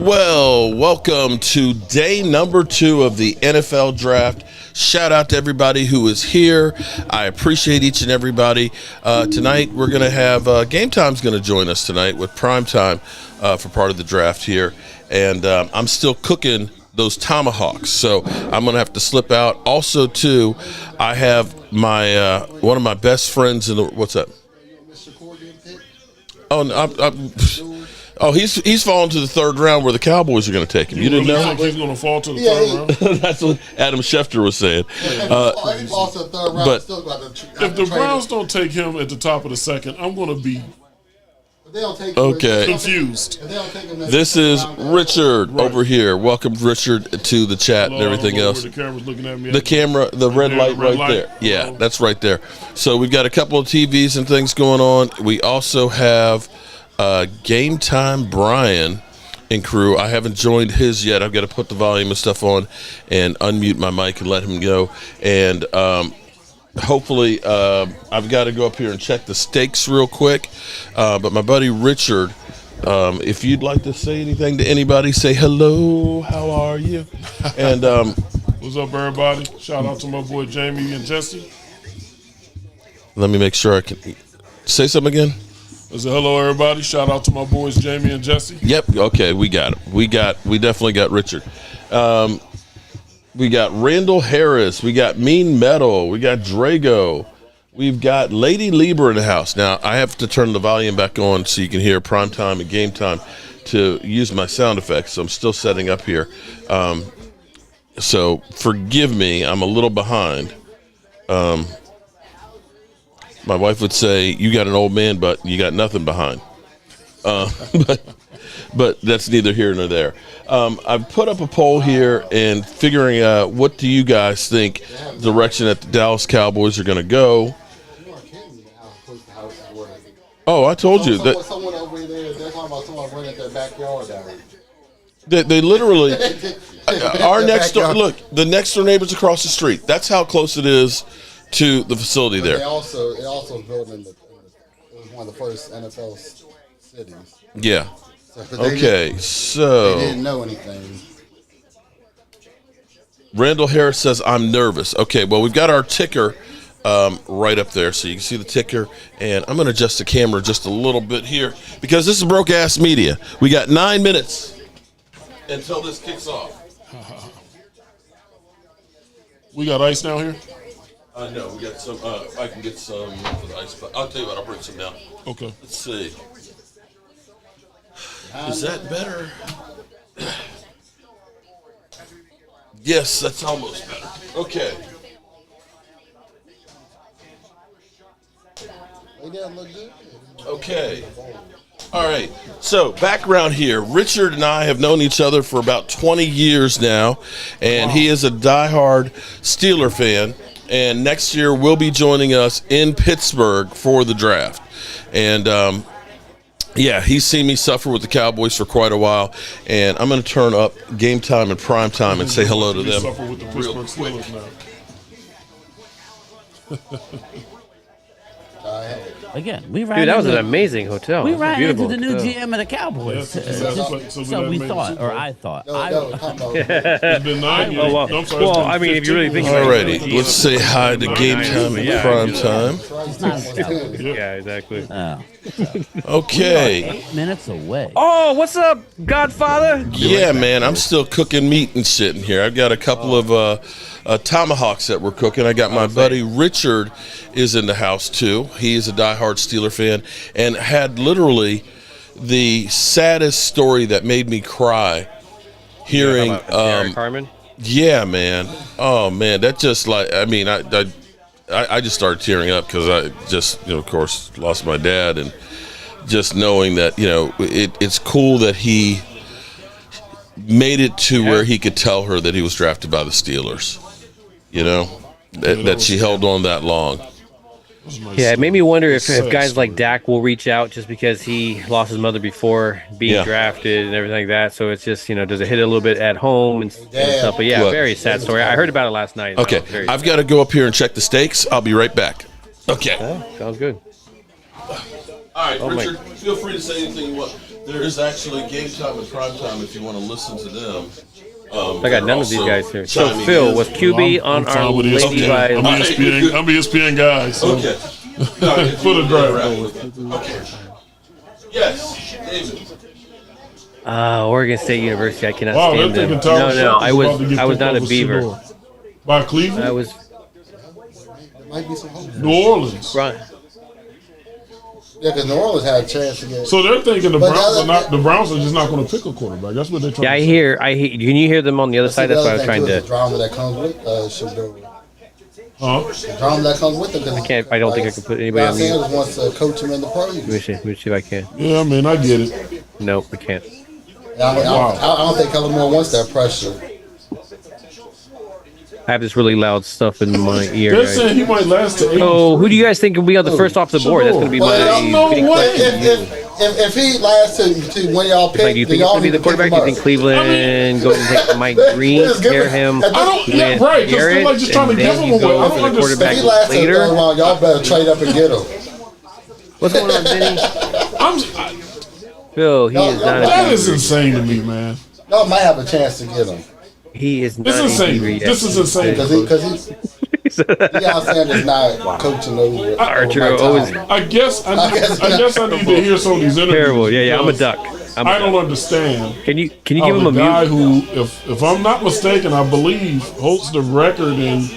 Well, welcome to day number 2 of the NFL Draft. Shout out to everybody who is here. I appreciate each and everybody. Tonight we're going to have Game Time's going to join us tonight with Prime Time for part of the draft here. And I'm still cooking those tomahawks, so I'm going to have to slip out. Also, too, I have my one of my best friends in the – what's that? Oh, no, he's fallen to the third round where the Cowboys are going to take him. You didn't know? Think he's going to fall to the third round? That's what Adam Schefter was saying. He falls to the third round. But still got if the Browns don't take him at the top of the second, I'm going to be confused. This is Richard over here. Welcome, Richard, to the chat and everything else. The camera's looking at me. The red light right there. Yeah, that's right there. So we've got a couple of TVs and things going on. We also have Game Time Brian and crew. I haven't joined his yet. I've got to put the volume and stuff on and unmute my mic and let him go. And hopefully I've got to go up here and check the stakes real quick. But my buddy Richard, if you'd like to say anything to anybody, say hello, how are you? And what's up, everybody? Shout out to my boy Jamie and Jesse. Let me make sure I can say something again. I said hello, everybody. Shout out to my boys Jamie and Jesse. Yep. Okay, we got it. We definitely got Richard. We got Randall Harris. We got Mean Metal. We got Drago. We've got Lady Lieber in the house. Now, I have to turn the volume back on so you can hear Prime Time and Game Time to use my sound effects. So I'm still setting up here. So forgive me. I'm a little behind. My wife would say, you got an old man, but you got nothing behind. But that's neither here nor there. I've put up a poll here and figuring out what do you guys think the direction that the Dallas Cowboys are going to go. Oh, I told you that. Someone over there, they're talking about someone running their backyard down. They literally, our next door, look, the next door neighbors across the street. That's how close it is to the facility there. It also built it was one of the first NFL cities. Yeah. So okay, they didn't know anything. Randall Harris says, I'm nervous. Okay, well, we've got our ticker right up there, so you can see the ticker. And I'm going to adjust the camera just a little bit here because this is broke-ass media. We got 9 minutes until this kicks off. We got ice down here? No, we got some. I can get some for the ice, but I'll tell you what, I'll bring some down. Okay. Let's see. Is that better? Yes, that's almost better. Okay. Okay. All right. So, background here. Richard and I have known each other for about 20 years now, and he is a diehard Steeler fan. And next year will be joining us in Pittsburgh for the draft. And, yeah, he's seen me suffer with the Cowboys for quite a while. And I'm going to turn up Game Time and Prime Time and say hello to them. Suffer with the Pittsburgh Steelers now. Again, we ride. Dude, that was an amazing hotel. We ride into the new hotel. GM of the Cowboys. Yes, So we thought, or I thought. It's been 9 years. Oh, well, No, I'm sorry, well it's been I mean, if you really think All about righty. it. Let's say hi to Game Time and Prime Time. It's not the Cowboys. Yeah, exactly. Okay. 8 minutes away. Oh, what's up, Godfather? Yeah, man, I'm still cooking meat and shit in here. I've got a couple of tomahawks that we're cooking. I got my buddy Richard is in the house too. He is a diehard Steeler fan and had literally the saddest story that made me cry hearing. Carmen. Yeah, man. Oh man, that just like I mean I just started tearing up because I just of course lost my dad and just knowing that it's cool that he made it to where he could tell her that he was drafted by the Steelers. That she held on that long. Yeah, it made me wonder if guys like Dak will reach out just because he lost his mother before being drafted and everything like that. So it's just, does it hit a little bit at home and stuff? But yeah, very sad story. I heard about it last night. Okay, I've got to go up here and check the stakes. I'll be right back. Okay. Sounds good. All right, Richard, feel free to say anything you want. There is actually Game Time and Prime Time if you want to listen to them. I got none of these guys here. So chiming Phil in. was QB on our with Lady ESPN. Vibes. I'm ESPN guy. So Okay. for the draft. Okay. Yes, David. Oregon State University. I cannot Wow, stand they're them. thinking Tyler No, Sharp is about to get I was picked not a over Beaver. Shador. By Cleveland? I was There might be some hope. New Orleans. right. Yeah, because New Orleans had a chance to get. So they're thinking But the Browns are just not going to pick a quarterback. That's what they're trying Yeah, to I say. hear. Can you hear them on the other side? That's what I was trying The to. drama that comes with Shador. Huh? The drama that comes with it. I can't. I don't think I can put anybody on mute. Sanders wants to coach him in the pros. Let me see if I can. Yeah, I mean, I get it. Nope, I can't. I don't think Kellen Moore wants that pressure. I have this really loud stuff in my ear. They're Guys. saying he might last to 80. So, who do you guys think will be on the first off the board? That's going to be Well, my big question. If he lasts to when y'all pick, Like, do you think he's going to be the quarterback? Do you think Cleveland go and take Mike Green, Just give pair it- him I don't- with yeah, right, 'cause they're Garrett, like just trying to and give then him you away. I go don't for the understand. if quarterback he lasts to later? round, y'all better trade up and get him. What's going on, Vinny? Phil, he is not That a is insane to me, man. Y'all might have a chance to get him He is This not is a insane. Beaver yet. This is insane. because Deion Sanders not coaching over. Archer over Mike always- Tomlin. I guess I need to hear some of these interviews. Terrible. Yeah, I'm a because duck. I don't understand. Can you give How him a the guy mute? who, if I'm not mistaken, I believe holds the record in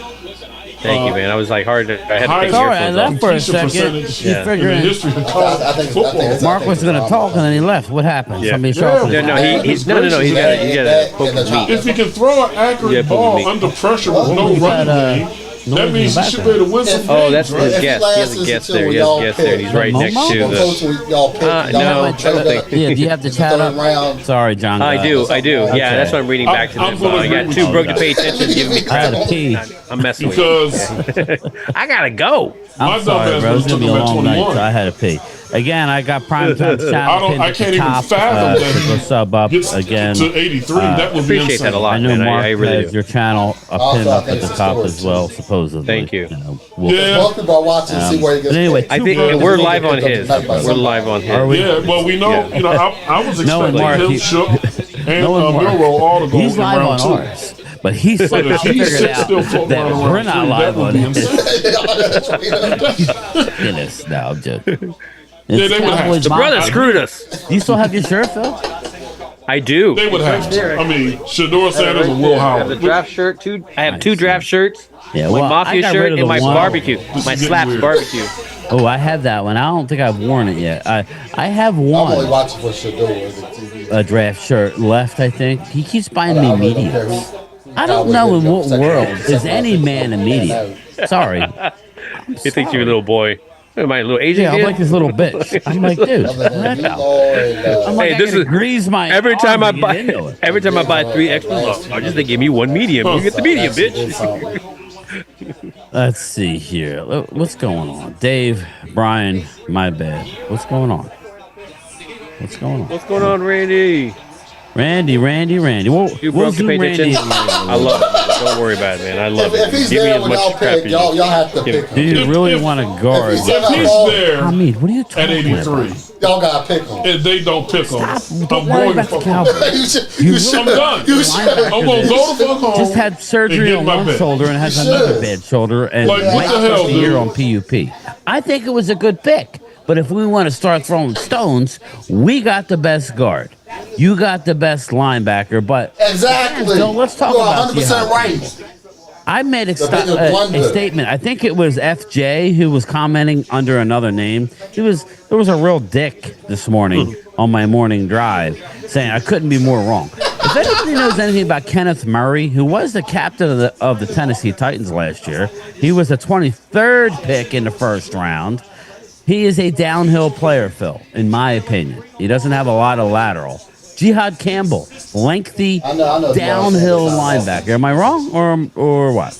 Thank you, man. I was like hard. I had to take highest the Sorry, I earphones left off. for a completion second. percentage You Yeah. in the figuring history of I college think it's- football. Mark was going to talk and then he left. What happened? Yeah. Somebody Yeah. shot Yeah, no, he's no. He's got gracious. to poke his meat. If he can throw an Yeah, accurate put ball me. under pressure with no he's got, running game, that means he should be able to win some Oh, games, that's right? his If he guest. He has a lasts guest until there. He has a y'all guest there. and He's right pick. next to What the. coach y'all pick? no, Y'all I don't think- Yeah, do you have the chat up? round. Sorry, John. I do. Yeah, Okay. that's what I'm reading back to I'm them. gonna I agree got with two you. broke to pay attention, giving me I crap. had to pee. I'm messing with you. Because I gotta go. my I'm sorry, dumbass bro. It's took gonna be a him at long night, 21. so I had to pee. Again, I got prime time channel I can't even fathom that to go sub up gets again. to 83. That would be Appreciate insane. that a lot, I know man. Mark I really has do. your channel a Also, pin I up think at the it's top a as story, well, supposedly. Thank you. Yeah. Most people are watching to see where he gets. But anyway, picked. I think Two we're brothers. live on his. We're live on Are his. we? Yeah, well, we know, I was No, expecting Mark, him, he- Shook, and No one more. Milrow all to go He's in live round on two. ours, but he's But somehow if he's figured out still floating that around we're around not three, that live would on be his. insane. Goodness, no, I'm joking. Yeah, It's they would have Cowboys to. The brother Mafia. screwed us. Do you still have your shirt, Phil? I do. They would have to. I mean, Shador Sanders and Will I have the Howard. draft shirt. I have two draft shirts. Yeah, My well, I mafia got shirt rid of and the my one. barbecue. This My is getting slaps weird. barbecue. Oh, I have that one. I don't think I've worn it yet. I have I'm only one watching for Shador the TV. a draft shirt left. I think he keeps buying I me really don't care mediums. who- I don't know in what Second world round, is second any round. man a medium. Sorry. He thinks you're a little boy. Am I a little Asian Yeah, I'm kid? like this little bitch. I'm like, dude. Other than wrap out. D'Lo and, I'm like, Hey, I this gotta is- grease my Every arm time I to get buy, into it. every time I buy 3 extras, I just they give me one medium. You get the medium, bitch. Let's see here. What's going on? Dave, Brian, my bad. What's going on? What's going on? What's going on, Randy? Randy. We'll, You we'll broke to zoom pay Randy. attention. I love it. Man. Don't worry about it, man. I love If it. he's Give me there as when much y'all crap pick, as y'all you. have to Give pick Do him. you really want to guard? If If he's there Hamid, what are you at talking 83, about? Y'all gotta pick him. and they don't pick him, Don't I'm worry going about to the fuck Cowboys. You should. I'm done. You should. I'm going to go the fuck home. Just had surgery and on get my one bet. shoulder and has You another should. bad shoulder and Like, what might the hell, spend the year dude? on PUP. I think it was a good pick, but if we want to start throwing stones, we got the best guard. You got the best linebacker, but Exactly. So let's talk You're about 100% jihad. right. I made a biggest blunder. statement. I think it was FJ who was commenting under another name. There was a real dick this morning on my morning drive saying I couldn't be more wrong. If anybody knows anything about Kenneth Murray, who was the captain of the Tennessee Titans last year, he was the 23rd pick in the first round. He is a downhill player, Phil, in my opinion. He doesn't have a lot of lateral. Jihad Campbell, lengthy, I know downhill Jihad linebacker. Am I wrong or what?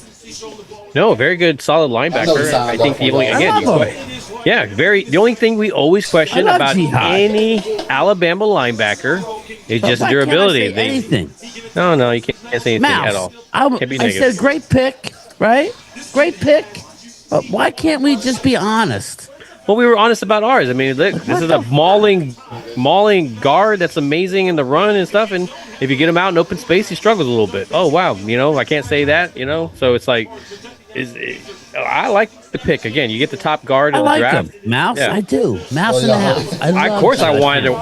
No, very good, solid I know he linebacker. signed I think off the on only that. again, I you love que- yeah, very. The only thing we always question I love about Jihad. any Alabama linebacker is just Why durability. Can't I say anything? No, you can't say anything at all. Mouse. Can't be I negative. said great pick, right? Great pick. But why can't we just be honest? Well, we were honest about ours. I mean, look, this is a mauling guard that's amazing in the run and stuff. And if you get him out in open space, he struggles a little bit. Oh wow, I can't say that. So it's like, I like the pick again. You get the top guard in the draft. Him. Mouse, yeah. I do. Mouse in the house. Of course, I wanted a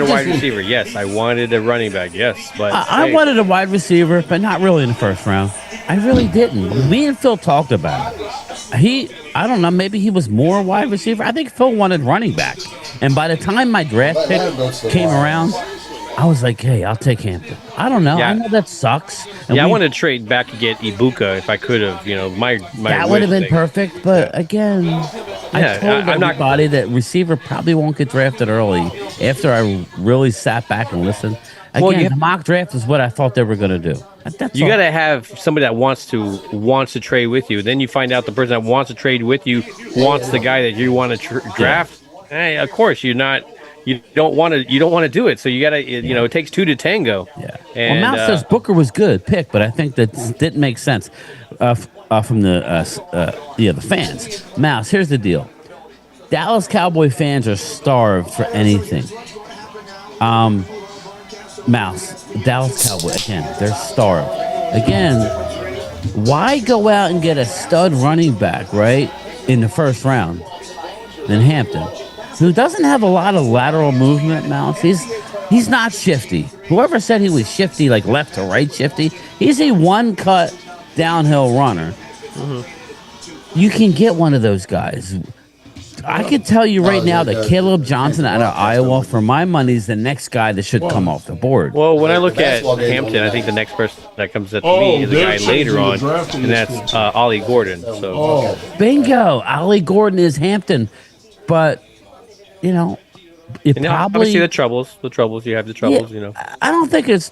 wide receiver. Yes, I wanted a running back. Yes, but I wanted a wide receiver, but not really in the first round. I really didn't. Me and Phil talked about it. I don't know, maybe he was more wide receiver. I think Phil wanted running back. And by the time my draft pick came around, I was like, hey, I'll take Hampton. I don't know. Yeah. I know that sucks. And I wanted to trade back to get Ibuka if I could have. My that would have been perfect. But again, I told everybody that receiver probably won't get drafted early after I really sat back and listened. Again, the mock draft is what I thought they were going to do. You got to have somebody that wants to trade with you. Then you find out the person that wants to trade with you wants the guy that you want to draft. Hey, of course you don't want to do it. So you got to it takes two to tango. Yeah. And, Mouse says Booker was good pick, but I think that didn't make sense from the fans. Mouse, here's the deal. Dallas Cowboy fans are starved for anything. Mouse, Dallas Cowboy, again, they're starved. Again, why go out and get a stud running back, right, in the first round than Hampton, who doesn't have a lot of lateral movement, Mouse? He's not shifty. Whoever said he was shifty, like left to right shifty, he's a one-cut downhill runner. Mm-hmm. You can get one of those guys. I can tell you right now that Caleb Johnson out of Iowa, for my money, is the next guy that should come off the board. Well, when I look at Hampton, I think the next person that comes up to me is a guy later on, and that's Ollie Gordon. So, bingo, Ollie Gordon is Hampton, but obviously the troubles. You have the troubles. I don't think it's.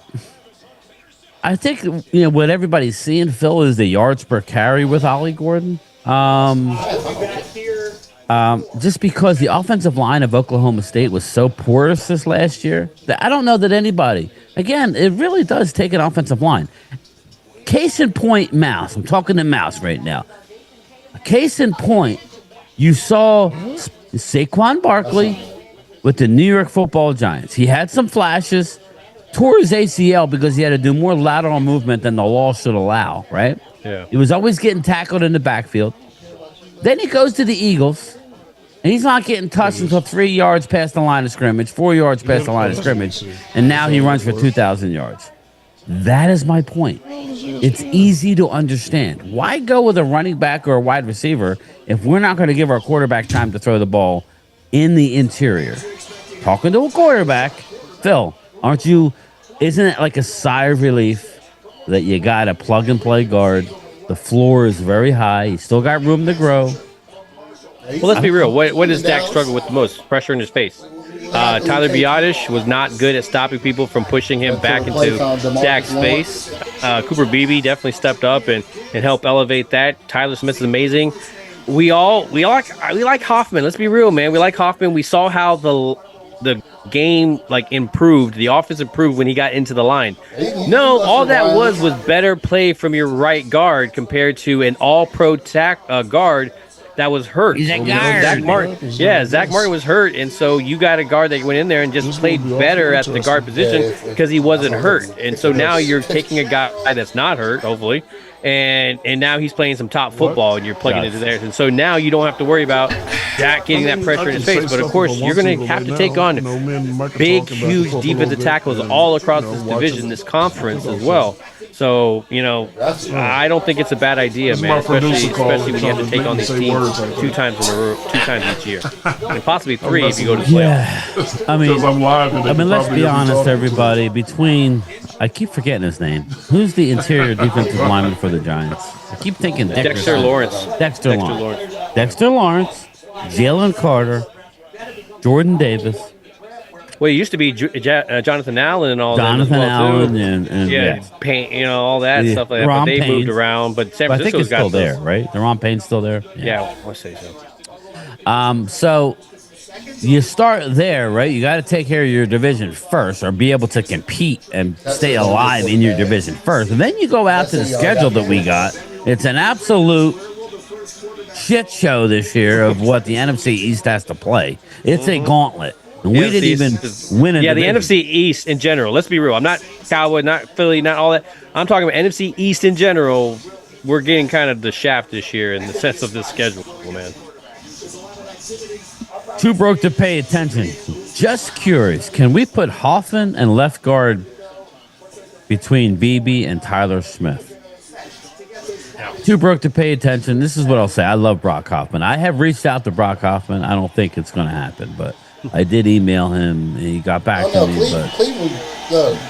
I think what everybody's seeing, Phil, is the yards per carry with Ollie Gordon. Just because the offensive line of Oklahoma State was so porous this last year that I don't know that anybody, again, it really does take an offensive line. Case in point, Mouse. I'm talking to Mouse right now. Case in point, you saw Saquon Barkley with the New York Football Giants. He had some flashes, tore his ACL because he had to do more lateral movement than the law should allow, right? Yeah. He was always getting tackled in the backfield. Then he goes to the Eagles. And he's not getting touched until 3 yards past the line of scrimmage, 4 yards past the line of scrimmage, and now he runs for 2,000 yards. That is my point. It's easy to understand. Why go with a running back or a wide receiver if we're not going to give our quarterback time to throw the ball in the interior? Talking to a quarterback, Phil, isn't it like a sigh of relief that you got a plug-and-play guard? The floor is very high. You still got room to grow. Well, let's be real. What does Dak struggle with the most? Pressure in his face. Tyler Biadasz was not good at stopping people from pushing him back into Dak's face. Cooper Beebe definitely stepped up and helped elevate that. Tyler Smith is amazing. We like Hoffman. Let's be real, man. We like Hoffman. We saw how the game improved. The offense improved when he got into the line. No, all that was better play from your right guard compared to an all-pro guard that was hurt. He's a guard. Zach Martin was hurt, and so you got a guard that went in there and just played better at the guard position because he wasn't hurt. And so now you're taking a guy that's not hurt, hopefully, and now he's playing some top football, and you're plugging into there. And so now you don't have to worry about Dak getting that pressure in his face. But of course, you're going to have to take on big, huge defensive tackles all across this division, this conference as well. So, I don't think it's a bad idea, man, especially when you have to take on these teams two times each year. And possibly three if you go to the playoffs. Yeah. I mean, let's be honest, everybody. I keep forgetting his name. Who's the interior defensive lineman for the Giants? I keep thinking Dexter Lawrence. Dexter Lawrence, Jalen Carter, Jordan Davis. Well, it used to be Jonathan Allen and all that. Jonathan Allen and Payne, all that stuff like that. But they moved around. But San Francisco's still there, right? Deron Payne's still there. Yeah, I say so. So you start there, right? You got to take care of your division first, or be able to compete and stay alive in your division first. And then you go out to the schedule that we got. It's an absolute shit show this year of what the NFC East has to play. It's a gauntlet. And we didn't even win a Yeah, the division. NFC East in general. Let's be real. I'm not Cowboy, not Philly, not all that. I'm talking about NFC East in general. We're getting kind of the shaft this year in the sense of this schedule, man. Too broke to pay attention. Just curious, can we put Hoffman and left guard between BB and Tyler Smith? Too broke to pay attention. This is what I'll say. I love Brock Hoffman. I have reached out to Brock Hoffman. I don't think it's going to happen, but I did email him. He got back to me. Cleveland,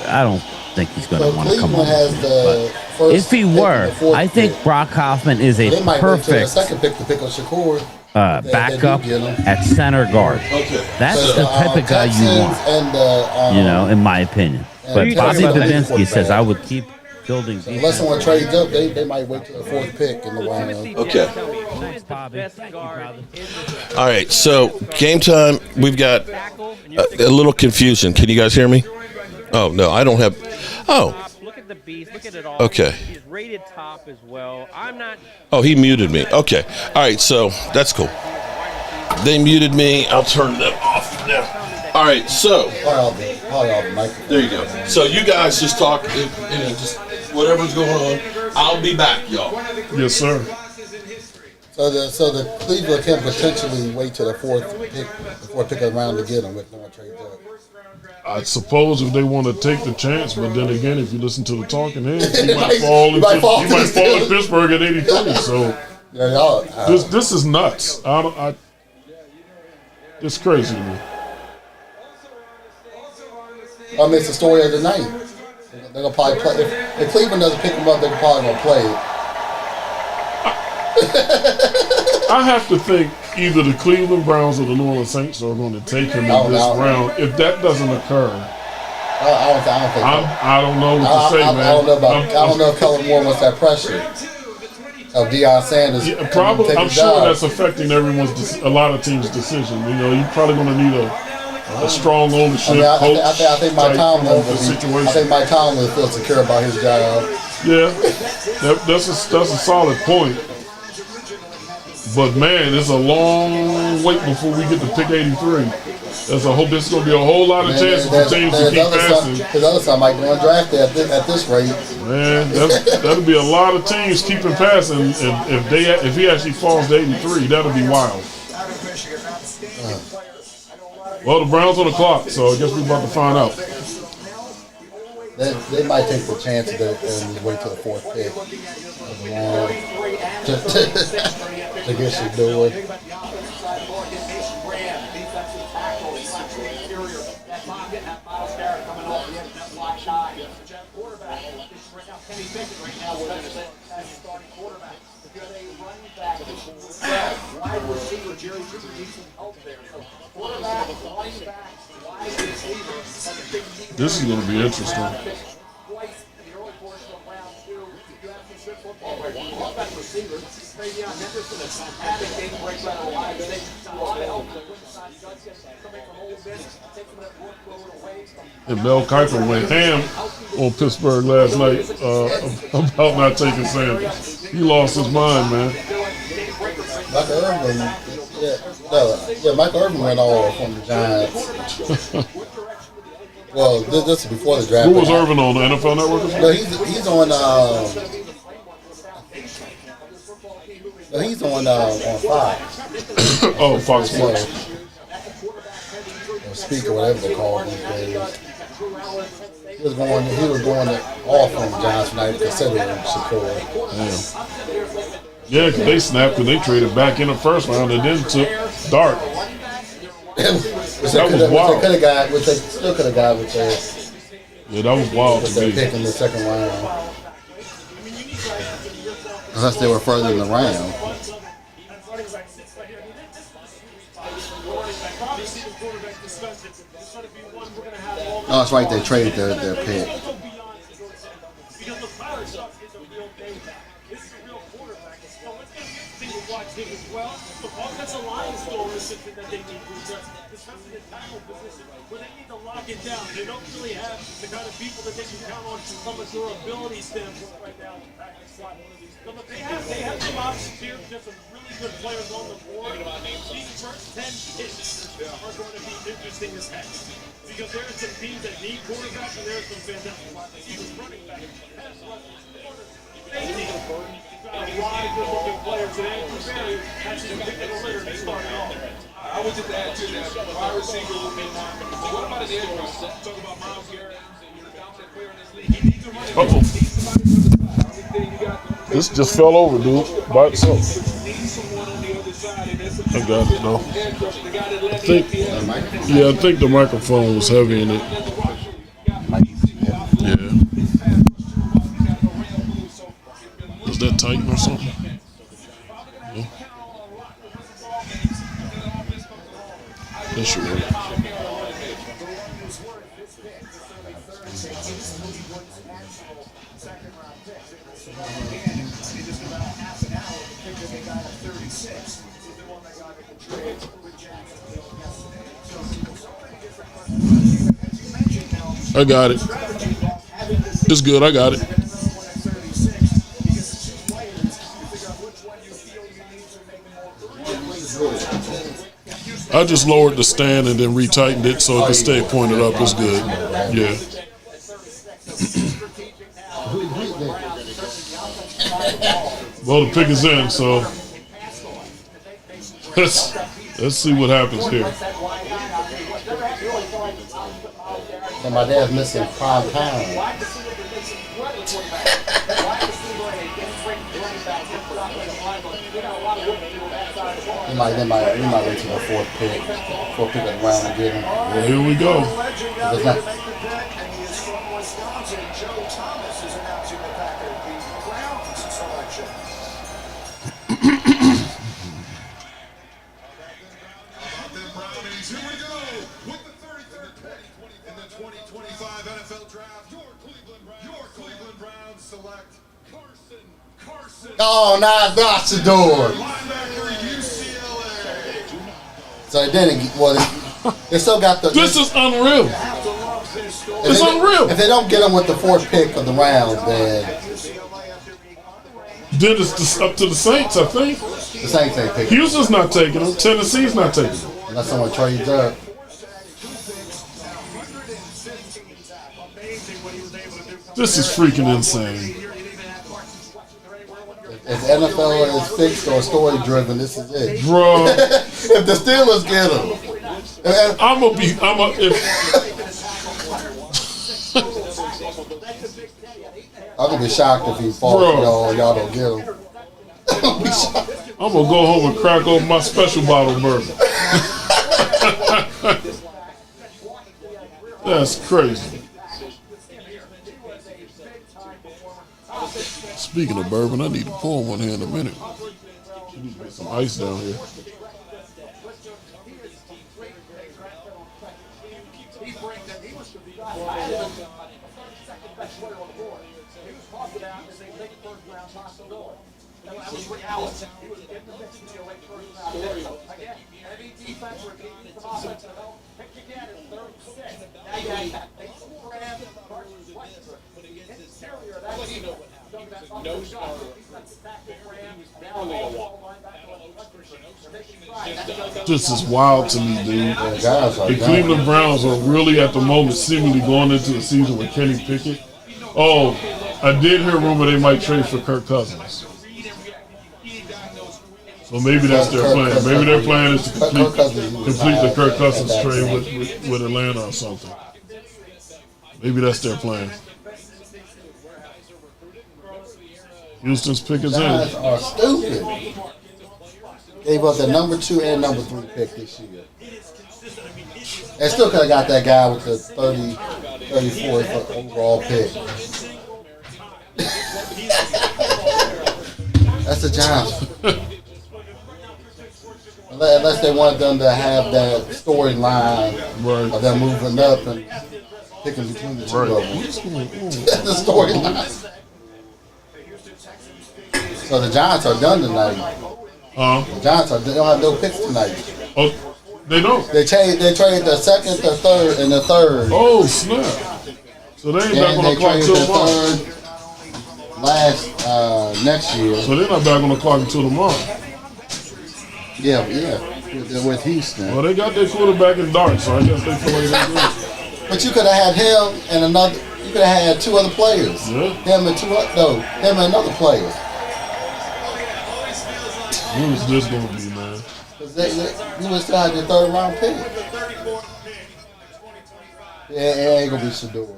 I don't think he's going to want to come on. has the first If he were, I think pick. Brock Hoffman is a They might wait till the perfect second pick to pick up Shakur. backup They do get him. at center guard. Okay. That's So, the type of guy you Texans want, and in my opinion. But you Bobby talking about the Babinski quarterback? says I would keep building defense. unless someone trades up, they might wait till the fourth pick in the round. Okay. Thanks, Bobby. Thank you, brother. All right. So game time. We've got a little confusion. Can you guys hear me? Oh no, I don't have. Oh. Look at the beast. Look at it all. Okay. He's rated top as well. I'm not. Oh, he muted me. Okay. All right. So that's cool. They muted me. I'll turn them off now. All right. So there you go. So you guys just talk. Just whatever's going on. I'll be back, y'all. Yes, sir. So the Cleveland can potentially wait till the fourth pick of the round to get him if no one trades up. I suppose if they want to take the chance, but then again, if you listen to the talking heads, he might might fall fall in Pittsburgh at 83. So this is nuts. It's crazy to me. I mean, it's the story of the night. They're gonna probably play. If Cleveland doesn't pick him up, they're probably gonna play it. I have to think either the Cleveland Browns or the New Orleans Saints are going to take him in this round. If that doesn't occur, I don't think. I don't know what to say, man. I don't know if Kellen Moore wants that pressure of Deion Sanders. Yeah, probably. I'm sure that's affecting a lot of teams' decision. You know, you're probably going to need a strong ownership coach. I think Mike Tomlin will feel secure about his job. Yeah, that's a solid point. But man, it's a long wait before we get to pick 83. There's going to be a whole lot of chances for teams to keep passing. His other side might go undrafted at this rate. Man, that'll be a lot of teams keeping passing. If he actually falls to 83, that'll be wild. Well, the Browns on the clock, so I guess we're about to find out. They might take the chance and wait till the fourth pick to get some doing. This is going to be interesting. And Mel Kiper went ham on Pittsburgh last night about not taking Sanders. He lost his mind, man. Michael Irvin went all from the Giants. Well, this is before the draft. Who was Irvin on the NFL Network? No, he's on. He's on Fox. Oh, Fox Sports. Or Speaker, whatever they call it these days. He was going off on the Giants tonight considering Shakur. Yeah, because they snapped and they traded back in the first round and then took Dart. That was wild. Which they still could have got with their. Yeah, that was wild to me. Pick in the second round. Unless they were further in the round. Oh, that's right. They traded their pick. But they need to lock it down. They don't really have the kind of people that they can count on from a durability standpoint right now to practice slot one of these. But they have some options here. Just some really good players on the board. These first 10 picks are going to be interesting as heck. Because there are some teams that need quarterbacks and there are some fantastic wide receivers, running back, pass rushers, corners, safety. You've got a lot of good looking players and Andrew Berry has his pick of the litter to start it off. I would just add to that, wide receiver will be one. What about his edge rush? Talk about Miles Garrett, you're the dominant player in this league. He needs to run it. This just fell over, dude, by itself. I got it, though. I think the microphone was heavy in it. Yeah. Is that tight or something? Yeah. That should work. I got it. It's good. I got it. I just lowered the stand and then retightened it so it could stay pointed up. It's good. Yeah. Well, the pick is in, so let's see what happens here. And my dad's missing prime time. We might wait till the fourth pick of the round and get him. Well, here we go. Oh, now Bastador. So then, they still got the. This is unreal. It's unreal. If they don't get them with the fourth pick of the round, then it's up to the Saints, I think. The Saints ain't picking. Houston's not taking them. Tennessee's not taking them. Unless someone trades up. This is freaking insane. If the NFL is fixed or story driven, this is it. Bro. If the Steelers get them. I'm gonna be shocked if he falls. Y'all don't get him. I'm gonna go home and crack open my special bottle of bourbon. That's crazy. Speaking of bourbon, I need to pour one here in a minute. I need to get some ice down here. This is wild to me, dude. The Cleveland Browns are really at the moment seemingly going into the season with Kenny Pickett. Oh, I did hear a rumor they might trade for Kirk Cousins. So maybe that's their plan. Maybe their plan is to complete the Kirk Cousins trade with Atlanta or something. Maybe that's their plan. Houston's pick is in. Giants are stupid. Gave up the number 2 and number 3 pick this year. They still could have got that guy with the 34th overall pick. That's the Giants. Unless they wanted them to have that storyline of them moving up and picking between the two of them. That's the storyline. So the Giants are done tonight. The Giants don't have no picks tonight. Oh, They don't. They traded the second, the third, and the third. Oh snap! So they ain't back on the clock traded until the tomorrow. third next year. So they're not back on the clock until tomorrow. Yeah. With Houston. Well, they got their quarterback in dark, so I guess they feel like they're good. But you could have had him and another. You could have had two other players. Yeah. Him and another player. Who is this going to be, man? You would still have your third round pick. Yeah, it ain't gonna be Shador.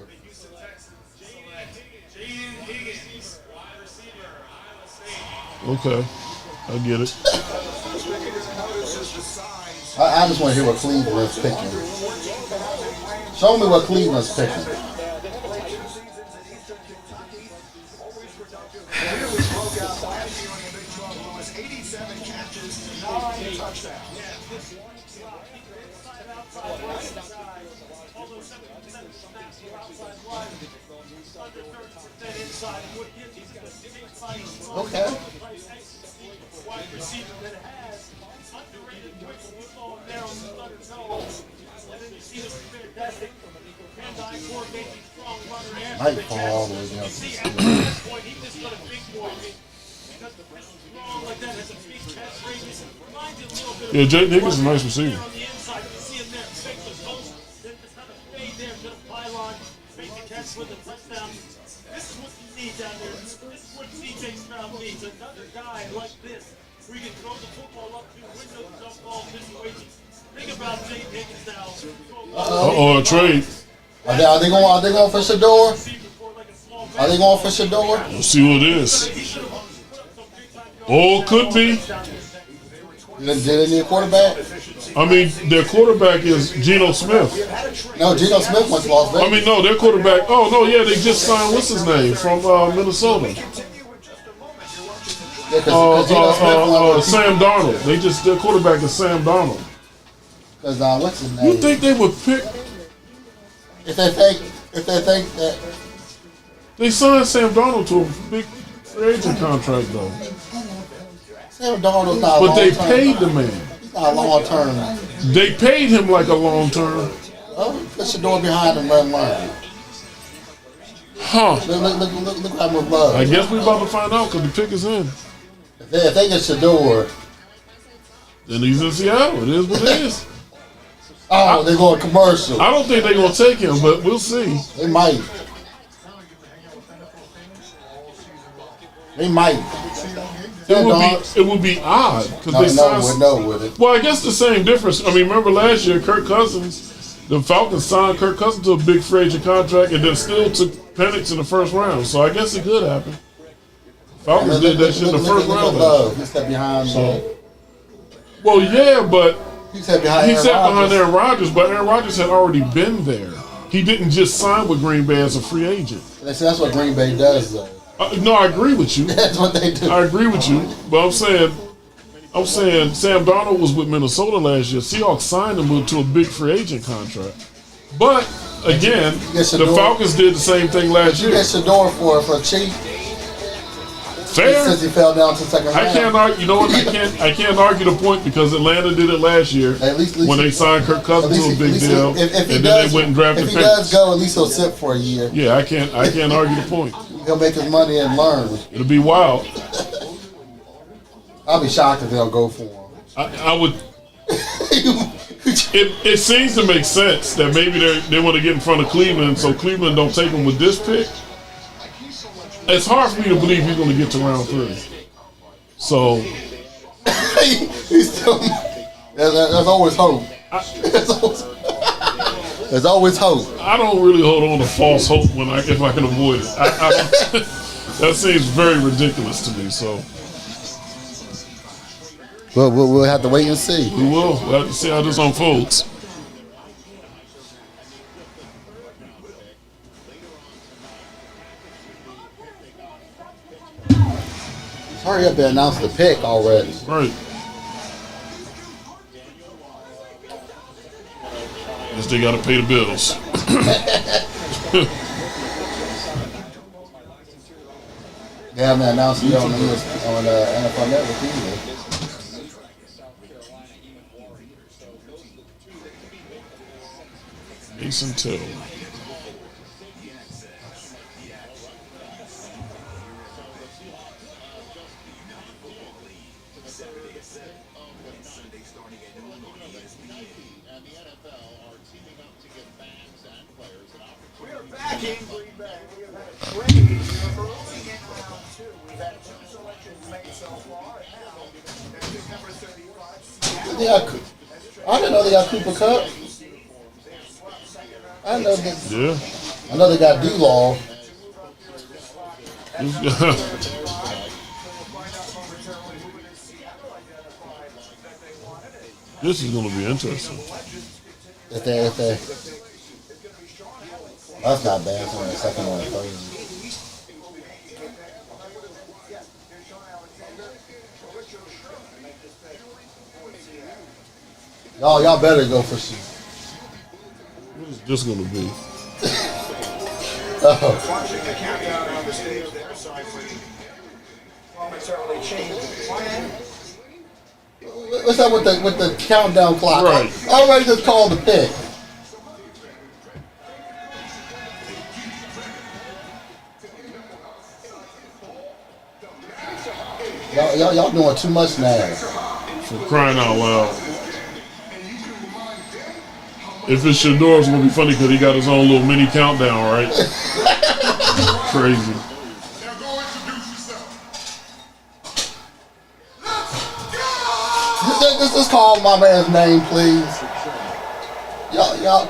Okay, I get it. I just want to hear what Cleveland's picking. Show me what Cleveland's picking. Okay. Might fall all the way down to Yeah, Jake Higgins is a nice receiver. This is what you need down there. This is what CJ Stroud needs. Another guy like this, where you can throw the football up to window jump ball situations. Think about Jake Higgins now. A trade. Are they going for Shador? Are they going for Shador? Let's see who it is. Oh, could be. Did they need a quarterback? I mean, their quarterback is Geno Smith. No, Geno Smith went to Las Vegas. I mean, no, their quarterback. Oh, no, yeah, they just signed, what's his name, from Minnesota. Yeah, Sam Darnold. Their quarterback is Sam Darnold. Because what's his name? You think they would pick? If they think that They signed Sam Darnold to a big free agent contract, though. Sam Darnold's not But they long-term. paid the man. He's not long term. They paid him like a long term. Oh, put Shador behind him, let him learn. Huh. Look how much love. I guess we're about to find out because the pick is in. If they get Shador, Then he's in Seattle. It is what it is. they're going commercial. I don't think they're going to take him, but we'll see. They might. They might. It would be odd because they signed. with it. Well, I guess the same difference. I mean, remember last year, Kirk Cousins, the Falcons signed Kirk Cousins to a big free agent contract and then still took Penix in the first round. So I guess it could happen. Falcons did that shit in the first round. He sat behind. Well, yeah, but He sat behind. he Aaron sat Rodgers. behind Aaron Rodgers, but Aaron Rodgers had already been there. He didn't just sign with Green Bay as a free agent. That's what Green Bay does, though. No, I agree with you. That's what they do. I agree with you, but I'm saying Sam Darnold was with Minnesota last year. Seahawks signed him to a big free agent contract. But again, the Falcons did the same thing last year. You get Shador for cheap. Fair. Since he fell down to second round. I can't argue. You know what? I can't argue the point because Atlanta did it last year when they signed Kirk Cousins to a big deal, and then they went and drafted. If he does go, at least he'll sit for a year. Yeah, I can't argue the point. He'll make his money and learn. It'll be wild. I'll be shocked if they'll go for him. I would. It seems to make sense that maybe they want to get in front of Cleveland, so Cleveland don't take him with this pick. It's hard for me to believe he's going to get to round 3. So he's still. There's always hope. There's always hope. I don't really hold on to false hope if I can avoid it. That seems very ridiculous to me. So. Well, we'll have to wait and see. We will. We'll have to see how this unfolds. Hurry up and announce the pick already. Right. Guess they got to pay the bills. They haven't announced it on NFL Network either. Jason Tittle. I didn't know they got Cooper Cup. I know that. Yeah. I know they got D-Law. This is going to be interesting. If they, that's not bad for the second one first. Y'all better go for some. What is this going to be? Watching the countdown on the stage there, sorry for momentarily changed the plan. What's up with the countdown clock? Right. I already just called the pick. Y'all doing too much now. For crying out loud. If it's Shador, it's going to be funny because he got his own little mini countdown, right? Crazy. Now go introduce yourself. Just call my man's name, please. Y'all.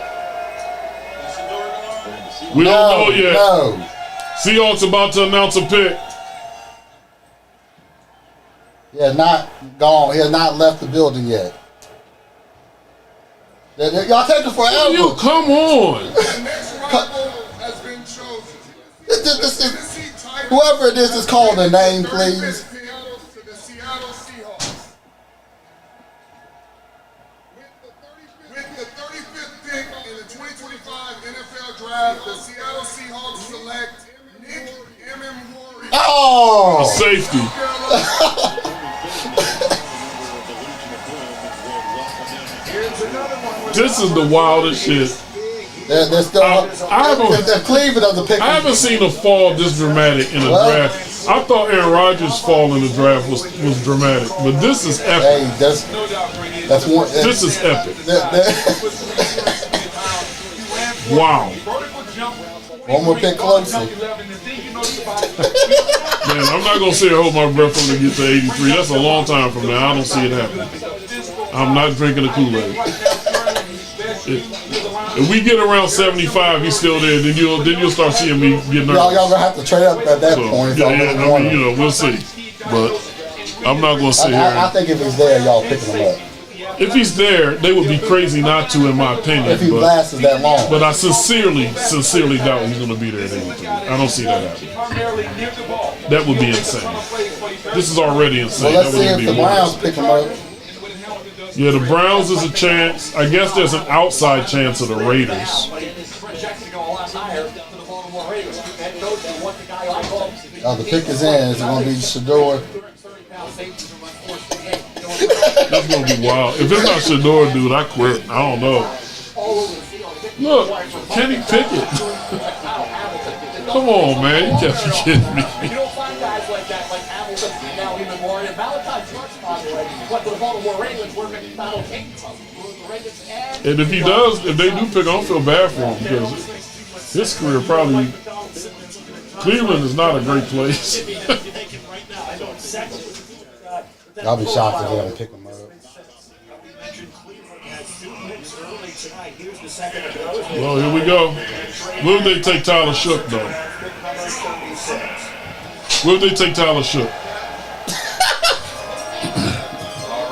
We don't know yet. No. Seahawks about to announce a pick. He has not gone. He has not left the building yet. Y'all taking forever. You come on. The next rival has been chosen. Whoever it is called their name, please. To the Seattle Seahawks. With the 35th pick in the 2025 NFL Draft, the Seattle Seahawks select Nick Warrior. Oh! Safety. This is the wildest shit. They're still. They're Cleveland of the pick. I haven't seen a fall this dramatic in a draft. I thought Aaron Rodgers' fall in the draft was dramatic, but this is epic. Hey, that's one. This is epic. Wow. One more pick closer. Man, I'm not gonna sit here and hold my breath when they get to 83. That's a long time from now. I don't see it happening. I'm not drinking the Kool-Aid. If we get around 75, he's still there. Then you'll start seeing me get nervous. Y'all gonna have to trade up at that point. I mean, we'll see. But I'm not gonna sit here. I think if he's there, y'all picking him up. If he's there, they would be crazy not to, in my opinion. If he lasts that long. But I sincerely doubt he's going to be there at 83. I don't see that happening. That would be insane. This is already insane. Well, let's see if the Browns pick him up. Yeah, the Browns is a chance. I guess there's an outside chance of the Raiders. The pick is in. It's going to be Shador. That's going to be wild. If it's not Shador, dude, I quit. I don't know. Look, Kenny Pickett. Come on, man. You can't be kidding me. You don't find guys like that, like Hamilton, now even more. And Valentine Trucks, by the way, what the Baltimore Ravens were making battle Kings. And if he does, if they do pick, I don't feel bad for him because his career probably. Cleveland is not a great place. I'll be shocked if they don't pick him up. Well, here we go. Will they take Tyler Shook, though? Will they take Tyler Shook? All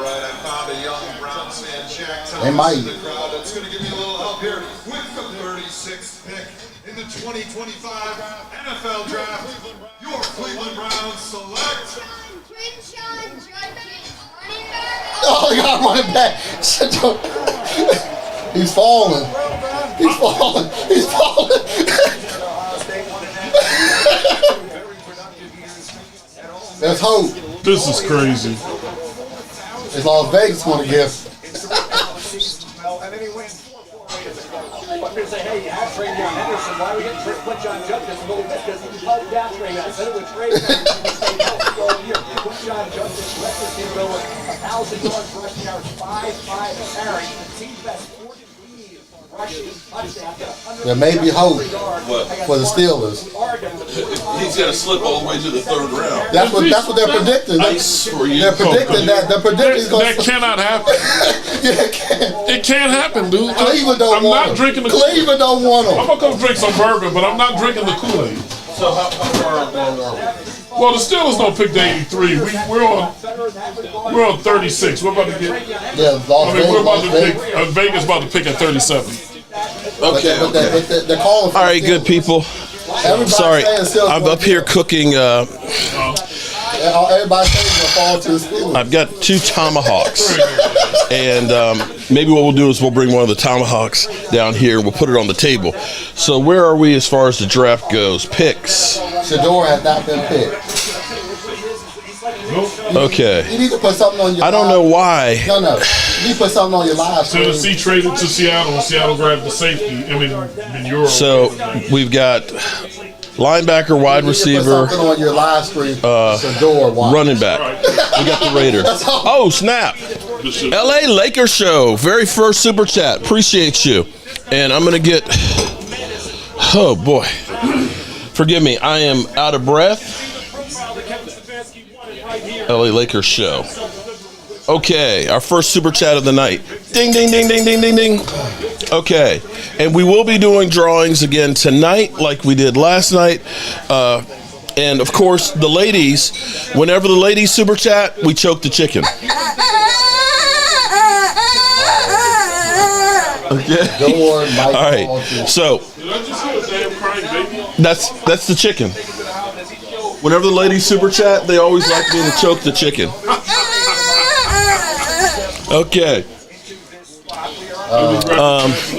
right, I found a young Browns fan, Jack Thomas, They might. in the crowd that's going to give me a little help here with the 36th pick in the 2025 NFL Draft. Your Cleveland Browns select. Oh, he got running back. He's falling. He's falling. He's falling. There's hope. This is crazy. It's Las Vegas want to give. John Judge gets a little bit because he hugged down Trey Lance. Then it was Trey Lance who stayed healthy all year. John Judge has record him go with 1,000 yards rushing yards, 5 carries. The team best 40 rushing touchdowns. There may be hope for the Steelers. He's got to slip all the way to the third round. That's what they're predicting. They're predicting that. They're predicting that cannot happen. Yeah, it can. It can't happen, dude. Cleveland don't I'm want not them. drinking the Cleveland don't want them. I'm gonna come drink some bourbon, but I'm not drinking the Kool-Aid. So how far along are we? Well, the Steelers don't pick the 83. We're on 36. We're about to get. Yeah, We're about to pick. Vegas about to pick at 37. Okay. But they're calling for All right, good people. Sorry, I'm up here cooking. Everybody's saying they'll fall to the Steelers. I've got 2 tomahawks, and maybe what we'll do is we'll bring one of the tomahawks down here and we'll put it on the table. So where are we as far as the draft goes? Picks. Shador has not been picked. Okay. You need to put something on your. I don't know why. No. You need to put something on your live stream. Tennessee traded to Seattle, and Seattle grabbed the safety. Euro. So we've got linebacker, wide receiver, Put something on your live stream. Shador, running back. We got the Raiders. Oh, snap. LA Lakers show. Very first super chat. Appreciate you. And I'm going to get. Oh, boy. Forgive me. I am out of breath. LA Lakers show. Okay, our first super chat of the night. Ding, ding, ding, ding, ding, ding, ding. Okay, and we will be doing drawings again tonight like we did last night. And, of course, the ladies, whenever the ladies super chat, we choke the chicken. Okay. All right, so that's the chicken. Whenever the ladies super chat, they always like me to choke the chicken. Okay.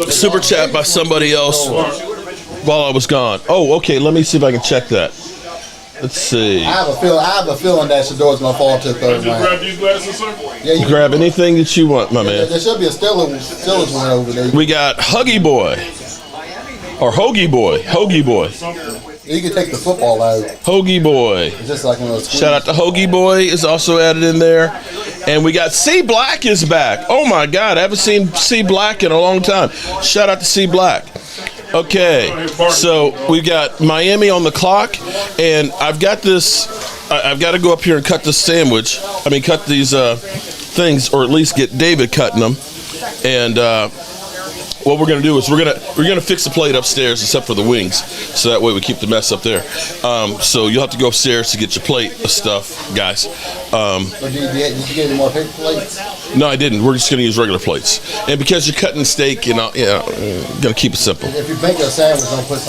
Super chat by somebody else while I was gone. Oh, okay. Let me see if I can check that. Let's see. I have a feeling that Shador's gonna fall to the third round. Grab these glasses, sir? Yeah, you grab anything that you want, my man. There should be a Steelers one over there. We got Huggy Boy. Or Hoagie Boy. Hoagie Boy. You can take the football out. Hoagie Boy. Just like shout out to Hoagie Boy is also added in there. And we got C Black is back. Oh my God, I haven't seen C Black in a long time. Shout out to C Black. Okay, so we've got Miami on the clock, and I've got this. I've got to go up here and cut this sandwich. Cut these things, or at least get David cutting them. And what we're gonna do is we're gonna fix the plate upstairs, except for the wings, so that way we keep the mess up there. So you'll have to go upstairs to get your plate of stuff, guys. Did you get any more paper plates? No, I didn't. We're just gonna use regular plates, and because you're cutting steak, gonna keep it simple. If you make a sandwich, don't put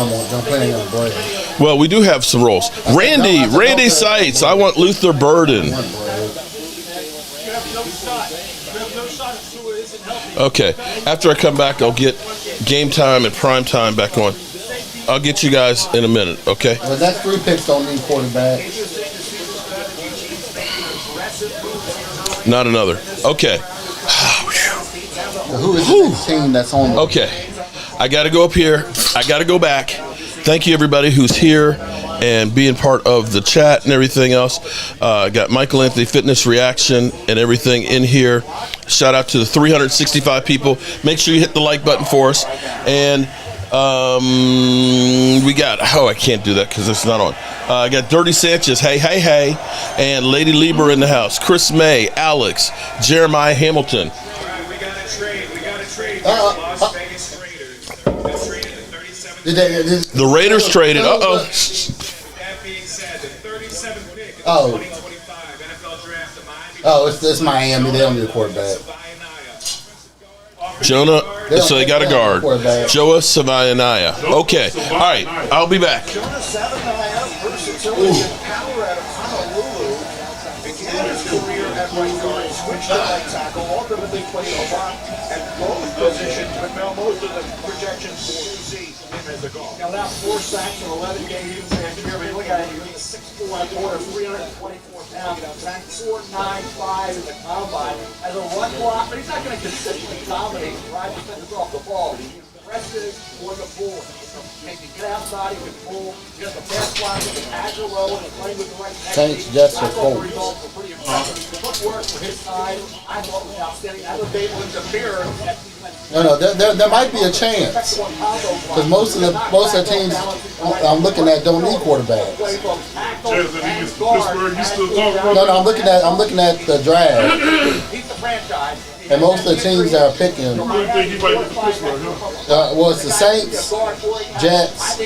any on bread. Well, we do have some rolls. Randy Seitz. I want Luther Burden. Okay, after I come back, I'll get Game Time and Prime Time back on. I'll get you guys in a minute, okay? The next 3 picks don't need quarterbacks. Not another. Okay. Who is the next team that's on? Okay. I got to go up here. I got to go back. Thank you, everybody who's here and being part of the chat and everything else. Got Michael Anthony Fitness Reaction and everything in here. Shout out to the 365 people. Make sure you hit the like button for us. And we got, I can't do that because it's not on. I got Dirty Sanchez, hey, and Lady Lieber in the house. Chris May, Alex, Jeremiah Hamilton. We got a trade. Las Vegas Raiders. The Raiders traded. Uh-oh. That being said, the 37th pick of the 2025 NFL Draft of Miami. Oh, it's Miami. They don't need a quarterback. Jonah, so they got a guard. Joa Savaianaya. Okay. All right. I'll be back. Jonah Savaianaya versatility and power out of Honolulu. Began his career at right guard, switched to right tackle, ultimately played a lot at both positions, but now most of the projections see him as a guard. Now 4 sacks in 11 games last year. I mean, look at it. He's a 6'4" quarter, 324 pounds. Ranked 4.95 in the combine as a run block, but he's not going to consistently dominate and drive defenders off the ball. He's aggressive on the board. He can get outside, he can pull, he has the pass block, he can agile roll, and playing with the right Saints, Jets, or Colts. Pretty impressive. Footwork for his side, I thought was outstanding. I was able to interfere. No, there might be a chance because most of the teams I'm looking at don't need quarterbacks. Jazz, that he gets to Pittsburgh, you still talking about No, I'm looking at the draft, He's the franchise. and most of the teams that are picking. Who do you think he might get to Pittsburgh, huh? Well, it's the Saints, Jets.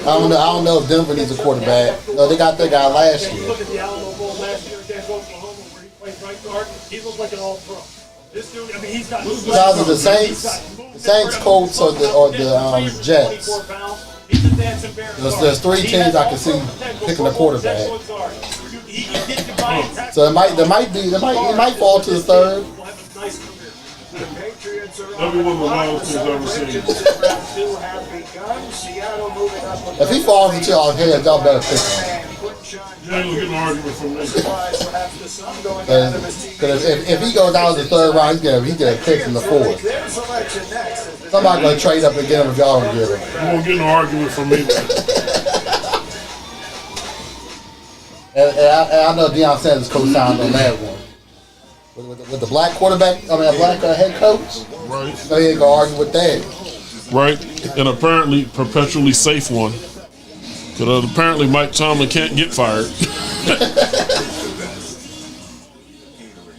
I don't know if Denver needs a quarterback. No, they got their guy last year. Look at the Alamo Bowl last year against Oklahoma where he played right guard. He looked like an all-pro. This dude, I mean, he's got. Either the Saints, Colts, or the Jets. There's three teams I can see picking a quarterback. So it might fall to the third. Every one of the wildest things I've ever seen. If he falls into our heads, y'all better pick him. You ain't gonna get an argument from me. Because if he goes out of the third round, he get a pick in the fourth. Somebody's gonna trade up and get him if y'all don't get him. You won't get an argument from me. And I know Deion Sanders co-signed on that one. With the black quarterback, a black head coach. Right. So he ain't gonna argue with that. Right. And apparently perpetually safe one. Because apparently Mike Tomlin can't get fired.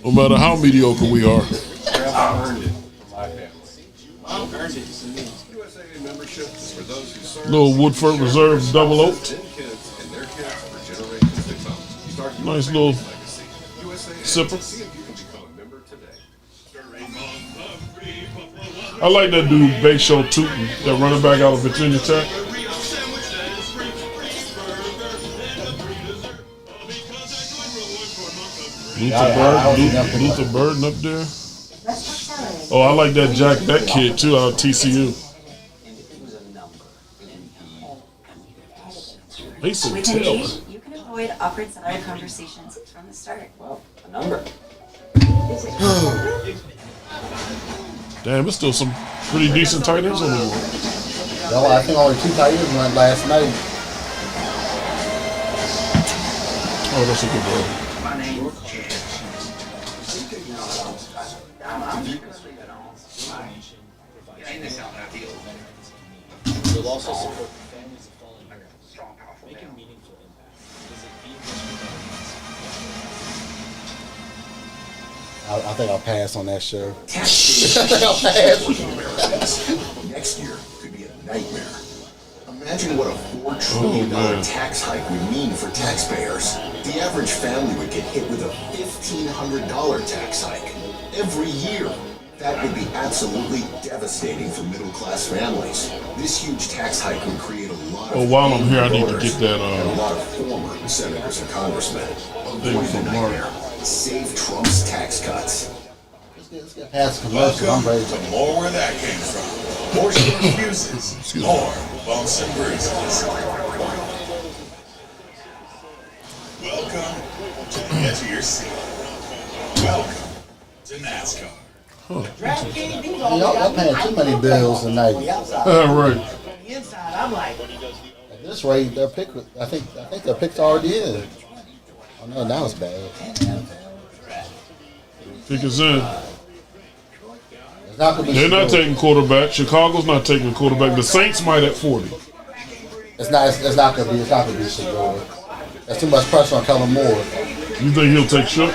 No matter how mediocre we are. Little Woodford Reserve double oak. Nice little sipper. I like that dude, Bayshow Tootin, that running back out of Virginia Tech. Luther Burden up there. Oh, I like that Jack Beck kid too out of TCU. Mason Taylor. You can avoid awkward salary conversations from the start. Well, a number. Damn, there's still some pretty decent tight ends on the board. No, I think only 2 tight ends went last night. Oh, that's a good ball. My name is Chad. I'm just going to leave it on. Ain't this how I feel? You'll also support the families of fallen heroes. Strong, powerful Make a meaningful impact. Visit I think I'll pass on that show. Next year could be a nightmare. Imagine what a $4 trillion tax hike would mean for taxpayers. The average family would get hit with a $1,500 tax hike every year. That would be absolutely devastating for middle-class families. This huge tax hike would create a lot of while I'm here, I need to get that and a lot of former senators and congressmen. Avoid the nightmare. Save Trump's tax cuts. Let's get past commercial. I'm ready to more where that came from. More short fuses, more bumps and bruises. Welcome to the edge of your seat. Welcome to NASCAR. Y'all paying too many bills tonight. Right. At this rate, their pick. I think their pick's already in. Oh no, now it's bad. Pick us in. It's not gonna be They're not taking quarterback. Chicago's not taking a quarterback. The Saints might at 40. It's not gonna be Shador. That's too much pressure on Kellen Moore. You think he'll take Shook?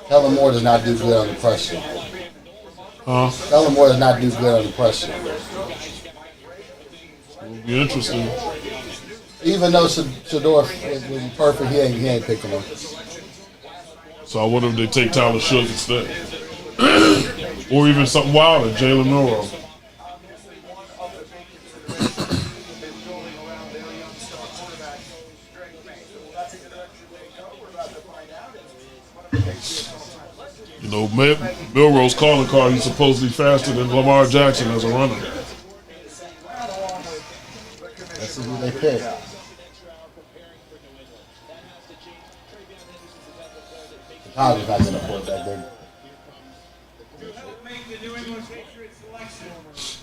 Kellen Moore does not do good under pressure. Kellen Moore does not do good under pressure. It'll be interesting. Even though Shador was perfect, he ain't picking him. So I wonder if they take Tyler Shook instead. Or even something wilder, Jalen Milroe. You know, Milroe's calling card, he's supposedly faster than Lamar Jackson as a runner. pick. Chicago's not going to afford that big. To help make the New England Patriots selection,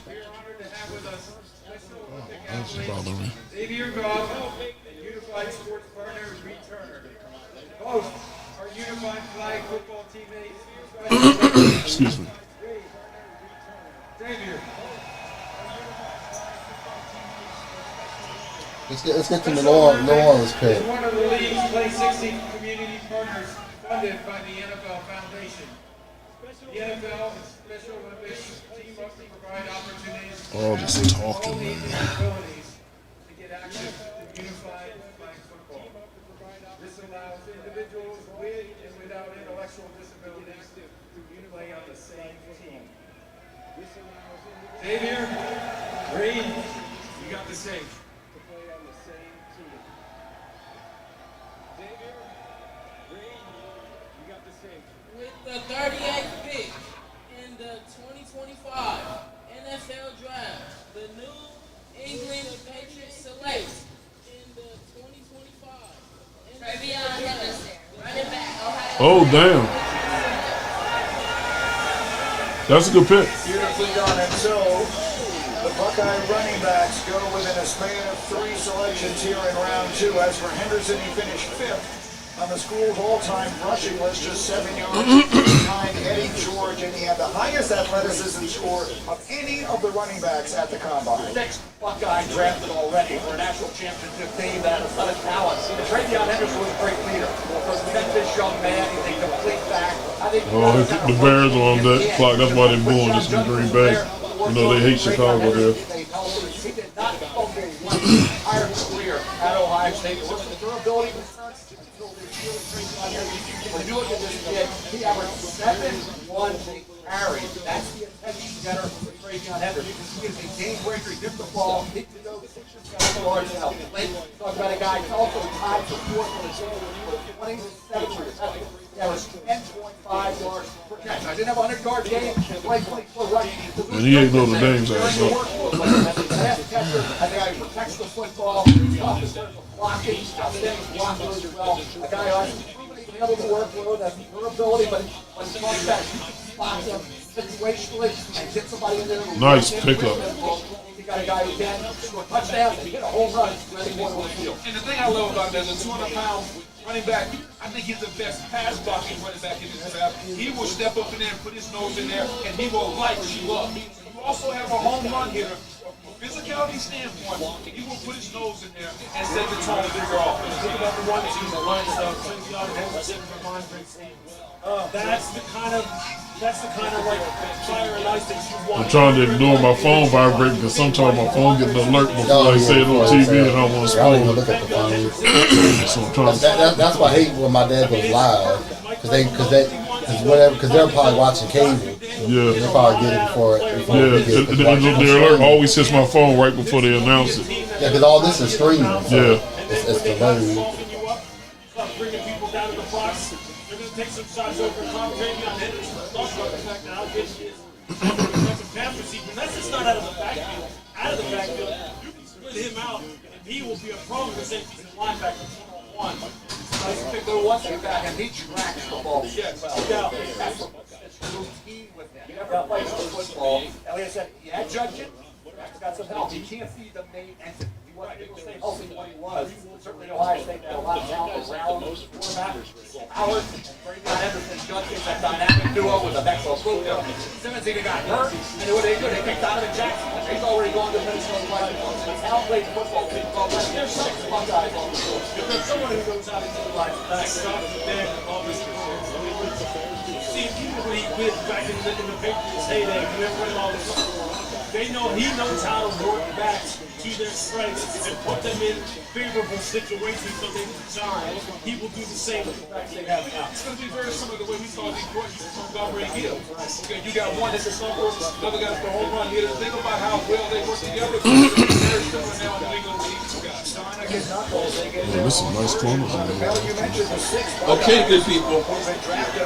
we are honored to have with us special Olympic athlete Xavier Goff and Unified Sports partner Reed Turner. Both are Unified Flag football teammates. Excuse me. Xavier. Let's get to New Orleans pick. One of the league's Play 60 community partners funded by the NFL Foundation. The NFL and Special Olympics team up to provide opportunities All this talking, all man. needs and abilities to get access to unified flag football. This allows individuals with and without intellectual disabilities to play on the same team. Xavier, Reed, you got the same. To play on the same team. Xavier, Reed, you got the same. With the 38th pick in the 2025 NFL Draft, the New England Patriots select in the 2025 NFL Draft, running back. Oh, damn. That's a good pick. Beautifully done. And so the Buckeye running backs go within a span of 3 selections here in round 2. As for Henderson, he finished 5th on the school's all-time rushing list, just 7 yards behind Eddie George, and he had the highest athleticism score of any of the running backs at the combine. Next Buckeye drafted already for a national championship team that has a ton of talent. Travion Henderson was a great leader. Tremendous young man. He's a complete back. I think The Bears are on that clock. That's why they're booing this in Green Bay. You know, they hate Chicago there. He did not fumble one entire career at Ohio State. It wasn't the durability concerns until they really Travion Henderson. When you look at this kid, he averaged 7-1 carries. That's the attention getter for Travion Henderson. He is a game breaker. He gets the ball. He can go 6 or 7 yards out. Talk about a guy who's also tied for 4th on the team with 27 receptions. He averaged 10.5 yards per catch. I didn't have a 100-yard game. Like 24 rushing. And he ain't Notre Dame's ass, no. I think he protects the football. He's tough in terms of blocking. Outstanding blocker as well. A guy who has proven he can handle the workload, has durability, but when he comes back, he can spot them situationally and get somebody in there. Nice pickup. You got a guy who can score touchdowns and hit a home run ready for the field. And the thing I love about that is a 200-pound running back. I think he's the best pass blocking running back in this draft. He will step up in there and put his nose in there, and he will light you up. You also have a home run hitter. From a physicality standpoint, he will put his nose in there and set the tone for your offense. Think about the one team that lines up Travion Henderson for Moncrief. That's the kind of like fire and ice that you want. I'm trying to ignore my phone vibrating because sometimes my phone gets an alert before I say it on TV and I want to I don't even spoil look at the phone. it. So I'm trying to. That's why I hate when my dad goes live because they're probably watching cable. Yeah. They probably get it before The alert always hits my phone right before they announce it. Yeah, because all this is streaming. So Yeah. It's delayed. Start bringing people down to the box. They're going to take some shots over Travion Henderson. Talk about the fact that how good he is. That's a pass receiver. That's just not out of the backfield. Out of the backfield, you can split him out, and he will be a problem for safeties and linebackers one-on-one. Nice pick. Go one thing back, and he tracks the ball. Yes. Well, that's routine with him. He never plays the football. And like I said, he had judgment. He's got some help. He can't be the main entity. He wasn't able to stay healthy when he was. Certainly Ohio State had a lot of talent around those quarterbacks. Howard and Travion Henderson judging that dynamic duo with a Maxwell Luka. Simmons even got hurt, and what they do, they picked Donovan Jackson. He's already gone to Minnesota Vikings. How played football team called that. There's six Buckeyes on the field. Because someone who goes out into the line, back stop the dead, all this see, people when he quit back in the Patriots heyday, we were running all this. They know he knows how to work backs to their strengths and put them in favorable situations so they can shine. He will do the same with the backs they have now. It's going to be very similar to the way we saw Detroit used to Montgomery Hill. Okay, you got one that's a summer, another guy's the home run hitter. Think about how well they work together. Very similar now in New England with these two guys. This is nice corners in there. Okay, good people.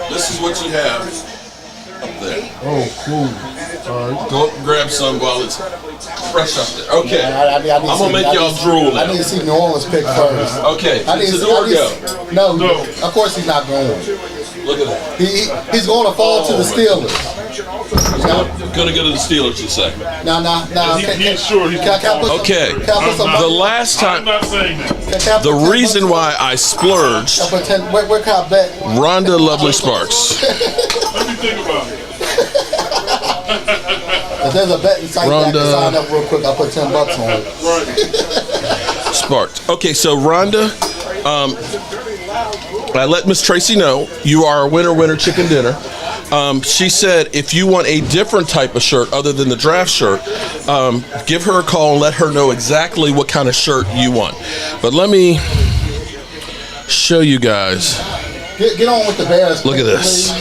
This is what you have. Up there. Oh, cool. All right. Go up and grab some while it's fresh up there. Okay. I need I'm to gonna see- make y'all drool I now. need to see New Orleans pick first. Okay. I need to see. Sador go. No, of course he's not going. Look at that. He's going to fall to the Steelers. Gonna go to the Steelers, you say? No. He's sure. Okay. The last time, I'm not saying that. the reason why I splurged, Where can I bet? Rhonda Lovely Sparks. Let me think about it. If there's a betting site that I can Rhonda. sign up real quick, I'll put $10 on it. Right. Sparks. Okay, so Rhonda, I let Miss Tracy know you are a winner chicken dinner. She said if you want a different type of shirt other than the draft shirt, give her a call and let her know exactly what kind of shirt you want. But let me show you guys. Get on with the Bears. Look at this.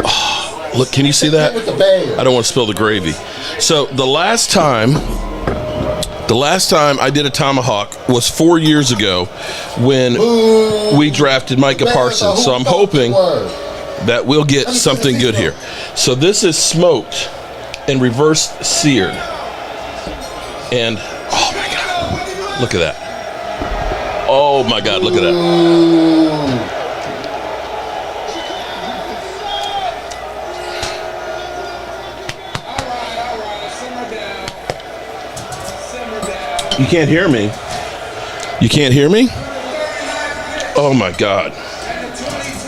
Oh, look, can you see that? Get with the Bears. I don't want to spill the gravy. So the last time I did a tomahawk was 4 years ago when we drafted Micah Parsons. So I'm hoping that we'll get something good here. So this is smoked and reverse seared. And oh my God, look at that. Oh my God, look at that. You can't hear me. You can't hear me? Oh my God.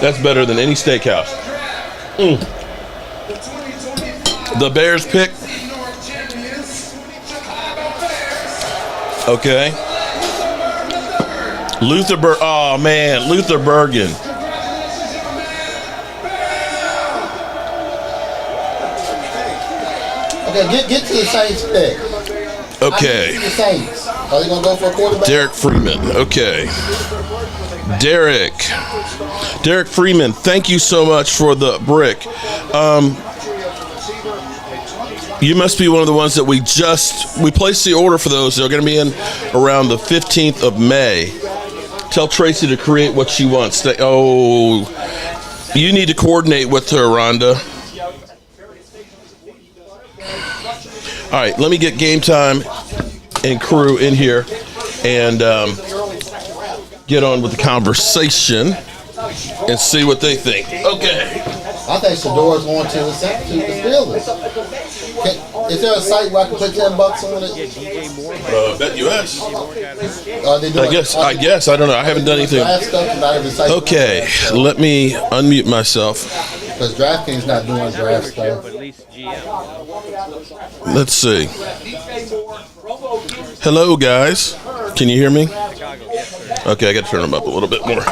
That's better than any steakhouse. The Bears pick. Okay. Oh man, Luther Bergen. Okay, get to the Saints pick. Okay. The Saints. Are they gonna go for a quarterback? Derek Freeman. Okay. Derek Freeman, thank you so much for the brick. You must be one of the ones that we placed the order for those. They're going to be in around the 15th of May. Tell Tracy to create what she wants. You need to coordinate with her, Rhonda. All right, let me get Game Time and crew in here and get on with the conversation and see what they think. Okay. I think Sador's going to the Steelers. Is there a site where I can put $10 on it? Bet US. I guess. I don't know. I haven't done anything. Okay, let me unmute myself. Because DraftKings not doing draft stuff. Let's see. Hello, guys. Can you hear me? Okay, I got to turn them up a little bit more.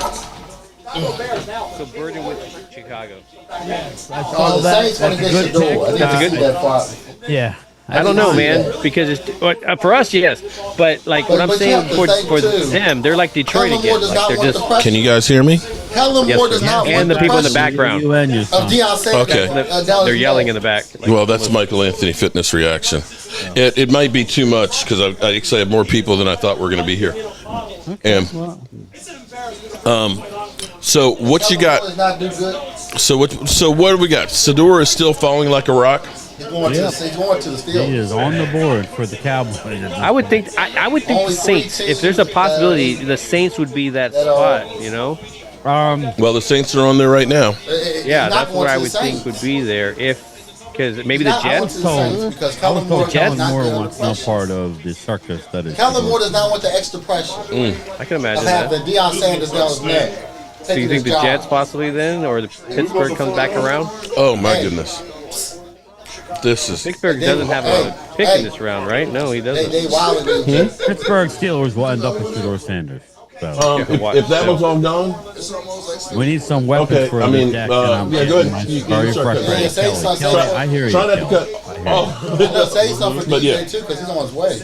So Burden with Chicago. The Saints want to get Sador. That's a good pick. Yeah. I don't know, man, because it's for us, yes, but like what I'm saying for them, they're like Detroit again. Like they're just. Can you guys hear me? Kellen Moore does not and the people in the background. Okay. They're yelling in the back. Like, well, that's Michael Anthony fitness reaction. It might be too much because I actually have more people than I thought were going to be here. And so what you got? So what do we got? Sador is still falling like a rock. He's going to the Steelers. He is on the board for the Cowboys. I would think the Saints. If there's a possibility, the Saints would be that spot. You know. Well, the Saints are on there right now. Yeah, that's where I would think would be there because maybe the Jets. Because Kellen Moore wants no part of the circus that is. Kellen Moore does not want the extra pressure. I can imagine of that. having Deion Sanders down his neck. So you think the Jets possibly then, or the Pittsburgh comes back around? Oh my goodness. This is Pittsburgh doesn't have a pick in this round, right? No, he doesn't. Pittsburgh Steelers will end up with Sador Sanders. So. If that was all gone, we need some weapons for the deck. Yeah, go ahead. Very frustrated. Kelly, I hear you. Try not to cut. Say something for DJ too, because he's on his way.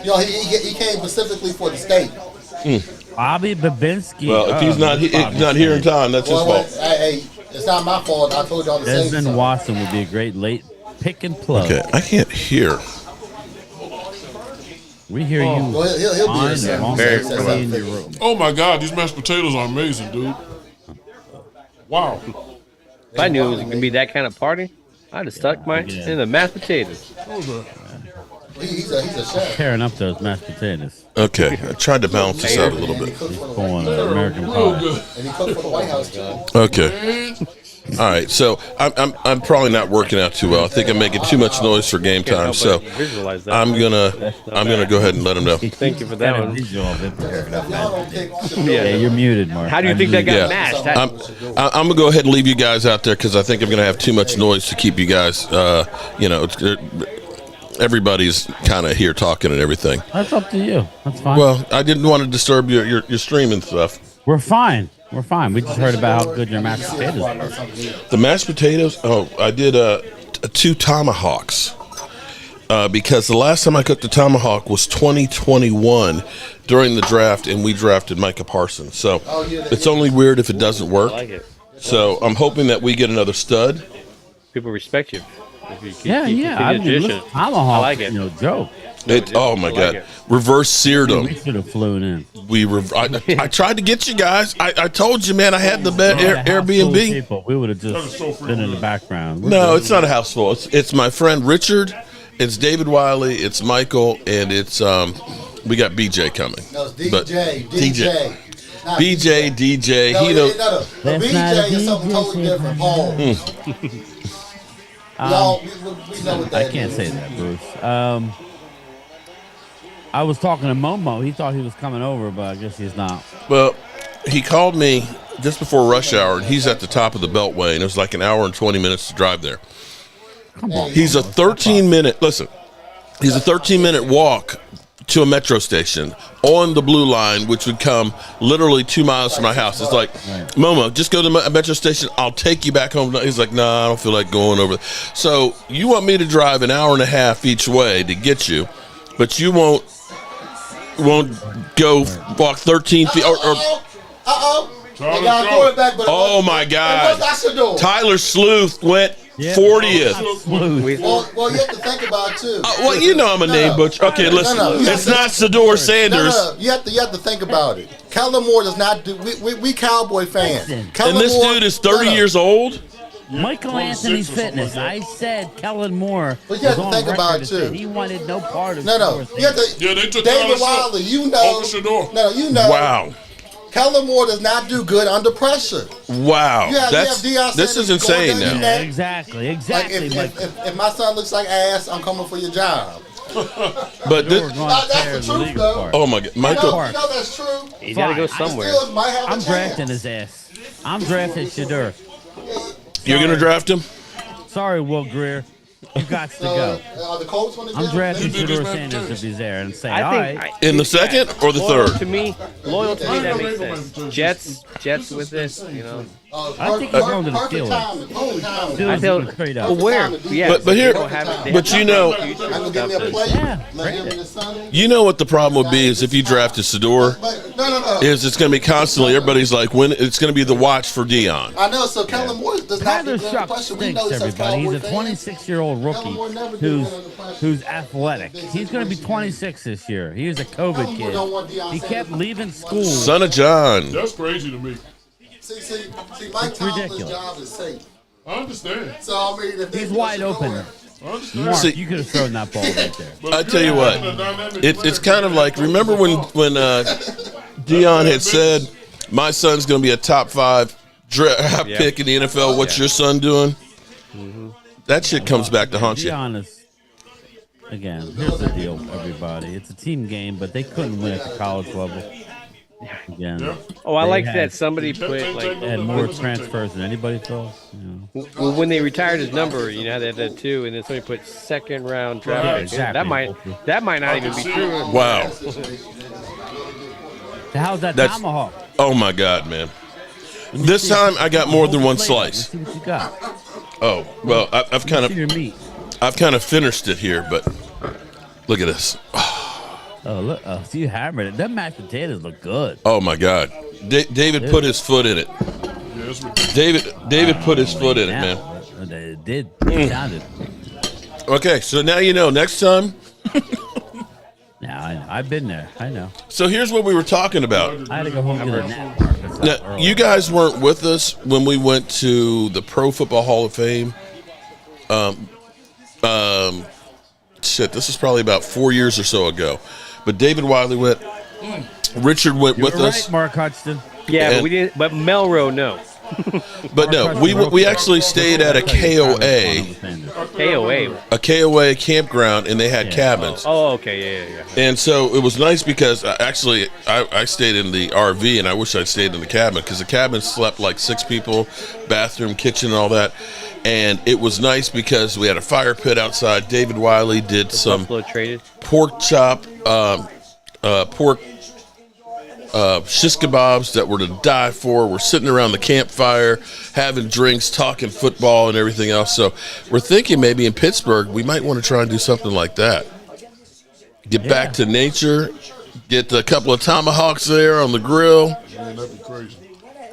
You know, he came specifically for the state. Bobby Babinski. Well, if he's not here in time, that's his fault. Hey, it's not my fault. I told y'all the same. Desmond Watson would be a great late pick and plug. Okay, I can't hear. We hear you. Well, he'll be in your room. Oh my God, these mashed potatoes are amazing, dude. Wow. If I knew it was going to be that kind of party, I'd have stuck in the mashed potatoes. He's a chef. Tearing up those mashed potatoes. Okay, I tried to balance this out a little bit. He's pulling American pie. And he cooked for the White House too. Okay. All right, so I'm probably not working out too well. I think I'm making too much noise for game time, so I'm gonna go ahead and let him know. Thank you for that one. Yeah, you're muted, Mark. How do you think that got mashed? I'm gonna go ahead and leave you guys out there because I think I'm gonna have too much noise to keep you guys. Everybody's kind of here talking and everything. That's up to you. That's fine. Well, I didn't want to disturb your stream and stuff. We're fine. We're fine. We just heard about how good your mashed potatoes are. The mashed potatoes? Oh, I did 2 tomahawks. Because the last time I cooked a tomahawk was 2021 during the draft, and we drafted Micah Parsons. So it's only weird if it doesn't work. I like it. So I'm hoping that we get another stud. People respect you. Yeah. I mean, look, tomahawk, I like it. Joke. Oh my God! Reverse seared them. We should have flown in. I tried to get you guys. I told you, man. I had the Airbnb. People. We would have just been in the background. No, it's not a house full. It's my friend Richard. It's David Wiley. It's Michael, and it's we got BJ coming. No, it's DJ. DJ. No, he knows. The BJ is something totally different. Paul. We know what that I can't say that, Bruce. I was talking to Momo. He thought he was coming over, but I guess he's not. Well, he called me just before rush hour, and he's at the top of the Beltway, and it was like an hour and 20 minutes to drive there. Come on. He's a 13-minute walk to a metro station on the Blue Line, which would come literally 2 miles from my house. It's like, Momo, just go to a metro station. I'll take you back home. He's like, nah, I don't feel like going over. So you want me to drive an hour and a half each way to get you, but you won't go walk 13 feet. They got a quarterback, but oh my God! Tyler Sleuth went 40th. Well, you have to think about it too. Well, you know I'm a name butcher. Okay, listen. It's not Sador Sanders. No. You have to think about it. Kellen Moore does not do. We Cowboy fans. And this dude is 30 years old. Michael Anthony's Fitness. I said Kellen Moore. But you have to think about it too. He wanted no part of. No. You have to. Yeah, they took David Wiley. You know. Wow. Kellen Moore does not do good under pressure. Wow. You have Deion this is Sanders insane now. Yeah, exactly. Like if my son looks like ass, I'm coming for your job. But that's the truth, though. Oh my God, Michael. You know that's true. You gotta go somewhere. I'm drafting his ass. I'm drafting Shadur. You're gonna draft him? Sorry, Will Greer. You got to go. The Colts I'm drafting Shadur Sanders if he's there and say, I think, all right. In the second or the third? Loyal to me, that makes sense. Jets with this, you know. I think he's going to the Steelers. Steelers straight up. Well, where? Yeah, but here, but you know, you know what the problem would be is if you drafted Sador, is it's going to be constantly everybody's like when it's going to be the watch for Dion. I know. So Kellen Moore does not Tyler Shuck stinks, everybody. He's a 26-year-old rookie who's athletic. He's going to be 26 this year. He was a COVID kid. He kept leaving school. Son of John. That's crazy to me. See, Mike Tomlin's job is safe. I understand. So I mean, if he's wide open. Mark, you could have thrown that ball right there. I tell you what, it's kind of like remember when Dion had said, "My son's going to be a top 5 draft pick in the NFL." What's your son doing? Mm-hmm. That shit comes back to haunt you. To be honest, again, here's the deal, everybody. It's a team game, but they couldn't win at the college level. Again. Oh, I like that somebody put had more transfers than anybody thought. Well, when they retired his number, you know, they had that too, and then somebody put second round draft pick. Exactly. That might not even be true. Wow. How's that tomahawk? Oh my God, man! This time I got more than one slice. Let's see what you got. Oh well, I've kind of finished it here, but look at this. Oh, look! Oh, you hammered it. Them mashed potatoes look good. Oh my God! David put his foot in it. David put his foot in it, man. It did. It sounded. Okay, so now you know. Next time. Yeah, I've been there. I know. So here's what we were talking about. I had to go home to the nap, Marcus. up Now, early. you guys weren't with us when we went to the Pro Football Hall of Fame. This is probably about 4 years or so ago. But David Wiley went. Richard went You with were us. right, Mark Hudson. Yeah, but we didn't. But Melrose, no. But no, we actually stayed at a KOA. KOA. A KOA campground, and they had cabins. Oh, okay, yeah. And so it was nice because I stayed in the RV, and I wish I'd stayed in the cabin because the cabin slept like 6 people, bathroom, kitchen, and all that. And it was nice because we had a fire pit outside. David Wiley did some Buffalo traded pork chop, pork shish kebabs that were to die for. We're sitting around the campfire, having drinks, talking football and everything else. So we're thinking maybe in Pittsburgh we might want to try and do something like that. Get back to nature, get a couple of tomahawks there on the grill. Man, that'd be crazy.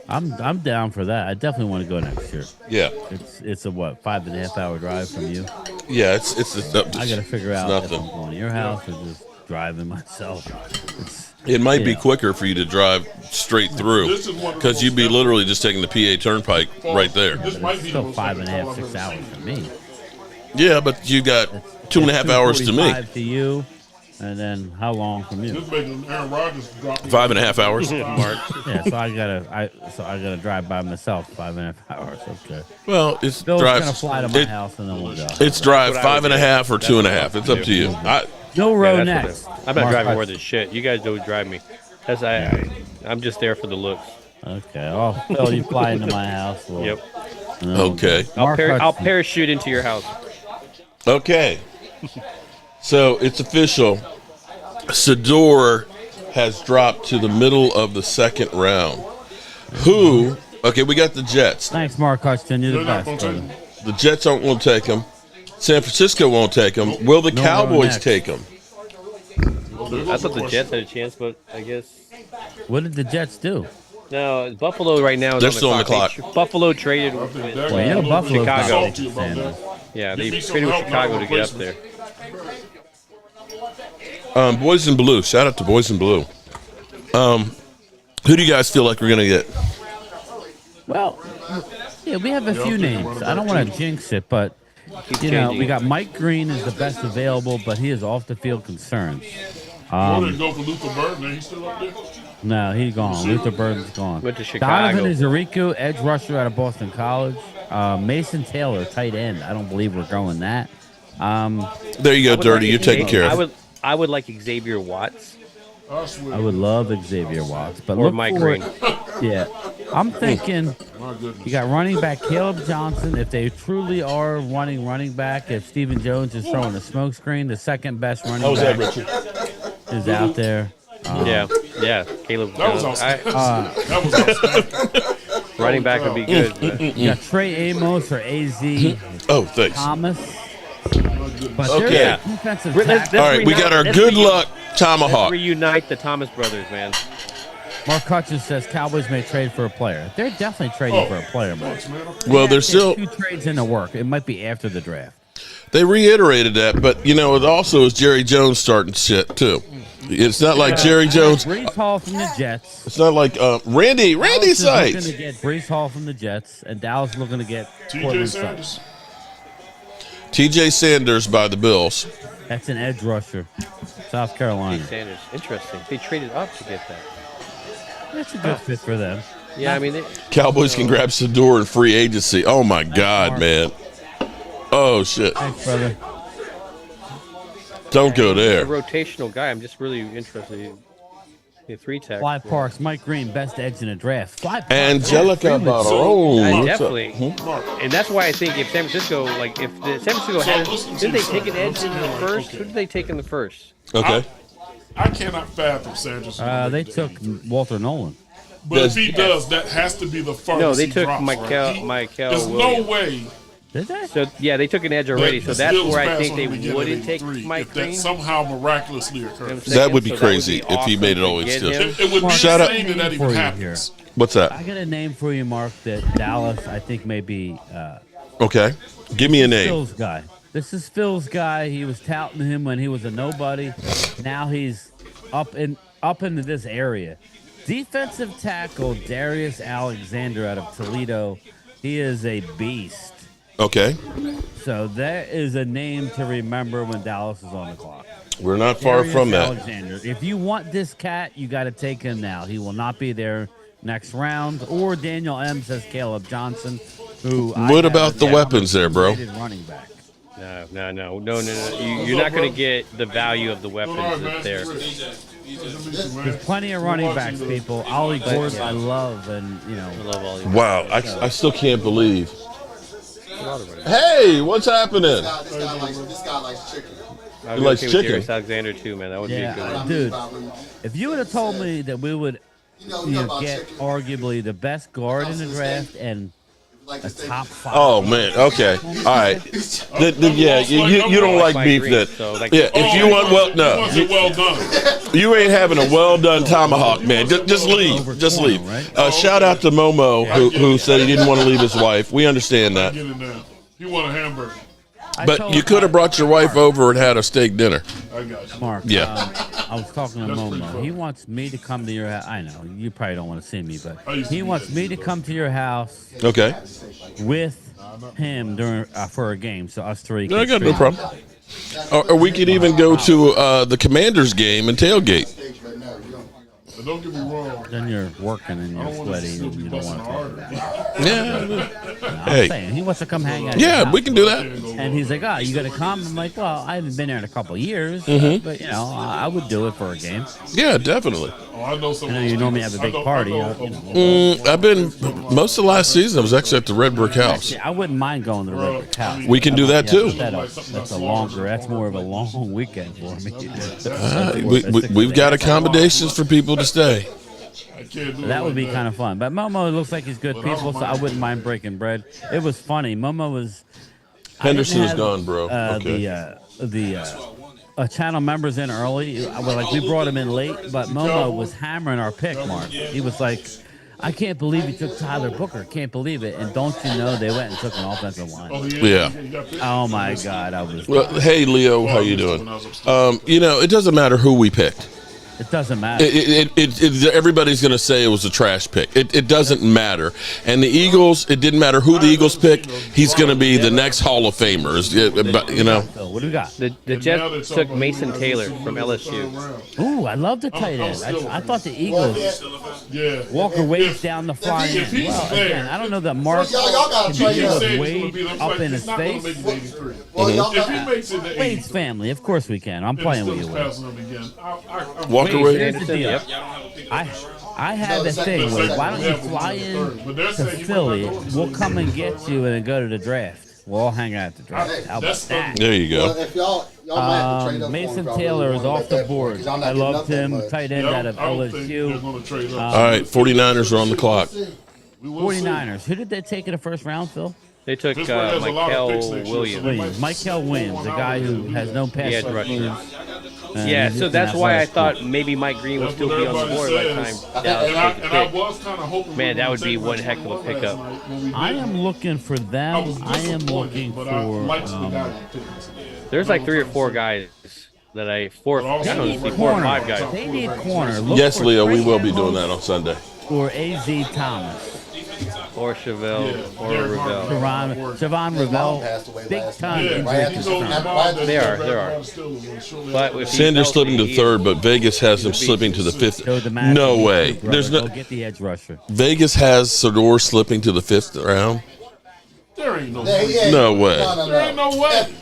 I'm down for that. I definitely want to go next year. Yeah, it's a 5.5 hour drive from you. yeah. It's I got to figure out if nothing. I'm going to your house or just driving myself. It might be quicker for you to drive straight through because you'd be literally just taking the PA Turnpike right there. This might be the Still most 5.5, 6 hours for me. Yeah, but you got 2.5 hours to me. 2:45 to you, and then how long from you? This making Aaron Rodgers drop. 5.5 hours. Mark. Yeah, so I gotta drive by myself 5.5 hours. Okay. Well, it's Bill's drive. gonna fly to my house and then we'll go. It's drive 5.5 or 2.5. It's up to you. No road Yeah, next. I'm not Mark driving more Hudson. than shit. You guys don't drive me. I'm just there for the looks. Okay. Oh, Phil, you fly into my house. Well, Yep. Okay. I'll parachute into your house. Okay. So it's official. Sador has dropped to the middle of the second round. Okay, we got the Jets. Thanks, Mark Hudson. You're the They're not best, gonna brother. The Jets won't take him. San Francisco won't take him. Will the No Cowboys next. take him? I thought the Jets had a chance, but I guess What did the Jets do? no. Buffalo right now is They're still on the clock. Buffalo traded with Well, you know Buffalo's Chicago. Salty about Sanders. that. Yeah, Give they me some traded with help, Chicago not to get up there. replacements. Boys in Blue. Shout out to Boys in Blue. Who do you guys feel like we're going to get? Well, yeah, we have a few names. I don't want to jinx it, but we got Mike Green is the best available, but he has off the field concerns. Didn't go for Luther Burden. He's still up there. No, he's gone. Luther Burden's gone. Went to Chicago. Donovan Izariku, edge rusher out of Boston College. Mason Taylor, tight end. I don't believe we're going that. There you go, Dirty. You're taking care of it. I would like Xavier Watts. I would love Xavier Watts, but Or look Mike for Green. Yeah, I'm thinking My goodness. you got running back Caleb Johnson. If they truly are running back, if Stephen Jones is throwing a smoke screen, the second best running back is out there. Yeah, Caleb. That was Jones. outstanding. That was outstanding. Running back would be good. But You got Trey Amos or AZ Oh, thanks. Thomas. But Okay. their defensive Let's tackle, All right, we got our Let's good reunite- luck tomahawk. reunite the Thomas brothers, man. Mark Hutchins says Cowboys may trade for a player. They're definitely trading for a player, Mark. Thanks, man. Well, there's still 2 trades in the work. It might be after the draft. they reiterated that, but it also is Jerry Jones starting shit too. It's not like Jerry Jones. Brees Hall from the Jets. It's not like Randy Dallas is looking Sites. to get Brees Hall from the Jets, and Dallas is looking to get TJ Cortland Sanders. Sutton. TJ Sanders by the Bills. That's an edge rusher, South Carolina. Sanders. Interesting. They traded up to get that. That's a good fit for them. Yeah, I mean, Cowboys can grab Sador in free agency. Oh my God, man. Oh shit. Thanks, brother. Don't go a there. rotational guy. I'm just really interested in the 3-tech. Fly Parks, Mike Green, best edge in the draft. Fly Parks. Angelica Barone. Definitely. And that's why I think if San Francisco, San Francisco did they take an edge in the first? Who did they take in the first? Okay. I cannot fathom Sanders. They took Walter Nolan. But if he does, that has to be the first. No, they he took drops, Michael There's no Williams. way. Did they? So yeah, they took an edge already. that So that's the Bills where I pass think on they the beginning wouldn't of take 83, Mike if Green. that somehow miraculously occurs. That would be So crazy would be if he made it all awesome the way to still. get him. It would be Shout out- insane that For even you happens. What's I that? got a name for you, Mark, that Dallas, I think, may be Okay. Give me a name. Phil's guy. This is Phil's guy. He was touting him when he was a nobody. Now he's up into this area. Defensive tackle Darius Alexander out of Toledo. He is a beast. Okay. So that is a name to remember when Dallas is on the clock. We're not far Darius from that. Alexander. If you want this cat, you got to take him now. He will not be there next round. Or Daniel M says Caleb Johnson, who What about the weapons there, bro? Running back. No. You're not going to get the value of the weapons that's there. There's plenty of running backs, people. Ollie Gordon, I love, and I love Ollie. Wow, I still can't believe. Hey, what's happening? This guy likes chicken. He likes chicken. Darius Alexander too, man. That would be a good one. Dude. If you would have told me that we would get arguably the best guard in the draft and a top 5. Oh man, okay, all right. You don't like beef that. Yeah, if you want well done. You ain't having a well done tomahawk, man. Just leave. Just leave. Shout out to Momo who said he didn't want to leave his wife. We understand that. He want a hamburger. But you could have brought your wife over and had a steak dinner. I got you. Mark, Yeah. I was talking to Momo. He wants me to come to your house. I know, you probably don't want to see me, but he wants me to come to your house Okay. with him during for a game, so us three No, I can got no problem. Or we could even go to the Commanders game and tailgate. But don't get me wrong. Then you're working and you're sweaty and you don't want to talk about it. Yeah. I'm saying, he wants to come hang out. Yeah, we can do that. And he's like, "Oh, you got to come?" I'm like, "Well, I haven't been there in a couple of years, but I would do it for a game." Yeah, definitely. Oh, I know I know you normally have a big party. I've been most of last season. I was actually at the Red Brick House. I wouldn't mind going to the Red Brick House. We can do that too. That's a longer. That's more of a long weekend for me. We've got accommodations for people to stay. That would be kind of fun. But Momo looks like he's good people, so I wouldn't mind breaking bread. It was funny. Momo was. Henderson is gone, bro. Okay. The channel members in early. We brought him in late, but Momo was hammering our pick, Mark. He was like, "I can't believe he took Tyler Booker. Can't believe it." And don't you know they went and took an offensive line? Yeah. Oh my God, I was. Well, hey Leo, how you doing? It doesn't matter who we picked. It doesn't matter. Everybody's going to say it was a trash pick. It doesn't matter. And the Eagles, it didn't matter who the Eagles picked. He's going to be the next Hall of Famers. What do we got? The Jets took Mason Taylor from LSU. Ooh, I love the tight end. I thought the Eagles. Walker Wade's down the fly. Well, again, I don't know that Mark can deal Wade up in his face. If he makes it, Wade's family, of course we can. I'm playing with you, Wade. Walker Wade. Here's the deal. I had the thing. Wade. Why don't you fly in to Philly? We'll come and get you and then go to the draft. We'll all hang out at the draft. How about that? There you go. If y'all might have to trade up Mason for him, Taylor is off the board. Y'all not I getting loved up that him. much. Tight end out of LSU. All right, 49ers are on the clock. 49ers. Who did they take in the first round, Phil? They took Michael Williams. Michael Williams, a guy who has no pass rushing. Yeah, so that's why I thought maybe Mike Green would still be on the board by the time Dallas takes the pick. Man, that would be one heck of a pickup. I am looking for them. I am looking for. There's like 3 or 4 guys that four or 5 guys. They need corner. Yes, Leo, we will be doing that on Sunday. Or A.Z. Thomas. Or Chevelle, or Ravel. Siobhan Ravel, big time injury. There are. But Sanders slipping to third, but Vegas has him slipping to the fifth. No way. There's no. Get the edge rusher. Vegas has Sador slipping to the 5th round. There ain't no way. No way. There ain't no way.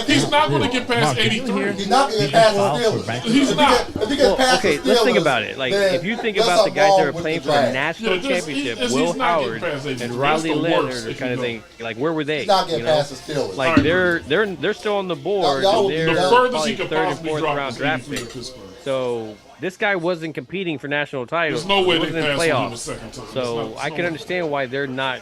He's not going to get past 83. He's not going to get past the Steelers. He's not. If he gets past Okay, the Steelers, let's think about it. Like, if you think about the guys that are playing for the national championship, Will Howard and Riley Leonard, kind of thing. Like, where were they? He's not getting past the Steelers. Like, they're still on the board. And they're probably 3rd and 4th round draft picks. So this guy wasn't competing for national titles. There's no way he wasn't they in passed him playoffs. the second time. So I can understand why they're not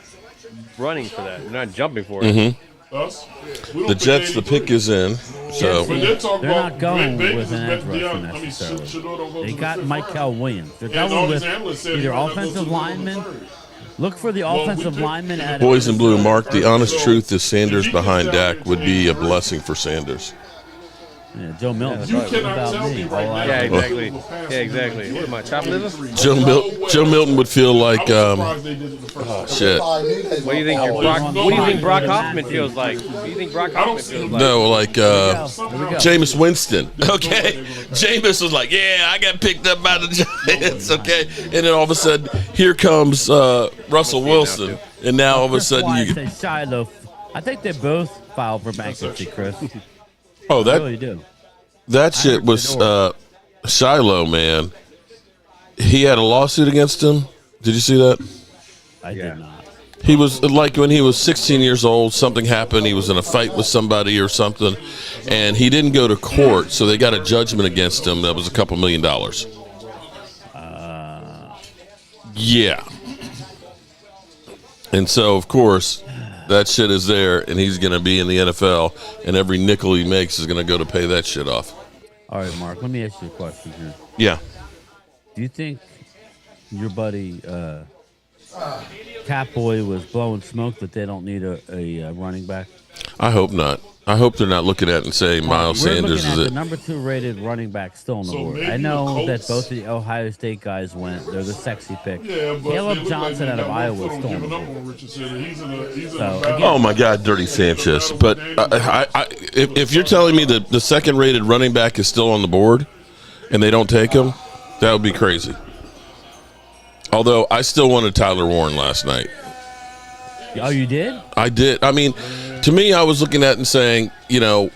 running for that. They're not jumping for it. The Jets, the pick is in. So they're not going with an edge rusher necessarily. They got Michael Williams. They're going with either offensive linemen. Look for the offensive lineman at Boys in Blue, Mark, the honest truth is Sanders behind Dak would be a blessing for Sanders. Yeah, Joe Milton. You cannot tell me right now. Yeah, exactly. Yeah, exactly. What am I, chopped liver? Joe Milton would feel like, I was surprised they did it the first shit. What do you think? What do you think Brock Hoffman feels like? What do you think Brock Hoffman feels like? No, like Jameis Winston. Okay, Jameis was like, "Yeah, I got picked up by the Giants." Okay, and then all of a sudden, here comes Russell Wilson, and now all of a sudden you. Shiloh. I think they both filed for bankruptcy, Chris. Oh, I really do. That shit was Shiloh, man. He had a lawsuit against him. Did you see that? I did not. He was like when he was 16 years old, something happened. He was in a fight with somebody or something, and he didn't go to court, so they got a judgment against him that was a couple $1 million. Yeah. And so, of course, that shit is there, and he's going to be in the NFL, and every nickel he makes is going to go to pay that shit off. All right, Mark, let me ask you a question here. Yeah. Do you think your buddy Catboy was blowing smoke that they don't need a running back? I hope not. I hope they're not looking at it and saying Miles Sanders is the it. number 2 rated running back still on the board. I know that both the Ohio State guys went. They're the sexy pick. Yeah, but Caleb Johnson out of Iowa is still on the board. Oh my God, Dirty Sanchez! But if you're telling me that the second rated running back is still on the board, and they don't take him, that would be crazy. Although I still wanted Tyler Warren last night. Oh, you did? I did. I mean, to me, I was looking at it and saying, 12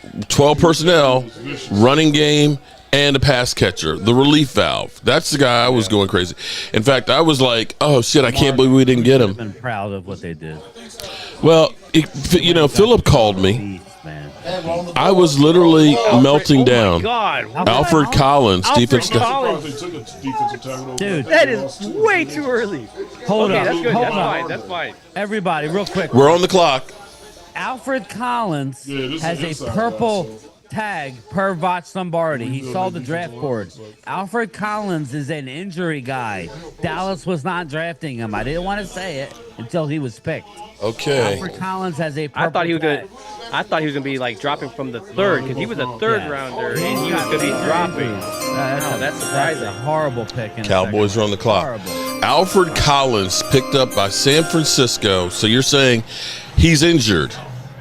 personnel, running game, and a pass catcher, the relief valve. That's the guy I was going crazy. In fact, I was like, oh, shit, I can't believe we didn't get him. I've been proud of what they did. Well, Philip called me. I was literally melting down. God. Alfred Collins, defense. Dude, that is way too early. Hold on. That's good. Hold That's on. fine. That's fine. Everybody, real quick. We're on the clock. Alfred Collins this has is a inside, purple tag per Vach Lombardi. He saw the draft board. Alfred Collins is an injury guy. Dallas was not drafting him. I didn't want to say it until he was picked. Okay. Alfred Collins has a purple I thought he was tag. gonna be like dropping from the third because he was a third rounder and he was gonna be dropping. That's surprising. That's a horrible pick. Cowboys are on the clock. Horrible. Alfred Collins picked up by San Francisco. So you're saying he's injured.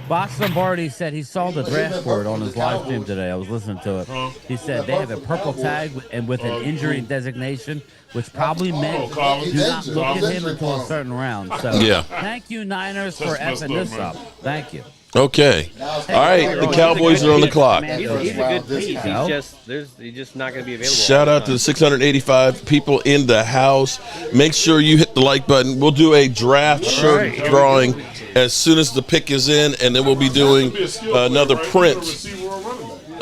Vach Lombardi said he saw the draft board on his live stream today. I was listening to it. He said they have a purple tag and with an injury designation, which probably meant do not look at him until a certain round. So Yeah. Thank you, Niners, for effing this up. Thank you. Okay. All right. The Cowboys are on the clock. He's a good piece. He's just not gonna be available. Shout out to the 685 people in the house. Make sure you hit the like button. We'll do a draft shirt drawing as soon as the pick is in, and then we'll be doing another print.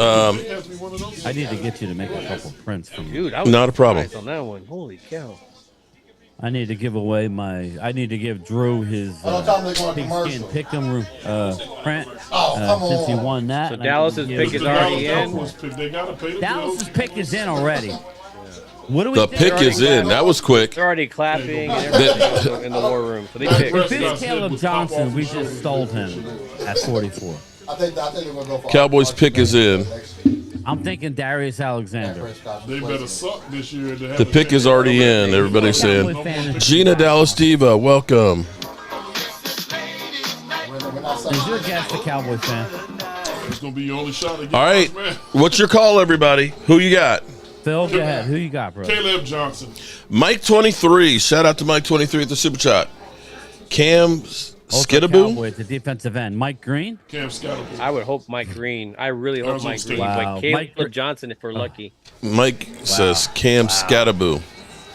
I need to get you to make a couple prints for me. Dude, I was Not a problem. surprised on that one. Holy cow. I need to give away I need to give Drew his pigskin pick'em print since he won that. So and Dallas's pick is already in. Dallas's pick is in already. What do we The pick is in. That was quick. They're already clapping and everything in the war room. So they picked. If it's Caleb Johnson, we just stole him at 44. I think they're gonna go for Cowboys pick is in. I'm thinking Darius Alexander. They better suck this year. The pick is already in. Everybody's saying. Gina Dallas Diva, welcome. Is your guest a Cowboy fan? It's gonna be your only shot again. All right. What's your call, everybody? Who you got? Phil, go ahead. Who you got, bro? Caleb Johnson. Mike 23. Shout out to Mike 23 at the Super Chat. Cam Skidaboo. Cowboy at the defensive end. Mike Green. Cam Skidaboo. I would hope Mike Green. I really hope Mike Green. Wow. But Caleb Mike- Johnson, if we're lucky. Mike says Cam Skidaboo.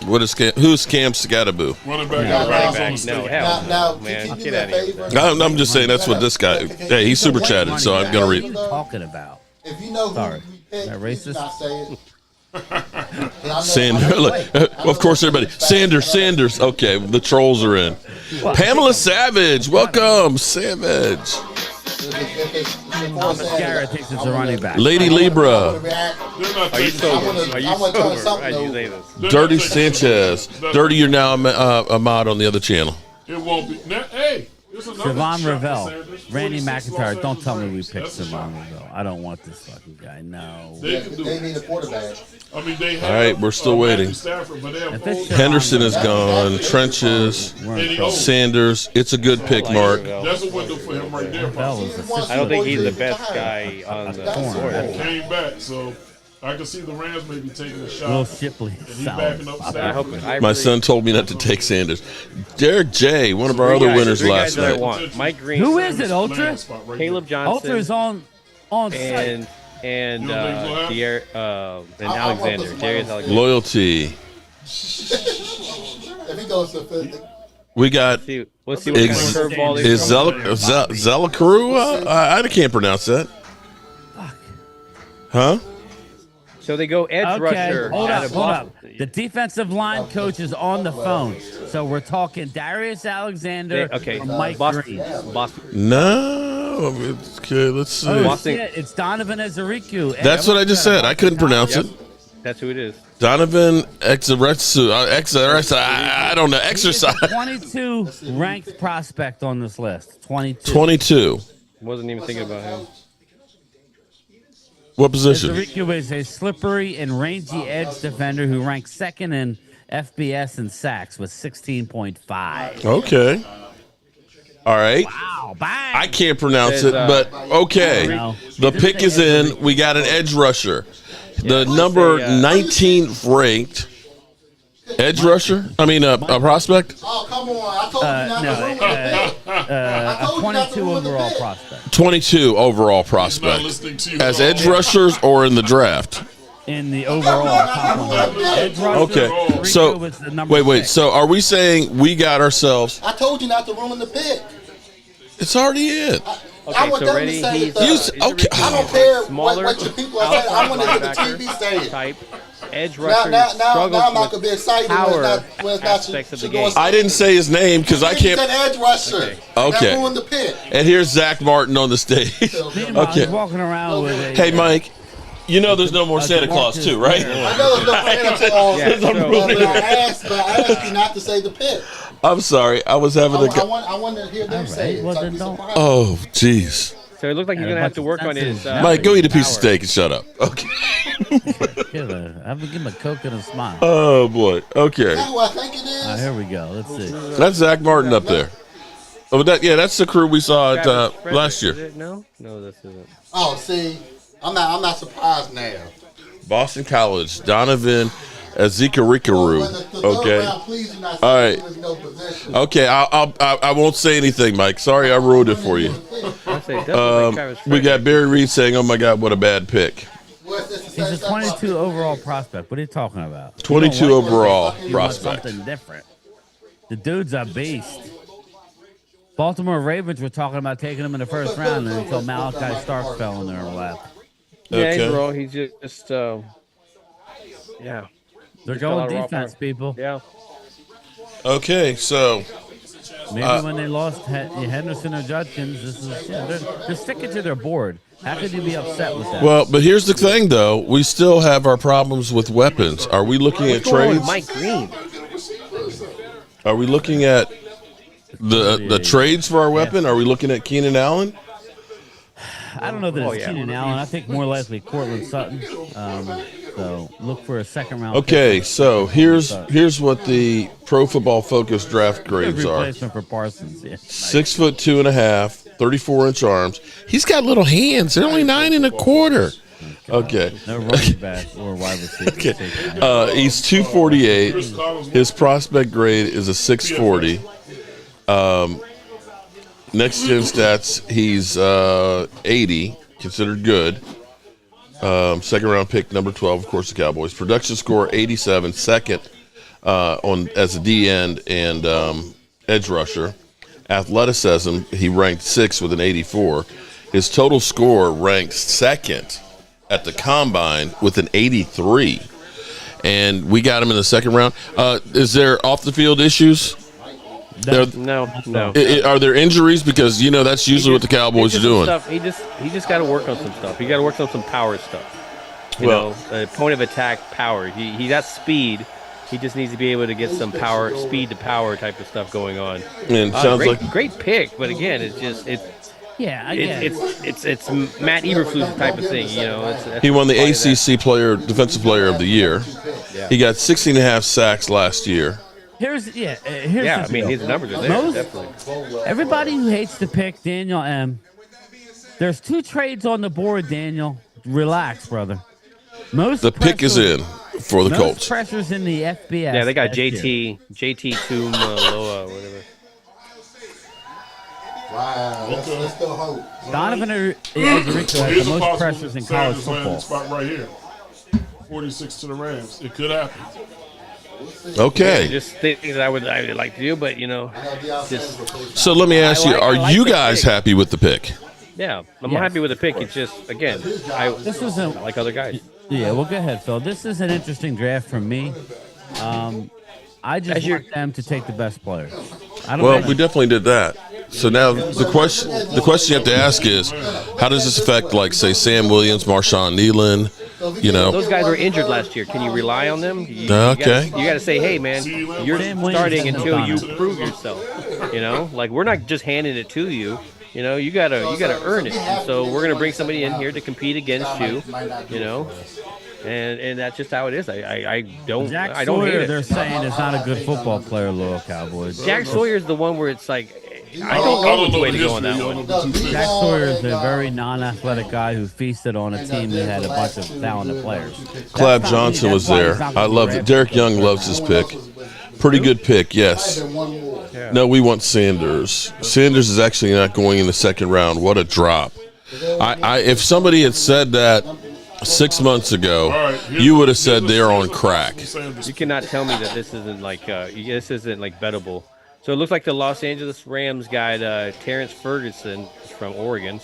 Who's Cam Skidaboo? Running back. No, hell Now, man. can you Get do out me of a here. favor? I'm just saying that's what this guy. Hey, he super chatted, so I'm gonna What are read. you talking about? If you know who Sorry. we picked, Is that please do racist? not say it. Sanders. Of course, everybody. Sanders. Okay, the trolls are in. Pamela Savage, welcome, Savage. Garrett thinks it's a running back. Lady Libra, Are you sober? Are you sober? As you say this. Dirty Sanchez, Dirty. You're now a mod on the other channel. It won't be. Hey, Savon Ravel, Randy McIntyre. Don't tell me we picked Savon Ravel. I don't want this fucking guy. No. They need a quarterback. I mean, they All right, we're still waiting. Stafford, but they have Henderson is gone. Trenches, Sanders. It's a good pick, Mark. That's a window for him right there. I don't think he's the best guy on the board. Came back, so I can see the Rams maybe taking a shot. Will Shipley. My son told me not to take Sanders. Derek J, one of our other winners last night. Mike Green. Who is it, Ultra? Caleb Johnson. Ultra's on site. And Alexander. Darius Alexander. Loyalty. If he goes to We got Let's see what kind of curveball is Zelakaru? I can't pronounce that. Huh? So they go edge rusher. Hold up. The defensive line coach is on the phone. So we're talking Darius Alexander or Mike Green. No. Okay, let's see. It's Donovan Ezericu. That's what I just said. I couldn't pronounce it. That's who it is. Donovan I don't know. Exercise. 22 ranked prospect on this list. 22. Wasn't even thinking about him. What position? Ezericu is a slippery and rangy edge defender who ranks second in FBS and sacks with 16.5. Okay. All right. Wow. Bang. I can't pronounce it, but okay. The pick is in. We got an edge rusher. The number 19 ranked edge rusher? I mean, a prospect? Oh, come on. I told you not to 22 overall prospect. 22 overall prospect. As edge rushers or in the draft? In the overall edge rusher. Okay. So, wait. So, are we saying we got ourselves? I told you not to ruin the pick. It's already in. I want them to say okay. I don't care what your people are saying. I want to hear the TV say it. Type edge rusher. Now I'm not gonna be excited when it's not the game. I didn't say his name because I can't. Said edge rusher. Okay. That ruined the pick. And here's Zach Martin on the stage. He's walking around with a. Hey, Mike. You know there's no more Santa Claus too, right? I know there's no Santa Claus. But I asked you not to say the pick. I'm sorry. I was having a. I want to hear them say it. Oh, jeez. So it looked like you're gonna have to work on his. Mike, go eat a piece of steak and shut up. Okay. Give him a Coke and a smile. Oh boy. Okay. Who I think it is. Here we go. Let's see. That's Zach Martin up there. Oh, that's the crew we saw at last year. No, this isn't. Oh, see, I'm not surprised now. Boston College, Donovan Ezekarikiru. Okay. All right. Okay. I won't say anything, Mike. Sorry, I ruined it for you. We got Barry Reed saying, "Oh my God, what a bad pick." He's a 22 overall prospect. What are you talking about? 22 overall prospect. Something different. The dude's a beast. Baltimore Ravens were talking about taking him in the first round until Malachi Starks fell in their lap. Yeah, he's just yeah. They're going defense, people. Yeah. Okay, so maybe when they lost Henderson or Judkins, they're sticking to their board. How could you be upset with that? Well, but here's the thing, though. We still have our problems with weapons. Are we looking at trades? Mike Green. Are we looking at the trades for our weapon? Are we looking at Keenan Allen? I don't know that it's Keenan Allen. I think more likely Cortland Sutton. So look for a second round. Okay, so here's what the Pro Football Focus draft grades are. Replacement for Parsons. Yeah. 6'2.5", 34-inch arms. He's got little hands. They're only 9 1/4. Okay. No running back or wide receiver. Okay. He's 248. His prospect grade is a 640. Next gen stats, he's 80, considered good. Second round pick, number 12, of course, the Cowboys. Production score 87, second as a D end and edge rusher. Athleticism, he ranked 6th with an 84. His total score ranked second at the combine with an 83. And we got him in the second round. Is there off the field issues? No. Are there injuries? Because that's usually what the Cowboys are doing. He just got to work on some stuff. He got to work on some power stuff. Point of attack power. He got speed. He just needs to be able to get some power, speed to power type of stuff going on. And sounds great pick, but again, it's Matt Eberflus type of thing. He won the ACC Defensive Player of the Year. Yeah. He got 16.5 sacks last year. Here's I mean, his numbers are there, definitely. Everybody who hates to pick Daniel M. There's 2 trades on the board, Daniel. Relax, brother. The pick is in for the Colts. Most pressures in the FBS. Yeah, they got JT Tumaloa, whatever. Wow, let's still hope. Donovan Ezerico has the most pressures in college football. Spot right here. 46 to the Rams. It could happen. Okay. Just things that I would like to do, but So let me ask you: are you guys happy with the pick? Yeah, I'm happy with the pick. It's just again, I like other guys. Yeah, well, go ahead, Phil. This is an interesting draft for me. I just want them to take the best players. We definitely did that. So now the question you have to ask is, how does this affect, like, say, Sam Williams, Marshawn Nealon? Those guys were injured last year. Can you rely on them? You got to say, hey, man, you're starting until you prove yourself. Like, we're not just handing it to you. You gotta earn it. And so we're gonna bring somebody in here to compete against you. And that's just how it is. I don't Jack hate Sawyer, it. they're saying, is not a good football player, loyal Cowboys. Jack Sawyer is the one where it's like, I don't know which way to go on that one. Jack Sawyer is a very non-athletic guy who feasted on a team that had a bunch of talented players. Clab Johnson was there. I loved it. Derek Young loves his pick. Pretty good pick, yes. No, we want Sanders. Sanders is actually not going in the second round. What a drop. If somebody had said that 6 months ago, you would have said they're on crack. You cannot tell me that this isn't like bettable. So it looks like the Los Angeles Rams got Terrence Ferguson from Oregon,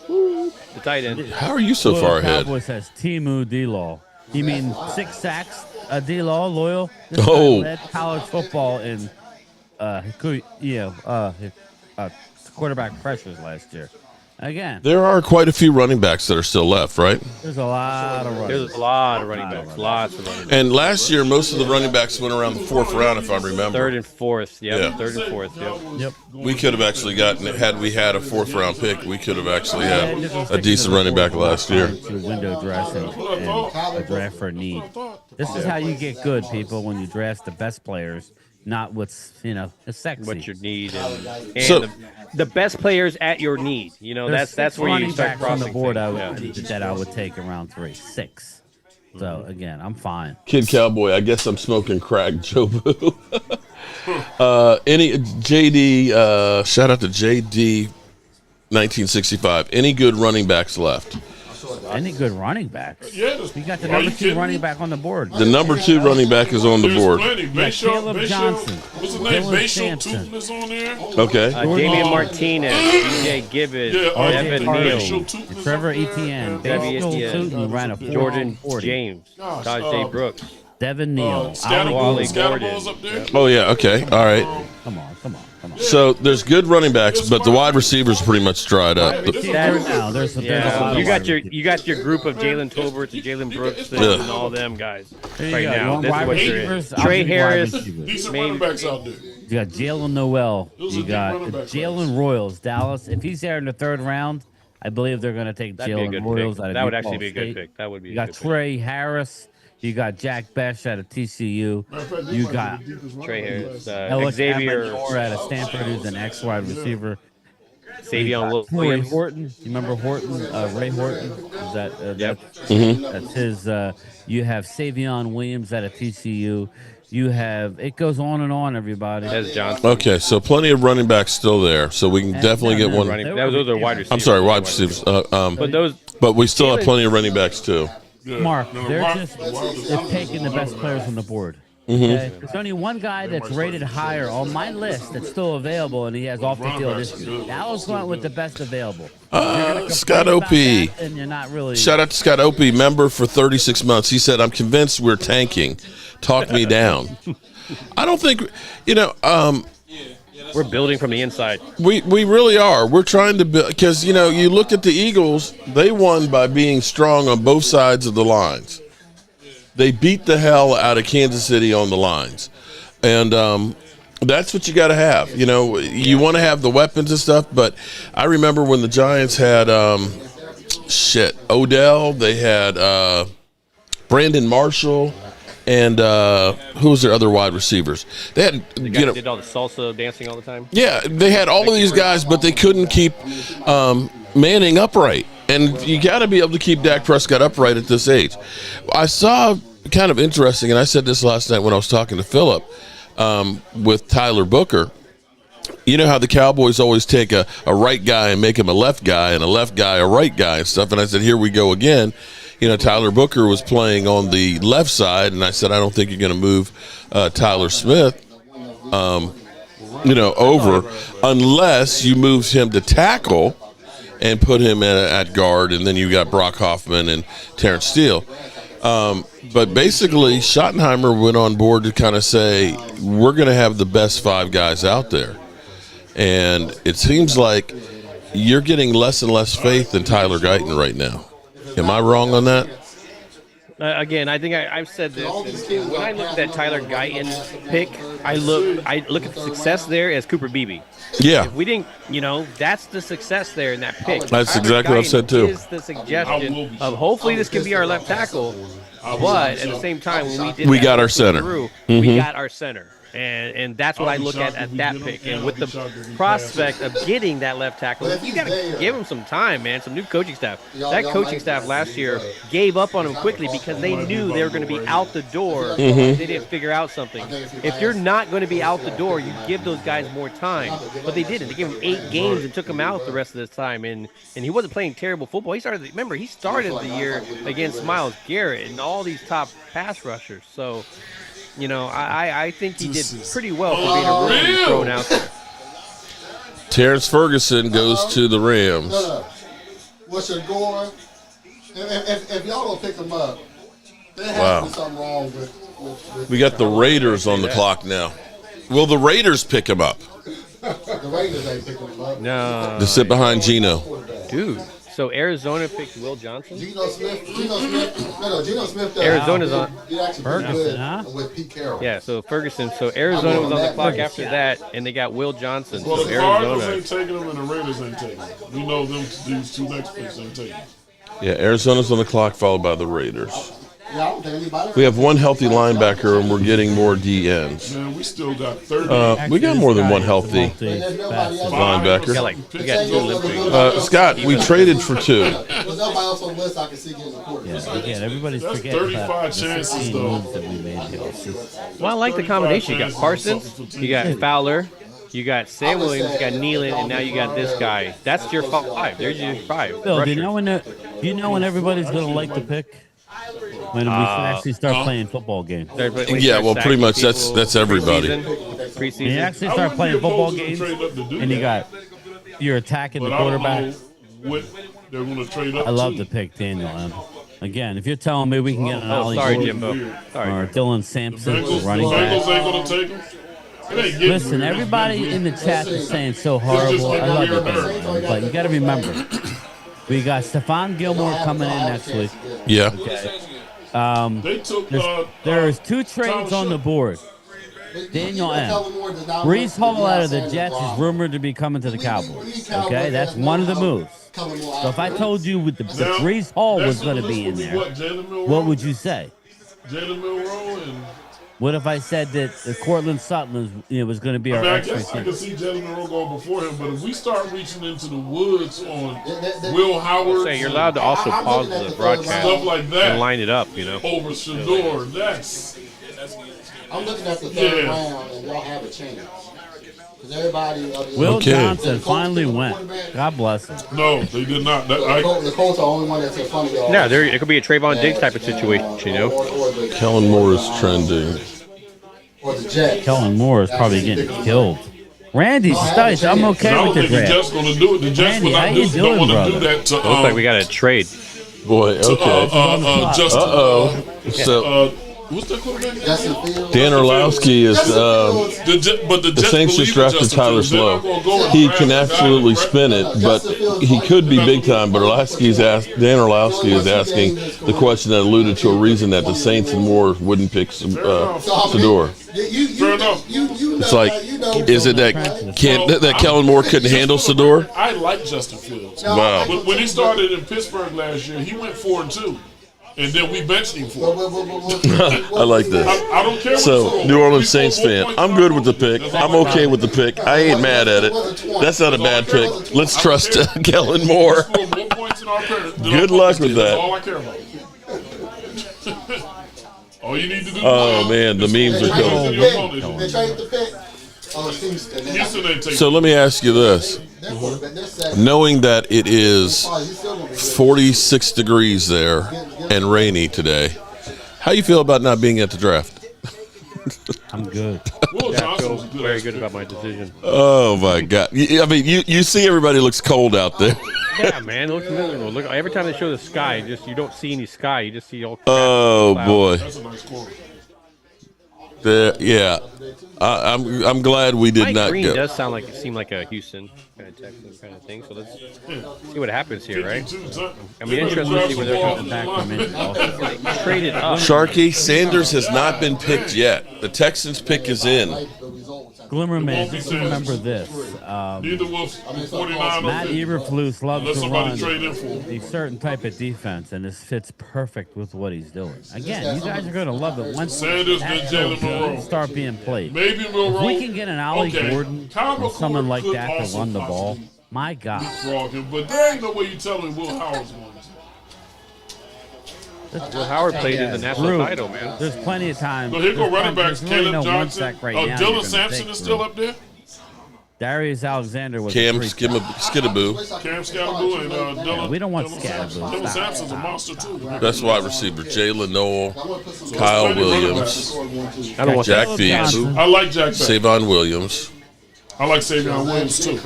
the tight end. How are you so far ahead? Cowboys has Timu D-Law. You mean 6 sacks? D-Law, loyal. This guy led college football in quarterback pressures last year. Again, there are quite a few running backs that are still left, right? There's a lot of running backs. There's a lot of running backs. Lots of running backs. And last year, most of the running backs went around the 4th round, if I remember. 3rd and 4th. Yeah. 3rd and 4th. Yep. We could have actually had we had a 4th round pick, we could have actually had a decent running back last year. To window dress and a draft for need. This is how you get good, people, when you draft the best players, not what's sexy. What you need and the best players at your need. That's where you start crossing on the board. I would take around 3-6. So again, I'm fine. Kid Cowboy, I guess I'm smoking crack, Joe Boo. Any JD? Shout out to JD, 1965. Any good running backs left? Any good running backs? Yeah, you got the number 2 running back on the board. The number 2 running back is on the board. Caleb Johnson. What's his name? Bayshore Tootin is on there. Okay. Damian Martinez, DJ Gibbons, Devin Neal, Trevor Etienne, Tootin ran a 4 Jordan James, Tajay Brooks, Devin Neal, Wally Gordon. Oh yeah. Okay. All right. Come on. So there's good running backs, but the wide receivers are pretty much dried up. You got your group of Jalen Tolbert and Jalen Brooks and all them guys right now. This is what you're in. Trey Harris, Decent running backs out there. You got Jalen Noel. You got Jalen Royals, Dallas. If he's there in the 3rd round, I believe they're going to take Jalen Royals out of That would Utah actually be a good State. pick. That would be. You got Trey Harris. You got Jack Besh out of TCU. You got Trey Harris, Xavier Xavier out of Stanford, who's an ex-wide receiver. Savion Williams. Horton. You remember Horton? Ray Horton? Is that, that's his. You have Savion Williams out of TCU. You have, it goes on and on, everybody. As Johnson. Okay, so plenty of running backs still there, so we can definitely get one. Those are wide receivers. I'm sorry, wide receivers. But we still have plenty of running backs too. Mark, they're taking the best players on the board. Okay? There's only one guy that's rated higher on my list that's still available, and he has off-the-field issues. Dallas went with the best available. Scott Opie. And you're not really. Shout out to Scott Opie, member for 36 months. He said, "I'm convinced we're tanking. Talk me down." I don't think, we're building from the inside. We really are. We're trying to build, because, you look at the Eagles, they won by being strong on both sides of the lines. they beat the hell out of Kansas City on the lines. And that's what you got to have. You know, you want to have the weapons and stuff, but I remember when the Giants had Odell, they had Brandon Marshall, and who was their other wide receivers? They had the guy who did all the salsa dancing all the time. Yeah, they had all of these guys, but they couldn't keep Manning upright. And you got to be able to keep Dak Prescott upright at this age. I saw kind of interesting, and I said this last night when I was talking to Philip with Tyler Booker. You know how the Cowboys always take a right guy and make him a left guy, and a left guy a right guy and stuff. And I said, here we go again. You know, Tyler Booker was playing on the left side, and I said, I don't think you're going to move Tyler Smith, over unless you move him to tackle and put him at guard, and then you got Brock Hoffman and Terrence Steele. But basically, Schottenheimer went on board to kind of say, we're going to have the best 5 guys out there. And it seems like you're getting less and less faith in Tyler Guyton right now. Am I wrong on that? Again, I think I've said this. When I look at that Tyler Guyton pick, I look at the success there as Cooper Beebe. Yeah. If we didn't, that's the success there in that pick. That's exactly what I've said too. Is the suggestion of hopefully this can be our left tackle, but at the same time when we got our center. We got our center. And that's what I look at that pick. And with the prospect of getting that left tackle, you got to give him some time, man, some new coaching staff. That coaching staff last year gave up on him quickly because they knew they were going to be out the door if they didn't figure out something. If you're not going to be out the door, you give those guys more time. But they didn't. They gave him 8 games and took him out the rest of this time. And he wasn't playing terrible football. He started the year against Myles Garrett and all these top pass rushers. So, I think he did pretty well for being a rookie thrown out there. Terrence Ferguson goes to the Rams. What's your going? If y'all don't pick him up, there has to be something wrong with we got the Raiders on the clock now. Will the Raiders pick him up? The Raiders ain't picking him up. No. To sit behind Geno. Dude. So Arizona picked Will Johnson? Geno Smith. Arizona's on. Ferguson, with Pete Carroll. Yeah, so Ferguson. So Arizona was on the clock after that, and they got Will Johnson. Well, so the Cardinals ain't taking them, and the Raiders ain't taking them. We know these 2 next picks ain't taking them. Yeah, Arizona's on the clock, followed by the Raiders. Yeah, I don't think anybody. We have 1 healthy linebacker, and we're getting more DNs. Man, we still got 30. We got more than 1 healthy linebacker. We got 2 Olympics. Scott, we traded for 2. There's nobody else on the list I can see getting recorded. Yeah, again, everybody's That's forgetting 35 about the chances, 16 though. moves that we made here. Well, I like the combination. You got Parsons, you got Fowler, you got Sam Williams, you got Nealon, and now you got this guy. That's your 5. There's your 5. Phil, do you know when everybody's going to like the pick? When we actually start playing football games. Yeah, well, pretty much that's everybody. Preseason. When you actually start playing football games, and you're attacking the quarterback. They're going to trade up. I love to pick Daniel M. Again, if you're telling me we can get an Ollie Jimbo. or Dylan Sampson running Bengals back. ain't going to take them. Listen, everybody in the chat is saying so horrible. I love it, but you got to remember, we got Stephon Gilmore coming in next week. Yeah. Okay. There's 2 trades on the board. Daniel M. Brees Hall out of the Jets is rumored to be coming to the Cowboys. Okay, that's one of the moves. So if I told you with the Brees Hall was going to be in there, what would you say? Jalen Milroe and... What if I said that Cortland Sutton was going to be our I guess I can see Jalen Monroe going before him, but if we start reaching into the woods on Will Howard, you're allowed to also pause the broadcast stuff like that and line it up, over Shador. That's. I'm looking at the third round, and y'all have a chance. Will Johnson finally went. God bless him. No, they did not. The Colts are the only one that's in front of y'all. Yeah, it could be a Trayvon Diggs type of situation, Kellen Moore is trending. Or the Jets. Kellen Moore is probably getting killed. Randy Stice, I'm okay with the draft. The Jets going to do it. The Jets Randy, how you doing, don't want to brother? do that to. Looks like we got a trade. Boy, okay. Justin. So What's that quarterback? Justin Fields. Dan Orlowski is. The Saints just drafted Tyler Slow. He can absolutely spin it, but he could be big time. But Dan Orlowski is asking the question that alluded to a reason that the Saints and Moore wouldn't pick Sador. It's like, is it that Kellen Moore couldn't handle Sador? I like Justin Fields. Wow. When he started in Pittsburgh last year, he went 4-2. And then we benched him for it. I like this. I don't care. So, New Orleans Saints fan, I'm good with the pick. I'm okay with the pick. I ain't mad at it. That's not a bad pick. Let's trust Kellen Moore. Good luck with that. All I care about. All you need to do. Oh man, the memes are killing. They traded the pick. So let me ask you this. Knowing that it is 46 degrees there and rainy today, how you feel about not being at the draft? I'm good. I feel very good about my decision. Oh my God! I mean, you see everybody looks cold out there. Yeah, man. It looks miserable. Look, every time they show the sky, you don't see any sky. You just see all. Oh boy. That's a nice quote. Yeah, I'm glad we did Mike not Green go. does seem like a Houston kind of Texas kind of thing. So let's see what happens here, right? I mean, interesting to see where they're coming back from. They traded up. Sharky, Sanders has not been picked yet. The Texans pick is in. Glimmerman, just remember this. Neither will 49 Matt Eberflus loves to run trade in for. a certain type of defense, and this fits perfect with what he's doing. Again, you guys are going to love it once Sanders that and Jalen Monroe start being played. Maybe Monroe. If we can get an Ollie Gordon or someone like that to run the ball, my God. But there ain't no way you telling Will Howard's going to. Will Howard played in the national title, man. There's plenty of time. So here go running backs. Really Caleb Johnson. Right now Dylan Sampson is still up there. Darius Alexander was Cam Cam Skidaboo. Scatterboo and Dylan. We don't want Dylan Scatterboo. Dylan Sampson's a monster too. Best wide receiver: Jalen Noel, Kyle Williams, I don't want Jack that. Beans, I like Jack Beck. Savon Williams. I like Savion Williams too.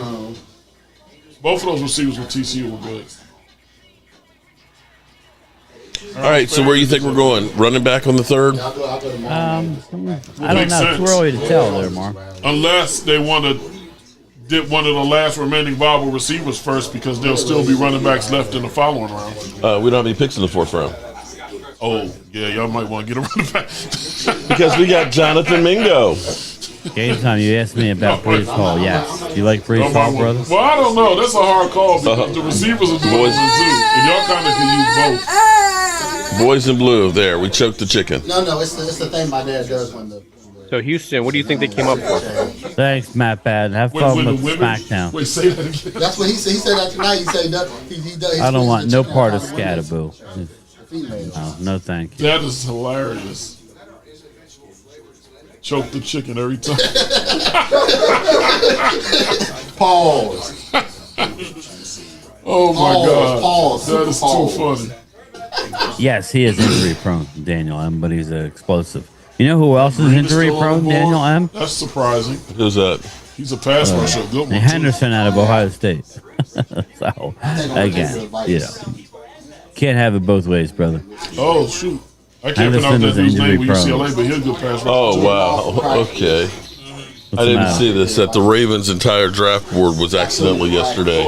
Both of those receivers with TCU were good. All right, so where do you think we're going? Running back on the third? I don't know. Too early to tell there, Mark. Unless they want to get one of the last remaining viable receivers first, because there'll still be running backs left in the following round. We don't have any picks in the fourth round. Oh, yeah, y'all might want to get a running back. Because we got Jonathan Mingo. Game time, you asked me about Brees Hall. Yes. Do you like Brees Hall, brother? Well, I don't know. That's a hard call because the receivers are doing it too. And y'all kind of can use both. Boys in blue. There, we choked the chicken. No, it's the thing my dad does when the. So Houston, what do you think they came up for? Thanks, Matt Bad. Have fun with SmackDown. Wait, say that again. That's what he said. He said that tonight. He said that he does. I don't want no part of Scatterboo. No, thank you. That is hilarious. Choke the chicken every time. Pause. Oh my God. Pause. That is too funny. Yes, he is injury prone, Daniel M., but he's explosive. You know who else is injury prone, Daniel M.? That's surprising. Who's that? He's a pass rusher. Good one. Henderson out of Ohio State. So, again, can't have it both ways, brother. Oh, shoot. I can't pronounce that dude's name with UCLA, but he's a good pass rusher. Oh, wow. Okay. I didn't see this, that the Ravens' entire draft board was accidentally yesterday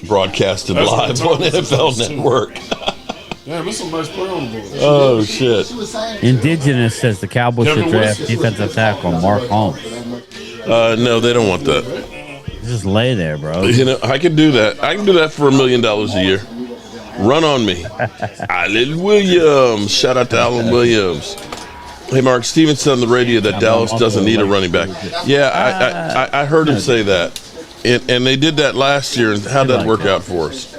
broadcasted live on NFL Network. Damn, there's some nice play on the board. Oh, shit. Indigenous says the Cowboys should draft defensive tackle Mark Holmes. No, they don't want that. Just lay there, bro. You know, I can do that. I can do that for $1 million a year. Run on me. Alan Williams. Shout out to Alan Williams. Hey, Mark, Steven said on the radio that Dallas doesn't need a running back. Yeah, I heard him say that. And they did that last year. And how'd that work out for us?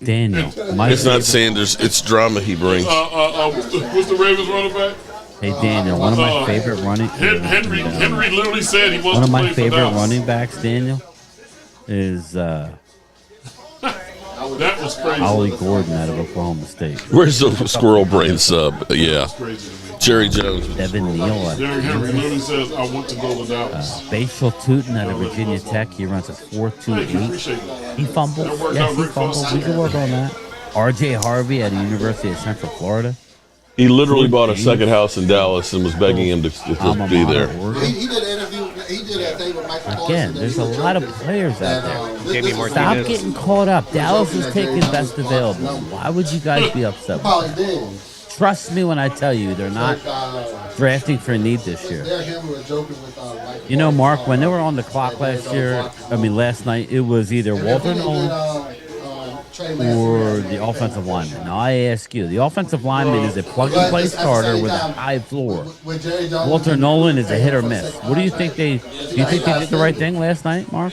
Daniel. It's not Sanders. It's drama he brings. What's the Ravens running back? Hey, Daniel, one of my favorite running... Henry literally said he wants to play for Dallas. One of my favorite running backs, Daniel, is... that was crazy. Ollie Gordon out of Oklahoma State. Where's the squirrel brain sub? Yeah. Jerry Jones. Devin Neal. Derrick Henry literally says, I want to go to Dallas. Bashal Tootin out of Virginia Tech. He runs a 4.28. He fumbled. Yes, he fumbled. We can work on that. R.J. Harvey out of the University of Central Florida. He literally bought a second house in Dallas and was begging him to be there. He did an interview. He did that thing with Michael Again, there's a lot of players out there. Stop getting caught up. Dallas is taking best available. Why would you guys be upset? Probably did. Trust me when I tell you, they're not drafting for need this year. You know, Mark, when they were on the clock last night, it was either Walter Nolan or the offensive lineman. Now, I ask you, the offensive lineman is a plug-and-play starter with a high floor. Walter Nolan is a hit or miss. What do you think they did the right thing last night, Mark?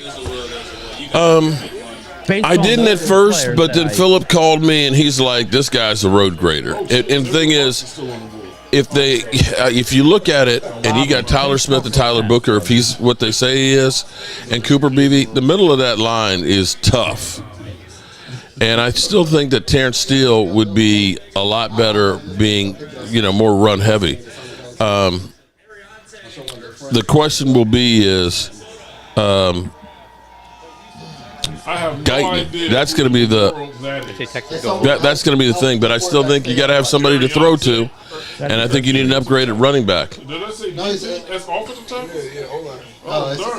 I didn't at first, but then Philip called me and he's like, "This guy's a road grader." And the thing is, if you look at it and you got Tyler Smith and Tyler Booker, if he's what they say he is, and Cooper Beebe, the middle of that line is tough. And I still think that Terrence Steele would be a lot better being, more run heavy. The question will be is, I have no Guyton. idea. That's going to be that's going to be the thing. But I still think you got to have somebody to throw to, and I think you need an upgrade at running back. Did I say DC? That's offensive tackle? Yeah, hold on.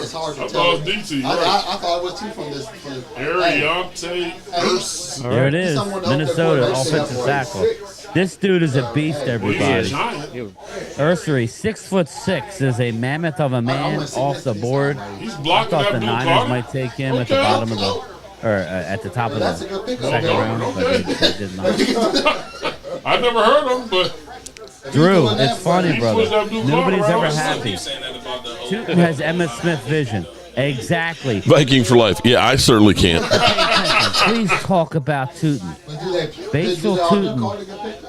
It's hard to tell. I thought it was DC. I thought it was two from this. Ariante Hurst. There it is, Minnesota offensive tackle. This dude is a beast, everybody. Ursary, 6'6", is a mammoth of a man off the board. He's I blocking thought that the blue Niners card. might take him at the bottom of at the top of the second round, but they did not. I never heard him, but Drew, it's funny, brother. Nobody's ever happy. Tootin has Emmitt Smith vision. Exactly. Viking for life. Yeah, I certainly can't. Please talk about Tootin. Batesville Tootin,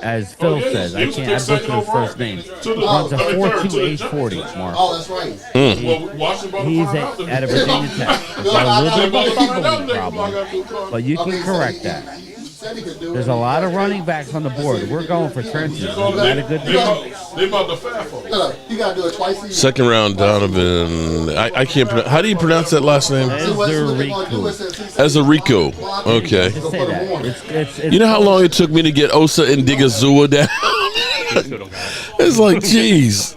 as Phil says, I butchered his first name, runs a 4.2840, Mark. Oh, that's right. He's at a Virginia Tech. A little bit of a fumbling problem, but you can correct that. There's a lot of running backs on the board. We're going for trenches. Is that a good thing? They about the fat folks. You got to do it twice a year. Second round, Donovan. I can't pronounce. How do you pronounce that last name? Ezerico. Okay. Just say that. It's You know how long it took me to get Osa and Digazua down? It's like, geez.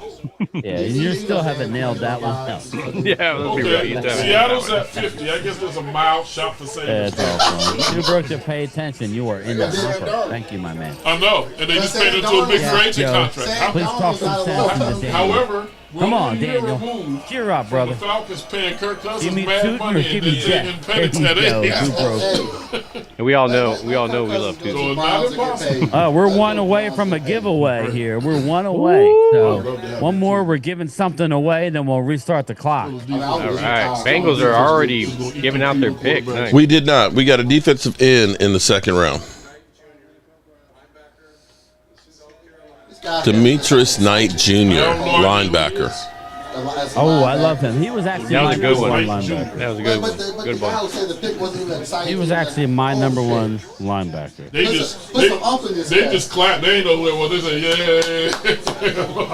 Yeah, you still haven't nailed that one. No. Yeah, let's be real. Seattle's at 50. I guess there's a mild shot for saying. That's awesome. You broke to pay attention. You are in the hopper. Thank you, my man. I know, and they just made it into a big free agent contract. Please talk some sense into Daniel. However, come on, Daniel. Cheer up, brother. The Falcons paying Kirk Give Cousins me mad Tootin or money give and me then Jet. taking There pennies you at go. it. Who broke? And we all know we love Tootin. We're one away from a giveaway here. We're one away. So one more, we're giving something away, then we'll restart the clock. All right. Bengals are already giving out their pick. Nice. We did not. We got a defensive end in the second round. Demetrius Knight Jr., linebacker. Oh, I love him. He was actually That was a good one. linebacker. That was a good one. Good one. He was actually my number one linebacker. They just clap. They ain't know what they say. Yeah. I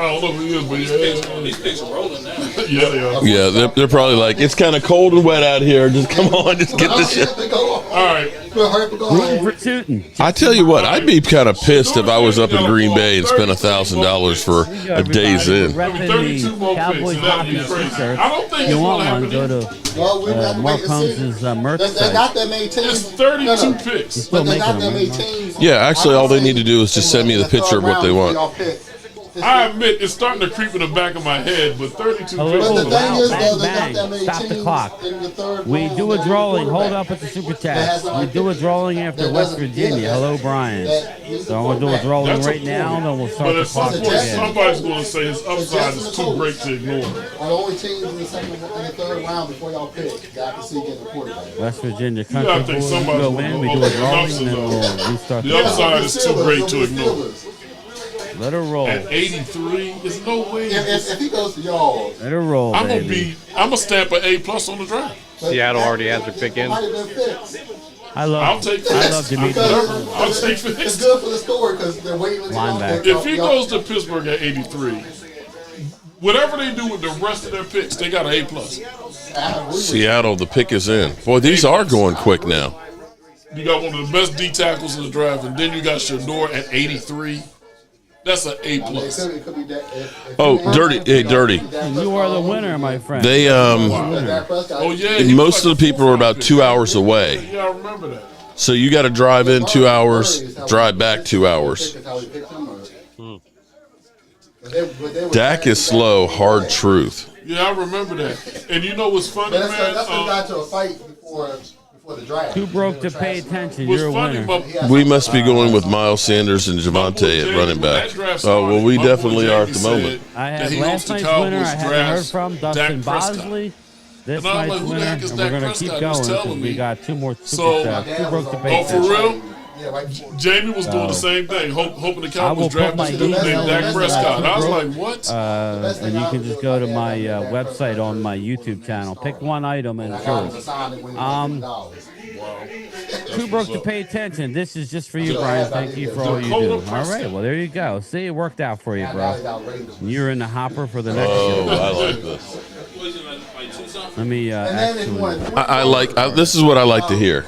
don't know who he is, but yeah. These picks are rolling now. Yeah, they are. Yeah, they're probably like, it's kind of cold and wet out here. Just come on, just get this shit. All right. Rooting for Tootin. I tell you what, I'd be kind of pissed if I was up in Green Bay and spent $1,000 for a day's in. Repping the Cowboys hockey t-shirts. If you want one, go to Mark Holmes' merch They site. got that many teams. It's 32 picks. He's still But they making got that many them. teams. Yeah, actually, all they need to do is just send me the picture of what they want. I admit it's starting to creep in the back of my head, but 32 Oh, picks. But the thing is, bang, though, they bang. got that many Stop the teams clock. in the third We round. do a Who's drawing. the Hold quarterback? up at the super That chat. has We like do a drawing after that West doesn't Virginia. get it. Hello, Brian. He's So I'm going to do a drawing That's a right now, point. then we'll start But the at some clock point, again. somebody's going to say his upside is too great to ignore. Are the only teams in the second and the third round before y'all pick that I can see getting a quarterback. West Virginia gotta Country think Boys somebody's go gonna in. go We do over a the drawing, numbers, then though. we'll restart The the clock. upside is too great to ignore. Let her roll. At 83, there's no way. If he goes to y'all, Let her roll, I'm baby. gonna stamp an A+ on the draft. Seattle already has their pick in. might have been fixed. I I'll love take I this. love Demetrius. I'll take It's this. good for the story because they're waiting until y'all Linebacker. pick. If he goes to Pittsburgh at 83, whatever they do with the rest of their picks, they got an A+. Seattle, the pick is in. Boy, these are going quick now. You got one of the best D tackles in the draft, and then you got Shador at 83. That's an A+. It could be that. Oh, dirty. Hey, dirty. You are the winner, my friend. They Oh yeah. most of the people are about 2 hours away. Yeah, I remember that. So you got to drive in 2 hours, drive back 2 hours. Dak is slow, hard truth. Yeah, I remember that. And you know what's funny, man? That's when we got to a fight before the draft. Too broke to pay attention. You're a winner. We must be going with Miles Sanders and Javante at running back. Oh, well, we definitely are at the moment. I had last night's winner. I haven't heard from Dustin Bosley. This night's winner, and we're going to keep going because we got two more super chats. Too broke to pay attention. Oh, for real? Jamie was doing the same thing, hoping the Cowboys draft this dude named Dak Prescott. I was like, what? And you can just go to my website on my YouTube channel. Pick one item and it's yours. Too broke to pay attention. This is just for you, Brian. Thank you for all you do. All right, well, there you go. See, it worked out for you, bro. You're in the hopper for the next Oh, year. I like this. Let me this is what I like to hear.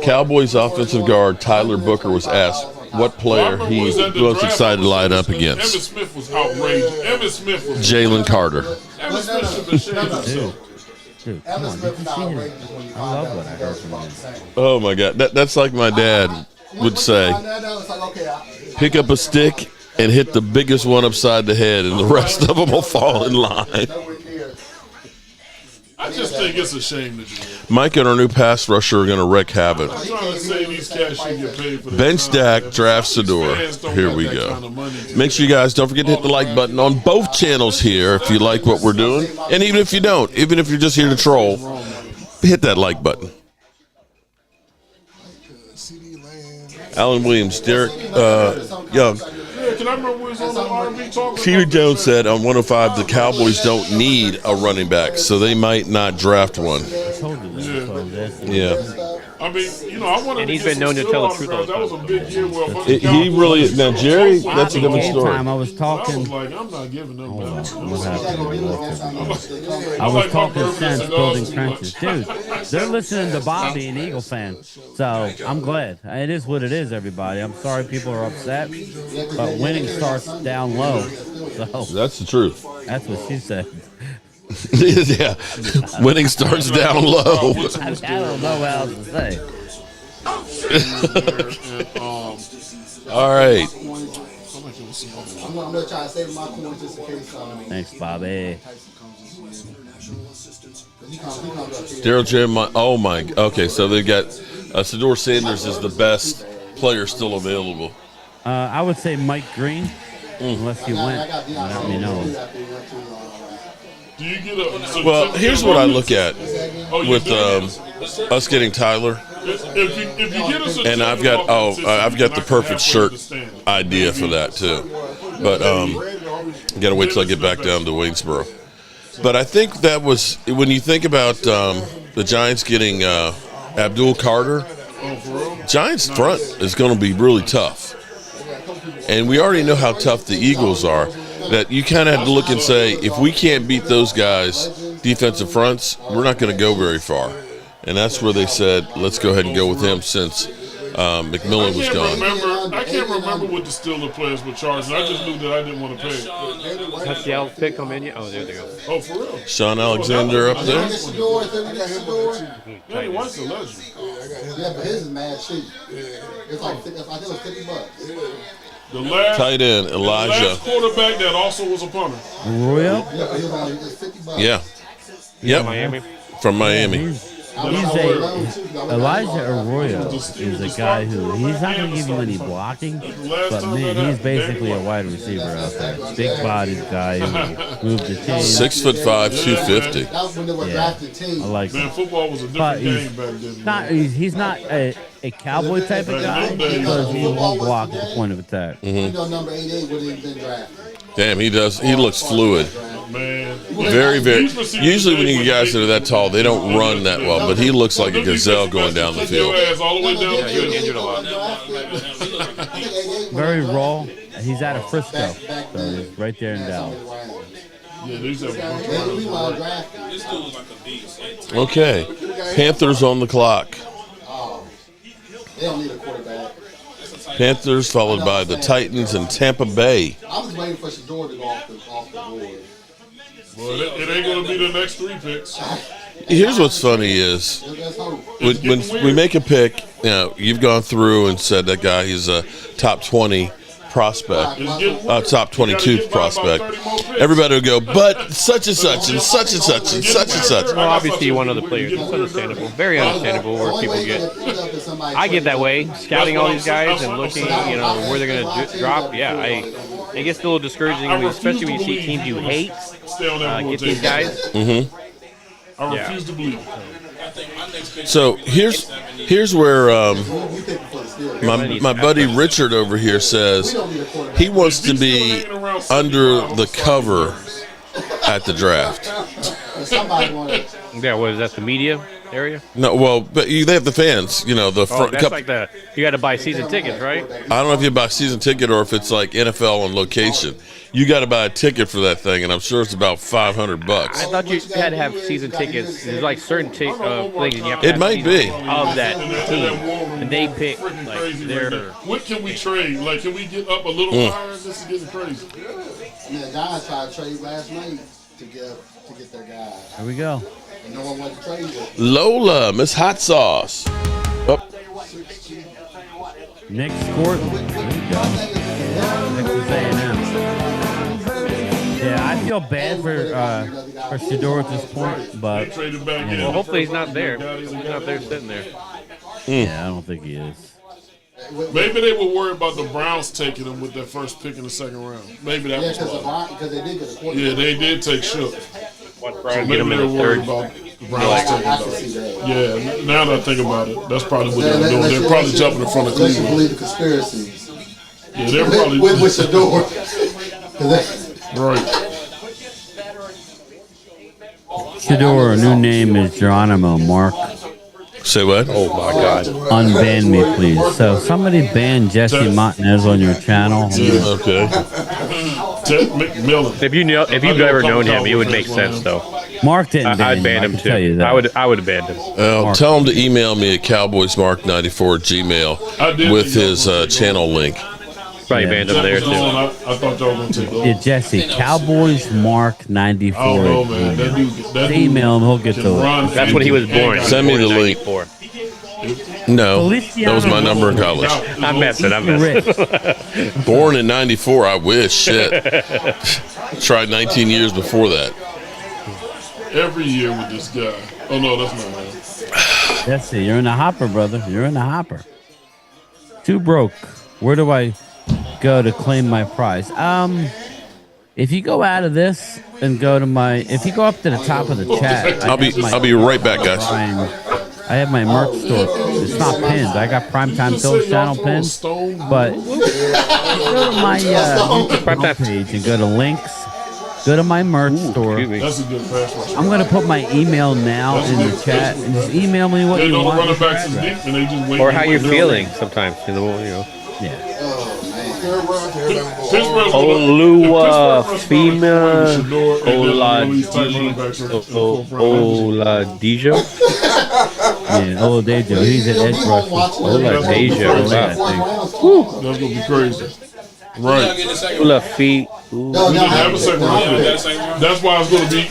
Cowboys offensive guard Tyler Booker was asked what player he was most excited to line up against. Emmitt Smith was outrageous. Emmitt Smith was Jalen Carter. Emmitt Smith should be ashamed of himself. Dude, come on. Did you see him? I love what I heard from him. Oh my God, that's like my dad would say. Pick up a stick and hit the biggest one upside the head, and the rest of them will fall in line. I just think it's a shame to do it. Mike and our new pass rusher are going to wreak havoc. I'm trying to say these cats should get paid for this. Bench Dak, draft Sador. Here we go. Make sure you guys don't forget to hit the like button on both channels here if you like what we're doing. And even if you don't, even if you're just here to troll, hit that like button. Alan Williams, Derek Young. Yeah, can I remember when we was on the R&B talking Peter about Jones said on 105 the Cowboys don't need a running back, so they might not draft one. Yeah. I mean, you know, I wanted And to he's get been known some to tell the still truth all autographs. the That time. was a big year where a bunch of He Cowboys really players now were Jerry. so That's a different Game story. time, I was I was talking. like, I'm not giving them that. I was talking sense, building trenches. Dude, they're listening to Bobby, an Eagle fan. So I'm glad. It is what it is, everybody. I'm sorry people are upset, but winning starts down low. So That's the truth. that's what she said. Yeah. Winning starts down low. I don't know what else to say. All right. I'm gonna try to save my coins just in case. Thanks, Bobby. Daryl Jim, oh my. Okay, so they got Sador Sanders is the best player still available. I would say Mike Green, unless he went. Let me know. Do you get a? Well, here's what I look at with us getting Tyler. If you get us a And I've got the perfect shirt idea for that too. But got to wait till I get back down to Waynesboro. But I think that was when you think about the Giants getting Abdul Carter. Giants front is going to be really tough, and we already know how tough the Eagles are. That you kind of have to look and say, if we can't beat those guys' defensive fronts, we're not going to go very far. And that's where they said, let's go ahead and go with him since McMillan was gone. I can't remember what the Steelers players were charging. I just knew that I didn't want to pay. That's the outfit pick on menu. Oh, there they go. Oh, for real? Sean Alexander up there. Danny White's a legend. Yeah, but his is mad cheap. It's like I think it was $50. The last Tight end, Elijah. The last quarterback that also was a punter. Royal? Yeah, he was only $50. Yeah. Yep. Miami. From Miami. Elijah Arroyo is a guy who he's not going to give you any blocking, but man, he's basically a wide receiver out there. Big bodied guy who moved the team. 6'5", 250. That was when they were drafted team. I like Man, him. football was a But different game back then. he's not a cowboy type of guy because he won't block at the point of attack. You know, number 88 would have been drafted. Damn, he does. He looks fluid. Man. Very, very. Usually when you get guys that are that tall, they don't run that well, but he looks like a gazelle going down the field. All the way down the field. Injured a lot. Very raw. He's out of Frisco, so he's right there in Dallas. Yeah, these are Okay. Panthers on the clock. They don't need a quarterback. Panthers, followed by the Titans and Tampa Bay. I'm just waiting for Shador to go off the board. Well, it ain't going to be the next 3 picks. Here's what's funny is when we make a pick, you've gone through and said that guy he's a top 20 prospect, top 22 prospect. Everybody will go, but such and such and such and such and such and such. Well, obviously you want other players. It's understandable, very understandable where people get. I get that way, scouting all these guys and looking, where they're going to drop. Yeah, it gets a little discouraging, especially when you see teams you hate get these guys. Mm-hmm. I refuse to believe. So here's where my buddy Richard over here says he wants to be under the cover at the draft. Yeah, what is that? The media area? No, well, but they have the fans. The front. That's like you got to buy season tickets, right? I don't know if you buy a season ticket or if it's like NFL on location. You got to buy a ticket for that thing, and I'm sure it's about $500. I thought you had to have season tickets. There's like certain things you have to It might be of that team, and they pick like their. What can we trade? Like, can we get up a little higher? This is getting crazy. Yeah, Giants tried to trade last night to get their guy. Here we go. And no one wanted to trade with. Lola, Miss Hot Sauce. Oh. Nick Scourt. There you go. Texas A&M. Yeah, I feel bad for Shador at this point, but Well, hopefully he's not there. He's not there sitting there. Yeah, I don't think he is. Maybe they were worried about the Browns taking him with their first pick in the second round. Maybe that was why. Because they did get a quarterback. Yeah, they did take Shook. So maybe they were worried about the Browns taking him. Yeah, now that I think about it, that's probably what they were doing. They're probably jumping in front of Unless you Cleveland. believe the conspiracies. Yeah, they're probably with Shador. Right. Shador, new name is Geronimo, Mark. Say what? Oh my God! Unban me, please. So somebody ban Jesse Montanez on your channel. Okay. Ted McMillan. If you've ever known him, it would make sense though. Mark didn't ban I'd ban him tell you too. that. I would have banned him. Tell him to email me at cowboysmark94@gmail with his channel link. Probably banned him there too. I thought y'all were going to take over. Yeah, Jesse, Cowboys Mark 94. I don't know, man. That dude Email him, he'll get to it. That's when he was born. Send me the link. No, that was my number in college. I'm messing. Born in '94. I wish. Shit. Tried 19 years before that. Every year with this guy. Oh no, that's not him. Jesse, you're in the hopper, brother. You're in the hopper. Too broke. Where do I go to claim my prize? If you go out of this and go to if you go up to the top of the chat, I'll be right back, guys. I have my merch store. It's not pinned. I got Primetime Phil's channel pinned, but go to my YouTube page and go to links. Go to my merch store. That's a good password. I'm going to put my email now in the chat. And just email me what They you know the want. running backs is deep and they just wait. Or how you're feeling sometimes. Yeah. Olua Fima Oladijo. Yeah, Oladijo. He's an edge rusher. Oladijo. That's gonna be crazy. Right. Ula Feet. We didn't have a second round. That's why it's gonna be.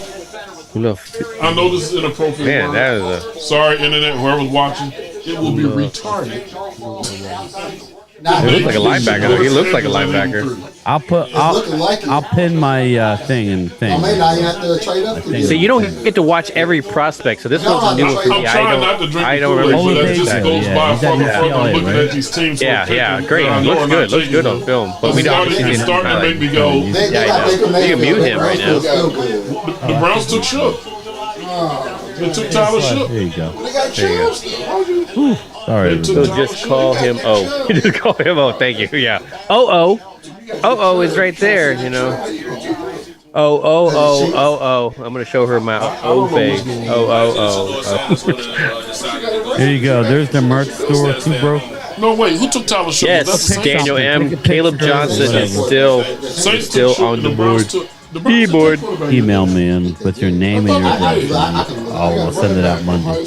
I know this is inappropriate. Man, word. that is Sorry, internet. Whoever's watching, it will be retarded. He looks like a linebacker. He looks like a linebacker. I'll pin my thing and thing. I may not have to trade up. So you don't get to watch every prospect. So this one's a new one for me. I don't remember. Yeah, great. Looks good on film. But we don't see It's starting to make me go. Yeah, you can mute him right now. The Browns took Shook. They took Tyler Shook. There you go. Sorry. So just call him O. Just call him O. Thank you. Yeah. O is right there. O. I'm gonna show her my O face. O. There you go. There's the merch store. Too broke. No, wait. Who took Tyler Shook? Yes, Daniel M. Caleb Johnson is still on the board. Keyboard. Email me and with your name and your address. I'll send it out Monday.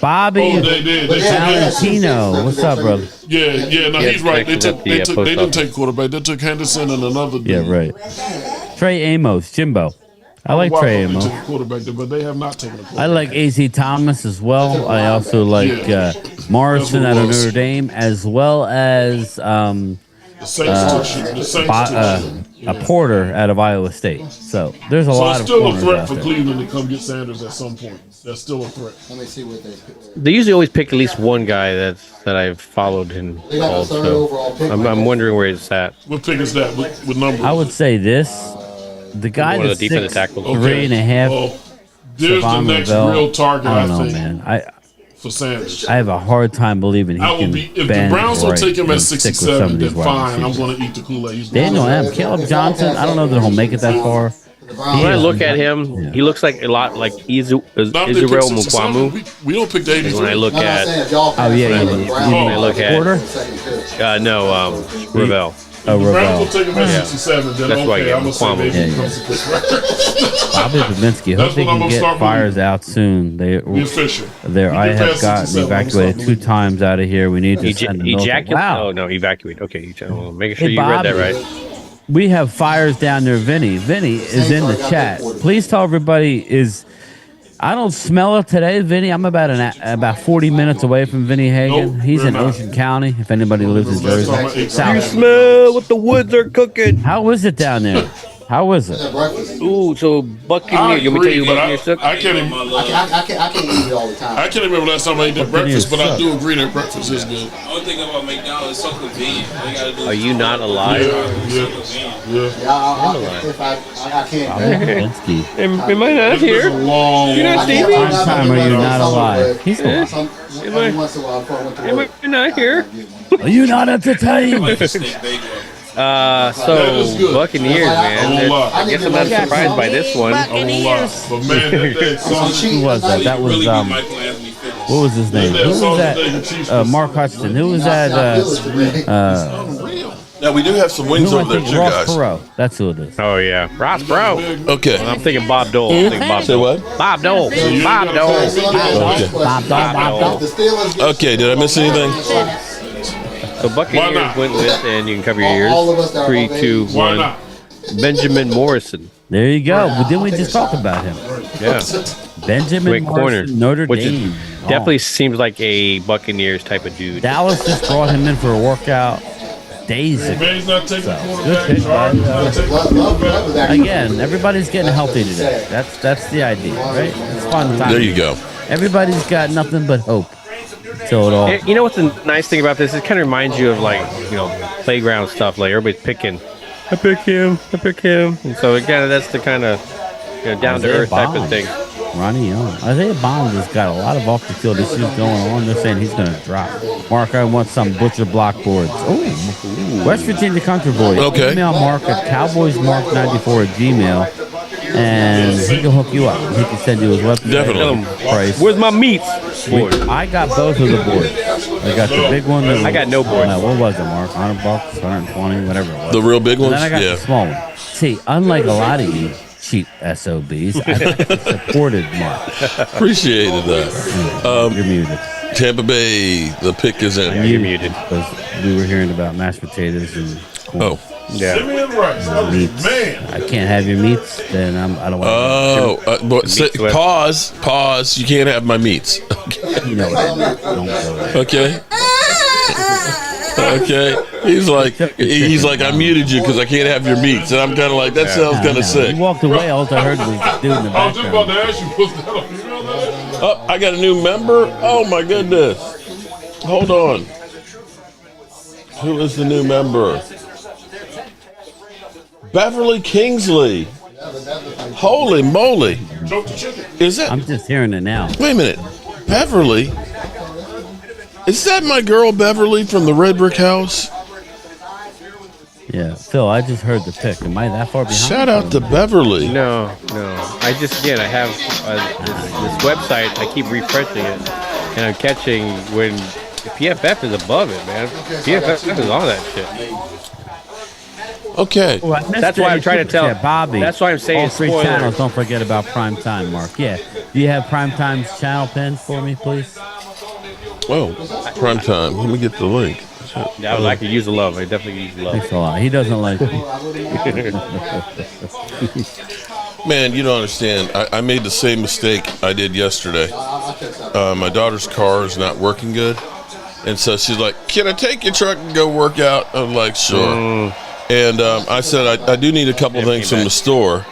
Bobby Oh, they did. They took Valentino, what's up, brother? Yeah. No, Yeah, he's right. They post didn't office. take quarterback. They took Henderson and another dude. Yeah, right. Trey Amos, Jimbo. I like Why Trey they Amos. took a quarterback, but they have not taken a quarterback. I like A.Z. Thomas as well. I also like Morrison That's out what it of was. Notre Dame, as well as The Saints took the Saints a Porter out of Iowa State. So there's a So lot it's of still a corners threat out for there. Cleveland to come get Sanders at some point. That's still a threat. Let me see what They usually always pick at least one guy that I've followed and They got the called. third overall pick. I'm wondering where it's at. What pick is that with numbers? I would say this. The guy One of that's the defensive tackles. 3.5. Well, there's the Savon next Lavelle. real target, I don't know, think, man. for Sanders. I have a hard time believing he I will can be if the bend Browns don't right take him and at stick with some 67, of then these wide fine. I'm receivers. going to eat the Kool-Aid. He's Daniel M. Caleb Johnson. I don't know that he'll make it that far. When I look at him, he looks like a lot like Israel Not if they pick Mukwamu. 67. We don't pick the 83. When I look at, Oh yeah, when I look at, Porter. Ravel. Oh, The Browns will Ravel. take him at 67. Then That's why I okay, gave I'm him going to say Kwame. maybe Yeah, he yeah. comes to this. Bobby Babinski. Hope That's they what I'm can gonna get start fires out soon. They Be official. there. You I get have past gotten 67, I'm evacuated starting 2 times out of here. We need to send them over. Ejaculate? Wow. Oh no, evacuate. Okay, making sure Hey, you read that Bobby. right. We have fires down there. Vinny is in the chat. Please tell everybody I don't smell it today, Vinny. I'm about 40 minutes away from Vinny Hagen. Nope, He's we're in not. Ocean County. If anybody lives in Let's talk about Jersey, eight South. You smell what the woods are cooking. How is it down there? How is it? Ooh, so I Buccaneers. You want me to tell agree, you but Buccaneers suck? I can't even. I can't eat it all the time. I can't remember last time I ate that breakfast, but I suck. do agree that breakfast is good. I was thinking about McDonald's. It's so convenient. All you gotta do is Are you not alive? Yeah. If I can't. Babinski. Am I not It's here? been a long. You're not I can't- Stevie? I'm What time are you not alive? He's Some- alive. every once in a while, before I went to Am work. I not here? Are you not entertained? like a steak bagel. That is So good. Buccaneers, A man. whole lot. I guess I'm not surprised by this one. A whole lot. But man, that sausage. Who was that? That was Really be Michael Anthony Phillips. what was his name? That Who was sausage, egg, and cheese that? was Mark Hudson. Who was that? unreal. Now we do have some wings Who I over there think too, Ross guys. Perot. That's who it is. Oh yeah, Ross Bro. Okay. I'm thinking Bob Dole. I'm thinking Bob Say Dole. what? Bob Dole. you Bob gotta Dole. pass it on. Bob Dole. The Steelers get- Okay, did I miss anything? So Why Buccaneers not? went with, and you can cover your All of ears. us that are 3, of age. 2, Why 1. not? Benjamin Morrison. There you go. But didn't we just talk about him? Yeah, Benjamin great corner. Morrison, Notre Which is Dame. definitely seems like a Buccaneers type of dude. Dallas just brought him in for a workout days ago. Man's not taking the So, quarterback. good pick, Charles bud. not taking the Love was quarterback. actually- Again, everybody's getting healthy today. That's the idea, right? It's fun time. There you go. Everybody's got nothing but hope. Till it all. You know what's the nice thing about this? It kind of reminds you of playground stuff. Like everybody's picking. I pick him. And so again, that's the kind of down to earth type of Bond. thing. Ronnie Young. Isaiah Bonds has got a lot of off the field issues going on. They're saying he's going to drop. Mark, I want some butcher block boards. Oh, West Virginia Country Boys. Okay. Email Mark at cowboysmark94@gmail. And he can hook you up. He can send you his website. Definitely. Price. Where's my meats? Boy. I got both of the boards. I got the big one. That I got no board. What was it, Mark? $100, 120, whatever it was. The real big And ones? then I got Yeah. the small one. See, unlike a lot of you cheap SOBs, I supported Mark. Appreciated that. You're muted. Tampa Bay, the pick is in. You're muted. Because we were hearing about mashed potatoes and Oh. Yeah. Simeon Rice. I mean, meats. man. I can't have your meats, then I don't want Oh, but sweat. pause. You can't have my meats. to. You know what I mean. Don't go there. Okay. Okay. He's like, I muted you because I can't have your meats, and I'm kind of like, that sounds kind No, of sick. You walked away. All I heard was the dude in the I was just about background. to ask you, was that a female there? Oh, I got a new member. Oh my goodness. Hold on. Who is the new member? Beverly Kingsley. Holy moly. Choke the chicken. Is that? I'm just hearing it now. Wait a minute. Beverly? Is that my girl Beverly from the Red Brick House? Yeah, Phil, I just heard the pick. Am I that far behind? Shout out to Beverly. No. I have this website. I keep refreshing it, and I'm catching when PFF is above it, man. PFF is on that shit. Okay. Oh, I missed That's it. why I'm trying to tell Yeah, Bobby. That's why I'm saying all three spoiler. channels. Don't forget about prime time, Mark. Yeah, Do you have Primetime's channel pin for me, please? Oh, prime time. Let me get the link. Yeah, I would like to use the love. I definitely use the love. Thanks a lot. He doesn't like me. Man, you don't understand. I made the same mistake I did yesterday. My daughter's car is not working good. And so she's like, can I take your truck and go work out? I'm like, sure. And I said, I do need a couple things from the store.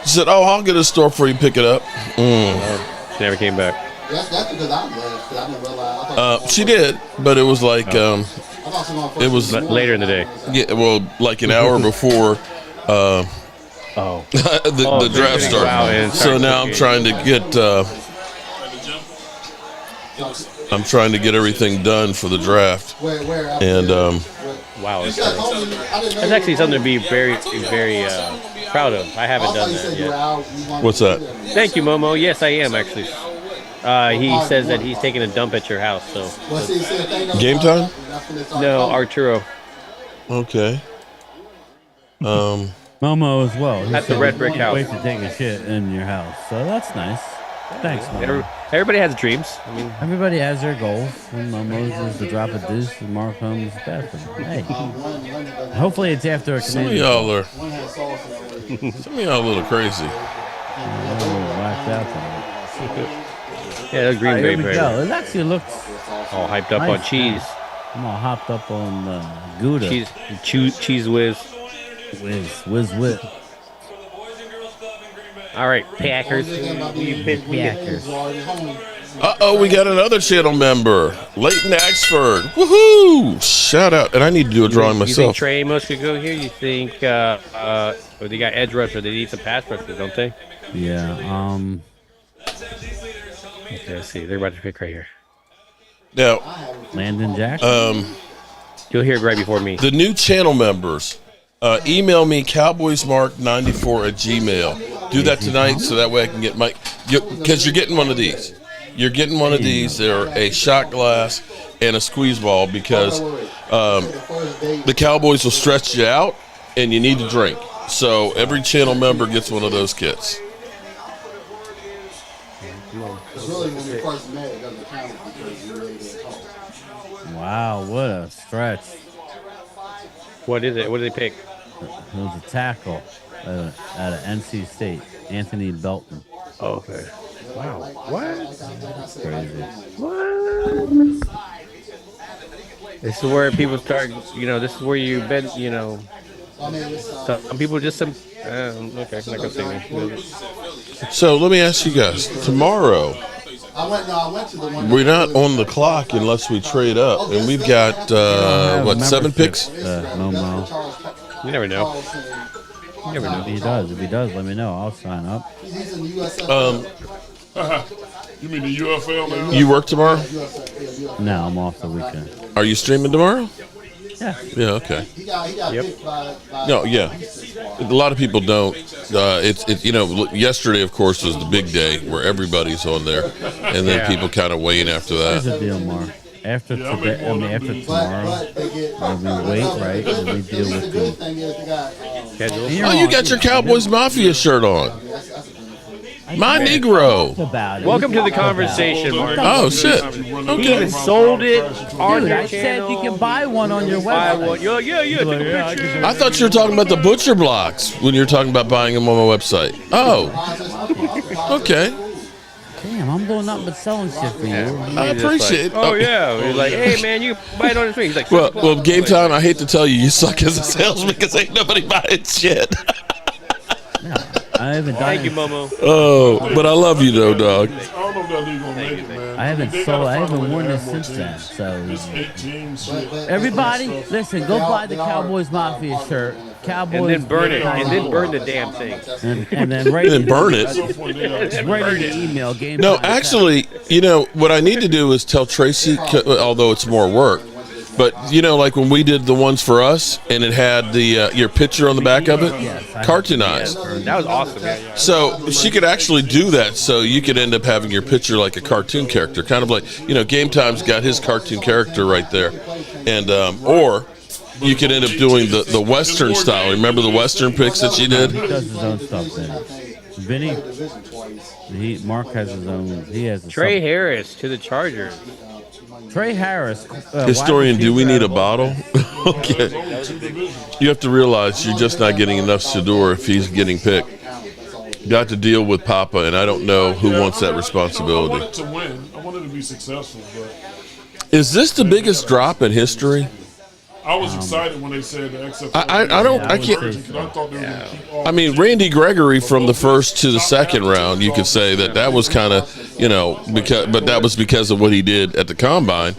She said, oh, I'll get a store for you, pick it up. She never came back. That's because I left, because I didn't realize. She did, but it was like, it was later in the day. Yeah, well, like an hour before the draft started. Wow, so now I'm trying to get everything done for the draft. And wow, that's actually something to be very, very proud of. I haven't done that yet. What's that? Thank you, Momo. Yes, I am actually. He says that he's taking a dump at your house. So game time? No, Arturo. Okay. Momo as well. At the Red Brick House. Wait to take a shit in your house, so that's nice. Thanks, Momo. Everybody has dreams. I mean, everybody has their goals. And Momo's is to drop a deuce, and Mark Holmes is bathroom. Hey, hopefully it's after a some of y'all are a little crazy. Whacked out tonight. Yeah, the Green Bay. It actually looks all hyped up on cheese. I'm all hopped up on Gouda. Cheese whiz. Whiz. All right, Packers. You pick Packers. Uh-oh, we got another channel member. Leighton Axford. Woohoo! Shout out. And I need to do a drawing myself. You think Trey Amos could go here? You think they got edge rusher. They need some pass rushers, don't they? Yeah. Okay, let's see. They're about to pick right here. Now, Landon Jackson. You'll hear it right before me. The new channel members, email me cowboysmark94@gmail. Do that tonight so that way I can get my, because you're getting one of these. You're getting one of these. They're a shot glass and a squeeze ball because the Cowboys will stretch you out and you need to drink. So every channel member gets one of those kits. Wow, what a stretch. What is it? What did they pick? It was a tackle out of NC State, Anthony Belton. Oh, okay. Wow. What? Crazy. What? This is where people start, this is where you bet, some people just okay, I'm not going to say anything. So let me ask you guys, tomorrow, we're not on the clock unless we trade up, and we've got, 7 picks? No. You never know. You never know. If he does, let me know. I'll sign up. You mean the UFL now? You work tomorrow? No, I'm off the weekend. Are you streaming tomorrow? Yeah. Yeah, okay. Yep. No, yeah. A lot of people don't. Yesterday, of course, was the big day where everybody's on there, and then people kind of wane after Here's that. the deal, Mark. After today, after tomorrow, we wait, right? And we deal with the schedule. Oh, you got your Cowboys Mafia shirt on. My Negro. Welcome to the conversation, Mark. Oh, shit. He Okay. even sold it on Dude, your I channel. said you can buy one on your Buy one. website. Yeah, take a picture. I thought you were talking about the butcher blocks when you were talking about buying them on my website. Oh. Okay. Damn, I'm doing nothing but selling shit for you. I appreciate it. Oh, yeah. We're like, hey, man, you can buy it on the screen. He's like, Well, game time, I hate to tell you, you suck as a salesman because ain't nobody buying shit. I haven't done Thank you, it. Momo. Oh, but I love you though, dog. I don't know if that league gonna make it, man. I haven't worn this since then. So It's 8 teams. shit. everybody, listen, go buy the Cowboys Mafia shirt. Cowboys. And then burn it. And then burn the damn thing. And then write And burn it. Write in the email. Game No, time. actually, what I need to do is tell Tracy, although it's more work, but like when we did the ones for us, and it had the your picture on the back of it, cartoonized. That was awesome. Yeah. So she could actually do that. So you could end up having your picture like a cartoon character, kind of like Game Time's got his cartoon character right there, and or you could end up doing the Western style. Remember the Western pics that she did? He does his own stuff then. Vinny, Division twice. Mark has his own. He has a Trey Harris to the Chargers. Trey Harris. Historian, do we need a bottle? Okay. You have to realize you're just not getting enough Shador if he's getting picked. Got to deal with Papa, and I don't know who wants that responsibility. I wanted to win. I wanted to be successful, but Is this the biggest drop in history? I was excited when they said the XFL. I can't. I thought they were going to keep all. I mean, Randy Gregory from the first to the second round, you could say that was kind of, but that was because of what he did at the combine.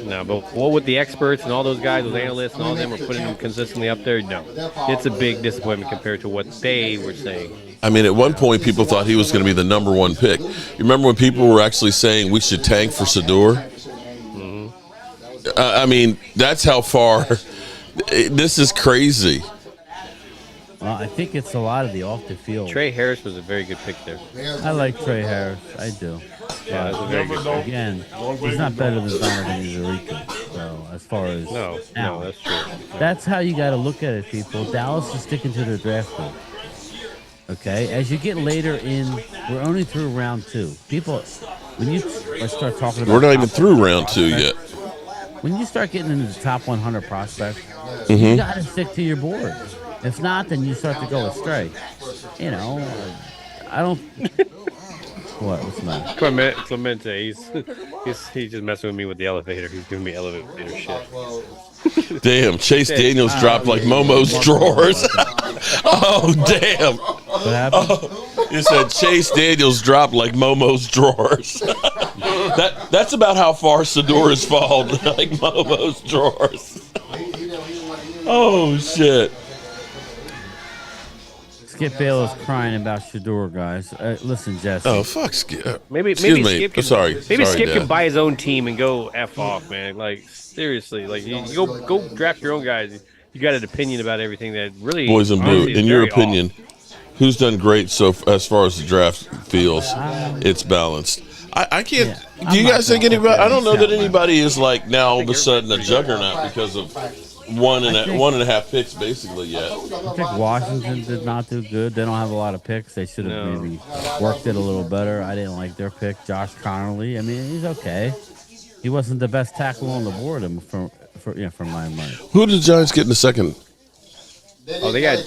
No, but what with the experts and all those guys, those analysts and all of them are putting him consistently up there? No. It's a big disappointment compared to what they were saying. I mean, at one point, people thought he was going to be the number one pick. You remember when people were actually saying we should tank for Shador? Mm-hmm. I mean, that's how far. This is crazy. Well, I think it's a lot of the off the field. Trey Harris was a very good pick there. I like Trey Harris. I do. Yeah, that's a very good pick. Again, he's not better than Donovan Uzurika. So as far as No, that's true. that's how you got to look at it, people. Dallas is sticking to their draft board. Okay, as you get later in, we're only through round 2. People, when you start talking about, We're not even through round 2 yet. When you start getting into the top 100 prospects, Mm-hmm. you got to stick to your board. If not, then you start to go astray. I don't. What's that? Clemente, he's just messing with me with the elevator. He's giving me elevator shit. Damn, Chase Daniels dropped like Momo's drawers. Oh, damn. What happened? You said Chase Daniels dropped like Momo's drawers. That's about how far Shador has fallen, like Momo's drawers. Oh, shit. Skip Bayless crying about Shador, guys. Listen, Jesse. Oh, fuck Skip. Maybe Excuse me. Skip can, Sorry. Maybe Sorry, Skip Dad. can buy his own team and go F off, man. Like, seriously. Like, you go draft your own guys. You got an opinion about everything that really... Boys in blue, honestly is in your very opinion, who's done great so as far as the draft feels? It's balanced. I can't. Yeah, Do you I'm guys not think gonna anybody? put that I don't know in that sound anybody is like now all of a sudden a juggernaut because of one and a half picks basically yet. I think Washington did not do good. They don't have a lot of picks. They should have maybe worked it a little better. I didn't like their pick, Josh Connolly. I mean, he's okay. He wasn't the best tackle on the board for my money. Who did the Giants get in the second? Oh, they got.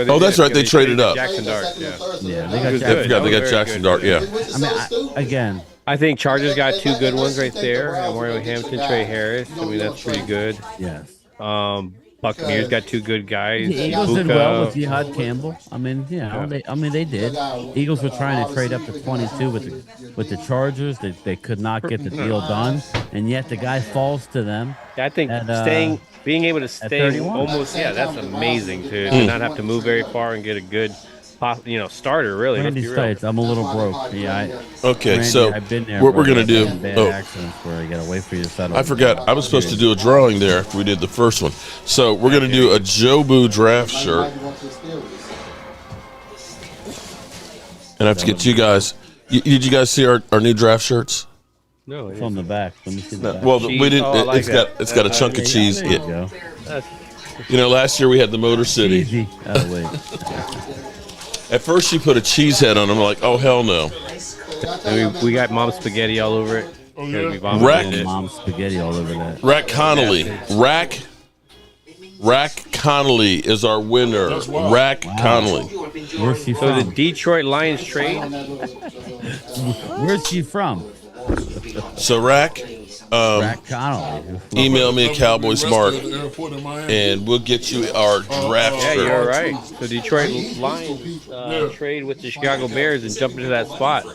Oh, that's right. They traded up. Jackson Dart. Yeah, they got I Jackson. forgot they got Jackson Dart. Yeah. I mean, again, I think Chargers got 2 good ones right there. Mario Hampton, Trey Harris. I mean, that's pretty good. yes. Buccaneers got 2 good guys. The Eagles did Ibuka. well with Jihad Campbell. I mean, they did. Eagles were trying to trade up to 22 with the Chargers. They could not get the deal done, and yet the guy falls to them. I think being able to stay 31. almost, that's amazing to not have to move very far and get a good, starter. Really, let's Randy be real. Stites, I'm a little broke. Yeah. Okay, Randy, so I've been there, what we're but gonna do? I've been in bad accidents where you gotta wait for you to settle. I forgot. I was supposed to do a drawing there after we did the first one. So we're gonna do a Jobu draft shirt, and I have to get you guys. Did you guys see our new draft shirts? No, It's on the back. Let me see the back. Well, Cheese. we didn't. Oh, I like It's got a chunk of cheese. There you go. Last year we had the Motor City. Easy. Oh wait. At first, she put a cheese head on. I'm like, oh hell no. And we got mom spaghetti all over it. Oh, yeah? We vomited Rack. it. Mom's spaghetti all over that. Rack Connolly. Rack Connolly is our winner. That's wild. Rack Connolly. Where's she So the from? Detroit Lions trade. Where's she from? So Rack, Rack Connolly. email me at Cowboys Mark, At the airport in Miami. and we'll get you our draft Yeah, shirt. you're right. The Detroit Lions trade with the Chicago Bears and jump into that spot.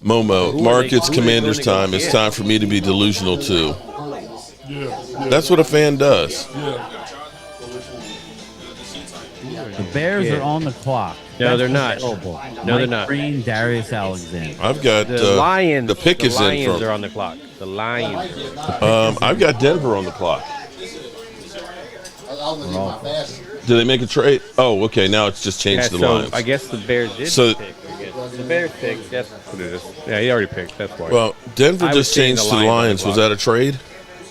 Momo, Mark, it's Commander's time. It's time for me to be delusional too. That's what a fan does. The Bears are on the clock. No, they're not. Available. No, they're Mike not. Green, Darius Alexander. I've got The Lions. The pick is in Lions from. are on the clock. The Lions. I've got Denver on the clock. Did they make a trade? Oh, okay. Now it's just changed the so lines. I guess the Bears did So- pick. I guess. The Bears picked. That's what it is. Yeah, he already picked. That's why. Well, Denver I was just saying changed the to the Lions on Lions. the Was clock. that a trade?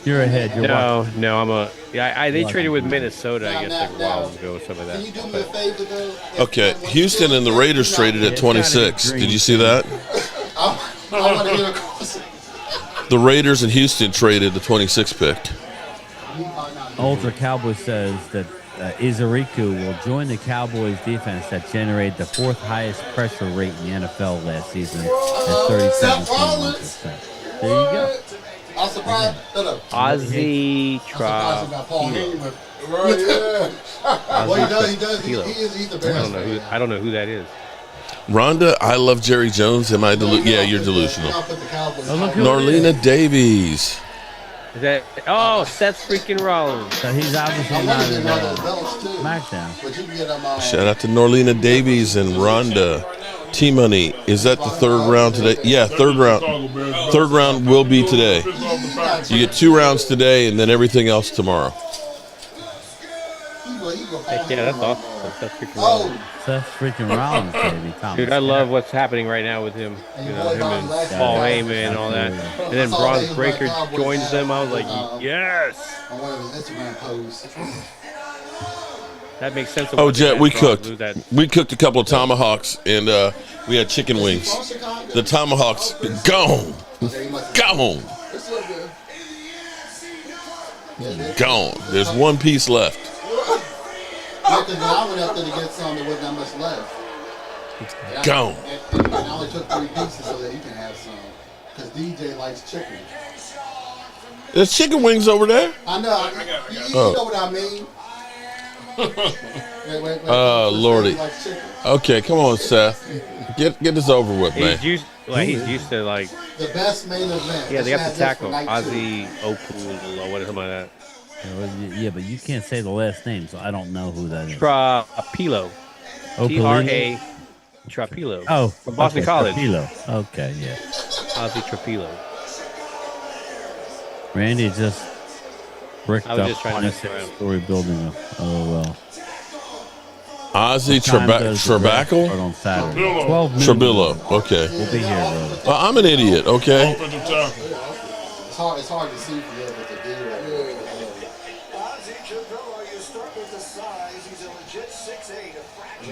You're ahead. You're watching. No, Yeah, they traded with Minnesota, I guess, like a while ago or something like Can you that. do me a favor, though? Okay, Houston and the Raiders traded at 26. Did you see that? I want to get across. The Raiders and Houston traded the 26 pick. Ultra Cowboy says that Izariku will join the Cowboys defense that generated the 4th highest pressure rate in the NFL last season at 37.1%. There you go. I'm surprised. Ozzy Trapilo. I don't know who that is. Rhonda, I love Jerry Jones. Am I yeah, you're delusional. Norlena Davies. Is that? Oh, Seth freaking Rollins. So he's obviously not in SmackDown. Shout out to Norlena Davies and Rhonda. T-Money, is that the 3rd round today? Yeah, 3rd round. 3rd round will be today. You get 2 rounds today and then everything else tomorrow. Heck yeah, that's awesome. Seth freaking Rollins. Baby. Dude, I love what's happening right now with him. You know, him and Paul Heyman and all that. And then Braun Breaker joins them. I was like, yes. That makes sense. Oh, Jet, we cooked. We cooked a couple of tomahawks and we had chicken wings. The tomahawks, gone. Gone. Gone. There's 1 piece left. Because I went up there to get some, there wasn't that much left. Gone. And I only took 3 pieces so that he can have some. Because DJ likes chicken. There's chicken wings over there. I know. You know what I mean. wait. Oh, Lordy. Okay, come on, Seth. Get this over with, man. He's used to, like... The best main event. Yeah, they got the tackle. Ozzy Opul or whatever like that. Yeah, but you can't say the last name, so I don't know who that is. Trapilo. T-R-A. Trapilo. Oh, from Boston College. Trapilo. Okay, yeah. Ozzy Trapilo. Randy just bricked up 26-story building. LOL. Ozzy Trebackle? On Saturday. 12 Trebillo. Okay. We'll be here, brother. Well, I'm an idiot, okay? It's hard to see for you what to do.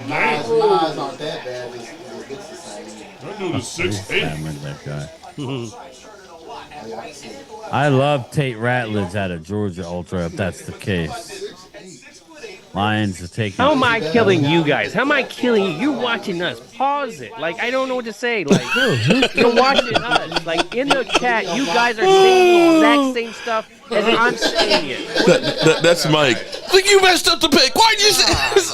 Knives aren't that bad. It's the same. That dude is 6'8". That guy. I love Tate Ratledge out of Georgia Ultra, if that's the case. Lions are taking. How am I killing you guys? How am I killing you? You're watching us. Pause it. Like, I don't know what to say. Like, you're watching us. Like, in the chat, you guys are saying the exact same stuff as I'm saying it. That's Mike. Look, you messed up the pick. Why'd you say this?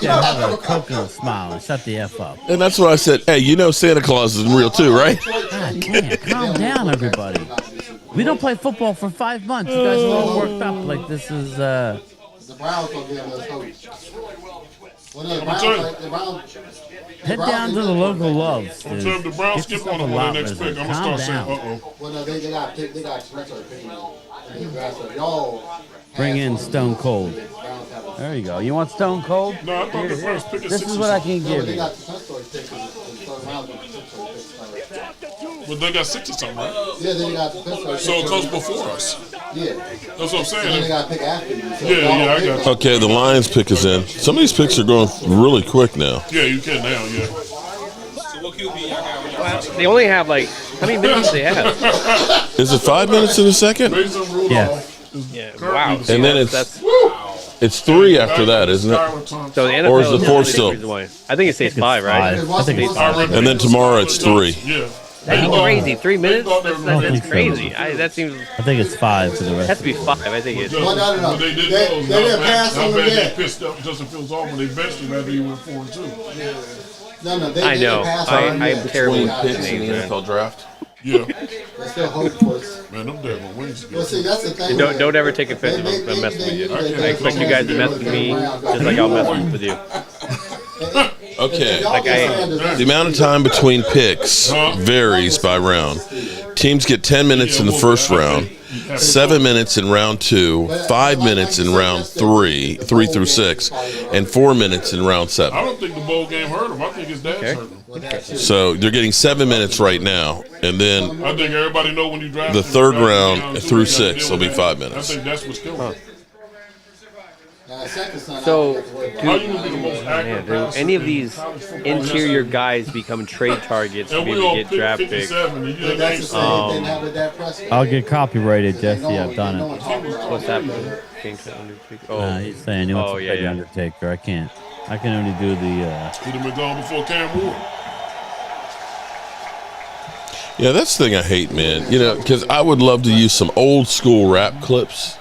Have a coconut smile and shut the F up. And that's what I said. Hey, you know Santa Claus is real too, right? God damn, calm down, everybody. We don't play football for 5 months. You guys are all worked up like this is. The Browns gonna give us hope. Well, the Browns, head down to the local loves. I'm telling the Browns skip on them on their next pick. I'm gonna start saying, uh-oh. Well, no, they got picking. Y'all bring in Stone Cold. There you go. You want Stone Cold? No, I thought the first pick is This is what I can give you. But they got 60 something, right? Yeah, then you got the Pittsburgh. So it goes before us. Yeah. That's what I'm saying. And then they got to pick after you. So Yeah, I got you. Okay, the Lions pick is in. Some of these picks are going really quick now. Yeah, you can now, yeah. Well, they only have, like, how many minutes do they have? Is it 5 minutes in a second? Yeah. Yeah, wow. And then it's 3 after that, isn't it? So the NFL Or is the 4 still? I think it says 5, right? I think it's 5. And then tomorrow it's 3. Yeah. That's crazy. 3 minutes? That's crazy. That seems. I think it's 5 for the It rest. has to be 5. I think it's. Well, no. But they didn't They know. didn't pass on How them bad yet. they pissed up Justin Fields off when they benched him after he went 4-2. No, they I know. didn't pass on them I'm yet. terrible with Picks names, in the man. NFL draft. Yeah. They're still hopeless. Man, them devil wings. Well, see, that's the thing. Don't ever take offense if I'm messing with you. I expect you guys to mess with me just like I'll mess with you. Okay. Like The amount of time between picks varies by round. Teams get 10 minutes in the first round, 7 minutes in round 2, 5 minutes in round 3 through 6, and 4 minutes in round 7. I don't think the bowl game hurt him. I think his dad's hurt him. So they're getting 7 minutes right now, and then I think everybody know when you draft the him, third you draft him round down, so through you gotta 6 deal will be with 5 that. minutes. I think that's what's killing him. So, How you gonna be the most accurate do any of these interior guys become trade targets to And be we able all to get pick draft picks? 57, and you didn't That's name the some. same thing happened with that Prescott. I'll get copyrighted, Jesse. I've done it. What's happening? Change the Undertaker. Oh, He's saying he wants to play the Undertaker. I can't. I can only do the. He'd have been gone before Cam Ward. Yeah, that's the thing I hate, man. You know, because I would love to use some old school rap clips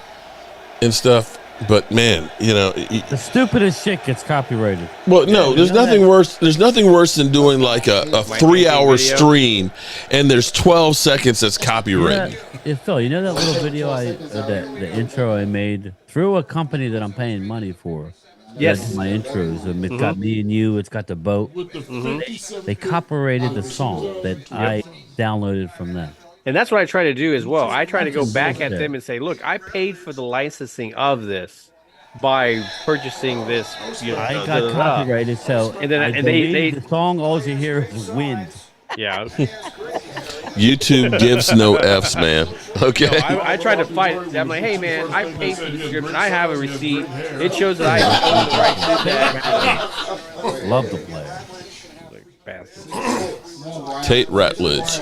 and stuff, but man, you know, the stupidest shit gets copyrighted. Well, no, there's nothing worse. There's nothing worse than doing like a 3-hour stream, and there's 12 seconds that's copyrighted. Yeah, Phil, you know that little video the intro I made through a company that I'm paying money for. Yes, my intros. It's got me and you. It's got the boat. They copyrighted the song that I downloaded from them. And that's what I try to do as well. I try to go back at them and say, look, I paid for the licensing of this by purchasing this. I got copyrighted, so and then they the song, all you hear is wind. Yeah. YouTube gives no F's, man. Okay. No, I try to fight it. I'm like, hey, man, I paid for the description. I have a receipt. It shows that I own the rights to that. Love the player. Tate Ratledge.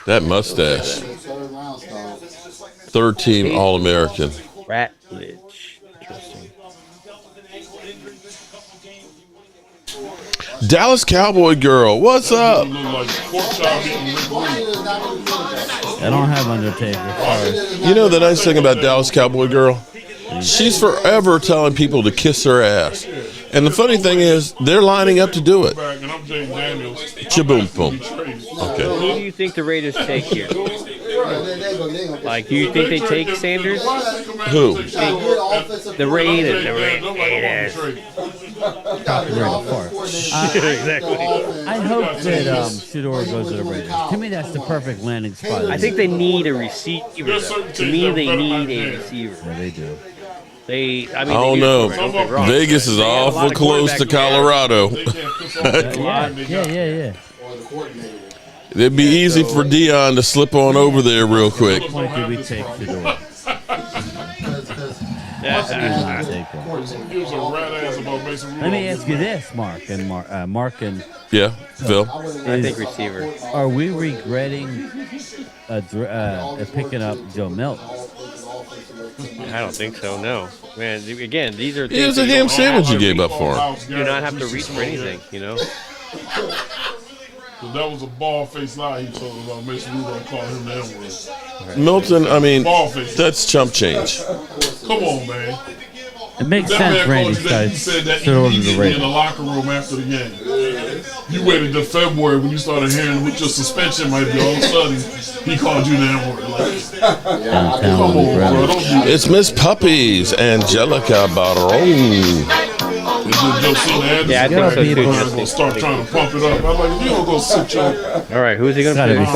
That mustache. Third team All-American. Ratledge. Interesting. Dallas Cowboy girl, what's up? I don't have Undertaker. Sorry. You know the nice thing about Dallas Cowboy girl? She's forever telling people to kiss her ass. And the funny thing is, they're lining up to do it. Chaboom, boom. Okay. Who do you think the Raiders take here? Like, do you think they take Sanders? Who? The Raiders. Exactly. I hope that Shador goes to the Raiders. To me, that's the perfect landing spot. I think they need a receiver. Though. To me, they need a receiver. Yeah, they do. I don't know. Vegas is awful close to Colorado. Yeah. It'd be easy for Dion to slip on over there real quick. What point did we take Shador? Let me ask you this, Mark and Mark and yeah, Phil. I think receiver. Are we regretting picking up Joe Milton? I don't think so. No, man. Again, these are. It was a ham sandwich you gave up for him. You do not have to reach for anything, you know. So that was a bald-faced lie he told about Mason Rudolph calling him the N-word. Milton, I mean, that's chump change. Come on, man. It makes sense, Randy. He said that immediately in the locker room after the game. You waited till February when you started hearing what your suspension might be. All of a sudden, he called you the N-word. Come on, bro. Don't do It's Miss Puppies, Angelica Barone. Yeah, I think so too. Gonna start trying to pump it up. I'm like, you don't go sit your. All right, who is he going to pick?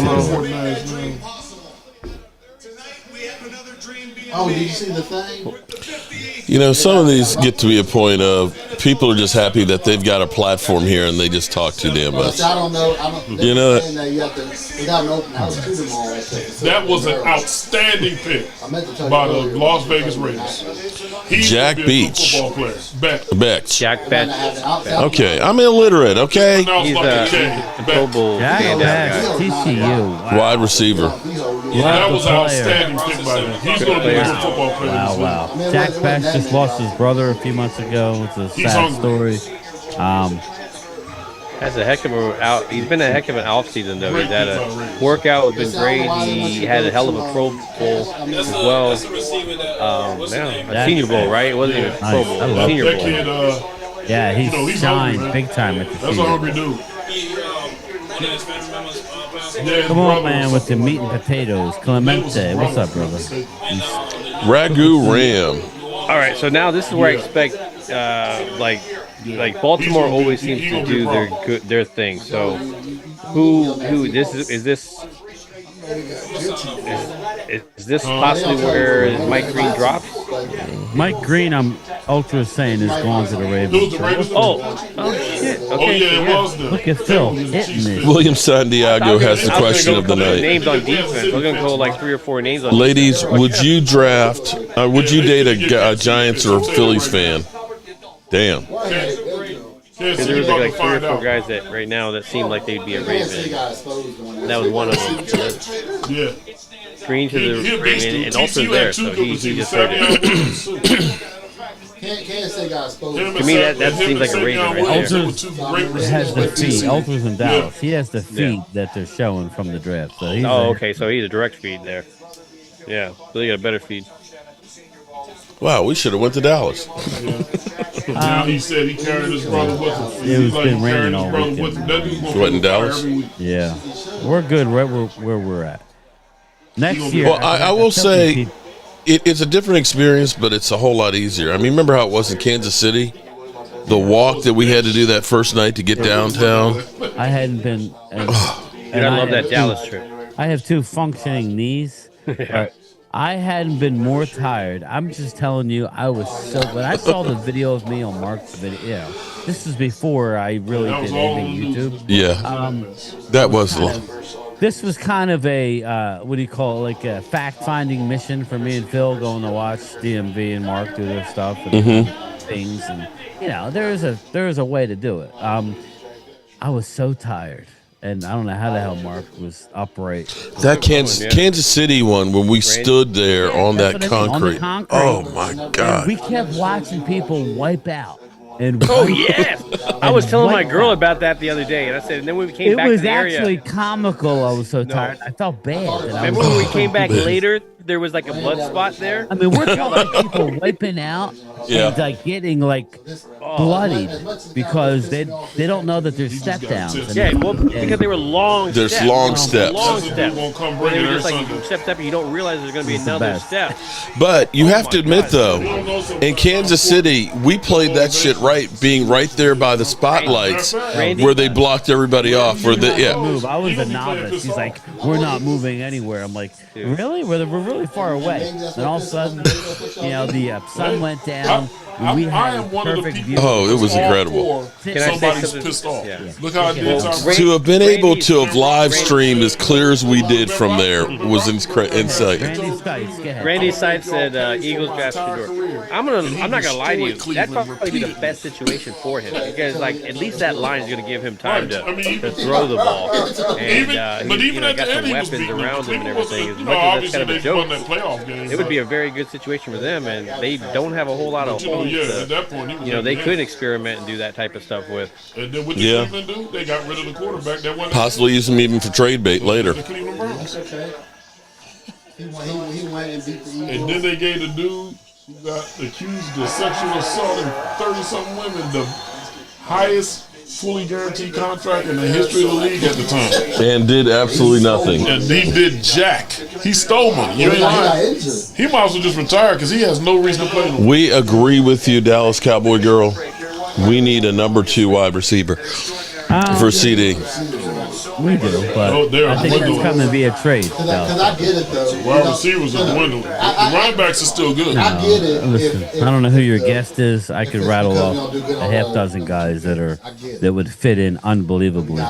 Oh, did you see the thing? You know, some of these get to be a point of people are just happy that they've got a platform here and they just talk too damn much. I don't know. You know, that was an outstanding pick by the Las Vegas Raiders. Jack Beach. Beck. Jack Beach. Okay, I'm illiterate, okay? He's a Pro Bowl TCU. Wide receiver. That was an outstanding pick by him. He's going to be a good football player. Wow. Jack Beck just lost his brother a few months ago. It's a sad story. Has a heck of he's been a heck of an offseason though. He's had a workout, been great. He had a hell of a Pro Bowl as well. A Senior Bowl, right? It wasn't even Pro Bowl. Senior Bowl. Yeah, he's shined big time at the That's a hungry dude. Come on, man, with the meat and potatoes. Clemente, what's up, brother? Ragu Ram. All right, so now this is where I expect, like Baltimore always seems to do their thing. So, who is this possibly where Mike Green drops? Mike Green, I'm ultra saying is going to the Ravens. Oh shit! Oh yeah, it was them. Look at Phil hitting this. William Santiago has the question of the night. Names on defense. We're gonna go like 3 or 4 names on. Ladies, would you draft? Would you date a Giants or Phillies fan? Damn. Because there was like 3 or 4 guys that right now that seemed like they'd be a Raven. And that was one of them. Yeah. Green to the and also there, so he just heard it. Can't say got exposed. To me, that seems like a Raven right there. Alters has the feed. Alters in Dallas. He has the feed that they're showing from the draft. So he's okay, so he's a direct feed there. Yeah, so they got a better feed. Wow, we should have went to Dallas. Now he said he carried his brother with him. It was been raining all weekend. You went in Dallas? Yeah, we're good right where we're at. Next year, well, I will say it's a different experience, but it's a whole lot easier. I mean, remember how it was in Kansas City? The walk that we had to do that first night to get downtown. I hadn't been. And I love that Dallas trip. I have 2 functioning knees. But I hadn't been more tired. I'm just telling you, I was so. When I saw the video of me on Mark's video, this is before I really did anything YouTube. Yeah, that was. This was kind of a what do you call it, like a fact-finding mission for me and Phil, going to watch DMV and Mark do their stuff and things, and there is a way to do it. I was so tired, and I don't know how the hell Mark was upright. That Kansas City one, when we stood there on that concrete. Oh my God! And we kept watching people wipe out. And yes, I was telling my girl about that the other day, and I said, and then when we came back to the area, it was actually comical. I was so tired. I felt bad. Remember when we came back later? There was like a blood spot there. I mean, we're talking people wiping out, and like getting like bloodied because they don't know that there's step downs. Because they were long. There's steps. long steps. Long steps. Where they were just like you step and you don't realize there's going to be another step. But you have to admit though, in Kansas City, we played that shit right, being right there by the spotlights where they blocked everybody off. Where move. I was a novice. He's like, we're not moving anywhere. I'm like, really? We're really far away. And all of a sudden, the sun went down. We had a perfect view. Oh, it was incredible. Somebody's pissed off. Look how it did. To have been able to have live streamed as clear as we did from there was insane. Randy Sites said Eagles draft Shedeur. I'm not gonna lie to you. That'd probably be the best situation for him because at least that line is gonna give him time to throw the ball. And he's got some weapons around him and everything. As much as that's kind of a joke, it would be a very good situation for them, and they don't have a whole lot of holes. At that point, they could experiment and do that type of stuff with. And then what did Cleveland do? They got rid of the quarterback. That wasn't possibly use him even for trade bait later. The Cleveland Browns. Okay. He went and beat the Eagles. And then they gave the dude who got accused of sexual assault and 30-something women the highest fully guaranteed contract in the history of the league at the time. And did absolutely nothing. And he did jack. He stole money. You ain't lying. He might as well just retire because he has no reason to play. We agree with you, Dallas Cowboy girl. We need a number 2 wide receiver for CD. We do, but I think it's coming to be a trade. Because I get it, though. Wide receivers are dwindling. The running backs are still good. I get it. Listen, I don't know who your guest is. I could rattle off a half dozen guys that would fit in unbelievably.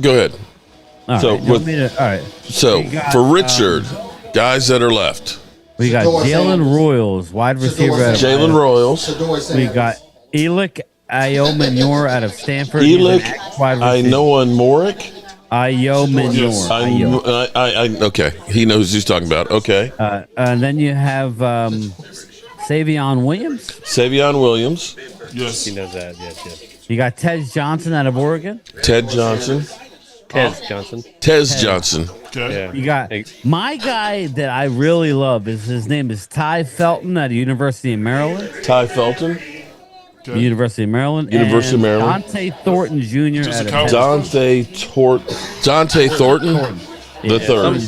Go ahead. All right. So for Richard, guys that are left. We got Jalen Royals, wide receiver. Jalen Royals. We got Elick Ayo-Manor out of Stanford. Elick Ayo-Manor. Okay, he knows who he's talking about. Okay. And then you have Savion Williams. Yes, he knows that. Yes. You got Tez Johnson out of Oregon. Tez Johnson. Okay. Yeah. You got my guy that I really love. His name is Ty Felton out of University of Maryland. Ty Felton. Okay. University of Maryland. Dante Thornton Jr. Dante Thornton. The third.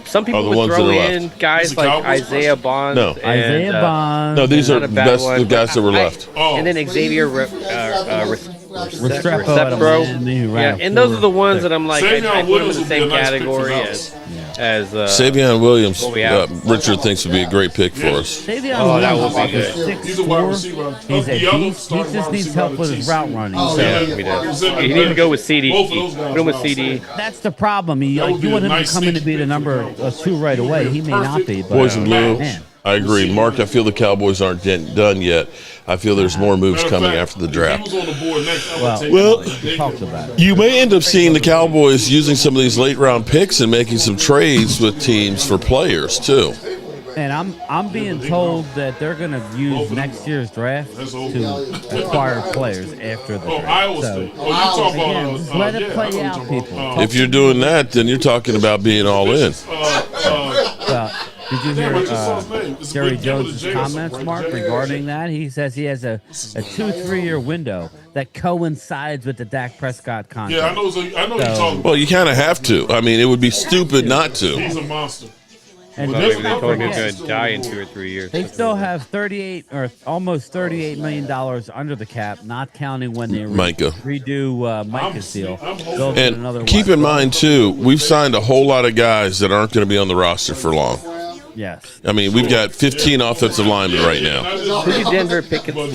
Some people would throw in guys like Isaiah Bonds. No, Isaiah Bonds. No, these are the guys that were left. And then Xavier Restrepo out of Miami, who ran and those are the ones that I'm like, I put them in the same category as Savion Williams. Richard thinks would be a great pick for us. Savion that Williams would be is good. 6'4". He's a wide receiver. He just needs help with his route running. He needs to go with CD. Put him with CD. That's the problem. You want him to come in to be the number 2 right away. He may not be. But, Boys and blue. man. I agree. Mark, I feel the Cowboys aren't done yet. I feel there's more moves coming after the draft. Well, we talked about it. You may end up seeing the Cowboys using some of these late-round picks and making some trades with teams for players, too. And I'm being told that they're going to use next year's draft to acquire players after the draft. So, again, just let it play out, people. If you're doing that, then you're talking about being all in. Did you hear Jerry Jones' comments, Mark, regarding that? He says he has a 2-3 year window that coincides with the Dak Prescott contract. Yeah, I know you're talking. Well, you kind of have to. I mean, it would be stupid not to. He's a monster. And Maybe they told him he was going to die in 2 or 3 years. They still have almost $38 million under the cap, not counting when they redo Micah's deal. And keep in mind, too, we've signed a whole lot of guys that aren't going to be on the roster for long. Yes. I mean, we've got 15 offensive linemen right now. Who did Denver pick it first?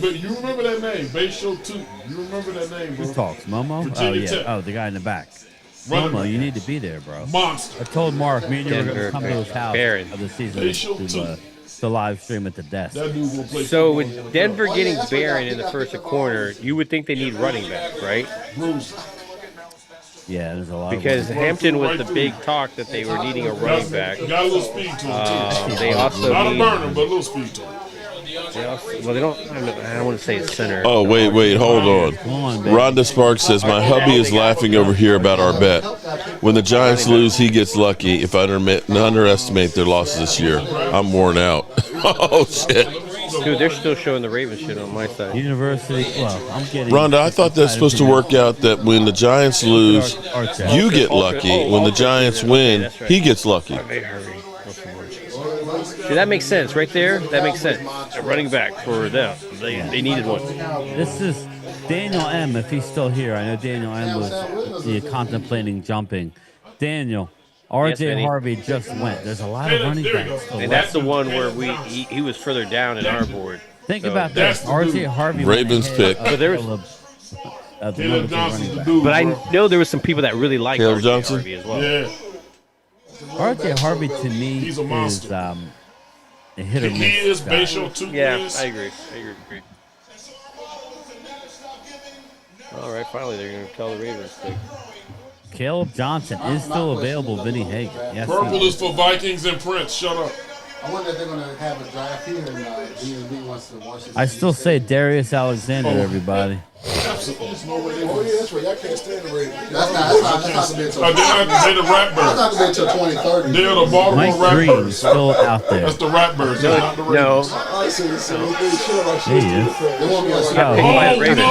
You remember that name, Bayshore 2. You remember that name, bro? Who talks? Momo? Virginia Oh, yeah. Tech. Oh, the guy in the back. Running Momo, back. you need to be there, bro. Monster. I told Mark, me and you were going Denver, to come to his house Barron. of the season to live stream at the desk. That dude will play. So with Denver getting Barron in the first corner, you would think they need running back, right? Yeah, there's a lot because of Hampton was the big talk that they were needing a running back. Got a little speed to him, too. They also Not need, a burner, but a little speed to him. they don't. I don't want to say center. Oh, wait, hold on. Rhonda Sparks says, my hubby is laughing over here about our bet. When the Giants lose, he gets lucky. If I underestimate their losses this year, I'm worn out. Oh, shit. Dude, they're still showing the Ravens shit on my side. University. Well, I'm getting. Rhonda, I thought that's supposed to work out that when the Giants lose, you get lucky. When the Giants win, he gets lucky. See, that makes sense right there. That makes sense. A running back for them. They needed one. This is Daniel M. If he's still here, I know Daniel M. was contemplating jumping. Daniel, RJ Harvey just went. There's a lot of running backs. And that's the one where he was further down in our board. Think about this. RJ Harvey. Ravens pick. But there was. But I know there was some people that really liked RJ Harvey as well. Yeah. RJ Harvey to me is a hit or miss. He is Bayshore 2. Yeah, I agree. All right, finally they're going to tell the Ravens pick. Caleb Johnson is still available. Vinny Hagan. Yes, Purple is for Vikings and Prince. Shut up. I wonder if they're going to have a draft here and DMV wants to watch it. I still say Darius Alexander, everybody. Absolutely. There's no way they Oh, yeah, that's right. Y'all can't stand the Ravens. That's not the bid till they're the Ratbirds. That's not the bid till 2030. They're the Baltimore Mike Ratbirds. Green still out there. That's the Ratbirds. Not the Ravens. I see.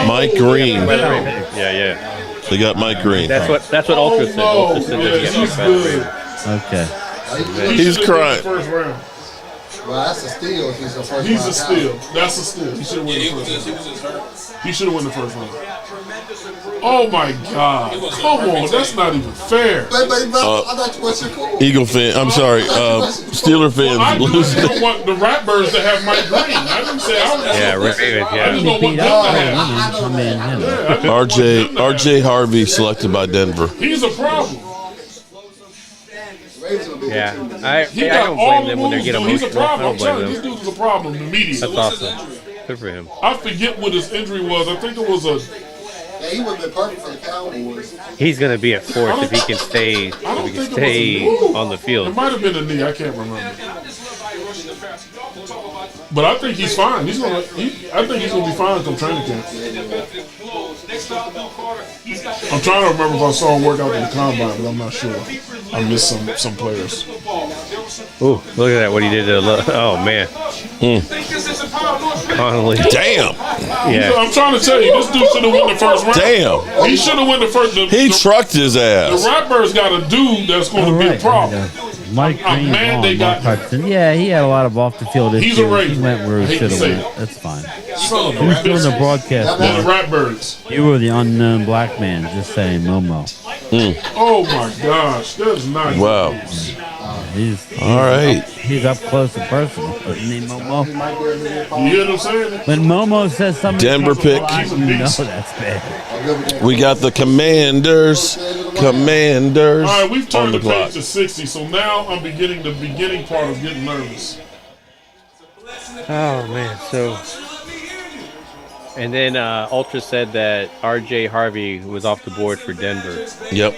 Mike Green. Yeah. They got Mike Green. That's what Ultra said. Ultra said that he he's got good. Okay. He's crying. First round. Well, that's a steal if he's a first He's round a steal. That's a steal. He should have won the first round. He should have won the first round. Oh my God! Come on, that's not even fair. I thought you was cool. Eagle fan. I'm sorry. Steeler fans I losing. don't want the Ratbirds to have Mike Green. I didn't say I was. I just don't want them to have. RJ Harvey selected by Denver. He's a problem. Yeah, I don't blame them when they get emotional. He's a problem. I I'm don't telling blame you, them. this dude's a problem immediately. That's awesome. Good for him. I forget what his injury was. I think it was a. Yeah, he would have been perfect for the Cowboys. He's going to be a force if he can stay. On the field. It might have been a knee. I can't remember. But I think he's fine. I think he's gonna be fine come training camp. I'm trying to remember if I saw him work out in the combine, but I'm not sure. I missed some players. Ooh, look at that! What he did to man. Connolly. Damn. Yeah. I'm trying to tell you, this dude should have won the first round. Damn. He should have won the first. He trucked his ass. The Ratbirds got a dude that's going to be a problem. Mike Green, mad they got him. Hudson. Yeah, he had a lot of off the field issues. He's a Raider. He went where I he hate to should say have went. it. That's fine. Son of a Who's doing the bitch. broadcast? They're the Mark? Ratbirds. You were the unknown black man. Just saying, Momo. Oh my gosh, that's not Wow. He's All right. He's up close and personal. Isn't he, Momo? You hear what I'm saying? When Momo says something, Denver pick. you know that's bad. We got the Commanders. Commanders. All right, we've on turned the the page clock. to 60, so now I'm beginning the beginning part of getting nervous. Oh man, so and then Ultra said that RJ Harvey was off the board for Denver. Yep.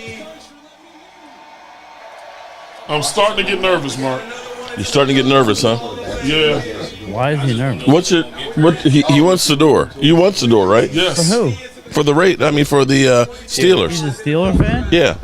I'm starting to get nervous, Mark. You're starting to get nervous, huh? Yeah. Why is he nervous? What's it? What he wants the door. You want the door, right? Yes. For who? For the rate. I mean, for the Steelers. He's a Steeler fan? Yeah.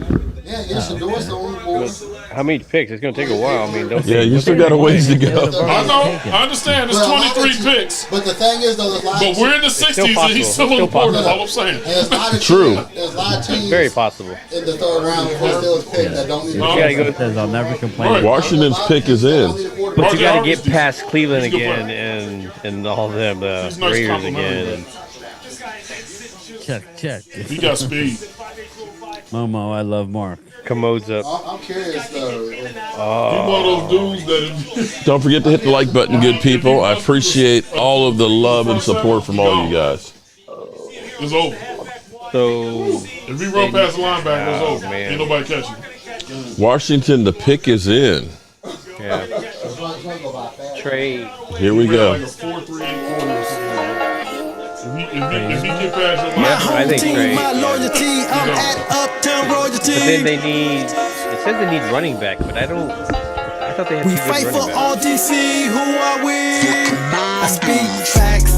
Yeah, yes, the door's the only board. How many picks? It's going to take a while. I mean, don't Yeah, you still got a ways to go. I know. I understand. It's 23 picks. But the thing is, though, there's a lot But of we're in the 60s and he's still on the board. That's all I'm saying. there's a lot of True. Teams, there's a lot of teams Very possible. in the third round before Steelers pick that don't need You gotta go. Says I'll never complain. Right. Washington's pick is in. But you RJ got to Harvey's get past Cleveland He's a good again and all them He's nice Raiders complimentary. again. Check. He got speed. Momo, I love Mark. Commodes up. I'm curious, though. He's one of those dudes that Don't forget to hit the like button, good people. I appreciate all of the love and support from all you guys. is over. So If he run past the linebacker, it's over. man. Ain't nobody catching. Washington, the pick is in. yeah, Trey. Here we Like go. a 4-3-8 corner or something. If he get past your Yeah, linebacker, I think Trey. My Yeah. loyalty, I'm at Uptown But then Royalty. they need. It says they need running back, but I don't. I thought they had We two good fight for running backs. all DC, who are we? I speak facts.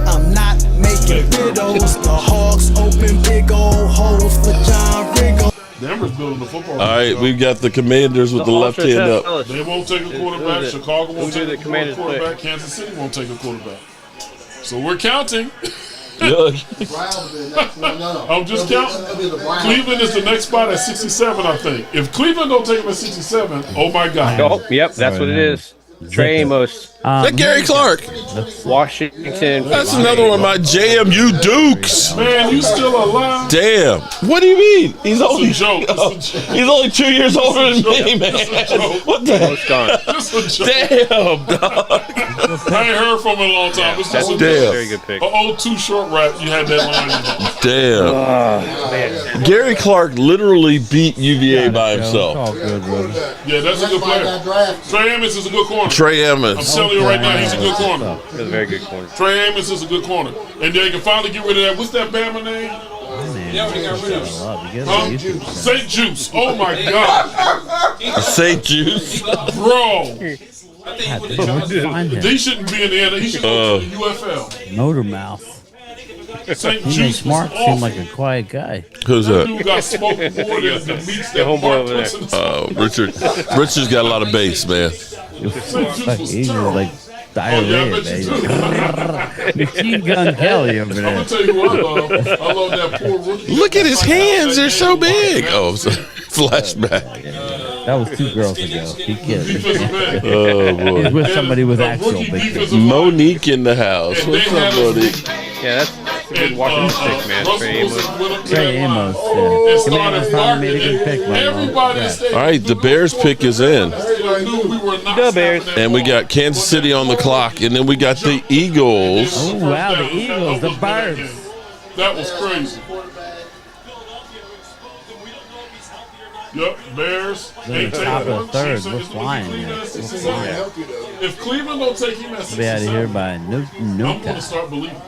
I'm not making riddles. The Hawks open big old holes for John Riggle. Denver's building the football. All right, we've got the Commanders with the left hand up. They won't take a quarterback. Who's it? Chicago Who won't did take the a Commanders quarterback. pick? Kansas City won't take a quarterback. So we're counting. Look. I'm just counting. Cleveland is the next spot at 67, I think. If Cleveland don't take him at 67, oh my God. Oh, yep, that's what it is. Trey Amos, Is that Gary Clark? Washington. That's another one of my JMU Dukes. Man, you still alive? Damn. What do you mean? He's only It's a joke. It's a joke. he's only 2 years older than me, man. What the Almost gone. It's a joke. Damn, dog. I ain't heard from him in a long time. It's That's just a a Damn. very good pick. old too short rap. You had that line in it. Damn. Man. Gary Clark literally beat UVA by It's himself. all good, brother. Yeah, that's a good player. Trey Amos is a good corner. Trey I'm Emmons. telling you right now, he's a good corner. That's a very good corner. Trey Amos is a good corner. And they can finally get rid of that. What's that Bama name? Yeah, they got rid of him. Love. You Huh? get it. St. Juice. Oh my God. St. Juice. Bro. I think he put the Where'd you find him? He shouldn't be in the end. He should go to the UFL. Motor mouth. St. He Juice makes Mark was seem awful. like a quiet guy. Who's That that? dude got smoked more than the meats that homeboy Mark over puts in his Richard. Richard's got a lot of bass, man. Like, he's just like diarrhea, bet you do. Machine Gun Kelly over I'm gonna there. tell you what I love. I love that poor rookie. Look at his hands. They're so big. Oh, I'm sorry. Flashback. That was 2 girls ago. He killed Defensive me. end. Oh, He's boy. with somebody with The actual rookie big defensive tits. line. Monique in the house. And What's they up, had us- Monique? Yeah, that's a good Washington pick, man. Russell Trey Amos. Wilson went up to Trey that line Amos. and Yeah. started Commanders finally made a good barking, pick, and man. everybody in the Yeah. stadium All right, the Bears pick is in. knew we were not The Bears. stopping that And we ball. got Kansas City on the clock. And then we got the Eagles. Oh, wow, the Eagles, the Birds. That was crazy. Yep, Bears. They're Ain't the taking top of the one. third. Chiefs We're ain't taking flying, one. man. We're 67. If Cleveland don't take him at We'll be out of 67, here by no I'm going time. to start believing.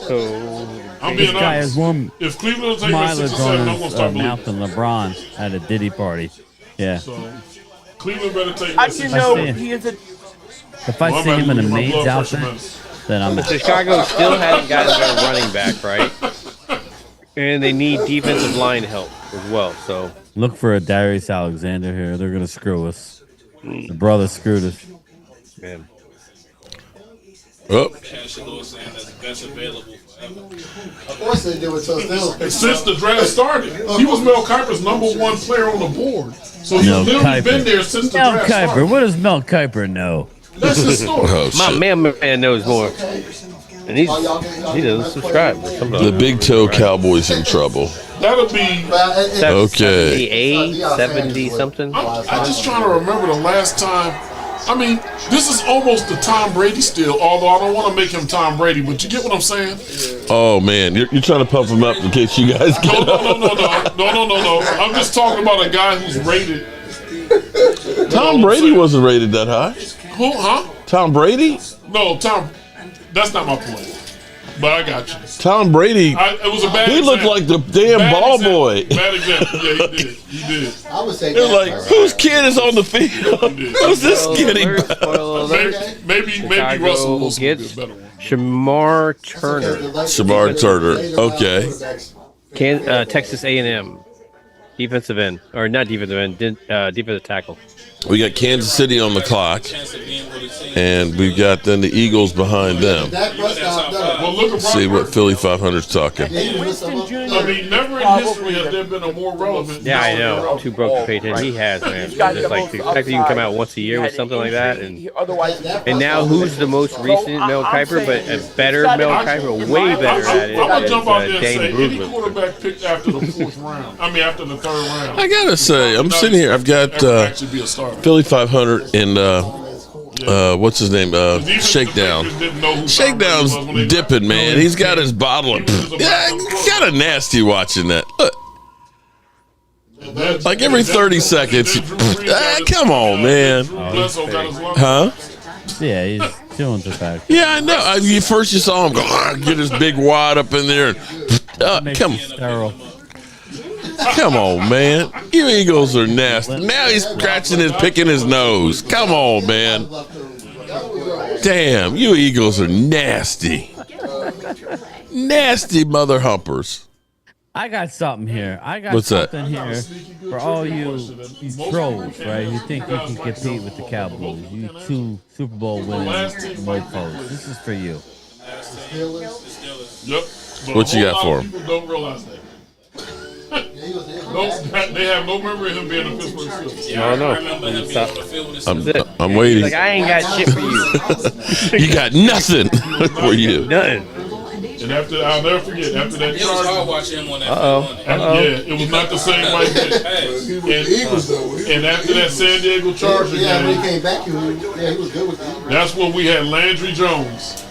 So I'm This being guy has honest. more If Cleveland don't take him at mileage 67, I'm on going to his start mouth believing. than LeBron at a Diddy party. Yeah. So Cleveland better take him How at do you 67. know he is a If I Well, I'm see about him to in a lose my maid's blood outfit, pressure medicine. then I'm out. Chicago still hasn't gotten their running back, right? And they need defensive line help as well. So Look for a Darius Alexander here. They're going to screw us. The brother screwed us. man. Oh. Of course they do it to us. Since the draft started, he was Mel Kiper's #1 player on the board. So he's literally been there since the draft started. What does Mel Kiper know? That's his story. My man knows more. And he doesn't subscribe. The big toe Cowboys in trouble. That'll be okay. 70 something. I'm just trying to remember the last time. I mean, this is almost the Tom Brady still, although I don't want to make him Tom Brady, but you get what I'm saying? Oh, man. You're trying to pump him up in case you guys get No. I'm just talking about a guy who's rated. Tom Brady wasn't rated that high. Who, huh? Tom Brady? No, that's not my point. But I got you. Tom Brady. It was a bad He looked like the damn ball boy. Bad example. Yeah, he did. I would say They're like, whose kid is on the field? Who's this skinny? Maybe Russell Wilson would be a better one. Shamar Turner. Shamar Turner. Okay. Texas A&M. Defensive end. Or not defensive end. Defensive tackle. We got Kansas City on the clock, and we've got then the Eagles behind them. See what Philly 500's talking. I mean, never in history has there been a more relevant. Yeah, I know. Too broke to pay attention. He has, man. It's like the fact that you can come out once a year with something like that, and now who's the most recent Mel Kiper, but a better Mel Kiper, way better at it. I'm gonna jump out there and say Dane any quarterback picked after the 4th round. I mean, after the 3rd round. I gotta say, I'm sitting here. I've got Philly 500 and what's his name? Shakedown. Shakedown's dipping, man. He's got his bottle of. Yeah, kind of nasty watching that. Look. Like every 30 seconds. Come on, man. Huh? Yeah, he's doing the fact. Yeah, I know. First you saw him go, get his big wad up in there. And, Come on, man. You Eagles are nasty. Now he's picking his nose. Come on, man. Damn, you Eagles are nasty. Nasty mother humpers. I got something here. What's something here for all you trolls, right? You think you can compete with the Cowboys. You 2 Super Bowl winning mofos. This is for you. Yep. What you got for him? People don't realize that. They have no memory of him being a Pittsburgh Steelers. I'm waiting. Like, I ain't got shit for you. You got nothing for you. Nothing. And I'll never forget, after that It was hard watching him on that. Yeah, it was not the same like that. And after that San Diego Chargers game, when he came back, he was good with the Eagles. That's when we had Landry Jones.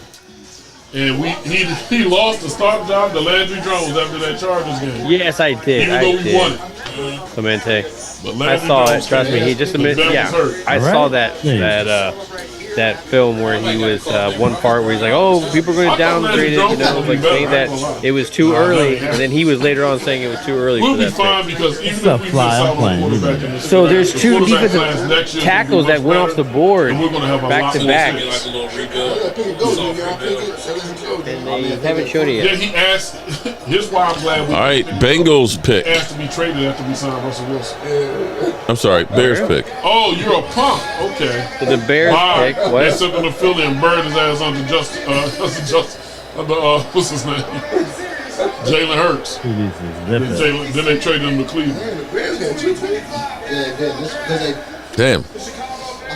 And he lost the starting job to Landry Jones after that Chargers game. Yes, I did. Even though we won it. Clemente. I saw it. Trust me. He just admitted. Yeah, I saw that film where he was one part where he's like, "Oh, people are going to downgrade it," like saying that it was too early, and then he was later on saying it was too early. We'll for be that fine pick. because even if we play so there's 2 defensive tackles that went off the board back to back, and they haven't shown it yet. Yeah, he asked. Here's why I'm glad. All right, Bengals pick. Asked to be traded after we signed Russell Wilson. I'm sorry, Bears pick. Oh, you're a punk. Okay. So the Bears pick. What? They sent him to Philly and burned his ass under what's his name? Jalen Hurts. Then they traded him to Cleveland. Damn. I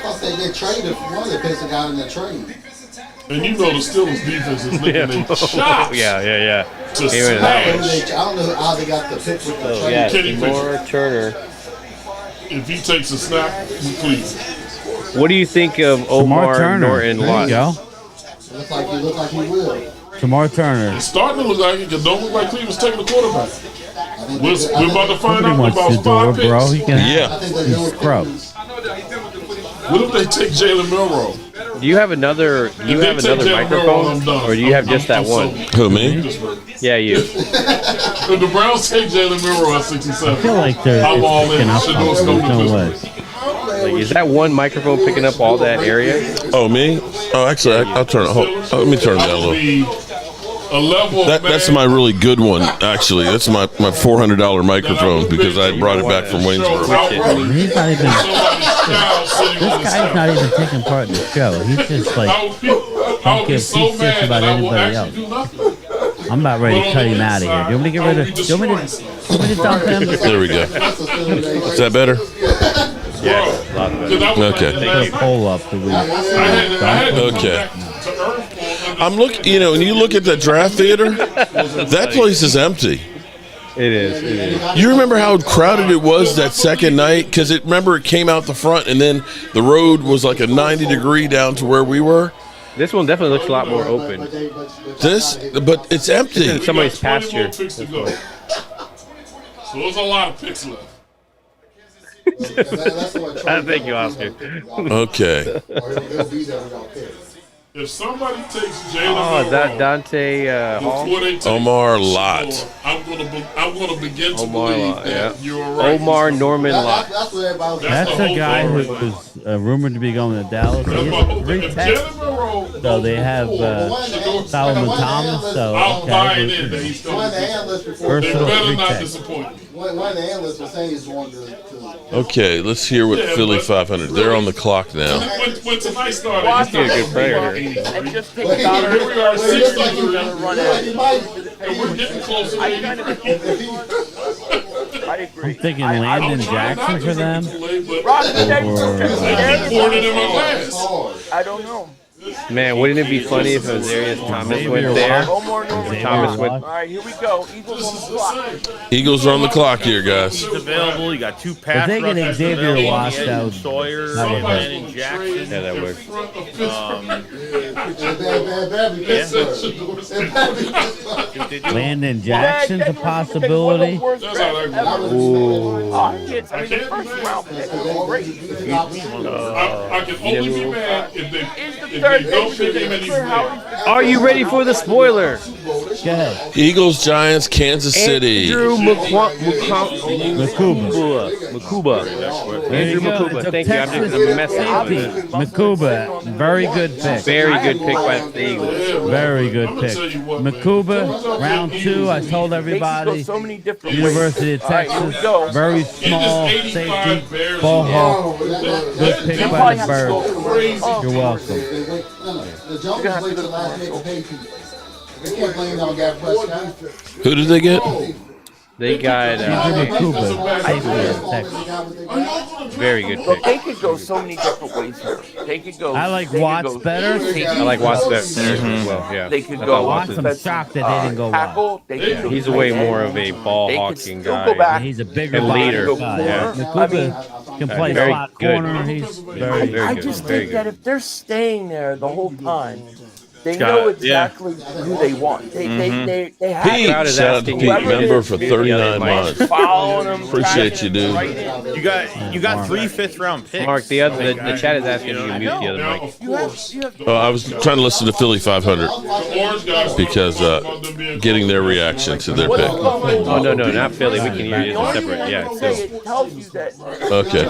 thought they traded for one of the picks that got in the trade. And you know the Steelers defense is licking their shots. Yeah. To smash. I don't know how they got the pick with the trade. Yeah, Kenny Shamar Turner. If he takes a snap, we please. What do you think of Omar Norton? There you go. He look like he will. Shamar Turner. It's starting to look like it, because don't look like Cleveland's taking the quarterback. We're about to find out wants about to do 5 it, picks. bro. He can He's scrub. What if they take Jalen Milroe? Do you have another? Microphone, or do you have just that one? Who, me? Yeah, you. If the Browns take Jalen Milroe at 67, I feel like they're I'm all in. There's no way. Like, is that one microphone picking up all that area? Oh, me? Oh, actually, I'll turn it. Let me turn it down a little. A level that's my really good one, actually. That's my $400 microphone because I brought it back from Waynesboro. He's not even. This guy's not even taking part in the show. He's just like I'll Don't be give so two shits mad about that I will anybody actually else. do nothing. I'm about ready But to on cut the him out of here. Do you want me to get rid of? Do you want me to dump him? There we go. Is that better? Yeah, a lot better. Okay. Put a poll up. So we Okay. I'm looking. You know, when you look at the draft theater, that place is empty. It is. It is. You remember how crowded it was that second night? Because remember it came out the front, and then the road was like a 90-degree down to where we were. This one definitely looks a lot more open. But it's empty. It's in somebody's pasture. So there's a lot of picks left. Thank you, Oscar. Okay. If somebody takes Jalen Oh, that Dante Hall? before they take Omar Lott. I'm gonna begin to Omar believe Lott, that yeah. you're right. Omar Norman Lott. That's a guy who was rumored to be going to Dallas. He has 3 texts. So they have Solomon Thomas. So I'm buying okay. in that he's going One of the to analysts before They Personal better free not text. disappoint me. one of the analysts was saying he's going to Okay, let's hear what Philly 500. They're on the clock now. When tonight started, Must be a good player. And just take Well, Goddard. here we are, 63. Run out. And we're getting closer. I kind of I agree. I'm thinking Landon Jackson for them. Rocky, Pouring in my glass. I don't know. Man, wouldn't it be funny if Azarius Thomas went there? Omar Norman. Thomas went. All right, here we go. Eagles on the clock. Eagles are on the clock here, guys. He's available. You got 2 pass If they get rushers Xavier available. Watts, Eddie that would- Sawyer, that would hurt. Landon Jackson. Yeah, that works. Landon Jackson's a possibility. That's how that goes. Oh, kids, I mean, the first round pick was great. I can only be mad if Is the they third don't pick pick him and he's clear how there. he's Are you ready for the spoiler? Go ahead. Eagles, Giants, Kansas City. Andrew Makuba. There you Andrew go. Makuba. Took Thank you. I'm Texas just I'm messing safety. with it. Makuba, very good pick. Very good pick by the Eagles. Very good pick. Makuba, round 2. I told everybody. so many different University of ways. All right, here we Texas, go. very small safety, ball hawk. Good pick by the Birds. You're welcome. The Jones played the last nigga paid people. They can't blame it on Gary Prescott. Who did they get? They got Andrew Makuba, safety of Texas. very good But pick. they could go so many different ways here. They could go. I like they could Watts go better. safety. I like Watts better as well. Yeah. They could I go thought Watts, I'm defensive, shocked that they didn't go tackle. They could go He's way tight more end. of a ball They could hawking still guy. go back. He's a bigger And body leader. guy. Yeah. Makuba can play very slot good. corner. He's very Very I good. just Very think that good. if they're staying there the whole time, they Got know it, yeah. exactly who they want. They have Pete, Crowd is shout out to asking Pete, whoever member is for the 39 other Mike. months. following them. Appreciate you, dude. You got 3 5th-round picks. Mark, the chat is asking if you can mute the other Now, mic. of course, Oh, I was trying to listen to Philly 500 the orange guys because getting their reaction to their pick. Oh no, not Philly. We can hear you. It's separate. Yeah. So, It tells you that. Okay.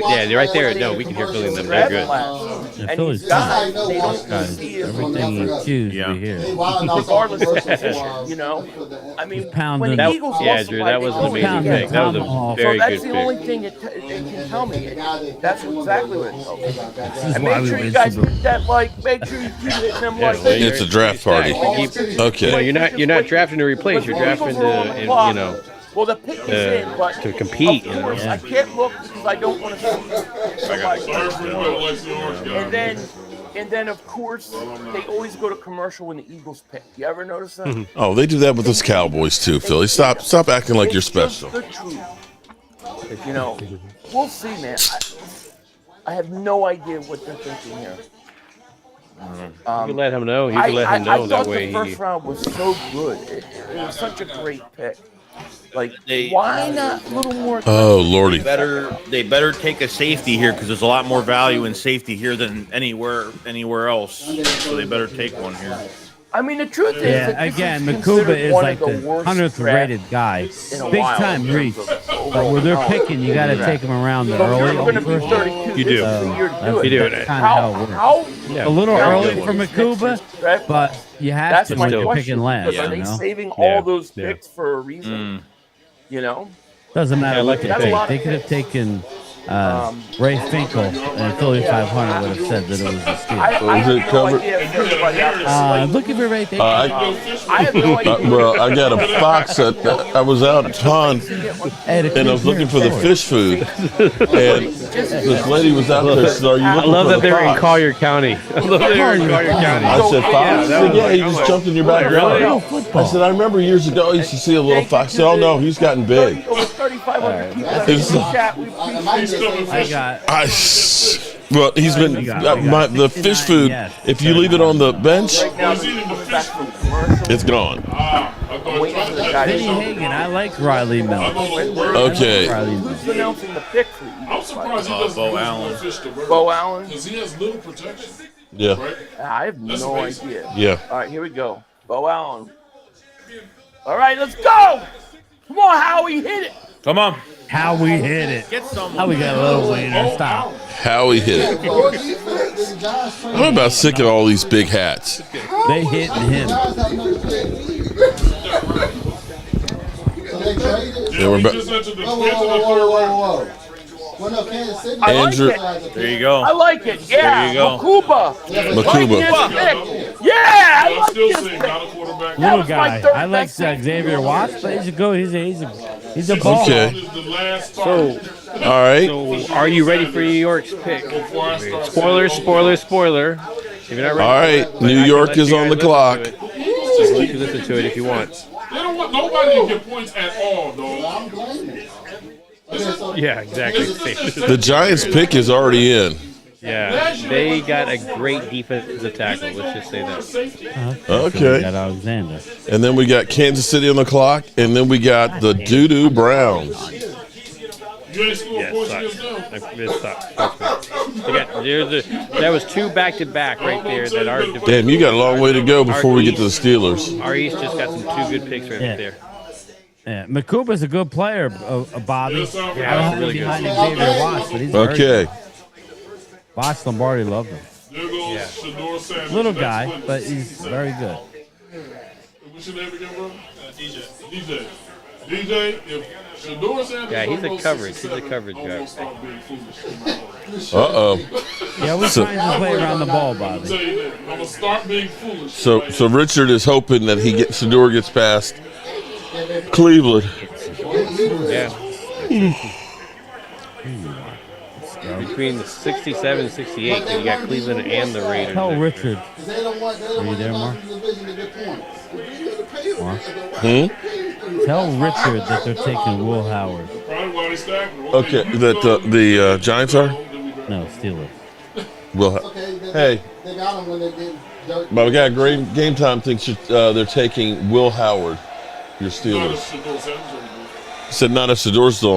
yeah, they're right there. No, we can hear Philly and them. They're good. Yeah, And Philly's these guys, tough. they don't Guys, see it everything you choose, Yeah. we hear. regardless of position, you know? I mean, pounding. when the That- Eagles yeah, lost Drew, somebody, that was they an always amazing get pick. That was a Tomahawk. very So that's good the only pick. thing it can tell me. That's exactly what it tells me. This is And why make we sure you win guys Super Bowl. hit that like. Make sure you keep hitting them Yeah, like. well, It's a draft party. No, Okay. you're not drafting to replace. You're drafting to Well, the pick is in, but to compete. of course, I can't look because I don't want to see somebody. sorry for you, but like the orange guy. And then, of course, they always go to commercial when the Eagles pick. You ever notice that? Oh, they do that with us Cowboys too, Philly. Stop acting like you're It's just special. the truth. You know, we'll see, man. I have no idea what they're thinking here. You can let him know. You can let him I know thought that way. the first round was so good. It was such a great pick. Like, why not a little more? Oh, Lordy. They better take a safety here because there's a lot more value in safety here than anywhere else. So they better take one here. I mean, the truth is, Yeah, that this again, is Makuba considered is one like of the the worst 100th drafts rated guy. in a Big while time in reach. terms of But overall when they're talent. picking, you got to take them around the So if early. you're going to be first. 32. You do. This is the year to do it. You do. That's kind of how it works. How A little how early good for is Makuba, Texas, but you have that's to my when you're question. picking last. Because are they You know? saving Yeah. all those Yeah. picks for a reason? You know, Doesn't matter Yeah, I what like they the take. pick. They could have taken Ray Finkel and Philly 500 would have said that it was a steal. Is it covered? Looking for Ray Finkel. I have no idea. Well, I got a fox I was out at pond and I was looking for the fish food, and this lady was out there. Said, "Are you looking I love for that the they were in fox?" Collier County. I love that they were in Collier County. I said, "Fox?" She said, "Yeah, he just jumped in your backyard." Really? I said, "I remember years ago I used to see a little fox." I said, "Oh no, he's gotten big." Over 3,500 people in It's- the chat. Well, he's been the fish food. If you leave it on the bench, it's gone. Vinny Hagen, I like Riley Mills. Okay. Who's announcing the pick for you? I'm surprised he doesn't Bo Allen. Bo Allen? Because he has little protection. Yeah. Right? I have That's no amazing. idea. Yeah. All right, here we go. Bo Allen. All right, let's go. Come on, Howie, hit it. Come on. How we hit it. Get someone. How we got a little wiener. Stop. How he hit it. I'm about sick of all these big hats. They hitting him. Yeah, we're back. Whoa. Well, no, Kansas City. I like Andrew- it. There you go. I like it. Yeah. There you go. Makuba. Makuba. Yeah, I I'm like still this saying pick. not a quarterback. Little was my guy. third I like best pick. Xavier Watts, but he's a good. He's a ball. Okay. Is the last So, All right. so are you ready for New York's pick? before I start Spoiler. If you're not ready, All right. New York is on the clock. Let you listen to it if you want. They don't want nobody to get points at all, though. Yeah, exactly. The Giants' pick is already in. Yeah, they got a great defensive tackle. Let's just say that. Okay. We got Alexander. And then we got Kansas City on the clock, and then we got the Doo-Doo Browns. You ain't scoring Yeah, points it against them. sucks. It sucks. That was two back-to-back right there. That our Damn, you got a long way to go before we get to the Steelers. Our East just got some two good picks right Yeah. there. Yeah, Makuba's a good player, Bobby. Yes, I don't Yeah, have really him good. behind Xavier Watts, but he's very Okay. good. Watts Lombardi loved him. There goes Shador Sanders. Little Next guy, witness. but he's very good. What's your name again, bro? DJ. DJ, if Shador Sanders Yeah, he's a goes coverage. 67, He's a coverage I'm guy. gonna start being foolish. Uh-oh. Yeah, we're trying to play around the ball, I'm Bobby. tell you that. I'm gonna start being foolish. So Richard is hoping that Shador gets past Cleveland. Yeah. Between the 67 and 68, you got Cleveland and the Raiders. Tell Richard. Are you there, Mark? Mark? Hmm? Tell Richard that they're taking Will Howard. Probably why they stacked. Okay, that the Giants are? No, Steelers. Hey, They got him when they did dirt. my guy, Game Time thinks they're taking Will Howard, your Not Steelers. if Shador Sanders already He said not if Shador's still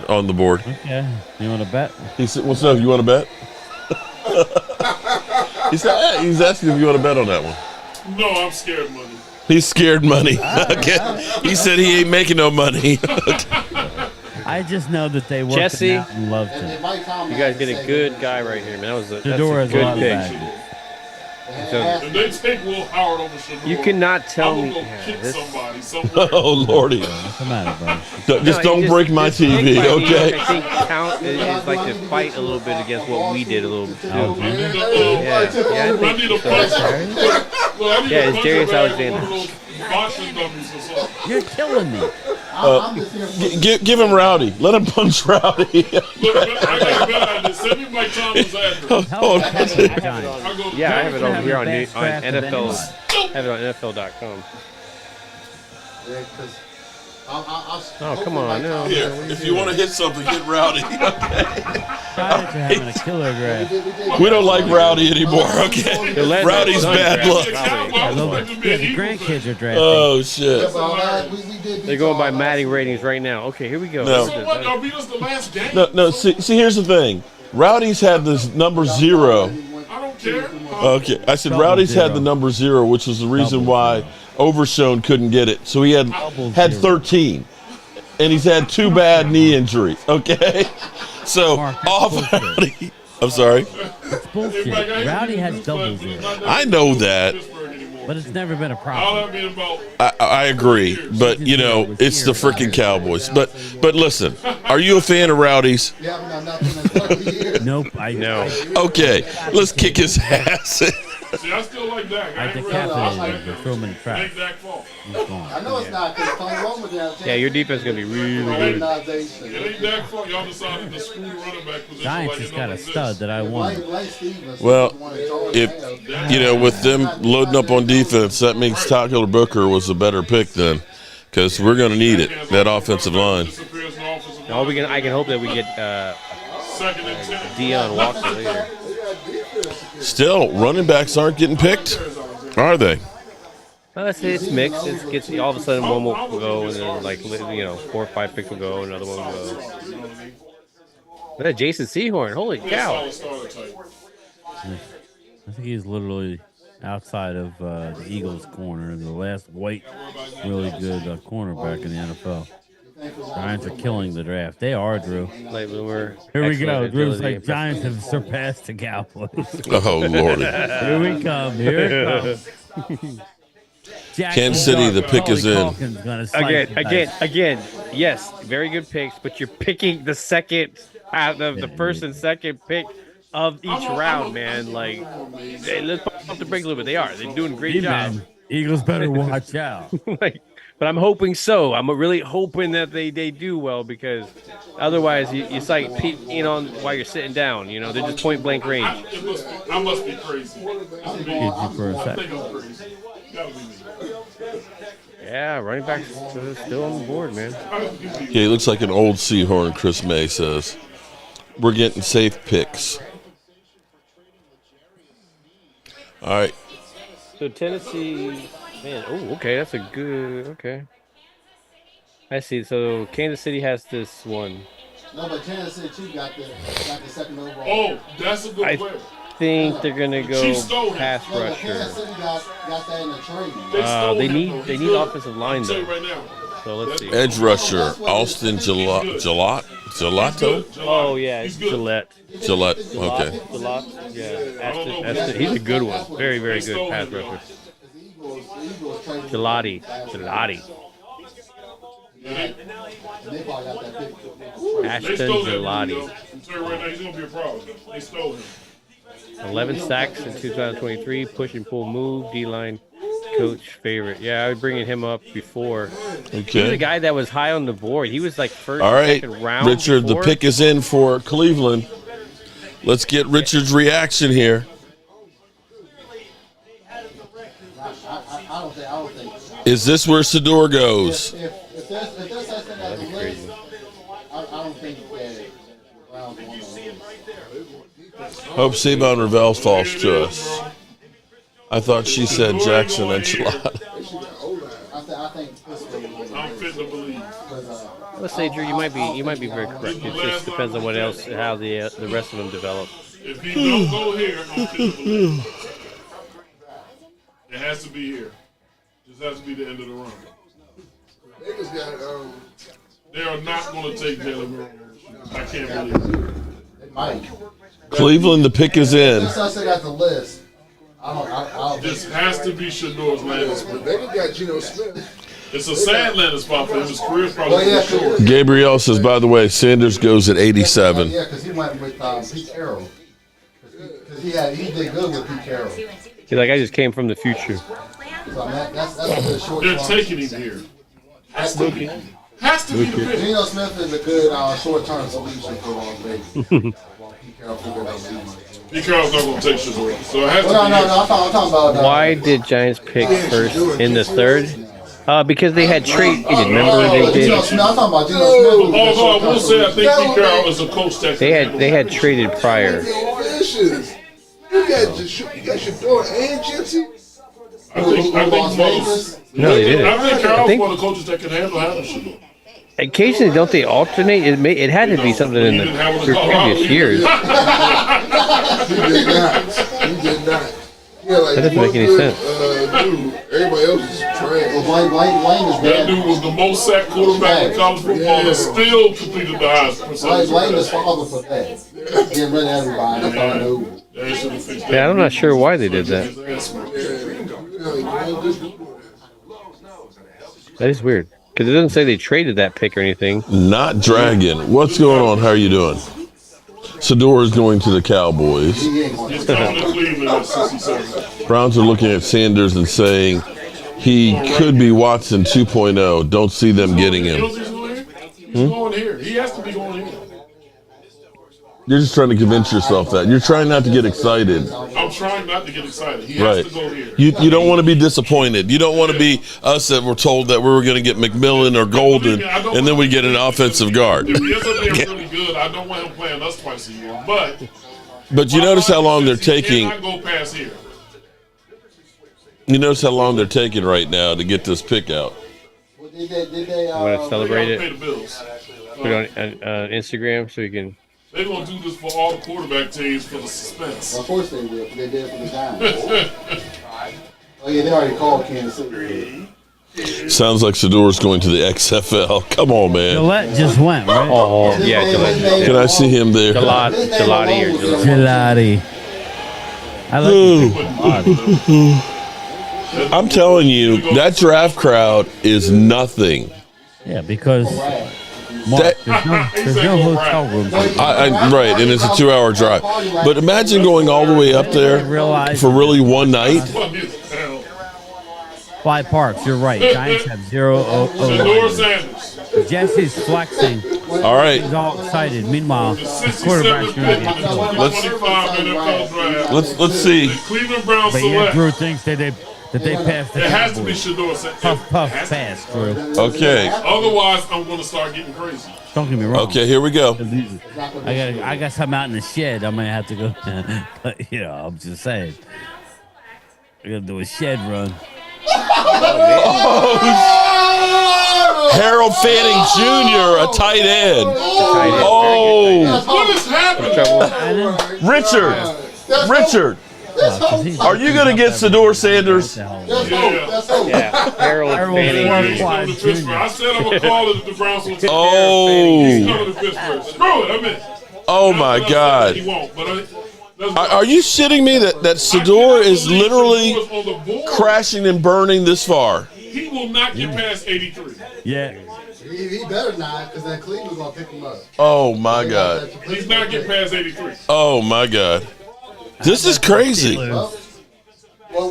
on the board. Okay. You want to bet? He said, "What's up? You want to bet?" He said, "He's asking if you want to bet on that one." good. No, I'm scared money. He's scared money. Okay. He said he ain't making no money. I just know that they worked Jesse. him out and loved him. You guys get a good guy right here, man. That's a Shador is a lot good of pick. baggage. So If they take Will Howard over Shador, you cannot tell I'm me. gonna go Yeah, kick this, somebody somewhere. Oh Lordy! What's the matter, buddy? Just No, don't you break my this pick TV, by New York, okay? I think count is like to fight a little bit against what we did a little bit too. Alexander? Yeah, I I need a think punch. so. Well, I need Yeah, a it's punch Darius bag, Alexander. one of those boxing dummies or something. You're killing me. I'm just here for Give him Rowdy. Let him punch Rowdy. Look, I got a better idea. Send me Mike Thomas' address. How Oh, about the Giants? I go to Yeah, I have it over here on Best draft of NFL. anyone. I have it on NFL.com. because Oh, come on, no. Here, if you want to hit something, hit Rowdy. Okay. Giants are having a killer draft. We don't like Rowdy anymore. Okay. Rowdy's bad luck. I love it. Yeah, the grandkids are drafting. Oh shit. They're going by Madden ratings right now. Okay, here we go. No. So what? Y'all beat us the last game? No. See, here's the thing. Rowdy's had this number 0. I don't care. Okay, I said Double Rowdy's had zero. the number 0, which was the reason Double why Overshone couldn't get it. So he had Double 0. 13, and he's had 2 bad knee injuries. Okay, so Mark, that's off bullshit. Rowdy. I'm sorry. It's bullshit. Rowdy has double zero. I know that. But it's never been a All problem. that mean about I agree, but you know it's the freaking Cowboys. But listen, are you a fan of Rowdy's? You haven't done nothing in 30 years. Nope. I know. Okay, let's kick his ass. See, I still like Dak. I decapitated him. Threw him in the trap. Make Dak fall. I know it's not because Tony Romo did have a chance. Yeah, your defense is gonna be really good. Organization. It ain't Dak fault. Y'all decided to screw the running back position. Giants like just it got don't a exist. stud that I won. Lane Stevens, Well, the one that George if had. you know, with them loading up on defense, that means Tyler Booker was a better pick then, because we're going to need it. That offensive line. I can hope that we get Second and 10. Deion Walker later. Still, running backs aren't getting picked, are they? Well, it's mixed. It gets all of a sudden one will go, and then like 4 or 5 picks will go, another one will go. Look at Jason Sehorn. Holy cow! I think he's literally outside of the Eagles' corner, the last white, really good cornerback in the NFL. Giants are killing the draft. They are, Drew. Late bloomer. Here we go. Excellent Drew's agility, like, Giants have surpassed the Cowboys. Oh, Lordy. Here we come. Here it comes. Kansas City, the pick is in. Again. Yes, very good picks, but you're picking the second out of the first and second pick of each round, man. Like, hey, let's pump the brakes a little bit. They're doing a great job. Man, Eagles better watch out. But I'm hoping so. I'm really hoping that they do well, because otherwise it's like peeking on while you're sitting down. You know, they're just point blank range. I must be crazy. I think I'm crazy. Gotta be me. Yeah, running back still on the board, man. Yeah, he looks like an old Seahorn, Chris May says. We're getting safe picks. All right. So Tennessee, man, okay, that's a good, okay. I see, so Kansas City has this one. No, but Kansas City Chiefs got the second overall. Oh, that's a good player. I think they're gonna go pass rusher. Kansas City got that in the trade. They need offensive line though. Right now. So let's see. Edge rusher, Austin Gelato? Oh yeah, it's Gillette. Gillette, okay. Gillette, yeah. Ashton, he's a good one. Very, very good pass rusher. Gelati. Ashton Gelati. I'm telling you right now, he's gonna be a problem. They stole him. 11 sacks in 2023. Push and pull move. D-line coach favorite. Yeah, I was bringing him up before. Okay. He was a guy that was high on the board. He was like first, All right, second round. Richard, before. the pick is in for Cleveland. Let's get Richard's reaction here. I don't think. Is this where Sador goes? If there's such thing as a list, I don't think that Browns won the list. Hope Savon Revels falls to us. I thought she said Jackson Enchilada. I think I'm fit to believe. Let's say, Drew, you might be very correct. It just depends on what else, how the rest of them develop. If he don't go here, I'm fit to believe. It has to be here. This has to be the end of the run. They are not going to take Jalen Murray. I can't believe it. They might. Cleveland, the pick is in. If such thing as the list, I don't This has to be Shador's landing spot. They got Geno Smith. It's a sad landing spot for him. His career's probably short. Gabriel says, by the way, Sanders goes at 87. Yeah, because he went with Pete Carroll. Because he did good with Pete Carroll. He's like, I just came from the future. So that's a good short. They're taking him here. Has to be the pick. Geno Smith is a good short-term solution for Las Vegas. Pete Carroll figured out Pete Carroll's not going to take Shador. So it has to be no, I'm talking about. Why did Giants pick first in the third? Because they had traded. Remember they did. I'm talking about Geno Smith. Although I will say, I think Pete Carroll is a coach that They had traded prior. You got Shador and Gypsy. I think most. No, they didn't. I think Carroll's one of the coaches that can handle having Shador. Occasionally, don't they alternate? It had to be something in the previous years. He did not. Yeah, like, That doesn't make any sense. Dude, everybody else is trash. Well, Blaine is That dude was the most sacked quarterback in college football and still completed the highest percentage. Blaine is father for that. Getting rid of everybody. They should have fixed that. Yeah, I'm not sure why they did that. That is weird because it doesn't say they traded that pick or anything. Not Dragon. What's going on? How are you doing? Sador is going to the Cowboys. Browns are looking at Sanders and saying he could be Watson 2.0. Don't see them getting him. He's going here. He has to be going here. You're just trying to convince yourself that. You're trying not to get excited. I'm trying not to get excited. He has to go here. You don't want to be disappointed. You don't want to be us that were told that we were going to get McMillan or Golden, and then we get an offensive guard. If he ends up being really good, I don't want him playing us twice a year. But you notice how long they're taking. Go past here. You notice how long they're taking right now to get this pick out. I'm going to celebrate it. Put it on Instagram so you can. They're going to do this for all the quarterback teams for the suspense. Of course they will. They did for the Giants. Oh, yeah, they already called Kansas City. Sounds like Sador's going to the XFL. Come on, man. Gillette just went, right? Oh, yeah, Gillette. Can I see him there? Gelati or Gelati. I like Gelati. I'm telling you, that draft crowd is nothing. Yeah, because Mark, there's no hotel room. Right, and it's a 2-hour drive. But imagine going all the way up there for really one night. Fly Parks, you're right. Giants have 0-0. Jesse's flexing. All right. He's all excited. Meanwhile, the quarterback's going to get killed. Let's see. Cleveland Browns But yeah, Drew thinks that they passed the It has to be Cowboys. Shador. Puff, pass, Drew. Okay. Otherwise, I'm going to start getting crazy. Don't get me wrong. Okay, here we go. I got something out in the shed. I might have to go. But, I'm just saying. I got to do a shed run. Harold Fanning Jr., a tight end. Oh. What is happening? Richard. Are you going to get Sador Sanders? Yeah, Harold Fanning. I said I'm going to call it the Browns will take Oh. care of Pittsburgh. Screw it. I'm in. Oh, my God. He won't, but Are you shitting me that Sador is literally crashing and burning this far? He will not get past 83. Yeah. He better not, because then Cleveland's going to pick him up. Oh, my God. He's not getting past 83. Oh, my God. This is crazy. Well,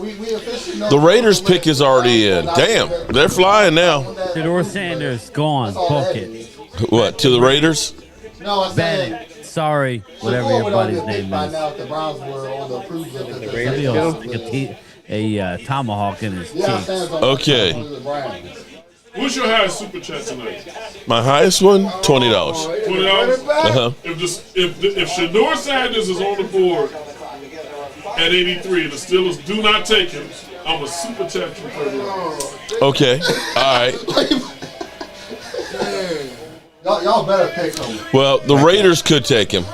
we officially know The Raiders' pick is already in. Damn, they're flying now. Sador Sanders, gone. Book it. What, to the Raiders? No, I said Bennett. Sorry, whatever your buddy's name by is. now if the Browns were on the approved list. Maybe he'll stick a tomahawk in his cheeks. Okay. What's your highest super chat tonight? My highest one, $20. $20? Uh-huh. If Shador Sanders is on the board at 83 and the Steelers do not take him, I'm a super chat you for $30. Okay. All right. Y'all better pick him. Well, the Raiders could take him.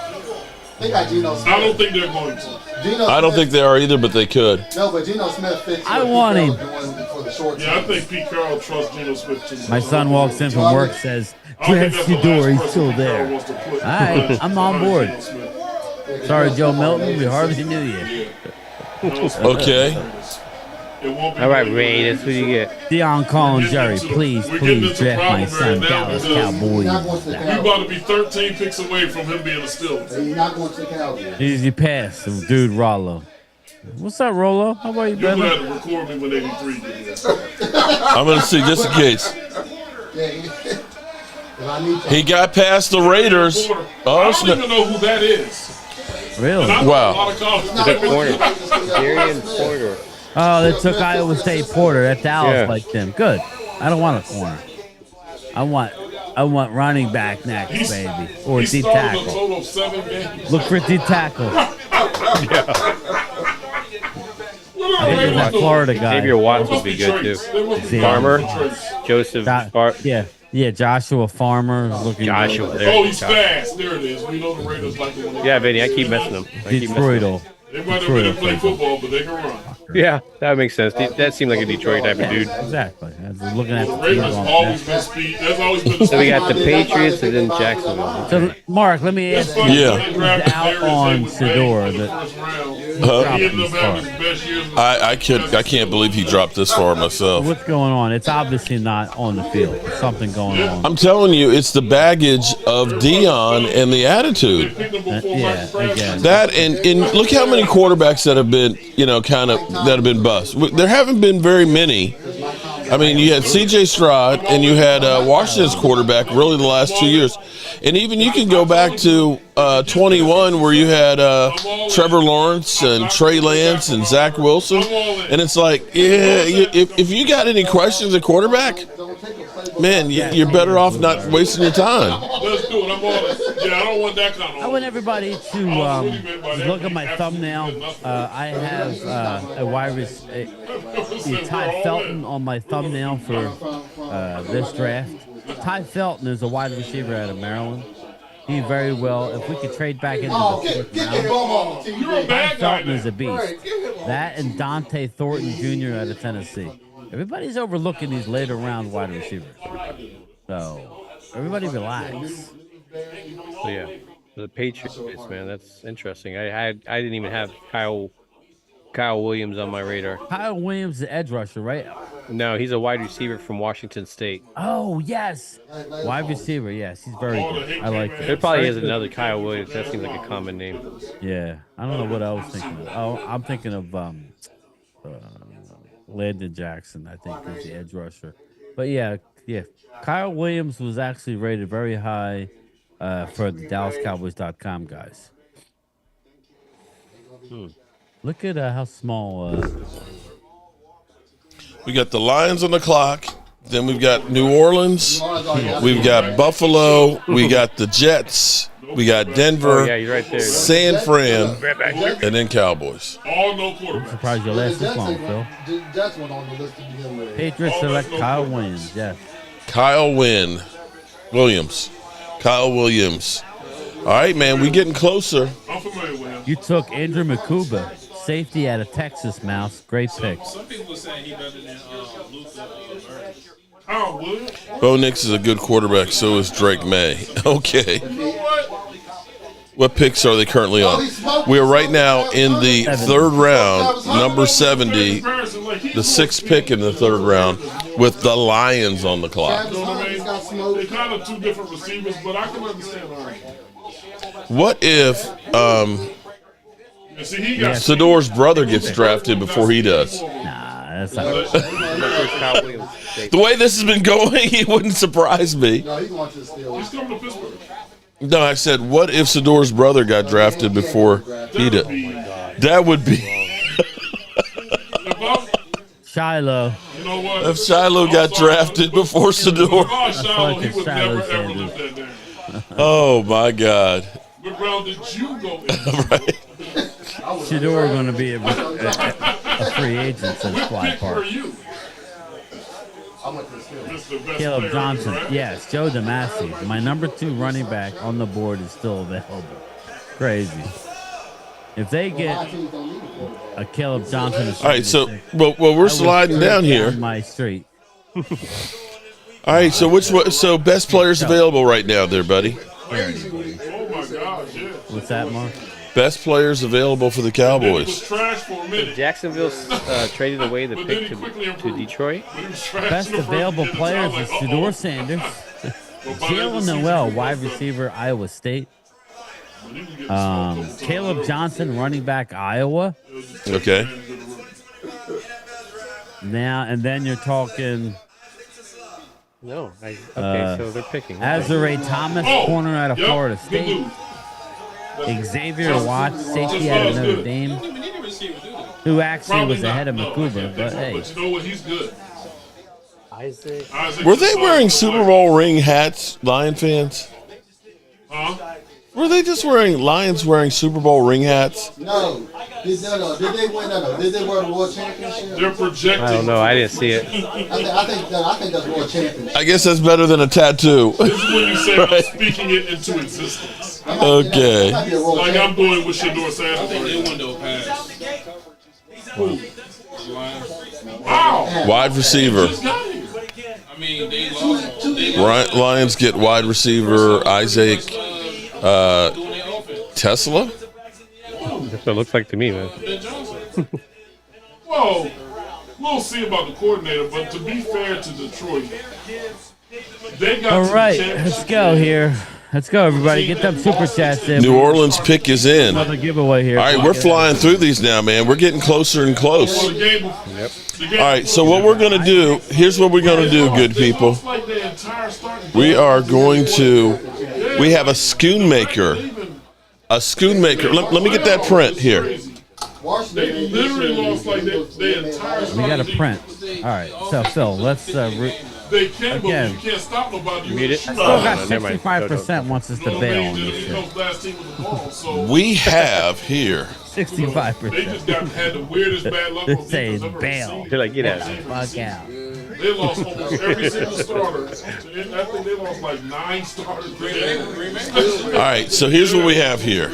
They got Geno Smith. I don't think they're going to. I don't think they are either, but they could. No, but Geno Smith fits. I want him. Yeah, I think Pete Carroll trusts Geno Smith too much. My son walks in from work, says, "Draft Sador, he's still there." All right, I'm on board. Sorry, Joe Milton, we hardly knew you. Okay. All right, Ray, that's what you get. Deion calling Jerry, please draft my son, Dallas Cowboys. We're about to be 13 picks away from him being a Steeler. He's not going to the Cowboys. Easy pass, dude, Rollo. What's up, Rollo? How about you, You're brother? going to have to record me when 83 gets here. I'm going to see just in case. He got past the Raiders. I don't even know who that is. Really? Wow. Darian Porter. Oh, they took Iowa State Porter. That Dallas liked them. Good. I don't want a corner. I want running back next, baby, or deep tackle. A total of 7 games. Look for deep tackle. I think it's that Florida guy. Xavier Watts would be good too. Farmer, Joseph. Yeah, Joshua Farmer is looking. Joshua. Good. Oh, he's fast. There it is. We know the Raiders like the one. Yeah, Vinny, I keep messing them. Detroit. They might have been play football, but they can run. Yeah, that makes sense. That seemed like a Detroit type of dude. Exactly. I was looking at the Ravens team always been speed. That's always been. So we got the Patriots and then Jacksonville. So, Mark, let me ask you. Who's out on Shedeur that dropped this far? I can't believe he dropped this far myself. What's going on? It's obviously not on the field. There's something going on. I'm telling you, it's the baggage of Dion and the attitude. That and look how many quarterbacks that have been, that have been bust. There haven't been very many. I mean, you had C.J. Stroud and you had Washington's quarterback really the last 2 years. And even you can go back to 21 where you had Trevor Lawrence and Trey Lance and Zach Wilson. And it's like, if you got any questions at quarterback, man, you're better off not wasting your time. Let's do it. I'm on it. Yeah, I don't want that kind of. I want everybody to look at my thumbnail. I have a wide receiver, Ty Felton, on my thumbnail for this draft. Ty Felton is a wide receiver out of Maryland. He very well, if we could trade back into the fourth round, Ty Felton is a beast. That and Dante Thornton Jr. out of Tennessee. Everybody's overlooking these later round wide receivers. So everybody relax. So yeah, the Patriots, man, that's interesting. I didn't even have Kyle Williams on my radar. Kyle Williams, the edge rusher, right? No, he's a wide receiver from Washington State. Oh, yes. Wide receiver, yes. He's very good. I like it. There probably is another Kyle Williams. That seems like a common name. Yeah. I don't know what I was thinking of. Oh, I'm thinking of Landon Jackson, I think, is the edge rusher. But, yeah. Kyle Williams was actually rated very high for the DallasCowboys.com guys. Look at how small. We got the Lions on the clock. Then we've got New Orleans. We've got Buffalo. We got the Jets. We got Denver. Oh, yeah, you're right there. San Fran. And then Cowboys. All no quarterback. I'm surprised you lasted this long, Phil. That's one on the list to begin with. Patriots select Kyle Williams. Yeah. Kyle Williams. Kyle Williams. All right, man. We getting closer. I'm familiar with him. You took Andrew Makuba, safety out of Texas, Mouse. Great pick. Some people are saying he better than Luther. Kyle Williams. Bo Nix is a good quarterback. So is Drake May. Okay. You know what? What picks are they currently on? We are right now in the third round, number 70, the sixth pick in the third round, with the Lions on the clock. You know what I mean? They're kind of two different receivers, but I can understand that. What if Sedor's brother gets drafted before he does? Nah, that's not. The way this has been going, it wouldn't surprise me. No, he's going to the Steelers. He's coming to Pittsburgh. No, I said, what if Sedor's brother got drafted before he did? That would be. Shiloh. You know what? If Shiloh got drafted before Sedor. Oh, my God. What round did you go in? Right. Shedeur going to be a free agent since Fly Park. Caleb Johnson. Yes, Joe DeMasi. My number 2 running back on the board is still available. Crazy. If they get a Caleb Johnson. All right, so we're sliding down here. My street. All right, so best players available right now there, buddy. Oh my gosh, yeah. What's that, Mark? Best players available for the Cowboys. Jacksonville traded away the pick to Detroit. Best available players is Shedeur Sanders, Jalen Noel, wide receiver, Iowa State. Caleb Johnson, running back, Iowa. Okay. Now and then you're talking. No, so they're picking. Azure Thomas, corner out of Florida State. Xavier Watts, safety out of Notre Dame, who actually was ahead of Makuba, but hey. But you know what? He's good. Were they wearing Super Bowl ring hats, Lion fans? Huh? Were they just Lions wearing Super Bowl ring hats? No. Did they win? No. Did they wear the World Championship? They're projecting. I don't know. I didn't see it. I think that's World Championship. I guess that's better than a tattoo. This is when you say I'm speaking it into existence. Okay. Like I'm doing with Shedeur Sanders. They window pass. Wow. Wide receiver. Lions get wide receiver Isaac Tesla. That's what it looks like to me, man. Well, we'll see about the coordinator, but to be fair to Detroit, they got All right, let's go here. Let's go, everybody. Get them super chats in. New Orleans pick is in. Another giveaway here. All right, we're flying through these now, man. We're getting closer and close. Yep. All right, so what we're going to do, here's what we're going to do, good people. We are going to, we have a Schoonmaker. A Schoonmaker. Let me get that print here. They literally lost like their entire We got a print. All right, so Phil, let's they can, but you can't stop nobody. Mute it. I still got 65% wants us to bail on this shit. We have here 65%. They just had the weirdest bad luck. They're saying bail. They're like, get out. Fuck out. They lost almost every single starter. I think they lost like 9 starters. All right, so here's what we have here.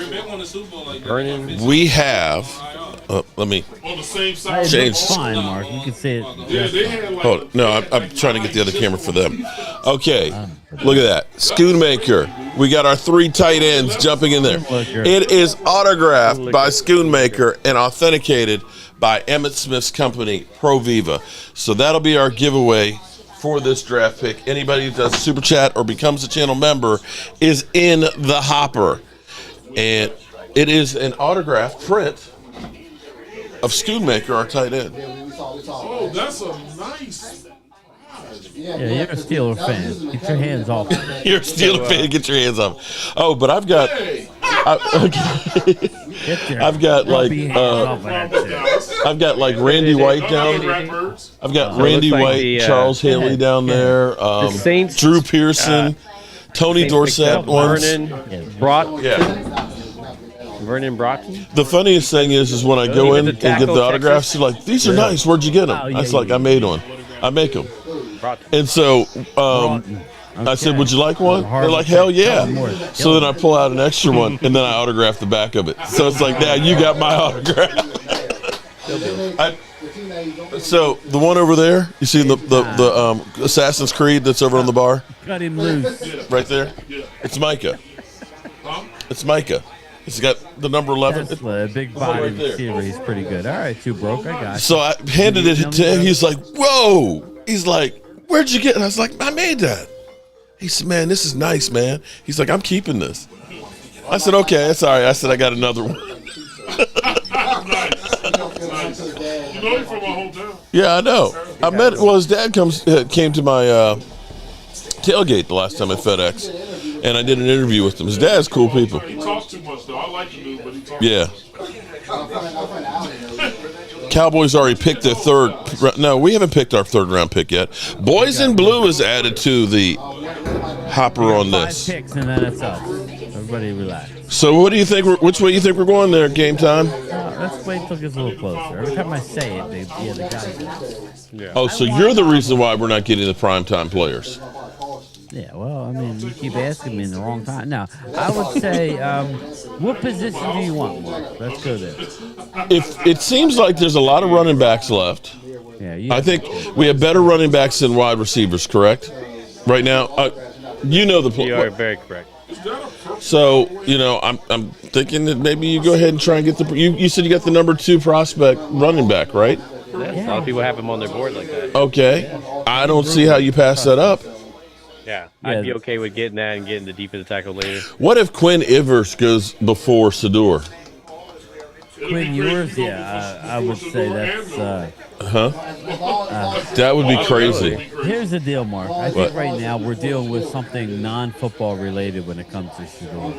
We have, let me on the same side. change. Fine, Mark. You can say it. Yeah, they had like. Hold on. No, I'm trying to get the other camera for them. Okay, look at that. Schoonmaker. We got our 3 tight ends jumping in there. It is autographed by Schoonmaker and authenticated by Emmett Smith's company, Pro Viva. So that'll be our giveaway for this draft pick. Anybody who does super chat or becomes a channel member is in the hopper. And it is an autographed print of Schoonmaker, our tight end. Oh, that's a nice. Yeah, you're a Steeler fan. Get your hands off. You're a Steeler fan. Get your hands off. Oh, but I've got. I've got like Randy White down there. I've got Randy White, Charles Haley down there. Saints, Drew Pearson, Tony Dorsett. Vernon Broughton. The funniest thing is when I go in and get the autographs, they're like, "These are nice. Where'd you get them?" I was like, "I made one. I make them." And so I said, "Would you like one?" They're like, "Hell yeah!" So then I pull out an extra one and then I autograph the back of it. So it's like, "Now you got my autograph." So the one over there, you see the Assassin's Creed that's over on the bar? Cut him loose. Right there? It's Micah. It's Micah. It's got the number 11. Tesla, big body receiver. He's pretty good. All right, 2 broke. I got you. So I handed it to him. He's like, "Whoa." He's like, "Where'd you get it?" And I was like, "I made that." He said, "Man, this is nice, man." He's like, "I'm keeping this." I said, "Okay, that's all right." I said, "I got another one." You know he's from my hometown. Yeah, I know. I met. Well, his dad came to my tailgate the last time at FedEx, and I did an interview with him. His dad's cool people. He talks too much though. I like the dude, but he talks. Yeah. Cowboys already picked their 3rd. No, we haven't picked our 3rd round pick yet. Boys in Blue is added to the hopper on this. 5 picks and then it's us. Everybody relax. So what do you think? Which way you think we're going there? Game time? Let's wait till it gets a little closer. Every time I say it, the guys. Yeah. Oh, so you're the reason why we're not getting the primetime players. Yeah, well, I mean, you keep asking me in the wrong time. Now, I would say, what position do you want, Mark? Let's go there. If it seems like there's a lot of running backs left, I think we have better running backs than wide receivers, correct? Right now, you know the You are very correct. So I'm thinking that maybe you go ahead and try and get the. You said you got the number 2 prospect running back, right? Yeah, a lot of people have him on their board like that. Okay, I don't see how you pass that up. Yeah, I'd be okay with getting that and getting the defensive tackle later. What if Quinn Ivers goes before Sador? Quinn Ewers, I would say that's. That would be crazy. Here's the deal, Mark. I think right now we're dealing with something non-football related when it comes to Shador.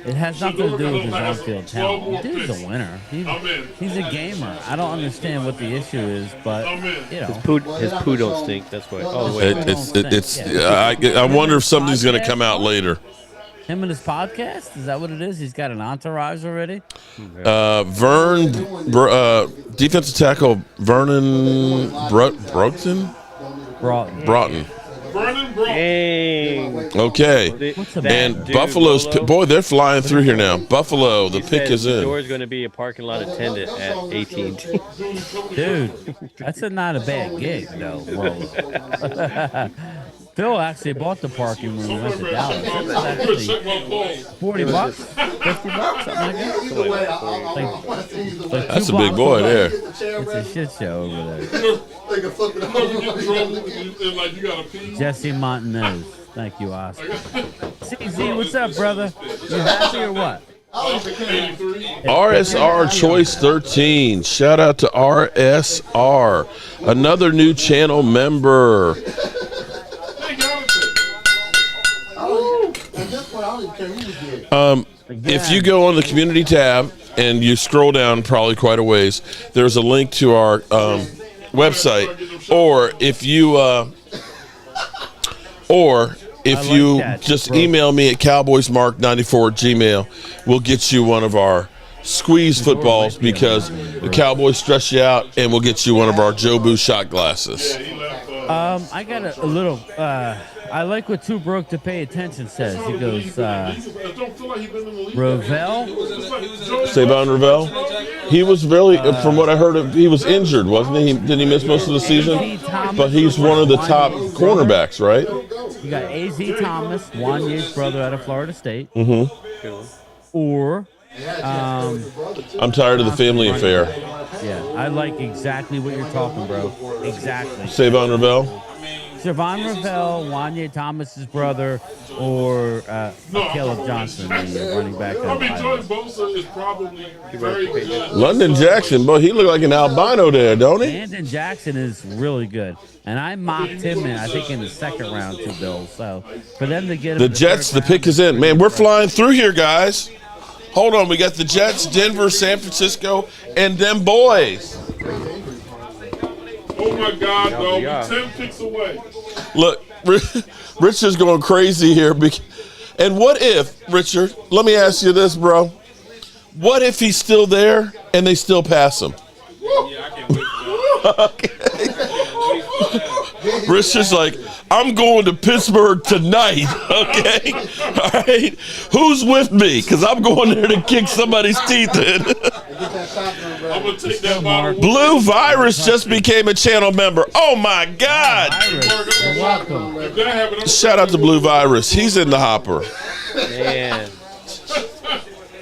It has nothing to do with his on-field talent. The dude's a winner. He's a gamer. I don't understand what the issue is, but his poo don't stink. That's why. Oh wait, I wonder if something's going to come out later. Him and his podcast? Is that what it is? He's got an entourage already? Defensive tackle Vernon Broughton. Vernon Dang. Okay. And Buffalo's boy, they're flying through here now. Buffalo, the pick is in. There's going to be a parking lot attendant at AT&T. Dude, that's not a bad gig, though. Whoa. Phil actually bought the parking when we went to Dallas. It was actually $40, $50, something like that. Like That's a big boy there. It's a shit show over there. Jesse Montanez. Thank you, Oscar. CZ, what's up, brother? You happy or what? RSR Choice 13. Shout out to RSR. Another new channel member. If you go on the community tab and you scroll down probably quite a ways, there's a link to our website. Or if you just email me at cowboysmark94@gmail, we'll get you one of our squeeze footballs because the Cowboys stress you out, and we'll get you one of our Jobu shot glasses. I got a little. I like what Too Broke to Pay Attention says. He goes, Ravel? Savon Ravel? He was really, from what I heard, he was injured, wasn't he? Did he miss most of the season? But he's one of the top cornerbacks, right? You got A.Z. Thomas, Wanye's brother out of Florida State. Mm-hmm. Or... I'm tired of the family affair. Yeah, I like exactly what you're talking, bro. Exactly. Savon Ravel? Savon Ravel, Wanye Thomas's brother, or Caleb Johnson, the running back. I mean, Joey Bosa is probably very good. London Jackson, boy, he looked like an albino there, don't he? Landon Jackson is really good. And I mocked him, I think, in the second round to Bills. So for them to get him the Jets, the pick is in. Man, we're flying through here, guys. Hold on, we got the Jets, Denver, San Francisco, and them boys. Oh my God, dog! We're 10 picks away. Look, Richard's going crazy here. And what if, Richard? Let me ask you this, bro. What if he's still there and they still pass him? Okay. Richard's like, I'm going to Pittsburgh tonight, okay? All right? Who's with me? Because I'm going there to kick somebody's teeth in. I'm going to take that bottle. Blue Virus just became a channel member. Oh, my God. Welcome. Shout out to Blue Virus. He's in the hopper. Man.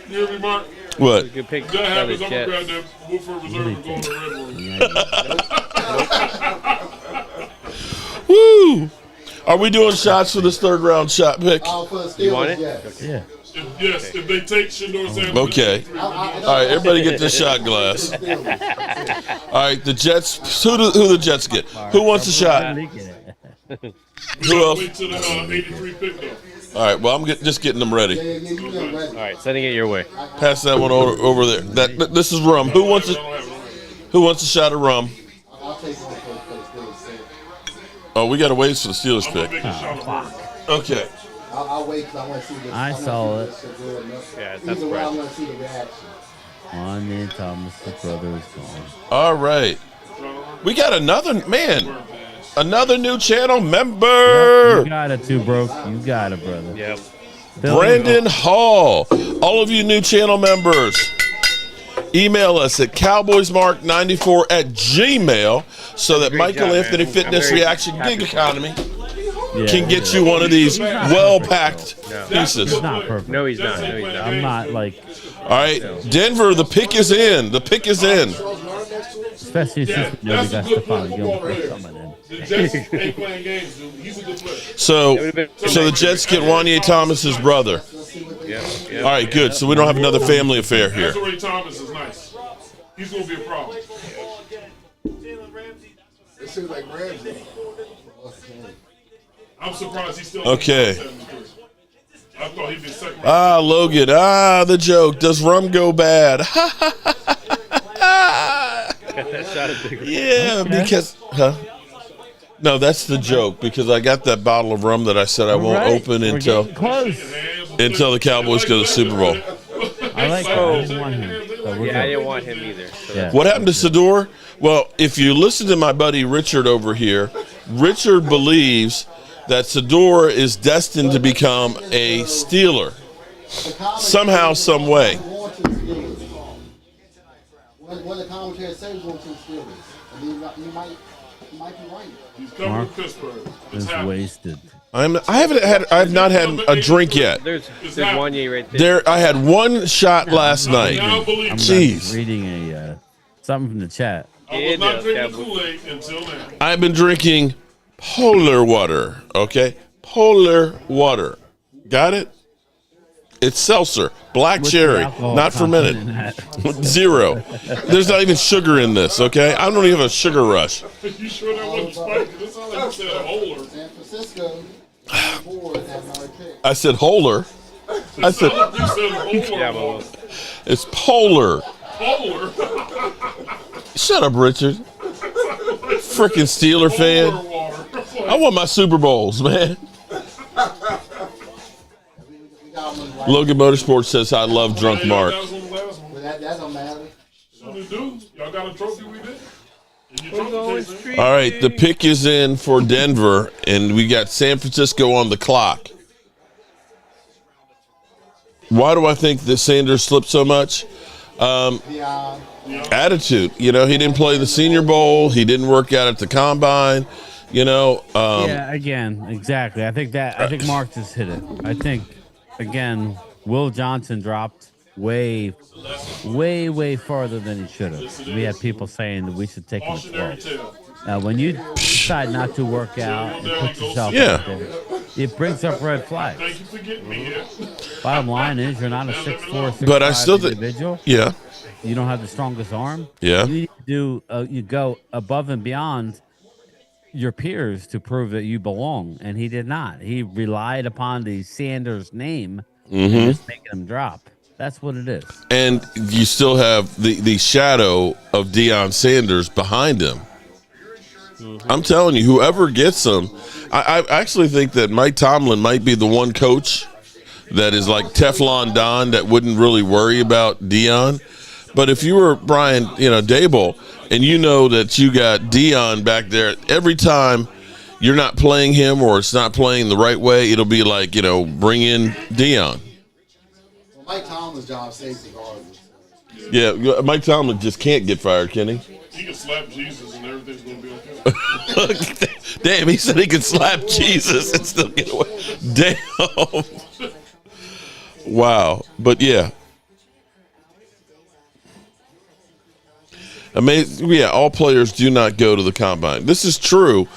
You hear me, Mark? What? Good pick. If that happens, I'm going to grab that Woodford Reserve and go on the Red Room. Woo! Are we doing shots for this third round shot pick? You want it? Yeah. Yes, if they take Shador Sanders. Okay. All right, everybody get this shot glass. All right, the Jets. Who the Jets get? Who wants a shot? Who else? Wait till the 83 pick, though. All right, well, I'm just getting them ready. All right, sending it your way. Pass that one over there. This is rum. Who wants a shot of rum? Oh, we got to wait for the Steelers pick. Okay. I'll wait because I want to see this. I saw it. Yeah, that's I right. want to see the reaction. Wanye Thomas, the brother, is gone. All right. We got another new channel member. Yep, you got it, Too Broke. You got it, brother. Yep. Brandon Hall. All of you new channel members, email us at cowboysmark94@gmail so that Michael Anthony Fitness Reaction Gig Economy can get you one of these well-packed pieces. He's not perfect. No, he's not. No, he's not. I'm not like. All right, Denver, the pick is in. The pick is in. Especially since we got Stephon Gilmore coming in. The Jets ain't playing games, dude. He's a good player. So the Jets get Wanye Thomas's brother. Yeah. All right, good. So we don't have another family affair here. Ray Thomas is nice. He's going to be a problem. It seems like Ramsey. I'm surprised he's still. Okay. I thought he'd be second. Logan. The joke. Does rum go bad? Yeah, because no, that's the joke. Because I got that bottle of rum that I said I won't open until the Cowboys go to the Super Bowl. I like that. I didn't want him. So I didn't want him either. So Yeah. What happened to Sador? Well, if you listen to my buddy Richard over here, Richard believes that Sador is destined to become a Steeler somehow, some way. What the commentators say going to the Steelers. I mean, you might be right. He's coming to Pittsburgh. It's wasted. I have not had a drink yet. There's Wanye right there. I had one shot last night. Jeez. Reading something from the chat. I was not drinking Kool-Aid until now. I've been drinking polar water. Okay, polar water. Got it? It's seltzer, black cherry, not fermented. 0. There's not even sugar in this. Okay, I don't even have a sugar rush. You sure that wasn't spiky? This sounds like you said Holer. San Francisco. I said Holer. I said Holer. It's polar. Holer. Shut up, Richard. Freaking Steeler fan. I want my Super Bowls, man. Logan Motorsports says, I love Drunk Mark. That don't matter. So we do. Y'all got a trophy we did? All right, the pick is in for Denver, and we got San Francisco on the clock. Why do I think that Sanders slipped so much? Attitude. You know, he didn't play the Senior Bowl. He didn't work out at the Combine. You know. Yeah, again, exactly. I think Mark just hit it. I think, again, Will Johnson dropped way farther than he should have. We had people saying that we should take him to 12. When you decide not to work out and put yourself out there, it brings up red flags. Thank you for getting me here. Bottom line is you're not a 6'4", 6'5" but I still think, individual. Yeah. You don't have the strongest arm. Yeah. You need to do you go above and beyond your peers to prove that you belong, and he did not. He relied upon the Sanders name and just making him drop. That's what it is. And you still have the shadow of Deion Sanders behind him. I'm telling you, whoever gets him, I actually think that Mike Tomlin might be the one coach that is like Teflon Don that wouldn't really worry about Deion. But if you were Brian, Dable, and you know that you got Deion back there, every time you're not playing him or it's not playing the right way, it'll be like, bring in Deion. Well, Mike Tomlin's job stays regardless. Yeah, Mike Tomlin just can't get fired, can he? He can slap Jesus and everything's going to be okay. Damn, he said he could slap Jesus and still get away. Damn. Wow. But yeah. Amazing. Yeah, all players do not go to the combine. This is true,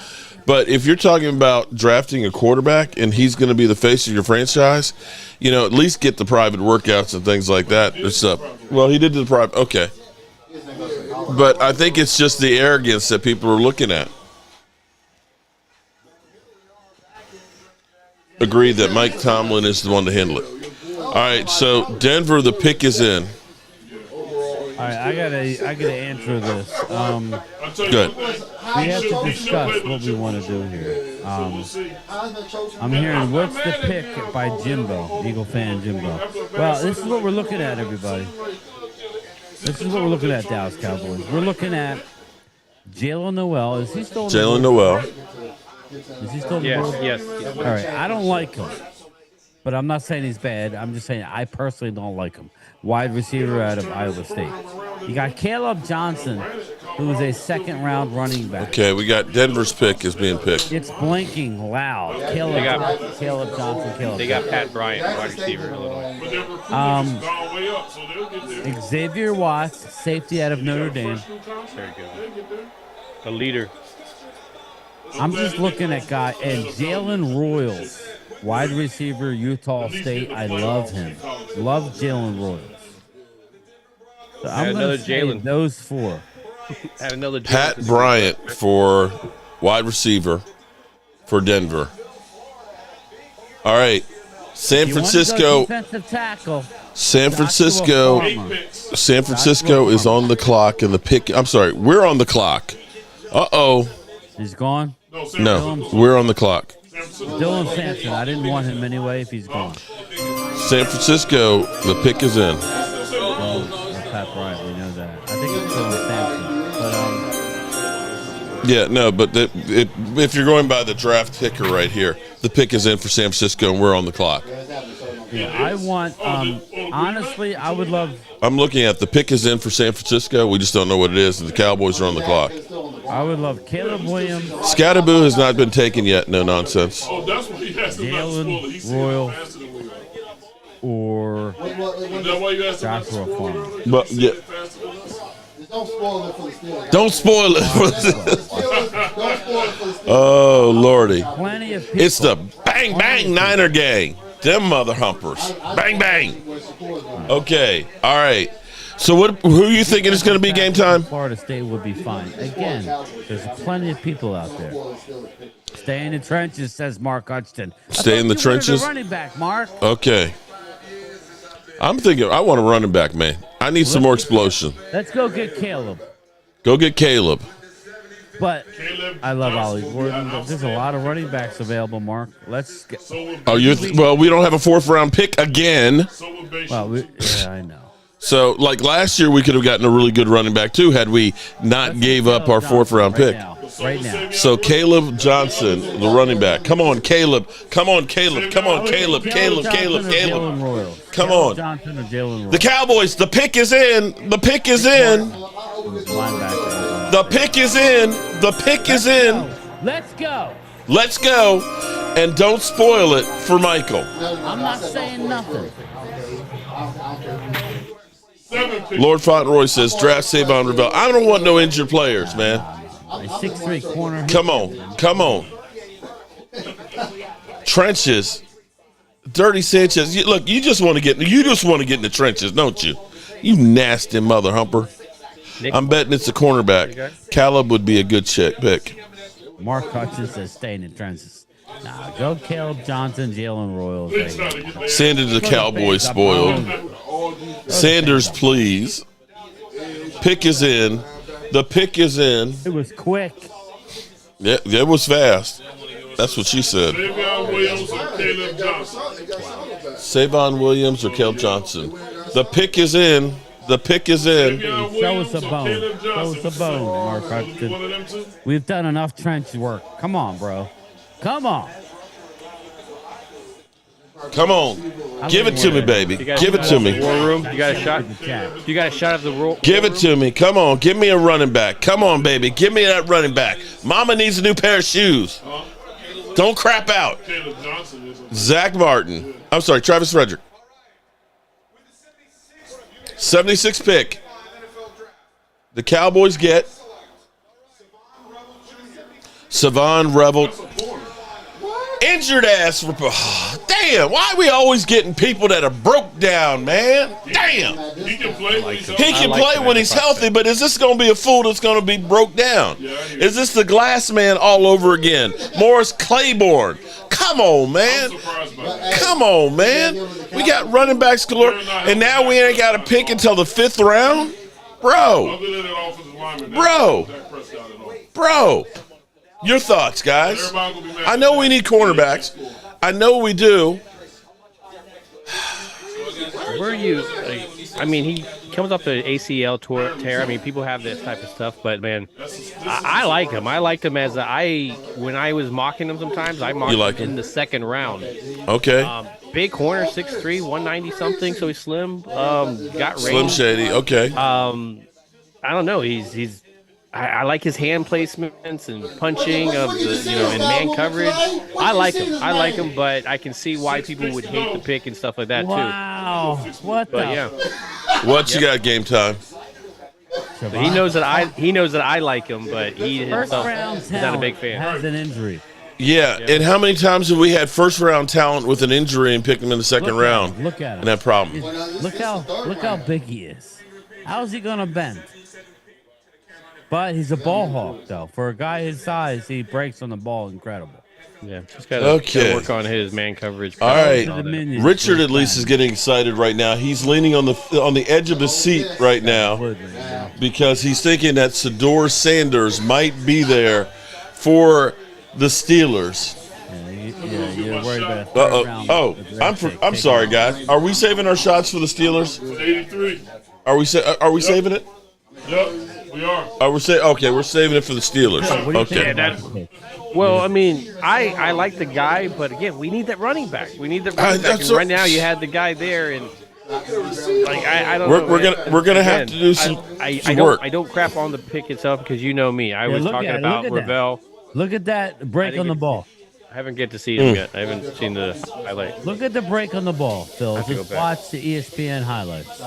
but if you're talking about drafting a quarterback and he's going to be the face of your franchise, at least get the private workouts and things like that. Well, he did the private. Okay. But I think it's just the arrogance that people are looking at. Agreed that Mike Tomlin is the one to handle it. All right, so Denver, the pick is in. All right, I gotta answer this. Good. We have to discuss what we want to do here. I'm hearing what's the pick by Jimbo, Eagle fan Jimbo. Well, this is what we're looking at, everybody. This is what we're looking at, Dallas Cowboys. We're looking at Jalen Noel. Is he still? Jalen Noel. Is he still? Yes. All right, I don't like him, but I'm not saying he's bad. I'm just saying I personally don't like him. Wide receiver out of Iowa State. You got Caleb Johnson, who is a second-round running back. Okay, we got Denver's pick is being picked. It's blinking loud. Caleb Johnson. They got Pat Bryant, wide receiver, Illinois. Xavier Watts, safety out of Notre Dame. Very good. A leader. I'm just looking at guy and Jalen Royals, wide receiver, Utah State. I love him. Love Jalen Royals. So I'm another Jalen. Those four. Add another Pat Bryant for wide receiver for Denver. All right, San Francisco. Defensive tackle. San Francisco is on the clock, and the pick. I'm sorry, we're on the clock. He's gone. No, we're on the clock. Dylan Sampson. I didn't want him anyway if he's gone. San Francisco, the pick is in. Pat Bryant, we know that. I think it's Dylan Sampson. Yeah, no, but if you're going by the draft picker right here, the pick is in for San Francisco, and we're on the clock. Yeah, I want. Honestly, I would love. I'm looking at the pick is in for San Francisco. We just don't know what it is, and the Cowboys are on the clock. I would love Caleb Williams. Scatterboo has not been taken yet. No nonsense. Oh, that's what he has to not spoil it. He's Royal. faster than we are. Or Is that why you asked him not to Joshua spoil it? Farmer. But yeah, Don't spoil it for the Steelers. don't spoil it. Don't spoil it for the Steelers. Oh lordy, Plenty of people. it's the bang bang Niner gang. Them mother humpers. Bang bang. Okay, all right. So who are you thinking is going to be game time? Florida State would be fine. Again, there's plenty of people out there. Stay in the trenches, says Mark Hutchinson. Stay in the trenches? Running back, Mark. Okay. I'm thinking I want a running back, man. I need some more explosion. Let's go get Caleb. Go get Caleb. But I love Ollie Gordon. There's a lot of running backs available, Mark. Let's get. Oh, well, we don't have a fourth-round pick again. Well, yeah, I know. So, like last year, we could have gotten a really good running back too had we not gave up our fourth-round pick. Right now. So Caleb Johnson, the running back. Come on, Caleb. Come on, Caleb. Come on, Caleb. Caleb. Come on. Johnson or Jalen Royal. The Cowboys. The pick is in. The pick is in. The pick is in. The pick is in. Let's go. Let's go. And don't spoil it for Michael. I'm not saying nothing. Lord Fauntleroy says draft Savon Ravel. I don't want no injured players, man. A 6'3" corner. Come on. Come on. Trenches. Dirty Sanchez. Look, you just want to get in the trenches, don't you? You nasty mother humper. I'm betting it's a cornerback. Caleb would be a good pick. Mark Hutchins says stay in the trenches. Nah, go Caleb Johnson, Jalen Royals. Sanders the Cowboys spoiled. Sanders, please. Pick is in. The pick is in. It was quick. Yeah, it was fast. That's what she said. Savon Williams or Caleb Johnson. Savon Williams or Caleb Johnson. The pick is in. The pick is in. Show us a bone. Show us a bone, Mark Hutchins. We've done enough trench work. Come on, bro. Come on. Come on. Give it to me, baby. Give it to me. War room. You got a shot. You got a shot of the roll. Give it to me. Come on. Give me a running back. Come on, baby. Give me that running back. Mama needs a new pair of shoes. Don't crap out. Zach Martin. I'm sorry, Travis Frederick. 76 pick. The Cowboys get Savon Revel. Injured ass. Damn, why are we always getting people that are broke down, man? Damn. He can play when he's healthy, but is this going to be a fool that's going to be broke down? Is this the glass man all over again? Morris Claiborne. Come on, man. Come on, man. We got running backs galore, and now we ain't got a pick until the 5th round? Bro. Your thoughts, guys. I know we need cornerbacks. I know we do. Where are you? I mean, he comes off the ACL tear. I mean, people have this type of stuff, but man, I like him. I liked him when I was mocking him sometimes. I mocked him in the 2nd round. Okay. Big corner, 6'3", 190 something. So he's slim. Got range. Slim Shady. Okay. I don't know. I like his hand placements and punching of in man coverage. I like him, but I can see why people would hate the pick and stuff like that too. Wow, what? But yeah, what you got? Game time. But he knows that I like him, but he himself is not a big fan. Has an injury. Yeah, and how many times have we had first-round talent with an injury and picked him in the 2nd round? Look at him. And that problem. Look how big he is. How's he gonna bend? But he's a ball hawk, though. For a guy his size, he breaks on the ball incredible. Yeah, just gotta work on his man coverage. All right, Richard at least is getting excited right now. He's leaning on the edge of his seat right now because he's thinking that Sador Sanders might be there for the Steelers. Yeah, you're worried about. I'm sorry, guys. Are we saving our shots for the Steelers? 83. Are we saving it? Yep. We are. Oh, we're saving it for the Steelers. Okay. Well, I mean, I like the guy, but again, we need that running back. We need the running back. And right now, you had the guy there, and like I don't know. We're gonna have to do some work. I don't crap on the pick itself because you know me. I was talking about Ravel. Look at that break on the ball. I haven't get to see him yet. I haven't seen the highlight. Look at the break on the ball, Phil. Just watch the ESPN highlights.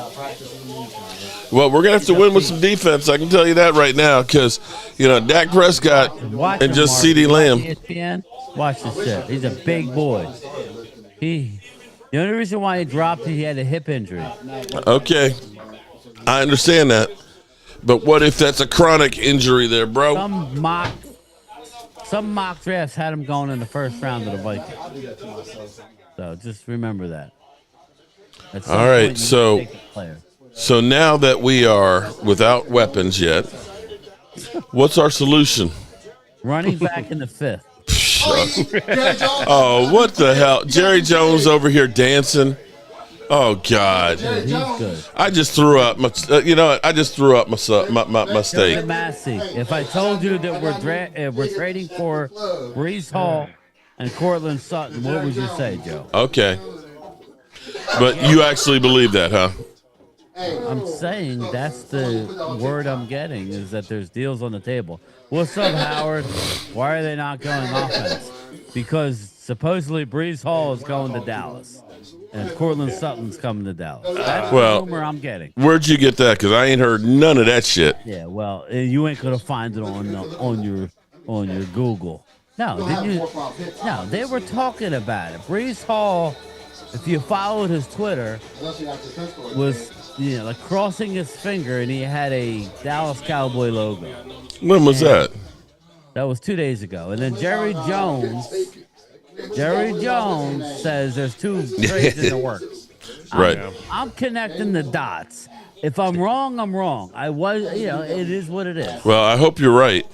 Well, we're gonna have to win with some defense. I can tell you that right now, because Dak Prescott and just CeeDee Lamb. ESPN, watch this shit. He's a big boy. The only reason why he dropped, he had a hip injury. Okay, I understand that, but what if that's a chronic injury there, bro? Some mock drafts had him going in the first round of the Vikings. So just remember that. All right, so now that we are without weapons yet, what's our solution? Running back in the 5th. Oh, what the hell? Jerry Jones over here dancing. Oh God! He's good. I just threw up. I just threw up my steak. Massey, if I told you that we're trading for Brees Hall and Cortland Sutton, what would you say, Joe? Okay, but you actually believe that, huh? I'm saying that's the word I'm getting is that there's deals on the table. What's up, Howard? Why are they not going offense? Because supposedly Brees Hall is going to Dallas. And Cortland Sutton's coming to Dallas. That's the rumor I'm getting. Where'd you get that? Because I ain't heard none of that shit. Yeah, well, you ain't gonna find it on your Google. No, No, they were talking about it. Brees Hall, if you followed his Twitter, was like crossing his finger, and he had a Dallas Cowboy logo. When was that? That was 2 days ago. And then Jerry Jones says there's 2 trades in the works. Right. I'm connecting the dots. If I'm wrong, I'm wrong. It is what it is. Well, I hope you're right.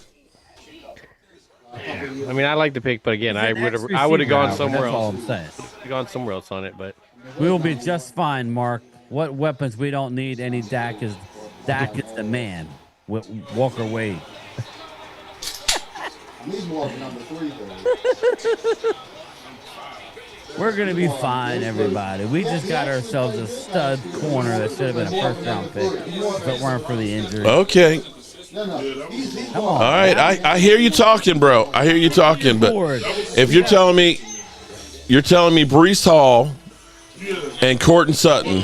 I mean, I like the pick, but again, I would have gone somewhere else. That's all I'm saying. Gone somewhere else on it, but we will be just fine, Mark. What weapons we don't need any Dak is the man. Walker Wade. We're going to be fine, everybody. We just got ourselves a stud corner that should have been a first-round pick if it weren't for the injury. Okay. Come on. All right. I hear you talking, bro. I hear you talking. But if you're telling me Brees Hall and Cortland Sutton,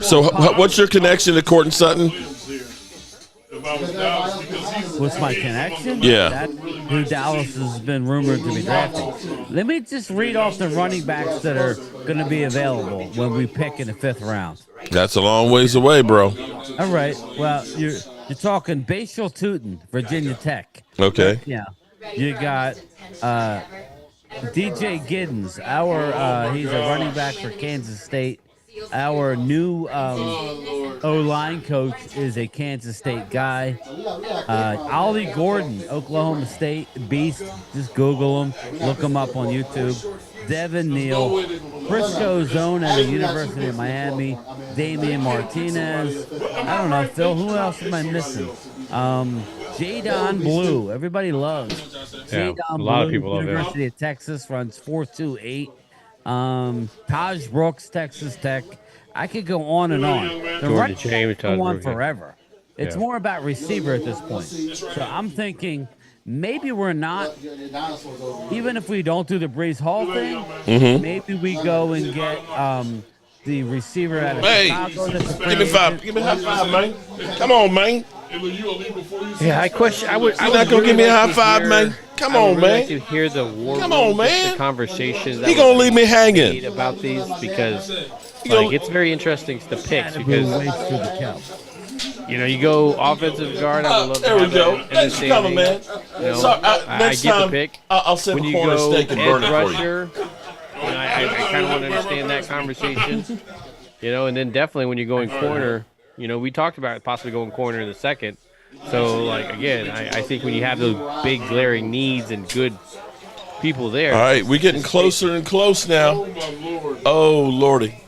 so what's your connection to Cortland Sutton? What's my connection? Yeah. That's who Dallas has been rumored to be drafting. Let me just read off the running backs that are going to be available when we pick in the 5th round. That's a long ways away, bro. All right. Well, you're talking Bashal Tootin, Virginia Tech. Okay. Yeah. You got DJ Giddens. He's a running back for Kansas State. Our new O-line coach is a Kansas State guy. Ollie Gordon, Oklahoma State beast. Just Google him. Look him up on YouTube. Devin Neal. Frisco Zone at the University of Miami. Damian Martinez. I don't know, Phil. Who else am I missing? Jadon Blue. Everybody loves Jadon Blue. A lot of people love him. University of Texas runs 4.28. Taj Brooks, Texas Tech. I could go on and on. The right James, go on forever. It's more about receiver at this point. So I'm thinking maybe we're not, even if we don't do the Brees Hall thing, maybe we go and get the receiver out of Chicago. Give me 5. Give me a high 5, man. Come on, man. Yeah, I question. You're not gonna give me a high 5, man. Come on, man. Like to hear the war Come on, man. The conversations. He gonna leave me hanging about these because it's very interesting to pick because you go offensive guard. I would love there we go. Thanks for coming, man. I get the pick. I'll send a corner steak and burn it rusher, for you. I kind of want to understand that conversation. And then definitely when you're going corner. We talked about possibly going corner in the 2nd. So, again, I think when you have those big glaring needs and good people there. All right, we're getting closer and close now. Oh, Lordy.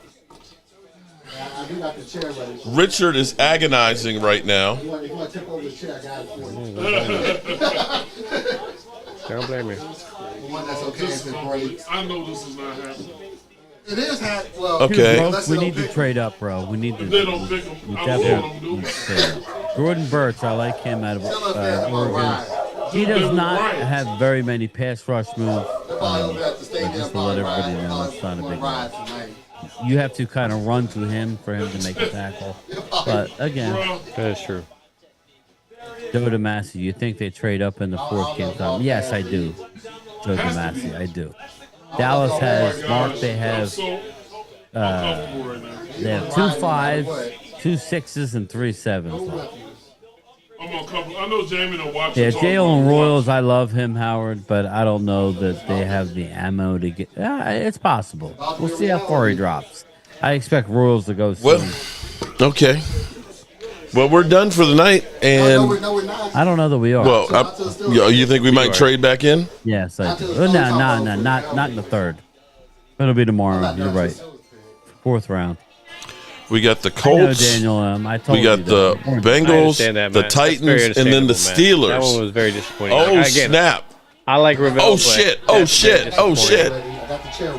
Richard is agonizing right now. If you want to tip over the chair, I got it for you. Don't blame me. The one that's okay if it breaks. I know this is not happening. It is happening. Well, Okay. Bro, we need to trade up, bro. We need to. They don't pick him. We I don't definitely want need to trade up. Jordan Birch, I like him out of Oregon. He Dude, does not Ryan. have very many pass rush moves. Just Just to let everybody know, it's not a big deal. You have to kind of run to him for him to make a tackle. But again, That is true. Joe DeMasi, you think they trade up in the fourth game time? Yes, I do. Joe DeMasi, I do. Dallas has Mark. They have they have 2 5s, 2 6s, and 3 7s. I'm on couple. I know Jamie don't watch. Yeah, it, so Jalen Royals, I love him, Howard, but I don't know that they have the ammo to get. It's possible. We'll see how far he drops. I expect Royals to go soon. Well, okay. Well, we're done for the night, and I don't know that we are. well, you think we might trade back in? Yes, I do. No, not in the third. It'll be tomorrow. You're right. 4th round. We got the I know, Colts. Daniel. I told We got you the that. Bengals, That, the Matt. Titans, and then the Steelers. That one was very disappointing. Oh, Again, snap. I like Ravel. Oh, shit. Oh, shit. Oh, shit.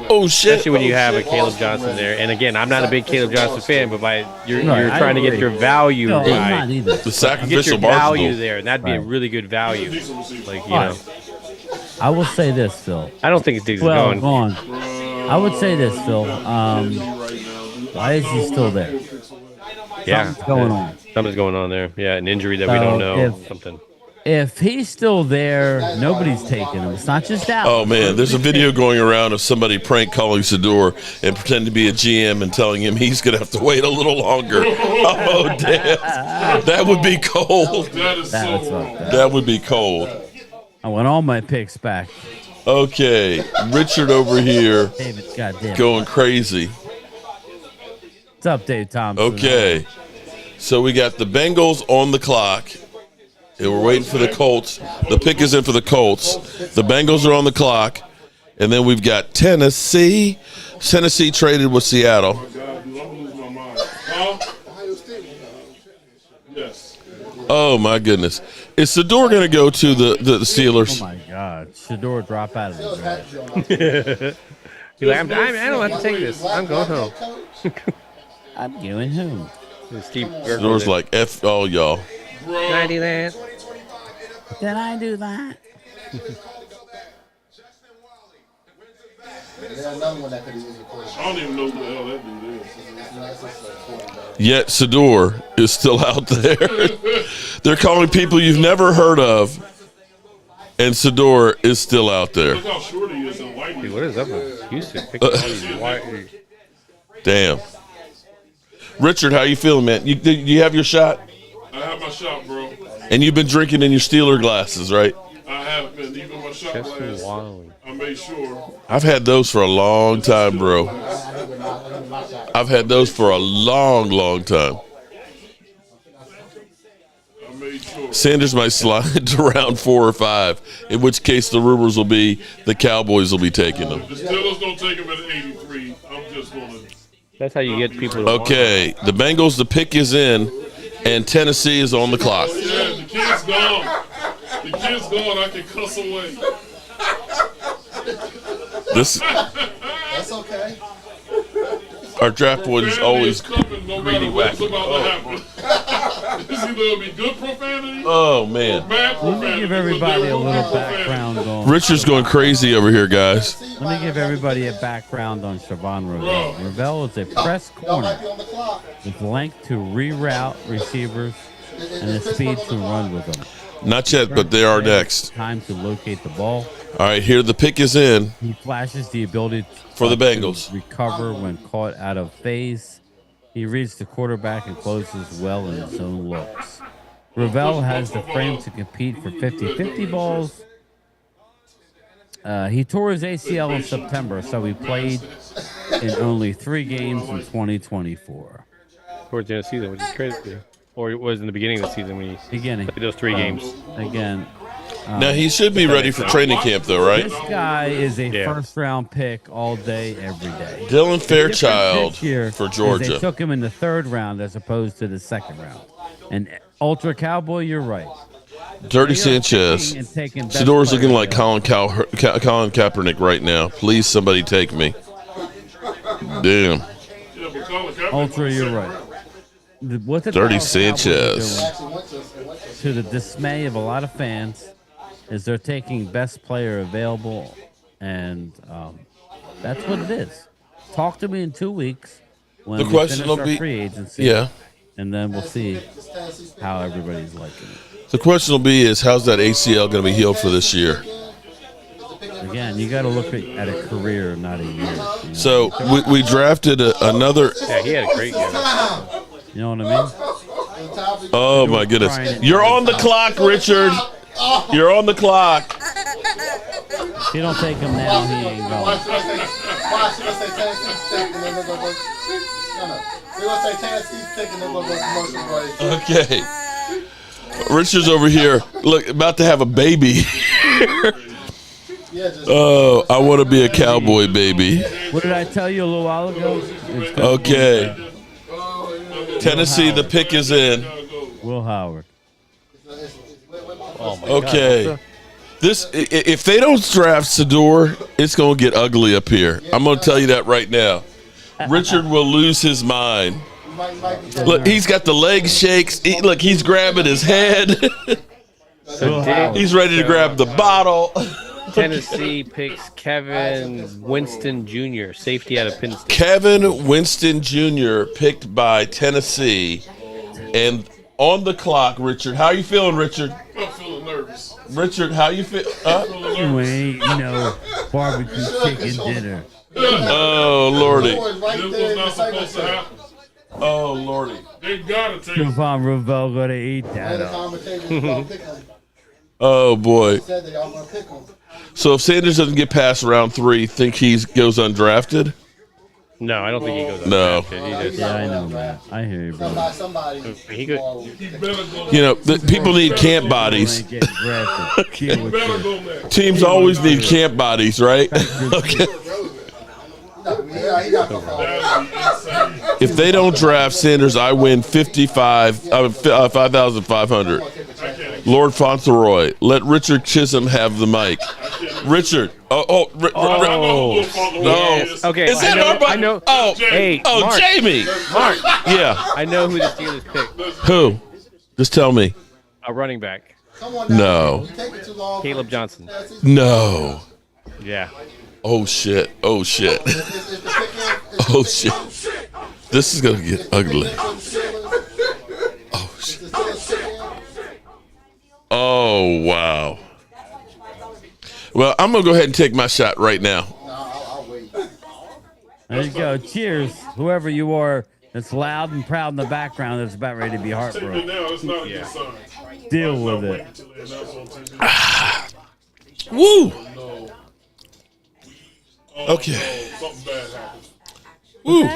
Oh, shit. Especially when you have a Caleb Johnson there. And again, I'm not a big Caleb Johnson fan, but you're Right, trying to get agree. your value No, I'm right. not either. The Get sacrificial your value Barnstable. there, and that'd be a Right. really good value. Like, you Right. know, I will say this, Phil. I don't think Diggs is Well, going. go on. I would say this, Phil. Why is he still there? Yeah. Something's going on. Something's going on there. Yeah, an injury that we So don't know. if- Something. If he's still there, nobody's taking him. It's not just that. Oh, man. There's a video going around of somebody prank calling Sador and pretending to be a GM and telling him he's going to have to wait a little longer. Oh, damn. That would be cold. That is so That's wrong. what That would be cold. I want all my picks back. Okay. Richard over here David's goddamn. going crazy. What's up, Dave Thompson? Okay. So we got the Bengals on the clock. And we're waiting for the Colts. The pick is in for the Colts. The Bengals are on the clock. And then we've got Tennessee. Tennessee traded with Seattle. God, dude, I'm losing my mind. Huh? Yes. Oh, my goodness. Is Sador going to go to the Oh Steelers? my God, Shador drop out of the draft. He's like, I don't have to take this. I'm going home. I'm going home. Steve Sador's like, F all y'all. Can I do that? Did I do that? Another one that could have used a quarterback. I don't even know who the hell that dude is. Yet Sador is still out there. They're calling people you've never heard of. And Sador is still out there. Look how short he is and white he Dude, is. what is up with Houston? Picking all these white. Damn. Richard, how you feeling, man? You have your shot? I have my shot, bro. And you've been drinking in your Steeler glasses, right? I have been. Even my shot Justin glass. Wally. I made sure. I've had those for a long time, bro. I've had those for a long, long time. I made sure. Sanders might slide to round 4 or 5, in which case the rumors will be the Cowboys will be taking them. The Steelers don't take him at 83. I'm just going to. That's how you get people to Okay, the Bengals, the pick is in, and Tennessee is on the clock. Yeah, the kid's gone. The kid's gone. I can cuss away. This That's okay. our draft board is always coming no matter greedy what's wacky. about to happen. It's either going to be good profanity Oh man, bad Let me profanity. give everybody a but there little will be profanity. background on. Richard's going crazy over here, guys. Let me give everybody a background on Siobhan Ravel. Ravel is a press Y'all corner might be on the clock. with length to reroute receivers and the speed to run with them. Not yet, but they are next. Time to locate the ball. All right, here the pick is in He flashes the ability for the to Bengals. recover when caught out of phase. He reads the quarterback and closes well in his own looks. Ravel has the frame to compete for 50-50 balls. He tore his ACL in September, so he played in only 3 games in 2024. towards the end of the season, which is crazy. Or it was in the beginning of the season when he Beginning. played those 3 games. Again, Now he should be ready for training camp, though, right? This guy is a first-round pick all day, every day. Dylan The difference Fairchild this year for is Georgia. They took him in the 3rd round as opposed to the 2nd round. And Ultra Cowboy, you're right. Dirty Sanchez. Shador's looking like Colin Kaepernick right now. Please, somebody take me. Damn. Ultra, you're right. What's the Dirty Dallas Cowboys Sanchez. doing, to the dismay of a lot of fans, is they're taking best player available, and that's what it is. Talk to me in 2 weeks when The we question finish will our be- free agency. yeah. And then we'll see how everybody's liking it. The question will be is how's that ACL going to be healed for this year? Again, you got to look at a career, not a year. You know? So we drafted another. Yeah, he had a great year. You know what I mean? Oh my goodness! You're on the clock, Richard. You're on the clock. If you don't take him now, he ain't going. Watch, let's say Tennessee's taking, and they're going to go. They're going to say Tennessee's taking, they're going to go commercial break. Okay. Richard's over here, look, about to have a baby. Oh, I want to be a Cowboy baby. What did I tell you a little while ago? Okay. Tennessee, the pick is in. Will Howard. Oh my Okay. God. If they don't draft Sador, it's going to get ugly up here. I'm going to tell you that right now. Richard will lose his mind. Look, he's got the leg shakes. Look, he's grabbing his head. He's ready to grab the bottle. Tennessee picks Kevin Winston Jr., safety out of Penn State. Kevin Winston Jr. picked by Tennessee. And on the clock, Richard. How you feeling, Richard? I'm feeling nervous. Richard, how you feel? You ain't no barbecue chicken dinner. Oh, Lordy. This was not supposed to happen. Oh, Lordy. They gotta take If I'm Ravel gonna eat that up. Oh, boy. Said they all going to pick him. So if Sanders doesn't get past round 3, think he goes undrafted? No, I don't think he goes No. undrafted. He just, Yeah, I know, man. I hear you, bro. Somebody. he could. You know, people need camp bodies. Ain't getting drafted. Deal with this. Teams always need camp bodies, right? Okay. If they don't draft Sanders, I win 5,500. Lord Fauntleroy, let Richard Chisholm have the mic. Richard. No. Yes. Okay. Is that our I know. Oh, Hey, oh, Mark. Jamie. Mark. Yeah. I know who the Steelers picked. Who? Just tell me. A running back. No. Caleb Johnson. No. Yeah. Oh, shit. Oh, shit. Oh, shit. This is going to get ugly. Oh, shit. Oh, wow. Well, I'm going to go ahead and take my shot right now. There you go. Cheers. Whoever you are that's loud and proud in the background that's about ready to be heartbroken. Deal with it. Woo! Okay. Woo!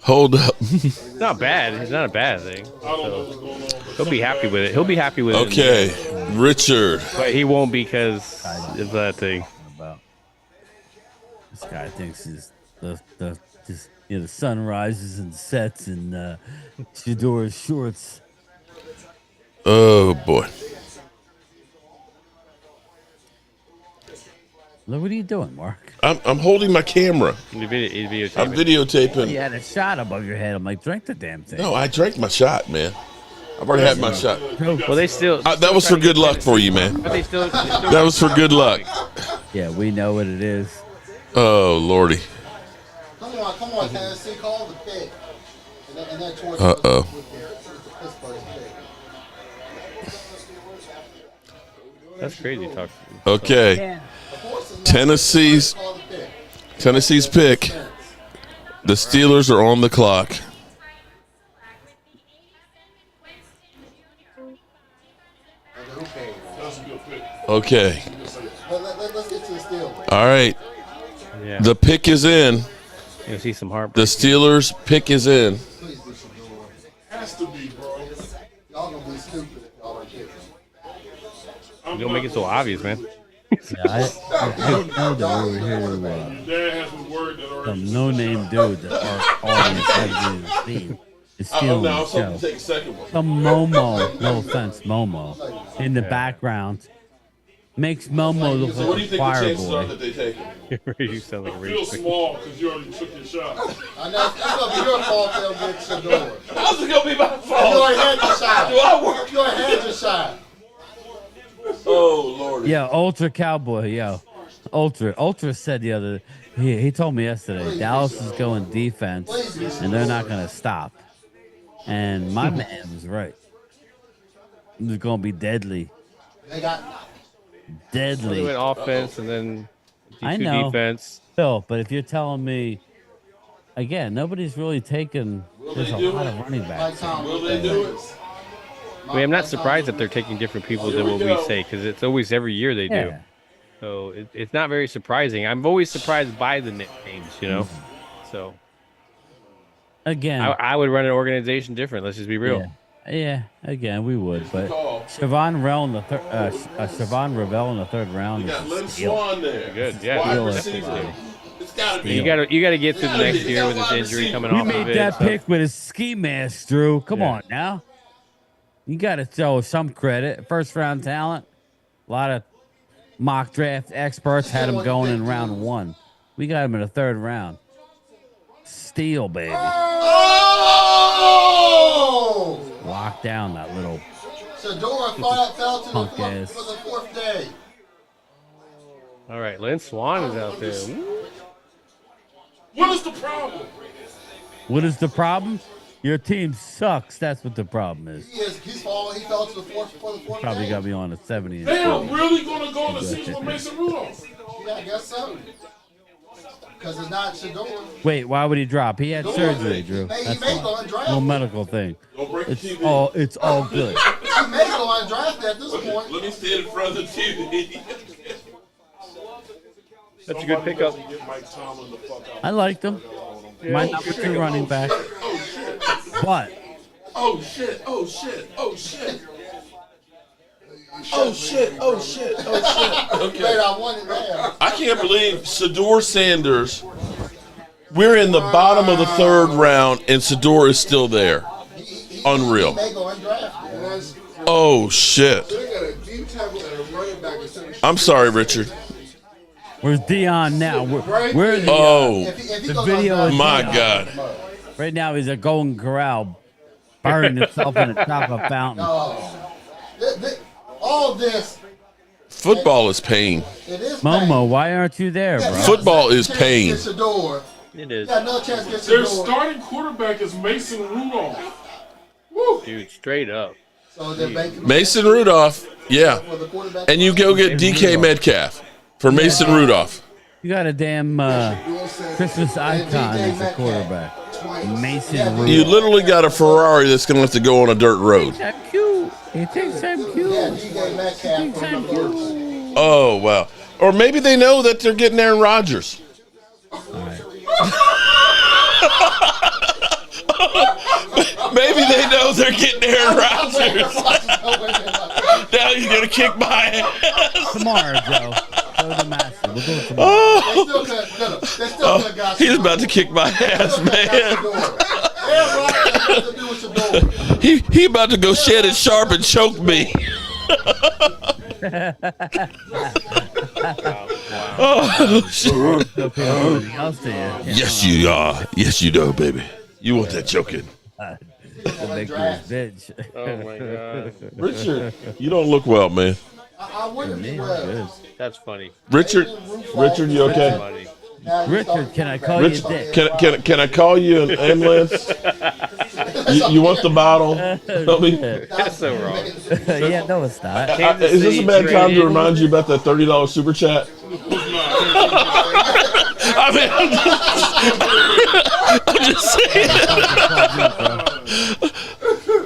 Hold up. It's not bad. It's not a bad thing. So he'll be happy with it. He'll be happy with it. Okay, Richard. But he won't because of that thing. This guy thinks the sun rises and sets in Shador's shorts. Oh boy. Look, what are you doing, Mark? I'm holding my camera. I'm videotaping. videotaping. You had a shot above your head. I'm like, drink the damn thing. No, I drank my shot, man. I've already had my shot. Well, they still. That was for good luck for you, man. But they still. That was for good luck. Yeah, we know what it is. Oh lordy. Come on, Tennessee, call the pick. And that towards Uh-oh. Pittsburgh pick. That's crazy talk. Okay. Tennessee's pick. The Steelers are on the clock. Okay. Let's get to the Steelers. All right. Yeah. The pick is in. You'll see some heartbreak. The Steelers pick is in. Has to be, bro. Y'all gonna be stupid if y'all don't get Don't make it so obvious, man. I didn't know that we were here to Dad has been worried that already. some no-name dude that our audience hasn't even seen is stealing now the show. take a second one. Some Momo, no offense, Momo, in the background makes Momo look So what do you like a think the chances are choir that boy. they take him? You sound like a I feel rage quit. small because you already took your shot. I know it's gonna be your fault they'll get Shador. How's it gonna be my fault? You already had your shot. Do I work? You already had your shot. Oh Lord. Yeah, Ultra Cowboy, yo. Ultra said the other he told me yesterday Dallas is going defense and they're not gonna stop. And my man was right. It's gonna be deadly. They got They went offense and then I D2 know. defense. Phil, but if you're telling me again, nobody's really taken there's a lot of running backs. Will they do it? I mean, I'm not surprised that they're taking different people than what we say because it's always every year they do. Yeah. So it's not very surprising. I'm always surprised by the names, you know. So Again, I would run an organization different. Let's just be real. yeah, again, we would, but Siobhan Rell in the Siobhan Ravel in the third round. You got is Lynn a steal. Swan there. Good, yeah. Wide Steal it, receiver. buddy. It's gotta be. You got to get through the next year with his injury coming We off made of it. that so- pick with a ski mask, Drew. Come Yeah. on now. You got to show some credit. First round talent. A lot of mock draft experts had him going in round 1. We got him in the third round. Steal, baby. Oh! Lock down that little Shador fell to punk the ass. for the fourth day. All right, Lynn Swan is out there. What is the problem? What is the problem? Your team sucks. That's what the problem is. He fell to the fourth for the fourth Probably day. got me on a 70. They are really going to go on the season with Mason Rudolph. Yeah, I guess so. Because it's not Shador. Wait, why would he drop? He had surgery, Drew. He That's may go fine. undrafted. No medical thing. Don't break the It's TV. it's all good. He may go undrafted at this point. Let me stand in front of the TV. That's a good pickup. Get Mike Tomlin the fuck out. I liked him. My number 2 running back. Oh shit. But Oh shit. Oh shit. Oh shit. Oh shit. Oh shit. Oh shit. Okay. Wait, I wanted that. I can't believe Sador Sanders. We're in the bottom of the third round, and Sador is still there. Unreal. He may go undrafted. Oh shit. I'm sorry, Richard. where's Dion now? Where's the, Oh If he the goes video of my Dion? God. Right now he's at Golden Corral, burning himself in a chocolate fountain. All this, Football is pain. it is Momo, why aren't you there, bro? Football is pain. Get Shador. It is. Got no chance to get Their Shador. starting quarterback is Mason Rudolph. Woo. Dude, straight up. So they're banking Mason Rudolph, yeah. for the quarterback. And you go get DK Metcalf for Mason Rudolph. You got a damn Christmas icon as a quarterback. Mason Rudolph. You literally got a Ferrari that's going to have to go on a dirt road. That cute. He thinks I'm cute. Yeah, DK Metcalf from the first. Oh, wow. Or maybe they know that they're getting Aaron Rodgers. Maybe they know they're getting Aaron Rodgers. Now he's going to kick my ass. Tomorrow, Joe. Go to Master. We'll do it tomorrow. Oh, They still could have got he's about to kick my ass, man. Aaron Rodgers has nothing to do with Shador. He about to go Shannon Sharp and choke me. Oh, shit. Okay, everything else to you. Yes, you are. Yes, you do, baby. You want that choking. To make you a bitch. Oh my god. Richard, you don't look well, man. I wouldn't be Man, well. good. That's funny. Richard, you okay? Funny. Richard, can I call Rich, you Dick? can I call you an ambulance? You want the bottle? Help me. That's so wrong. Yeah, no, it's not. Is this a bad time to remind you about that $30 super chat? I mean, I'm just saying.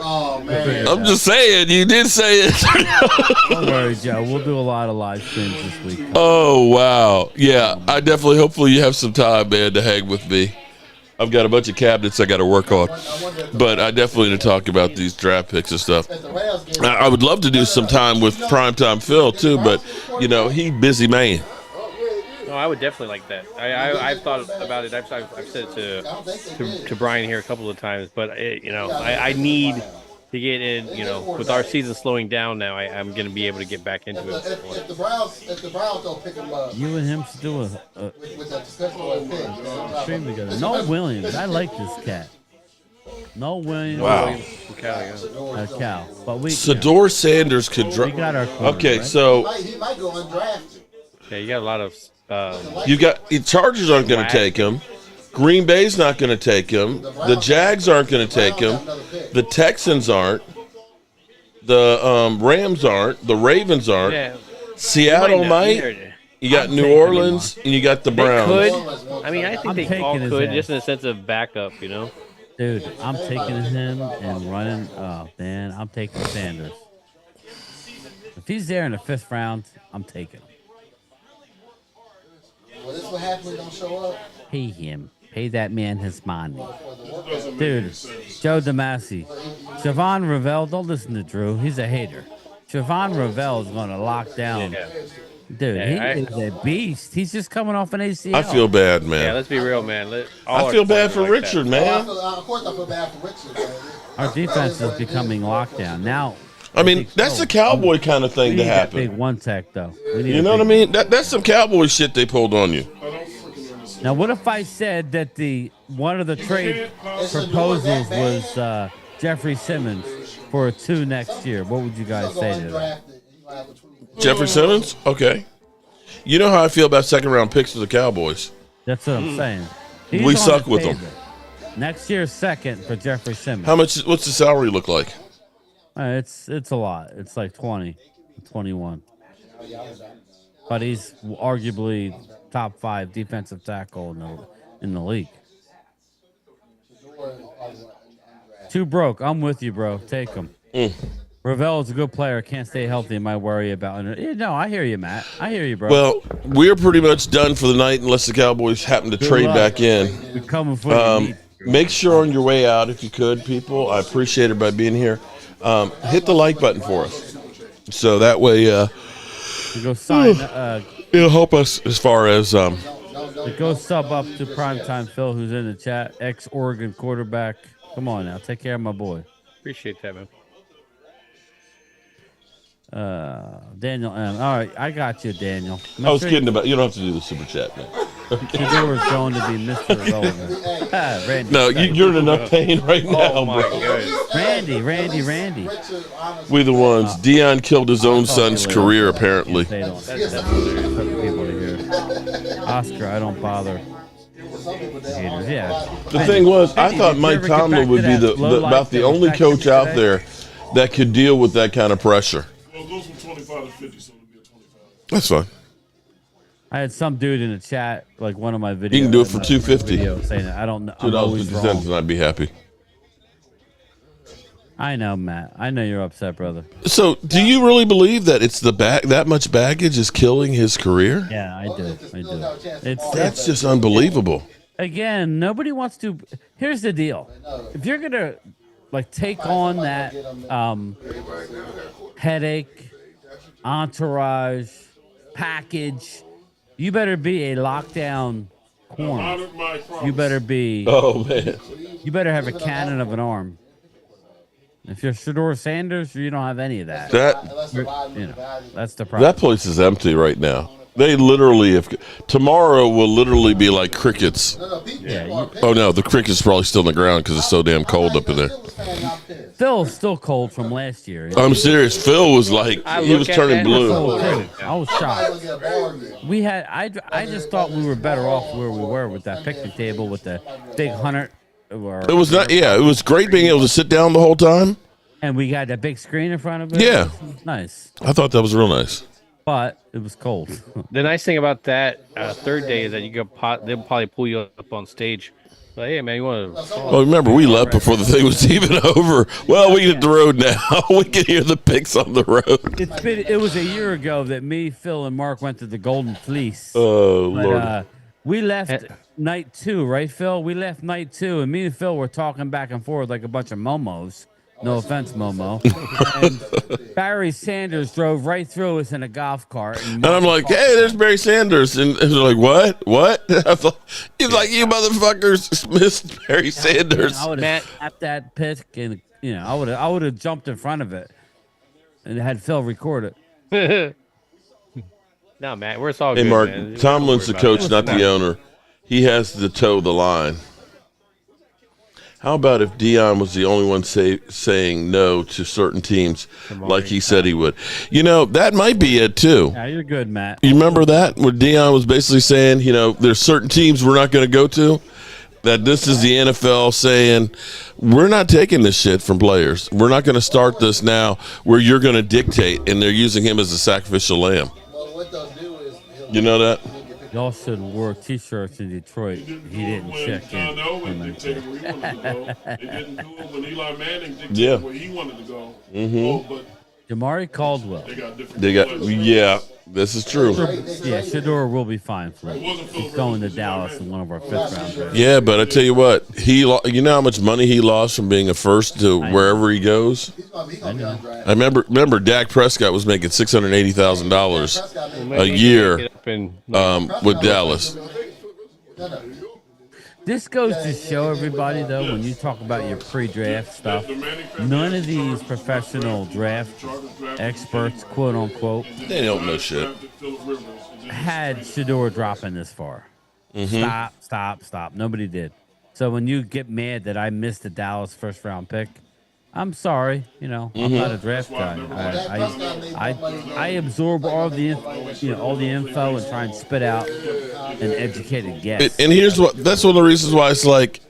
Oh man. I'm just saying. You did say it. Don't worry, Joe. We'll do a lot of live streams this week. Oh wow, yeah. I definitely. Hopefully, you have some time, man, to hang with me. I've got a bunch of cabinets I got to work on. But I definitely need to talk about these draft picks and stuff. I would love to do some time with Primetime Phil too, but he busy man. No, I would definitely like that. I've thought about it. I've said it to Brian here a couple of times, but I need to get in. With our season slowing down now, I'm going to be able to get back into it. If the Browns don't pick him up, you and him should do with that special pick. Stream together. No Williams. I like this cat. No Williams. Wow. Cal. But Sador Sanders could drop. We got our corner, okay, right? so He might go undrafted. Yeah, you got a lot of. You got the Chargers aren't going to take him. Green Bay's not going to take him. The Jags aren't going to take him. The Texans aren't. The Rams aren't. The Ravens aren't. Yeah. Seattle might. You got New Orleans and you got the Browns. They could. I mean, I think they all could, just in a sense of backup, Dude, I'm taking him and running. Oh, man, I'm taking Sanders. If he's there in the 5th round, I'm taking him. Well, this what happens when he don't show up. Pay him. Pay that man his money. Dude, Joe DeMasi. Javon Ravel, don't listen to Drew. He's a hater. Javon Ravel is going to lock down. Dude, he is a beast. He's just coming off an ACL. I feel bad, man. Yeah, let's be real, man. I feel bad for Richard, man. Of course I feel bad for Richard, man. Our defense is becoming lockdown. Now, I mean, that's a Cowboy kind of thing to happen. Big one tech, though. You know what I mean? That's some Cowboy shit they pulled on you. Now, what if I said that one of the trade proposals was Jeffrey Simmons for a 2 next year? What would you guys say to that? Jeffrey Simmons? Okay. You know how I feel about second-round picks for the Cowboys. That's what I'm saying. We suck with them. Next year's second for Jeffrey Simmons. What's the salary look like? It's a lot. It's like 20, 21. But he's arguably top 5 defensive tackle in the league. Too broke. I'm with you, bro. Take him. Ravel is a good player. Can't stay healthy. Might worry about it. No, I hear you, Matt. I hear you, bro. Well, we're pretty much done for the night unless the Cowboys happen to trade back in. We're coming for you. Make sure on your way out, if you could, people. I appreciate everybody being here. Hit the like button for us. So that way, go sign. It'll help us as far as. Go sub up to Primetime Phil, who's in the chat. Ex-Oregon quarterback. Come on now, take care of my boy. Appreciate that, man. Daniel M. All right, I got you, Daniel. I was kidding about. You don't have to do the super chat, man. Fedor's going to be Mr. Irrelevant. Randy. No, you're in enough pain right now. Oh my God. Randy. We the ones. Dion killed his own son's career, apparently. Oscar, I don't bother. Haters. Yeah. The thing was, I thought Mike Tomlin would be about the only coach out there that could deal with that kind of pressure. Well, it goes from 25 to 50, so it'll be a 25. That's fine. I had some dude in the chat, like one of my videos. You can do it for $2.50. Saying that I don't know. $2.50, and I'd be happy. I know, Matt. I know you're upset, brother. So, do you really believe that it's that much baggage is killing his career? Yeah, I do. That's just unbelievable. Again, nobody wants to. Here's the deal: if you're gonna take on that headache, entourage, package, you better be a lockdown corner. You better be. Oh man! You better have a cannon of an arm. If you're Shedeur Sanders, you don't have any of that. That's the problem. That place is empty right now. They literally, tomorrow will literally be like crickets. Oh no, the crickets probably still in the ground because it's so damn cold up in there. Phil's still cold from last year. I'm serious. Phil was like, he was turning blue. I was shocked. I just thought we were better off where we were with that picnic table with the big 100. It was not. Yeah, it was great being able to sit down the whole time. And we got that big screen in front of it. Yeah, it was nice. I thought that was real nice. But it was cold. The nice thing about that third day is that they'll probably pull you up on stage. Like, hey man, you want to? Well, remember we left before the thing was even over. Well, we hit the road now. We can hear the picks on the road. It was a year ago that me, Phil, and Mark went to the Golden Fleece. Oh Lord. We left night 2, right, Phil? We left night 2, and me and Phil were talking back and forth like a bunch of momos. No offense, Momo. And Barry Sanders drove right through us in a golf cart. And I'm like, hey, there's Barry Sanders. And they're like, what? What? He's like, you motherfuckers missed Barry Sanders. I would have snapped that pick, and I would have jumped in front of it and had Phil record it. No, Matt, we're all hey, good, Mark, man. Tomlin's the coach, not the owner. He has to toe the line. How about if Dion was the only one saying no to certain teams like he said he would? That might be it, too. Yeah, you're good, Matt. You remember that? Where Dion was basically saying, there's certain teams we're not going to go to? That this is the NFL saying, we're not taking this shit from players. We're not going to start this now where you're going to dictate, and they're using him as a sacrificial lamb. Well, what they'll do is... You know that? Y'all should wear T-shirts in Detroit. He didn't check in. John Elway dictated where he wanted to go. They didn't do it when Eli Manning dictated where he wanted to go. Mm-hmm. But Jamari Caldwell. They got this is true. Yeah, Shador will be fine for it. He's going to Dallas in one of our 5th round drafts. Yeah, but I tell you what, you know how much money he lost from being a first to wherever he goes? I remember Dak Prescott was making $680,000 a year with Dallas. This goes to show everybody, though, when you talk about your pre-draft stuff, none of these professional draft experts, quote unquote, they don't know shit, had Shador dropping this far. Mm-hmm. Stop. Nobody did. So when you get mad that I missed the Dallas 1st round pick, I'm sorry. I'm not a draft guy. I absorb all the info and try and spit out an educated guess. And that's one of the reasons why it's like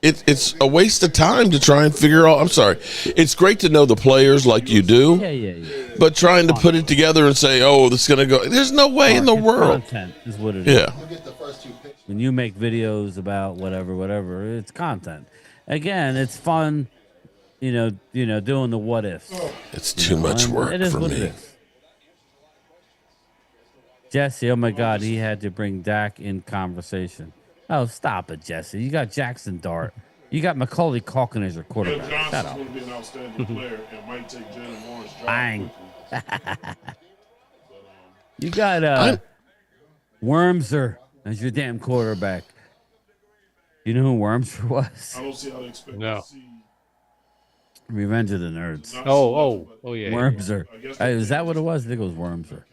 it's a waste of time to try and figure out. I'm sorry. It's great to know the players like you do. Yeah. But trying to put it together and say, oh, this is going to go. There's no way in the world. Content is what it is. Yeah. When you make videos about whatever, it's content. Again, it's fun. Doing the what ifs. It's too much work it is for what me. It is. Jesse, oh my God, he had to bring Dak in conversation. Oh, stop it, Jesse. You got Jackson Dart. You got Macaulay Culkin as your quarterback. Shut up. Johnson's going to be an outstanding player and might take Jalen Warren's job. Bang. You got Wormser as your damn quarterback. You know who Wormser was? I don't see how they expect No. to see. Revenge of the Nerds. Oh, yeah. Wormser. Is that what it was? I think it was Wormser.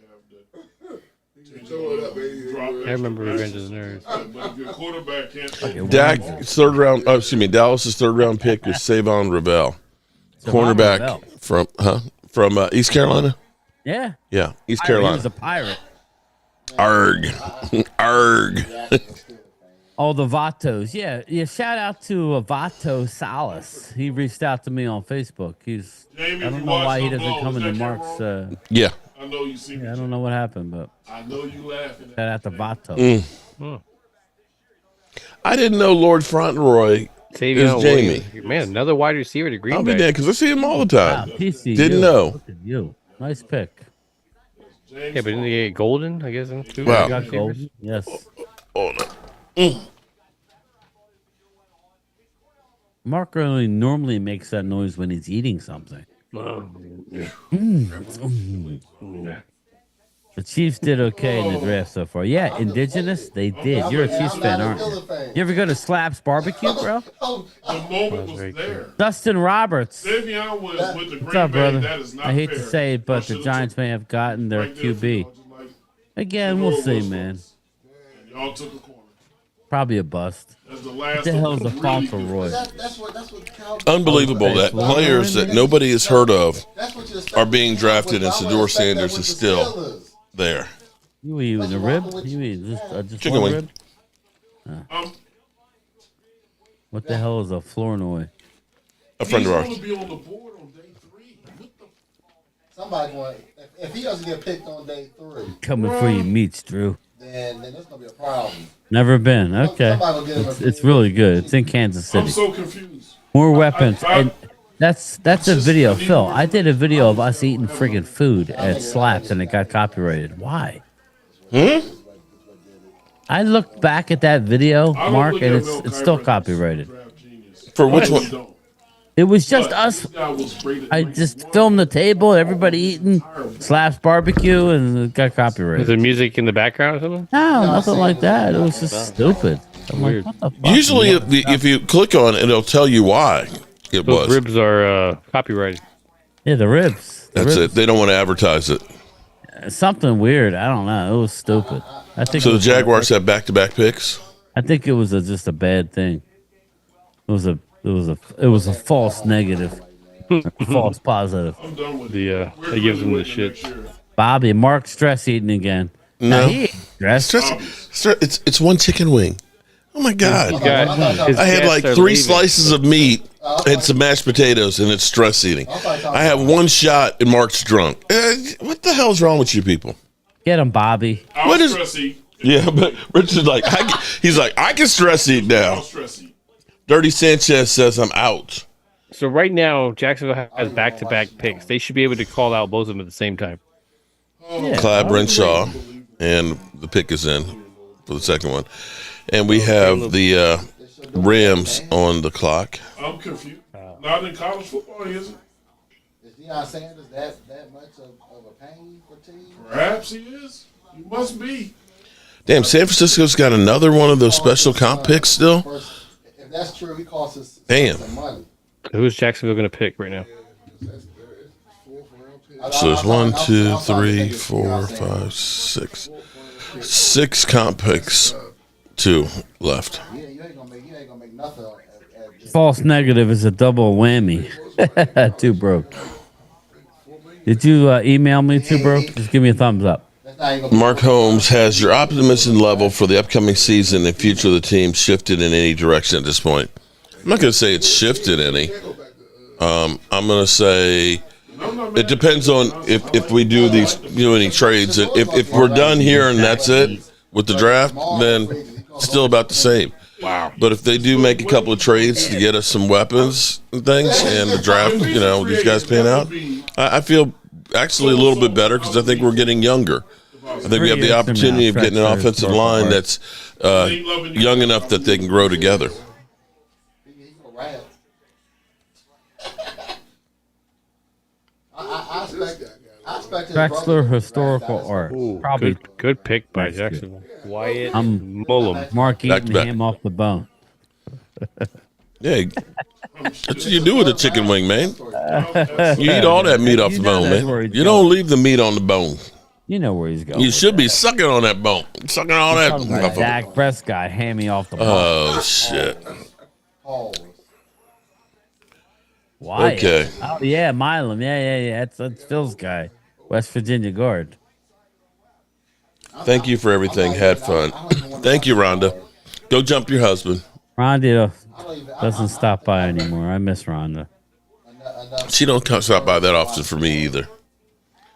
I remember Revenge of the Nerds. But if your quarterback can't Dak's Dallas's 3rd round pick was Savon Ravell, cornerback from East Carolina. Yeah. Yeah, East Carolina. He was a pirate. Arg. Oh, the Vatos. Yeah. Shout out to Vato Salas. He reached out to me on Facebook. I don't know why he doesn't come into Mark's. Yeah. I know you see. I don't know what happened, but I know you laughing. Shout out to Vato. I didn't know Lord Fauntleroy is Jamie. Man, another wide receiver to Green Bay. I'll be damned because I see him all the time. PCU. Didn't know. Look at you. Nice pick. Yeah, but didn't he get Golden, I guess, too? Wow. Got Golden. Yes. Oh, no. Mark only normally makes that noise when he's eating something. The Chiefs did okay in the draft so far. Yeah, Indigenous, they did. You're a Chiefs fan, aren't you? You ever go to Slap's Barbecue, bro? The moment was there. Dustin Roberts. Davion was with the Green What's up, Bay. brother? That is not I hate fair. to say it, but the Giants may have gotten their QB. Again, we'll see, man. Y'all took a corner. Probably a bust. That's the What last the hell is of a them Fauntleroy? really That's what Cowboys. Unbelievable that players that nobody has heard of are being drafted, and Shador Sanders is still there. You eating a rib? You eating just Chicken one wing. rib? What the hell is a Flournoy? A friend of ours. He's going to be on the board on day 3. Somebody going. If he doesn't get picked on day 3, Coming for your meats, Drew. then there's gonna be a problem. Never been. Okay. It's really good. It's in Kansas City. I'm so confused. More weapons. And that's a video, Phil. I did a video of us eating friggin' food at Slaps and it got copyrighted. Why? I looked back at that video, I don't Mark, look and at it's Mel still Kiper as copyrighted. draft genius. For which I one? really don't. It was just But us. this guy was great at I just filmed the table, everybody eating, slaps barbecue, and it got Is there copyrighted. music in the background or something? No, nothing like that. It was just stupid. I'm like, Weird. what the fuck? Usually, if you click on it, it'll tell you why it Those was. ribs are copyrighted. Yeah, the ribs. That's it. They don't want to advertise it. Something weird. I don't know. It was stupid. I think So it the was Jaguars have back-to-back picks. I think it was just a bad thing. It was a false negative, a false positive. It gives them the shit. Bobby, Mark stress eating again. No. Now, he ain't stress. It's one chicken wing. Oh my God! His I had guests like are 3 leaving. slices of meat and some mashed potatoes, and it's stress eating. I have 1 shot, and Mark's drunk. What the hell's wrong with you people? Get him, Bobby. What is? Yeah, but Richard's like, he's like, I can stress eat now. Dirty Sanchez says I'm out. So right now, Jacksonville has back-to-back picks. They should be able to call out both of them at the same time. Clyde Brenshaw, and the pick is in for the second one. And we have the Rams on the clock. I'm confused. Not in college football, is it? Is Deion Sanders that much of a pain for teams? Perhaps he is. He must be. Damn, San Francisco's got another one of those special comp picks still. If that's true, he costs us Damn. some money. Who's Jacksonville going to pick right now? So there's 1, 2, 3, 4, 5, 6. 6 comp picks. 2 left. You ain't gonna make nothing. False negative is a double whammy. Too broke. Did you email me, Too Broke? Just give me a thumbs up. Mark Holmes, has your optimism level for the upcoming season and future of the team shifted in any direction at this point? I'm not going to say it's shifted any. I'm going to say it depends on if we do any trades. If we're done here and that's it with the draft, then it's still about the same. Wow. But if they do make a couple of trades to get us some weapons and things, and the draft, these guys pan out, I feel actually a little bit better because I think we're getting younger. I think we have the opportunity of getting an offensive line that's young enough that they can grow together. Drexler historical art. Probably good pick by Jacksonville. Wyatt Mullum. Mark eating him off the bone. Yeah, that's what you do with a chicken wing, man. You eat all that meat off the bone, man. You don't leave the meat on the bone. You know where he's going. You should be sucking on that bone. Sucking all that. Dak Prescott, hammy off the bone. Oh, shit. Wyatt. Okay. Oh, yeah, Milam. Yeah. That's Phil's guy. West Virginia guard. Thank you for everything. Had fun. Thank you, Rhonda. Go jump your husband. Rhonda doesn't stop by anymore. I miss Rhonda. She don't stop by that often for me either.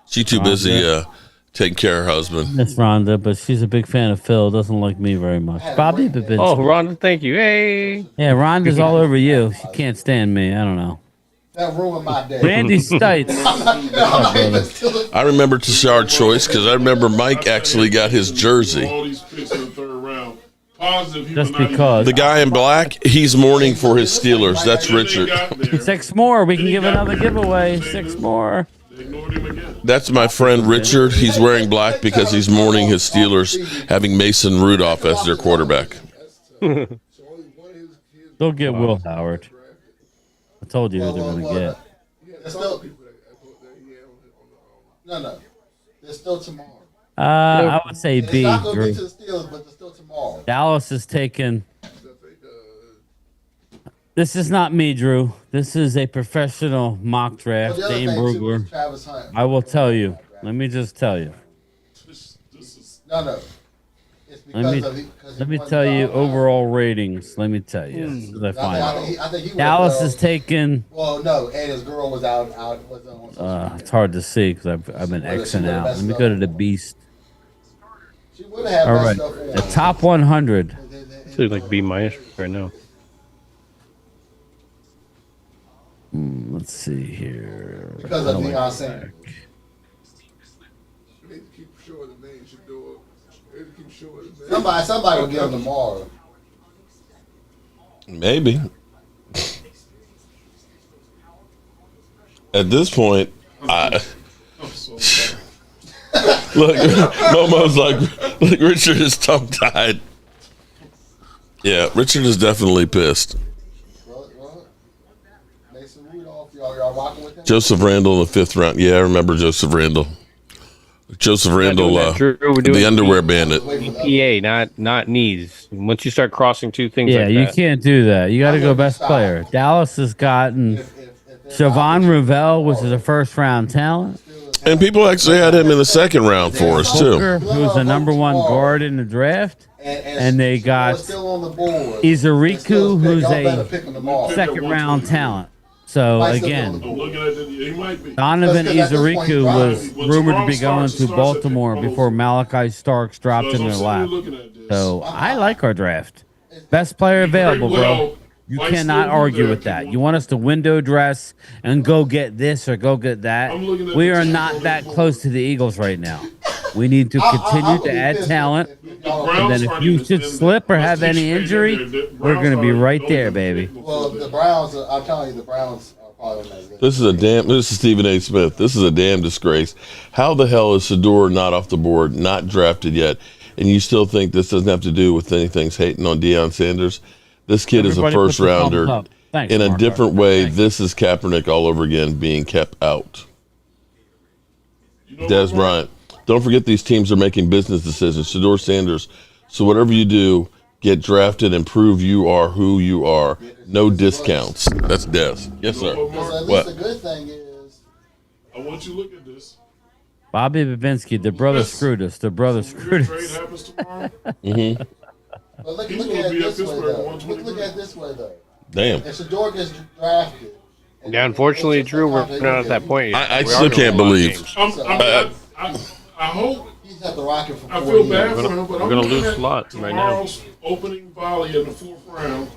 She too busy taking care of her husband. Miss Rhonda, but she's a big fan of Phil. Doesn't like me very much. Bobby Babinski. Oh, Rhonda, thank you. Hey. Yeah, Rhonda's all over you. She can't stand me. I don't know. That ruined my day. Randy Stites. I remember Tashard Choice because I remember Mike actually got his jersey. All these picks in the third round. Positive he Just will not because. The guy in black, he's mourning for his Steelers. That's Richard. 6 more. We can give another giveaway. 6 more. That's my friend Richard. He's wearing black because he's mourning his Steelers having Mason Rudolph as their quarterback. They'll get Will Howard. I told you who they're going to get. No. There's still tomorrow. I would say B. It's not going to Drew. be to the Steelers, but there's still tomorrow. Dallas is taking. This is not me, Drew. This is a professional mock draft. Well, the other Dane thing, too, was Brugler. Travis Hunt. I will tell you. Let me just tell you. No. It's Let because me, let me tell you overall ratings. Let me tell you. I think he Dallas is taking. Well, no, and his girl was out. Was on It's hard to see because I've been Xing out. Let me go to the Beast. She would have All had right, stuff on. the top 100. It's like B- right now. Let's see here. Because of Deion Sanders. Somebody will get him tomorrow. Maybe. At this point, look, Momo's like Richard is tongue tied. Yeah, Richard is definitely pissed. Mason Rudolph, y'all rocking with him? Joseph Randall in the 5th round. Yeah, I remember Joseph Randall. Joseph Randall, the underwear bandit. EPA, not needs. Once you start crossing two things, Yeah, like you that. can't do that. You got to go best player. Dallas has gotten Siobhan Ravel, which is a first-round talent. And people actually had him in the 2nd round for us, too. Booker, who's the number 1 guard in the draft. And they got Izariku, who's a 2nd-round talent. So, again, Donovan Izariku was rumored to be going to Baltimore before Malachi Starks dropped in their lap. So, I like our draft. Best player available, bro. You cannot argue with that. You want us to window dress and go get this or go get that. We are not that close to the Eagles right now. We need to continue to add talent. And then if you should slip or have any injury, we're going to be right there, baby. Well, the Browns, I'm telling you, the Browns are probably on that list. This is Stephen A. Smith. This is a damn disgrace. How the hell is Shedeur not off the board, not drafted yet, and you still think this doesn't have to do with anything hating on Deion Sanders? This kid is a first rounder. In a different way, this is Kaepernick all over again being kept out. Des Bryant. Don't forget these teams are making business decisions. Shedeur Sanders. So whatever you do, get drafted and prove you are who you are. No discounts. That's Des. Yes, sir. What? The good thing is, I want you to look at this. Bobby Babinski, the brother screwed us. The brother screwed us. Trade happens tomorrow. Mm-hmm. But look at it this way, though. Damn. If Shedeur gets drafted. Yeah, unfortunately, Drew, we're not at that point yet. I still can't believe. I hope he's at the Rocket for 4 I feel years. bad for him, but we're I'm gonna looking lose at slot right now. tomorrow's opening volley in the 4th round.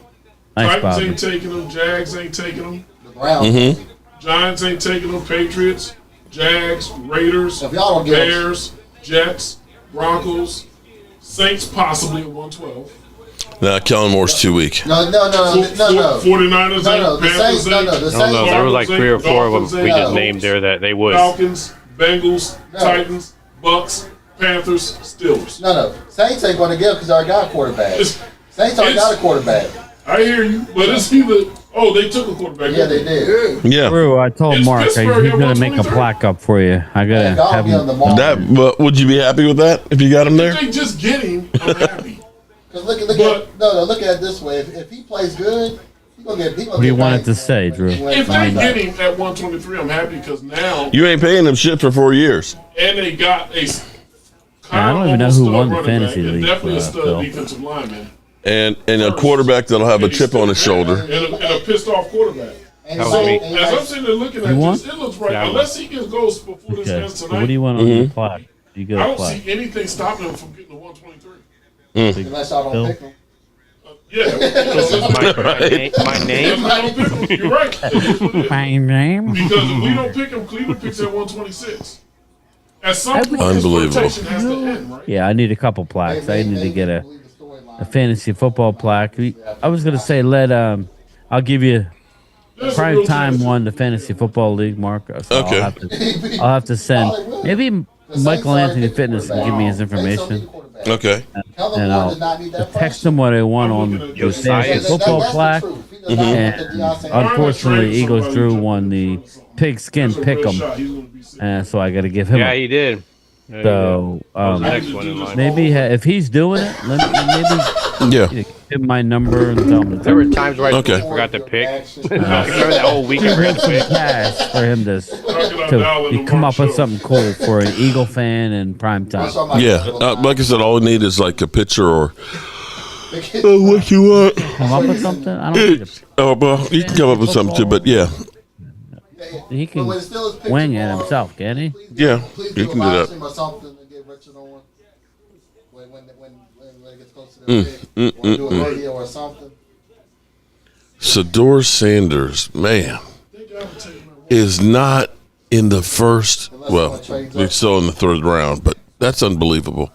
Nice, Titans Bobby. ain't taking them. Jags ain't taking them. The Browns. Mm-hmm. Giants ain't taking them. Patriots, Jags, Raiders, If y'all don't get Bears, Jets, Broncos, Saints possibly at 112. Nah, Kellen Moore's too weak. No. 49ers No, ain't. the Saints, Panthers ain't. the Saints. No, there was like 3 or 4 of Dolphins them we ain't. just named there that they would. Falcons, Bengals, Titans, Bucks, Panthers, Steelers. No. Saints ain't going to get because I already got a quarterback. Saints already got a quarterback. I hear you, but it's either. Oh, they took a quarterback. Yeah, they did. Yeah. Drew, I told It's Mark he's Pittsburgh at going to make a 123. plaque up for you. I got to Y'all have be on the him. mark. But would you be happy with that if you got him there? If they just get him, I'm happy. Because look at it this way. If he plays good, he's going to get. What do you want it to say, Drew? If they get him at 123, I'm happy because now You ain't paying him shit for 4 years. and they got a. I don't even know who won the running fantasy back, and league, definitely a stud Phil. defensive lineman. And a quarterback that'll have a chip on his shoulder. And a pissed off quarterback. And That was so, me. and As like- I'm sitting there looking at You want? this, it looks right. Yeah, I Unless he gets goals before this Okay. ends So tonight, what do you want on your plaque? You I get a don't plaque. see anything stopping him from getting to 123. unless y'all don't Phil? pick him. Yeah. My name? You're right. It is what it is. My name? Because if we don't pick him, Cleveland picks at 126. At some point, this Unbelievable. rotation has to end, right? Yeah, I need a couple plaques. I need to get a fantasy football plaque. I was going to say, I'll give you There's a prime real time chance. won the fantasy football league, Mark. So Okay. I'll have to send. Maybe Michael Anthony Fitness can give me his information, Okay. and I'll text him what I want on the fantasy football plaque. And unfortunately, Eagles Drew won the pigskin pick'em, and so I got to give him. Yeah, a, he did. Yeah, he so did. That was the next one in line. maybe if he's doing it, maybe Yeah. give him my number and tell him. There were times where I Okay. forgot to pick. I remember that whole week. Give him some cash for him to come up with something cool for an Eagle fan in prime time. Yeah. Like I said, all we need is like a picture or what you want. Come up with something. I don't need to. Oh, well, you can come up with something too, but yeah. He can wing it himself, can he? Yeah, Please you do can a do live that. stream or something to get Richard on. When it gets close to the pick, or do a radio or something. Shedeur Sanders, man, is not in the first. Well, we're still in the 3rd round, but that's unbelievable.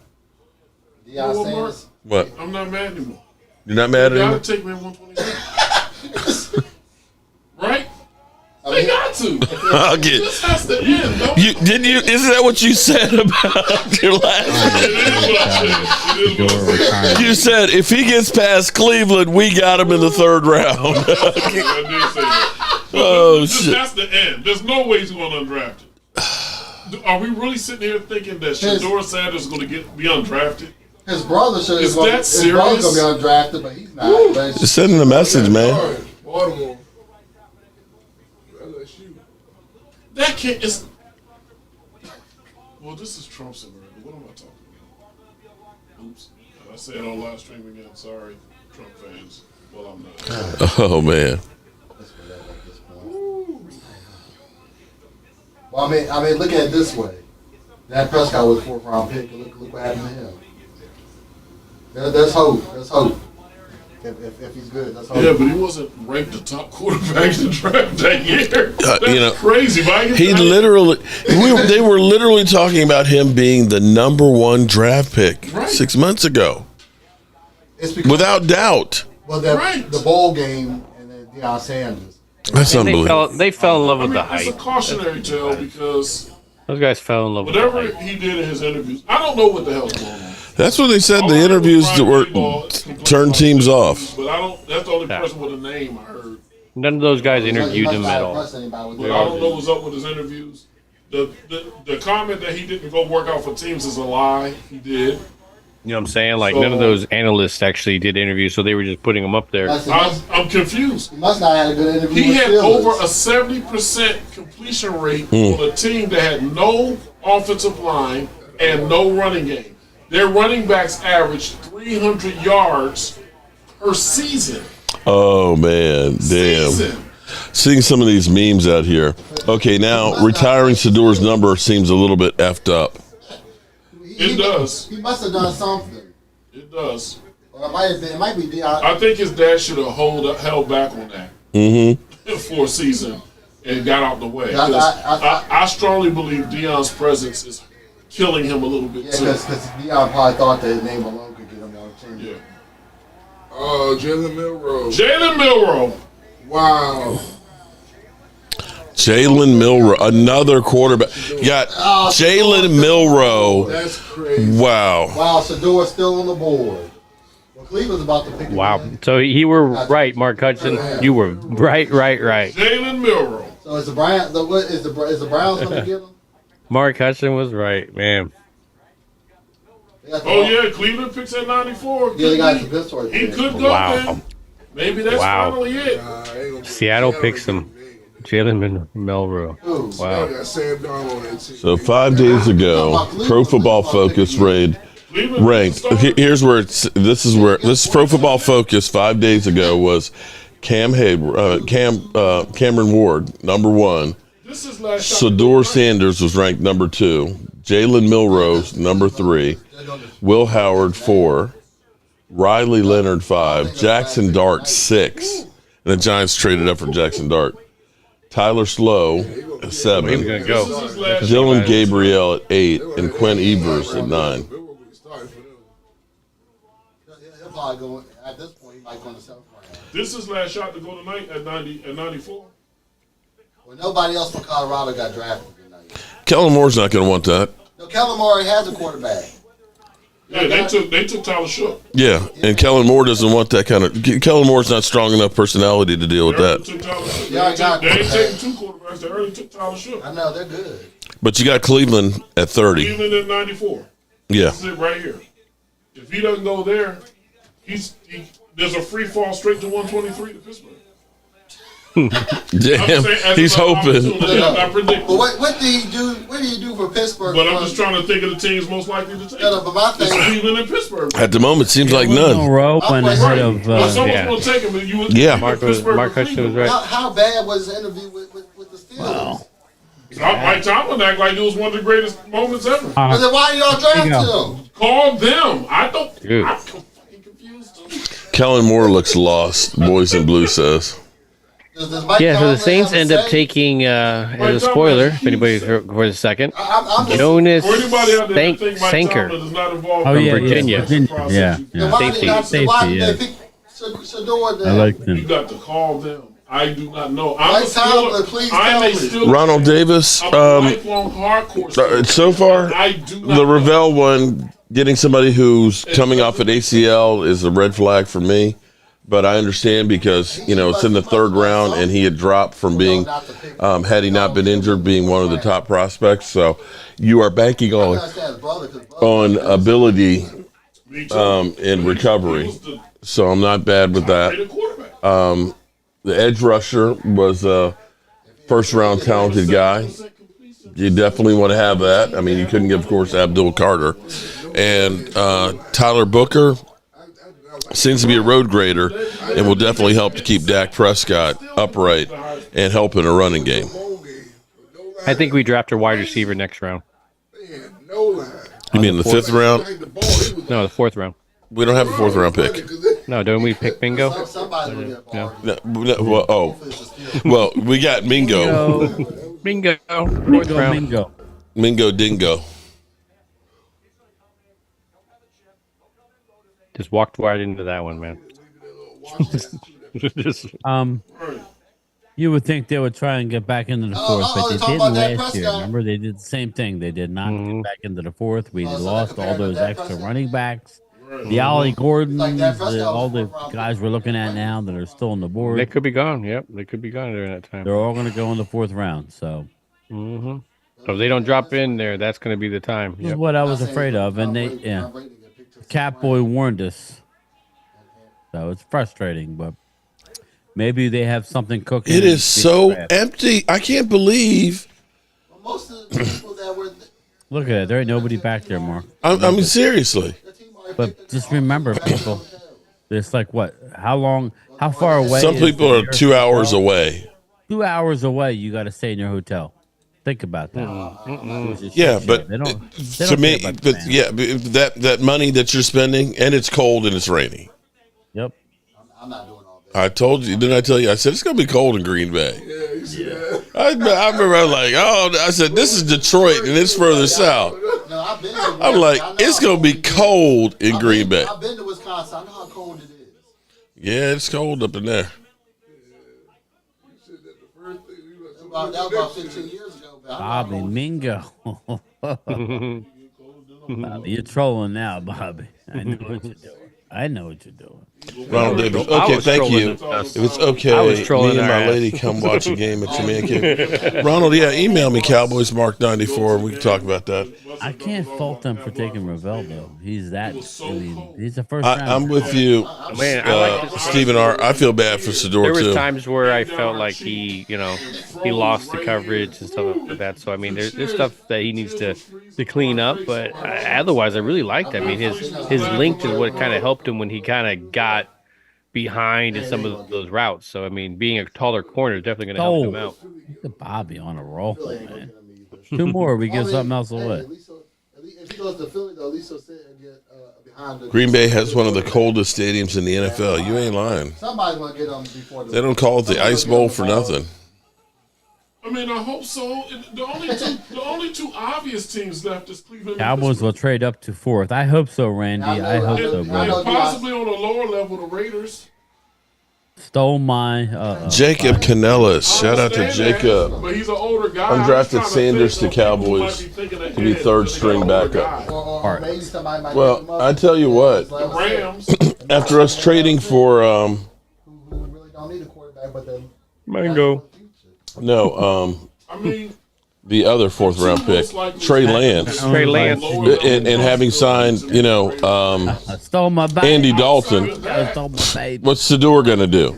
Deion Sanders. What? I'm not mad anymore. You're not mad They anymore? gotta take me at 127. Right? They got to. I'll get. This has to end. Don't You didn't you? Isn't that what you said about your last? You said if he gets past Cleveland, we got him in the third round. I did say that. Oh This shit! has to end. There's no way he's going to undraft it. Are we really sitting here thinking that Shedeur Sanders is going to be undrafted? His brother should. Is that His brother's serious? gonna be undrafted, but he's not. Just sending a message, man. Baltimore. That can't. It's, well, this is Trump's America. What am I talking about? Oops. I said it on live stream again. Sorry, Trump fans. Well, I'm not. Oh man. Well, I mean, look at it this way. Dak Prescott was a 4th round pick. And look what happened to him. There's hope. There's hope. If he's good, that's hope. Yeah, but he wasn't ranked the top quarterback in the draft that year. That's crazy, Mike. He literally, they were literally talking about him being the number 1 draft pick 6 months ago. It's because, without doubt. Well, the bowl game and then Deion Sanders. That's unbelievable. They fell in love with the It's hype. a cautionary tale because Those guys fell in love with the whatever hype. he did in his interviews, I don't know what the hell's going on. That's what they said. The interviews that were turned teams off. But I don't. That's the only person with a name I heard. None of those guys interviewed him at all. But I don't know what's up with his interviews. The comment that he didn't go work out for teams is a lie. He did. You know what I'm saying? Like, none of those analysts actually did interviews, so they were just putting them up there. I'm confused. He must not have had a good interview. He with had Steelers. over a 70% completion rate on a team that had no offensive line and no running game. Their running backs averaged 300 yards per season. Oh man, damn. Seeing some of these memes out here. Okay, now retiring Sedour's number seems a little bit effed up. It does. He must have done something. It does. Or it might have been. It might be Deion. I think his dad should have held back on that for a season and got out the way. I strongly believe Deion's presence is killing him a little bit too. Because Deion probably thought that his name alone could get him on the team. Yeah. Jalen Milroe. Jalen Milroe. Wow. Jalen Milroe, another quarterback. You got Jalen Milroe. That's crazy. Wow. Wow, Sedour's still on the board. Well, Cleveland's about to pick him. Wow. So you were right, Mark Hudson. You were right. Jalen Milroe. So is the Browns going to get him? Mark Hudson was right, man. Oh yeah, Cleveland picks at 94. Yeah, they got some good stories. He could go then. Maybe that's finally it. Seattle picks him. Jalen Milroe. Wow. So 5 days ago, Pro Football Focus ranked. Here's where this is Pro Football Focus 5 days ago was Cameron Ward number 1. Shedeur Sanders was ranked number 2. Jalen Milroe number 3. Will Howard 4. Riley Leonard 5. Jackson Dart 6. And the Giants traded up for Jackson Dart. Tyler Slow at 7. Dylan Gabriel at 8. And Quinn Evers at 9. He'll probably go, at this point, he might go in the 7th round. This is his last shot to go tonight at 94. Well, nobody else from Colorado got drafted tonight. Kellen Moore's not going to want that. No, Kellen Moore has a quarterback. Yeah, they took Tyler Shook. Yeah, and Kellen Moore doesn't want that kind of. Kellen Moore's not strong enough personality to deal with that. They ain't taking 2 quarterbacks. They already took Tyler Shook. I know, they're good. But you got Cleveland at 30. Cleveland at 94. Yeah. This is it right here. If he doesn't go there, there's a free fall straight to 123 to Pittsburgh. Damn, he's hoping. But what do you do? What do you do for Pittsburgh? But I'm just trying to think of the teams most likely to take. But my thing, it's Cleveland and Pittsburgh. At the moment, seems like none. Milroe went ahead of. Someone's going to take him. Mark Hudson was right. How bad was the interview with the Steelers? Wow. Mike Tomlin act like it was one of the greatest moments ever. But then why y'all drafted him? Call them. I don't. Dude. I'm fucking confused. Kellen Moore looks lost. Boys in Blue says. Yeah, so the Saints end up taking, as a spoiler, if anybody's for the second, Jonas Sanker from Virginia. Safety. I like them. You got to call them. I do not know. Ronald Davis. So far, the Ravel one, getting somebody who's coming off an ACL is a red flag for me. But I understand because, it's in the third round and he had dropped from being, had he not been injured, being one of the top prospects. So you are banking on ability in recovery. So I'm not bad with that. The edge rusher was a first-round talented guy. You definitely want to have that. I mean, you couldn't give, of course, Abdul Carter. And Tyler Booker seems to be a road grader and will definitely help to keep Dak Prescott upright and help in a running game. I think we draft a wide receiver next round. You mean the fifth round? No, the fourth round. We don't have a fourth round pick. No, don't we pick Bingo? Well, we got Mingo. Bingo. Fourth round. Mingo Dingo. Just walked right into that one, man. You would think they would try and get back into the fourth, but they didn't last year. Remember, they did the same thing. They did not get back into the fourth. We lost all those extra running backs. The Ollie Gordons, all the guys we're looking at now that are still on the board. They could be gone. Yep, they could be gone during that time. They're all going to go in the fourth round. So, so if they don't drop in there, that's going to be the time. This is what I was afraid of, and Catboy warned us. So it's frustrating, but maybe they have something cooking. It is so empty. I can't believe. Most of the people that were. Look at it. There ain't nobody back there, Mark. I mean, seriously. But just remember, people, it's like what? How far away? Some people are 2 hours away. 2 hours away, you got to stay in your hotel. Think about that. Yeah, but to me, that money that you're spending, and it's cold and it's rainy. Yep. I'm not doing all I told you, didn't I tell you? I said it's gonna be cold in Green Bay. Yeah. I remember I was like, I said this is Detroit and it's further south. No, I've been to I'm like, it's gonna be cold in Green Bay. I've been to Wisconsin. I know how cold it is. Yeah, it's cold up in there. That was about 15 years ago. Bobby Mingo. Bobby, you're trolling now, Bobby. I know what you're doing. Ronald Davis. Okay, thank you. If it's okay, me and my lady come watch a game at your man cave. Ronald, email me CowboysMark94. We can talk about that. I can't fault them for taking Ravel though. He's that. He's the first round. I'm with you, man. Stephen R. I feel bad for Sador There too. was times where I felt like he lost the coverage and stuff like that. So I mean, there's stuff that he needs to clean up. But otherwise, I really liked it. I mean, his length is what kind of helped him when he kind of got behind in some of those routes. So I mean, being a taller corner is definitely going to help him out. Look at Bobby on a roll, man. 2 more, we give something else away. If he goes to Philly, though, at least he'll sit and get behind the. Green Bay has one of the coldest stadiums in the NFL. You ain't lying. Somebody's going to get them before. They don't call it the Ice Bowl for nothing. I mean, I hope so. The only two obvious teams left is Cleveland. Cowboys will trade up to 4th. I hope so, Randy. I hope so, bro. Possibly on a lower level, the Raiders. Stole my Jacob Canellis. Shout out to Jacob. But he's an older guy. Undrafted Sanders to Cowboys to be third string backup. Well, I tell you what. The Rams. After us trading for who really don't need a quarterback, but then Mango. No, I mean, the other 4th round pick, Trey Lance. And having signed, stole my baby. Andy Dalton. What's Sador going to do?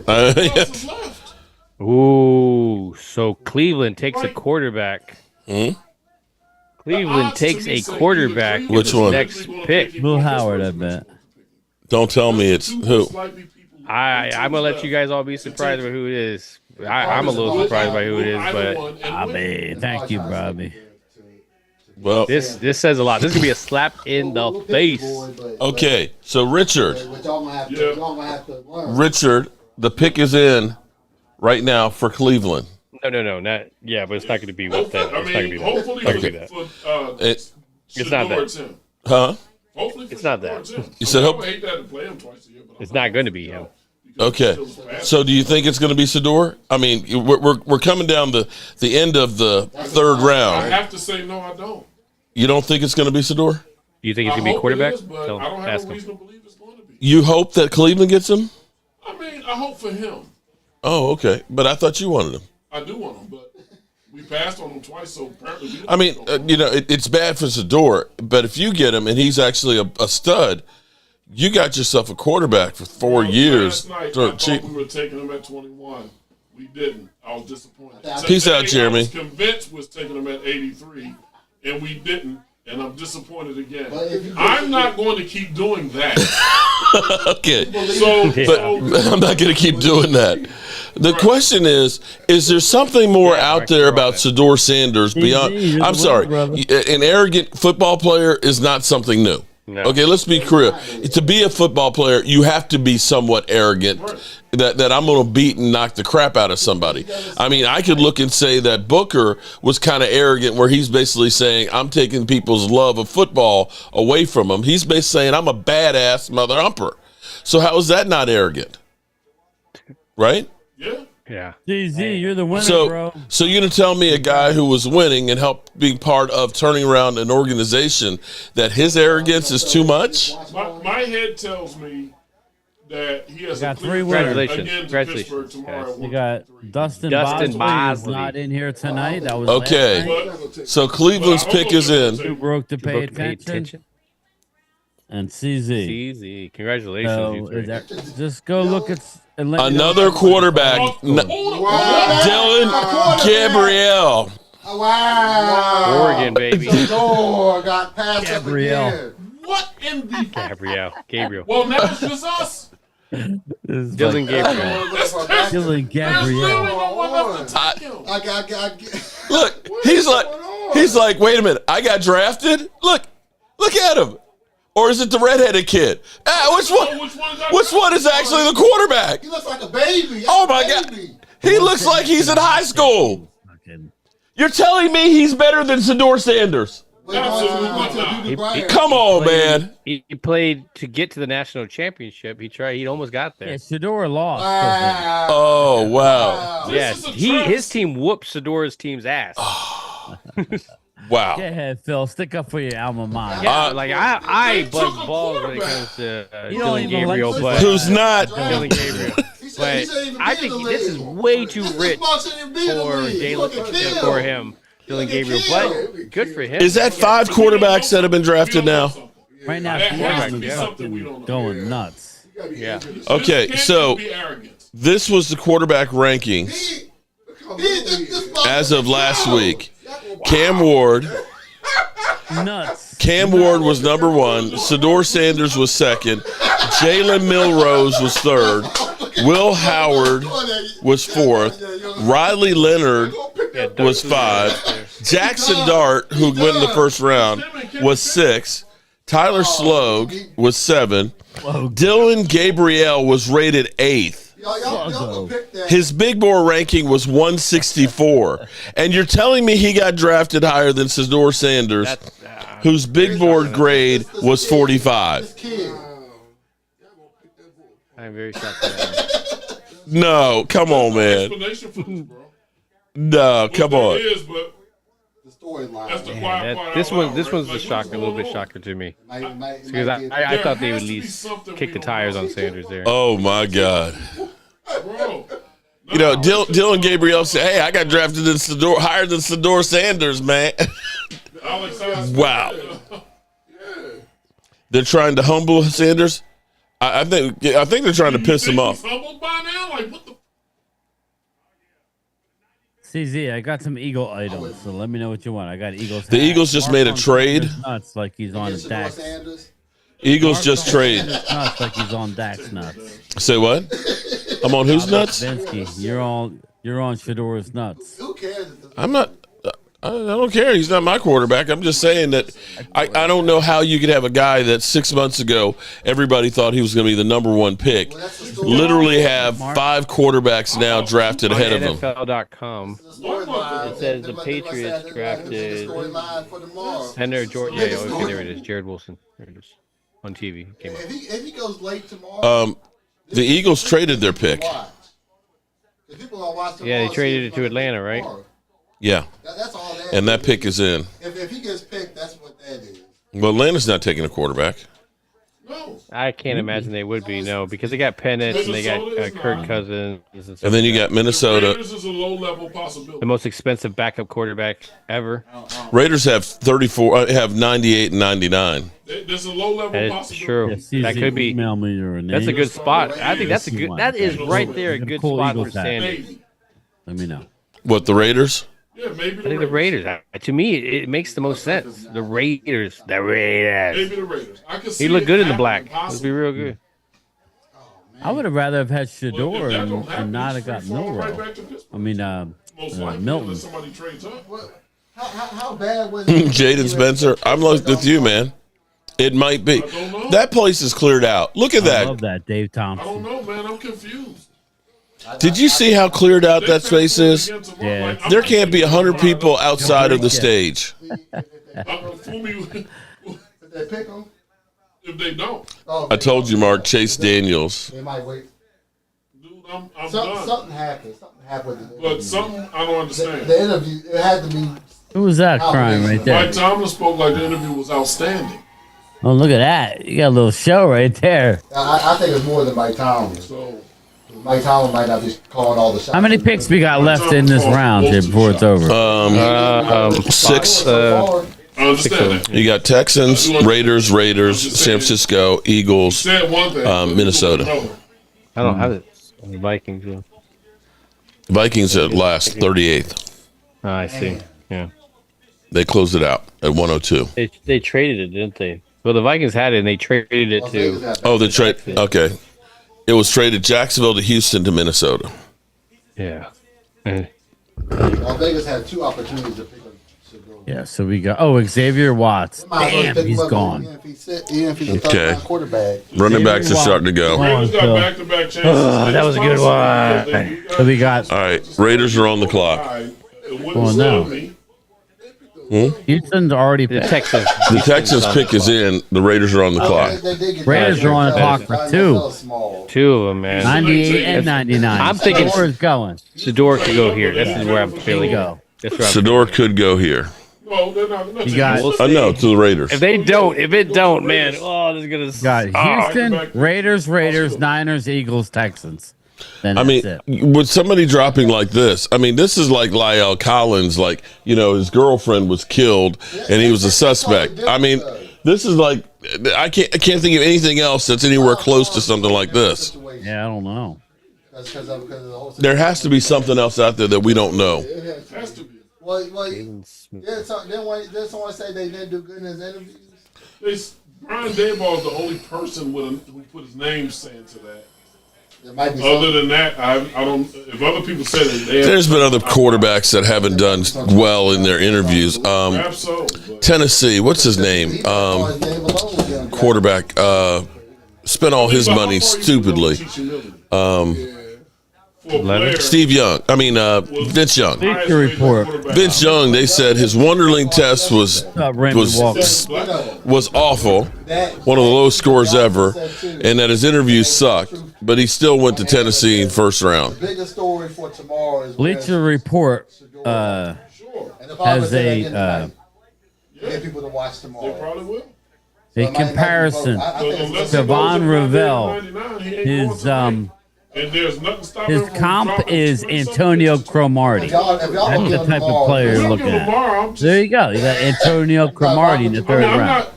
Ooh, so Cleveland takes a quarterback. Cleveland takes a quarterback. Which one? Next pick. Will Howard, I bet. Don't tell me it's who. I'm gonna let you guys all be surprised by who it is. I'm a little surprised by who it is, but Bobby, thank you, Bobby. Well, this says a lot. This is gonna be a slap in the face. Okay, so Richard, Which y'all gonna have to learn. the pick is in right now for Cleveland? No, not yeah, but it's not going to be what that. I It's not going to mean, be that. hopefully, It's not gonna be that. It's not that. It's him. Huh? Hopefully, It's not that. You said I hope. would hate that to play him twice a year, but It's not going to be him. Okay. So do you think it's going to be Sador? I mean, we're coming down the end of the third I round. have to say no. I don't. You don't think it's going to be Sador? You think it's I going to be hope quarterback? It is, but I don't have a reason to believe it's going to be. You hope that Cleveland gets him? I mean, I hope for him. Oh, okay. But I thought you wanted him. I do want him, but we passed on him twice, so apparently we I mean, it's bad for Sador, but if you get him and he's actually a stud, you got yourself a quarterback for 4 years. Last night, I thought we were taking him at 21. We didn't. I was disappointed. Peace out, Today, Jeremy. I was convinced was taking him at 83, and we didn't, and I'm disappointed again. I'm not going to keep doing that. Okay. So, But I'm not going to keep doing that. The question is there something more out there about Sador Sanders beyond? I'm sorry, an arrogant football player is not something new. No. Okay, let's be clear. To be a football player, you have to be somewhat arrogant. That I'm going to beat and knock the crap out of somebody. I mean, I could look and say that Booker was kind of arrogant, where he's basically saying, "I'm taking people's love of football away from them." He's basically saying, "I'm a badass mother humper." So how is that not arrogant? Right? Yeah. DZ, you're the winner, bro. So you're going to tell me a guy who was winning and helped being part of turning around an organization that his arrogance is too much? My head tells me that he has got a 3 clear winners. again to Pittsburgh tomorrow. You got Dustin Bosley is not in here tonight. That was okay. last night. So Cleveland's pick is in. Who broke to pay attention? And CZ. CZ. Congratulations, you three. Just go look at and let me know. Another quarterback, Dylan Gabrielle. Wow. Oregon, baby. Sador got past Gabrielle. up again. What in the Gabriel. Well, now it's just us. Dylan Gabriel. Dylan Gabrielle. Look, he's like, wait a minute, I got drafted? Look at him. Or is it the redheaded kid? Which one is actually the quarterback? He looks like a baby. Oh my God. He looks like he's in high school. You're telling me he's better than Sador Sanders? Come on, man. He played to get to the national championship. He almost got there. Yeah, Sador lost. Oh, wow. Yes, his team whooped Sador's team's ass. Wow. Go ahead, Phil. Stick up for your alma mater. Yeah, like I buzz balls when it comes to Dylan Gabriel, but who's not Dylan Gabriel. But I think this is way too rich for him, Dylan Gabriel. But good for him. Is that 5 quarterbacks that have been drafted now? Right now, going nuts. Yeah. Okay, so this was the quarterback rankings as of last week. Cam Ward was number 1. Sador Sanders was 2nd. Jalen Milrose was 3rd. Will Howard was 4th. Riley Leonard was 5. Jackson Dart, who went in the first round, was 6. Tyler Slogue was 7. Dylan Gabrielle was rated 8th. His big board ranking was 164. And you're telling me he got drafted higher than Sador Sanders, whose big board grade was 45. I'm very shocked by that. No, come on, man. No, come on. This one's the shocker, a little bit shocker to me, because I thought they would at least kick the tires on Sanders there. Oh my God! You know, Dylan Gabrielle said, "Hey, I got drafted higher than Sador Sanders, man." Wow. They're trying to humble Sanders. I think they're trying to piss him off. Humbled by now? Like what the? CZ, I got some Eagle items, so let me know what you want. I got Eagles. The Eagles just made a trade. Nuts like he's on Dax. Eagles just trade. Nuts like he's on Dax nuts. Say what? I'm on whose nuts? Vinsky, you're on Shador's nuts. Who cares? I'm not. I don't care. He's not my quarterback. I'm just saying that I don't know how you could have a guy that 6 months ago everybody thought he was going to be the number one pick. Literally have 5 quarterbacks now drafted ahead of him. NFL.com. It says the Patriots drafted Henry George. Yeah, okay, there it is. Jared Wilson. There it is. On TV. Came up. If he goes late tomorrow, the Eagles traded their pick. Yeah, they traded it to Atlanta, right? Yeah. That's all that. And that pick is in. If he gets picked, that's what that is. Well, Atlanta's not taking a quarterback. No. I can't imagine they would be, no, because they got Penix and they got Kirk Cousins. And then you got Minnesota. This is a low-level possibility. The most expensive backup quarterback ever. Raiders have 34, have 98 and 99. There's a low-level possibility. True. That could be. Email me your name. That's a good spot. I think that's a good. That is right there a good spot for Sanders. Let me know. What, the Raiders? Yeah, maybe I think the Raiders. To me, it makes the most sense. The Raiders. Maybe the Raiders. I can see He looked good in the happening, black. Let's be real good. I would have rather have had Shador Well, if that don't happen, and not he's have got free falling Milrow. right back to Pittsburgh. I mean, Most likely, Milton. unless somebody trades up. How bad was it? Jaden Spencer, I'm like with you, man. It might be. That place is cleared out. Look at I that. love that, Dave I don't Thompson. know, man. I'm confused. Did you see how cleared out that space is? Yeah. There can't be 100 people outside of the stage. Fool me Did they pick him? if they don't. I told you, Mark, Chase Daniels. They might wait. Dude, I'm done. Something happened. Something happened. With the But something I don't understand. The interview, it had to be. Who was that crying right there? Mike Tomlin spoke like the interview was outstanding. Oh, look at that. You got a little show right there. I think it's more than Mike Tomlin. So Mike Tomlin might not be calling all the shots. How many picks we got left in this round here before it's over? 6. I understand that. You got Texans, Raiders, San Francisco, Eagles, Said one thing. Minnesota. I don't have it. The Vikings. Yeah. Vikings at last, 38th. Oh, I see. Yeah. They closed it out at 102. They traded it, didn't they? Well, the Vikings had it, and they traded it to. Oh, the trade. Okay. It was traded Jacksonville to Houston to Minnesota. Yeah. Well, Vegas had 2 opportunities to pick up Shador. Yeah, so we got Xavier Watts. Damn, he's gone. Even if he's a Okay. third-round quarterback. Running backs are starting to go. Raiders got back-to-back chances. Oh, that was a good one. So we got All right, Raiders are on the clock. Well, no. Houston's already The picked. Texans. The Texans pick is in. The Raiders are on the clock. They did get Raiders are on the clock for 2. Small. 2 of them, man. 98 and 99. I'm thinking- Shador is going. Shador could go here. This is where I'm feeling. Go. That's where I'm Sador could go here. No, they're not. You got, No, to the Raiders. If it don't, man, oh, this is gonna. got Houston, Raiders, Niners, Eagles, Texans. Then I mean, that's it. with somebody dropping like this, I mean, this is like Lyle Collins, like, you know, his girlfriend was killed and he was a suspect. I mean, this is like, I can't think of anything else that's anywhere close to something like this. Yeah, I don't know. There has to be something else out there that we don't know. It has to be. Well, didn't someone say they didn't do good in his interviews? Brian Daboll is the only person who put his name saying to that. There might be Other than that, I don't. If other people said it, There's been other quarterbacks that haven't done well in their interviews. Tennessee, what's his name? Quarterback spent all his money stupidly. Steve Young. I mean, Vince Young. Vince Young. They said his Wonderling test was awful, one of the lowest scores ever, and that his interview sucked. But he still went to Tennessee in first round. The biggest story for tomorrow is Bleacher Report has get people to watch tomorrow. They probably will. a comparison. Devon Ravel, his comp is Antonio Cromartie. That's the type of player you're looking at. There you go. You got Antonio Cromartie in the third round.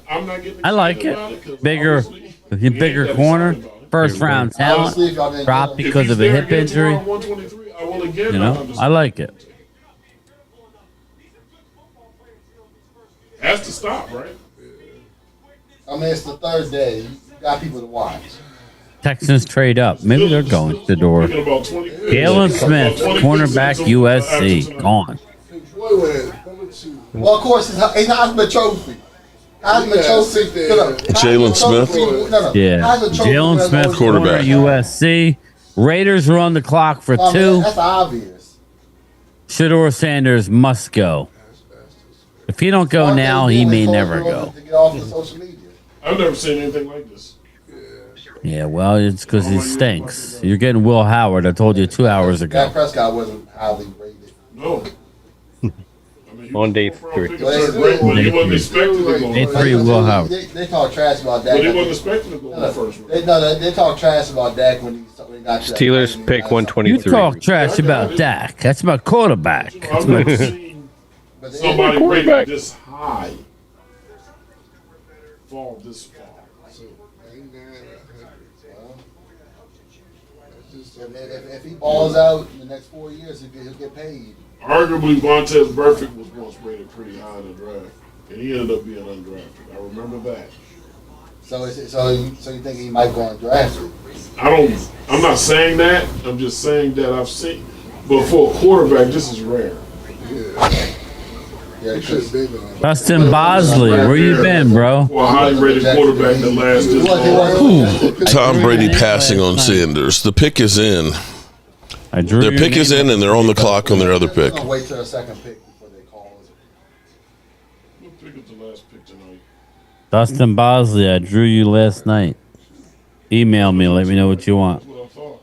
I like it. Bigger corner, first round talent, dropped because of a hip injury. You know, I like it. Has to stop, right? I mean, it's the third day. You got people to watch. Texans trade up. Maybe they're going to the door. Jalen Smith, cornerback USC, gone. Well, of course, it's Heisman Trophy. Heisman Trophy. Jalen Smith. Yeah. Jalen Smith, quarterback. USC. Raiders are on the clock for 2. That's obvious. Shador Sanders must go. If he don't go now, he may never go. To get off the social media. I've never seen anything like this. Yeah, well, it's because he stinks. You're getting Will Howard. I told you 2 hours ago. Dak Prescott wasn't highly rated. No. On day 3. He wasn't expected to go. Day 3, Will Howard. They talk trash about Dak. But he wasn't expected to go in the first round. They talk trash about Dak when he got to that. Steelers pick 123. You talk trash about Dak. That's about quarterback. I've never seen somebody rated this high fall this far. If he balls out in the next 4 years, he'll get paid. Arguably, Vontez Burfict was once rated pretty high in the draft, and he ended up being undrafted. I remember that. So you think he might go undrafted? I'm not saying that. I'm just saying that I've seen. But for a quarterback, this is rare. Yeah, Dustin Bosley, where you been, bro? For a highly rated quarterback that lasts this long. Tom Brady passing on Sanders. The pick is in. Their pick is in, and they're on the clock on their other pick. They're gonna wait till the second pick before they call it. What pick is the last pick tonight? Dustin Bosley, I drew you last night. Email me. Let me know what you want. That's what I thought.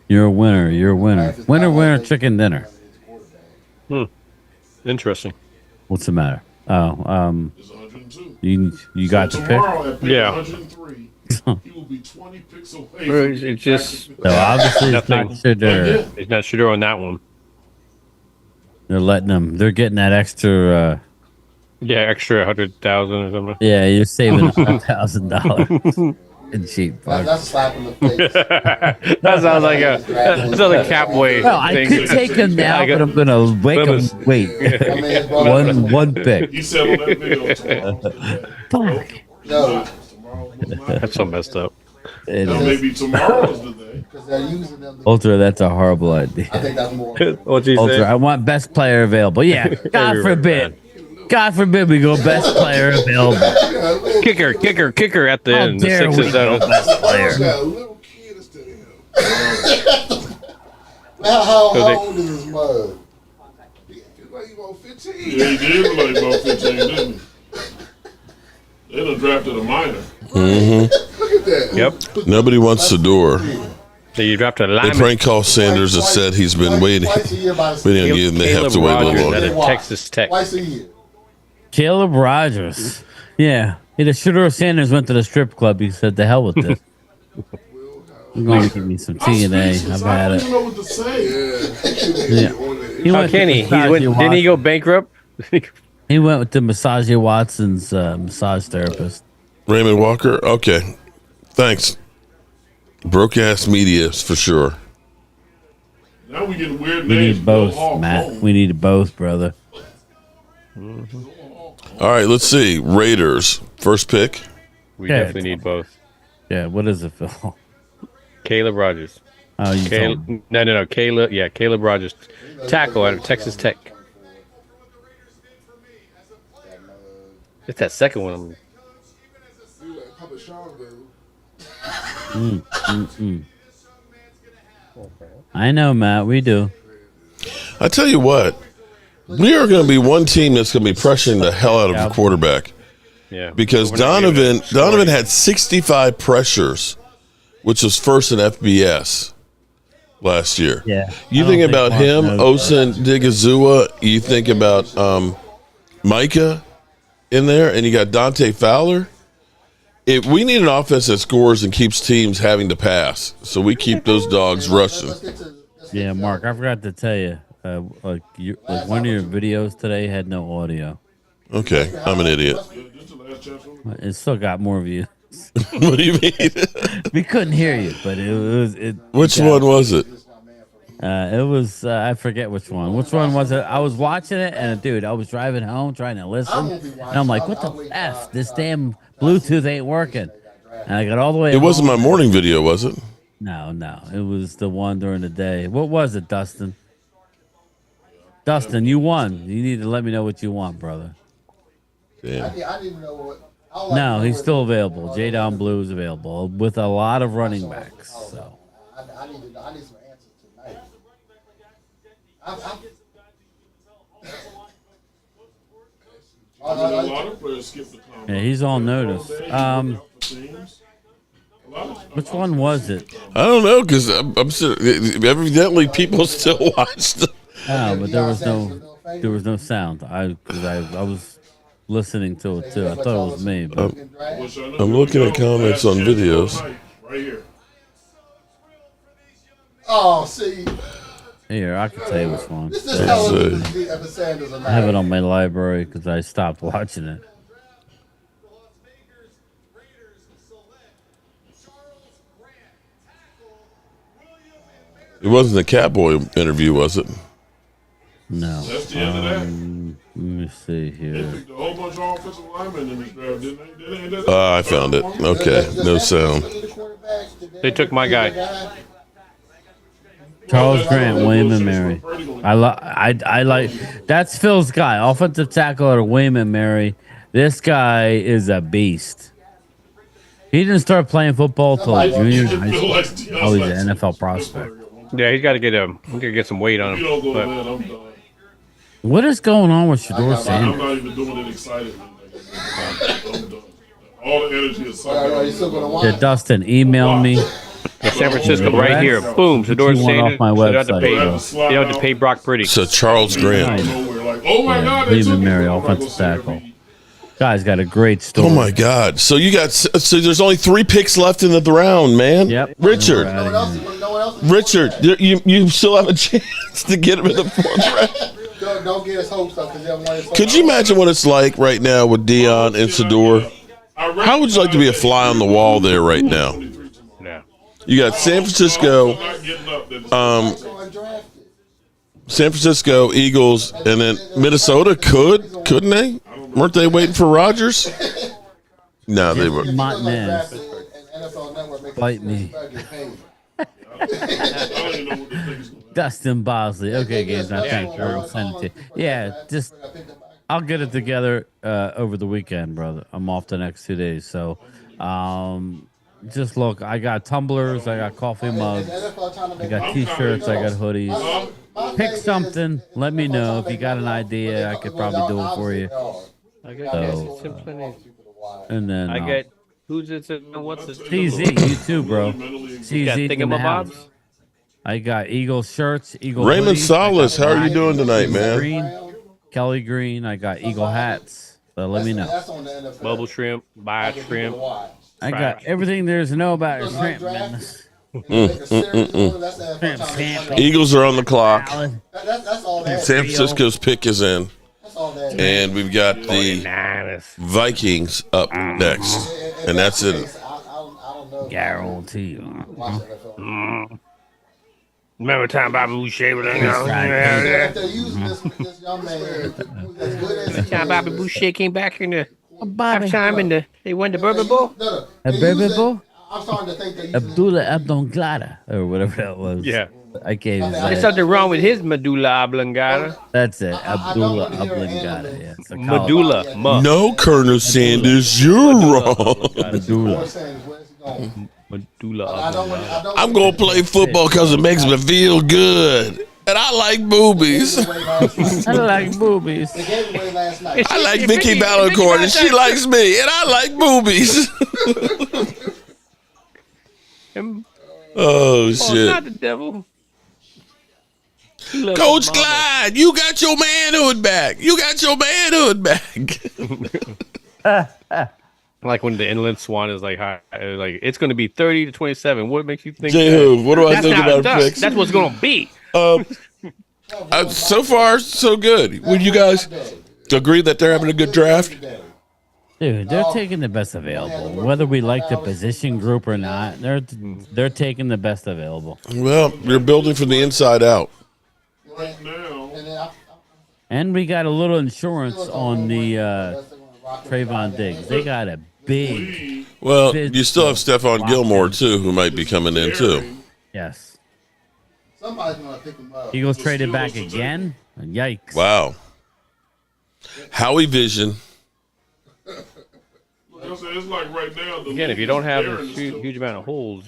You're a winner. You're a winner. Winner, chicken dinner. Interesting. What's the matter? Oh, It's 102. you got the Tomorrow pick? at pick Yeah. 103, he will be 20 picks away. It's just So obviously it's not Shador. It's not Shador on that one. They're letting them. They're getting that extra. Yeah, extra 100,000 or something. Yeah, you're saving $1,000. Cheap. That's a slap in the face. That sounds like a Capway Well, I thing. could take him now, but I'm gonna wake him. Wait, one pick. He said on that video tomorrow. No, That's so messed up. It Now is. maybe tomorrow's the day. because they're using them. Ultra, that's a horrible idea. I think that's more. What'd you Ultra, say? I want best player available. Yeah, God forbid. God forbid we go best player available. Kicker at the How end. The dare 6 we is go out. best player? got a little kid instead of him. How So they- old is this mug? He's like he about 15. Yeah, he did look like about 15, didn't he? They done drafted a minor. Look at that. Yep. Nobody wants Sador. So you dropped a They lineman. prank call Sanders and said he's been waiting on you, and they have to wait a little Rogers out longer. of Texas Tech. Twice a year. Caleb Rogers. Yeah. The Shador Sanders went to the strip club. He said, "The hell with this. I'm going to give me some TNA. I've had I it." don't even know what to say. Yeah. He How went can to he? Massaji Didn't he go bankrupt? He went with the Massaji Watson's massage therapist. Raymond Walker. Okay, thanks. Broke ass media for sure. Now we get weird We names. need both, Bill Hall Matt. Cole. We need both, brother. All right, let's see. Raiders first pick. We Yeah. definitely need both. Yeah, what is it, Phil? Caleb Rogers. Oh, you told me. No. Caleb. Yeah, Caleb Rogers, tackle out of Texas Tech. It's that second one. You like Papa Sean, dude. I know, Matt. We do. I tell you what, we are going to be one team that's going to be pressuring the hell out of the quarterback. Yeah. Because We're not giving Donovan it scoring. Donovan had 65 pressures, which was first in FBS last year. Yeah. You I think don't about Mark him, knows Osen Digazua. You think about Micah in there, and you got Dante Fowler. If we need an offense that scores and keeps teams having to pass, so we keep those dogs rushing. Yeah, Mark. I forgot to tell you. Like one of your videos today had no audio. Okay, I'm an idiot. It still got more views. What do you mean? We couldn't hear you, but it was. Which one was it? It was. I forget which one. Which one was it? I was watching it, and dude, I was driving home trying to listen, and I'm like, "What the f? This damn Bluetooth ain't working." And I got all the way. It wasn't my home. morning video, was it? No, it was the one during the day. What was it, Dustin? Dustin, you won. You need to let me know what you want, brother. I didn't know what. No, he's still available. J Down Blue is available with a lot of running backs. So I need some answers tonight. A lot of players skip the combine. yeah, he's on notice. Which one was it? I don't know because I'm still, evidently people still watched. No, but there was no sound. I was listening to it too. I thought it was me, but I'm looking at comments on videos. Right here. Oh, see. here I can tell you which one. This is how it is. I have it on my library because I stopped watching it. It wasn't a Cowboy interview, was it? That's No. the end of that. Let me see They here. picked a whole bunch of offensive linemen in this draft, didn't they? I found it. Okay, no sound. They took my guy. Charles Grant, William and Mary. I like that's Phil's guy. Offensive tackle or William and Mary. This guy is a beast. He didn't start playing football till junior high school. Oh, he's an NFL prospect. Yeah, he's got to get some weight on him. But What is going on with Shador I'm Sanders? not even doing it excitedly. I'm done. All the energy is sucked. Yeah, Dustin, email me. San Francisco right here. Boom. Shador You want Sanders. off my They don't have to website. pay, they don't have to pay Brock Purdy. So Charles Grant. Oh my God! William and Mary, offensive tackle. Guy's got a great story. Oh my God! So you got there's only 3 picks left in the round, man. Yep. Richard. Richard, you still have a chance to get him in the 4th round. Don't get his hopes up because they want his Could you imagine what it's like right now with Dion and Sador? How would you like to be a fly on the wall there right now? Yeah. You got San Francisco, Eagles, and then Minnesota couldn't they? Weren't they waiting for Rodgers? No, they were. Montanez. Bite me. Dustin Bosley. Okay, guys, I thank you. I'll send it to you. Yeah, just I'll get it together over the weekend, brother. I'm off the next 2 days, so just look. I got tumblers, I got coffee mugs, I got T-shirts, I got hoodies. Pick something. Let me know if you got an idea. I could probably do it for you. I got And then I got who's it? What's it? CZ, you too, bro. CZ in the house. I got Eagle shirts, Eagle Raymond hoodies, Salas, how are you doing tonight, man? Green, Kelly Green. I got Eagle hats. So let me know. Bubble shrimp, buy shrimp. I got everything there is to know about your shrimp business. Eagles are on the clock. That's all that. San Francisco's pick is in. And we've got the Vikings up next. And that's it. Guarantee. Remember time Bobby Boucher was time Bobby Boucher came back here in the halftime and they won the Bourbon Bowl. A Bourbon Bowl? I'm starting to think that Abdullah Abdongada or whatever that was. Yeah. I can't even say There's it. something wrong with his medulla oblongata. That's it. Abdullah Oblongata. Yeah, it's a Medulla. No, Colonel Sanders, you're wrong. Medulla. Medulla oblongata. I'm going to play football because it makes me feel good. And I like boobies. I like boobies. I like Vicky Valancourt, and she likes me. And I like boobies. Oh, shit. Not the devil. Coach Clyde, you got your manhood back. You got your manhood back. Like when the inland swan is like, high, like it's going to be 30-27. What makes you think? J-Hoo, what do I think about picks? That's what's going to be. So far, so good. Would you guys agree that they're having a good draft? Dude, they're taking the best available. Whether we like the position group or not, they're taking the best available. Well, you're building from the inside out. Right now. And we got a little insurance on the Trayvon Diggs. They got a big. Well, you still have Stephon Gilmore, too, who might be coming in, too. Yes. Somebody's gonna pick him up. Eagles traded back again. Yikes! Wow. Howie Vision. It's like right now. Again, if you don't have a huge amount of holes,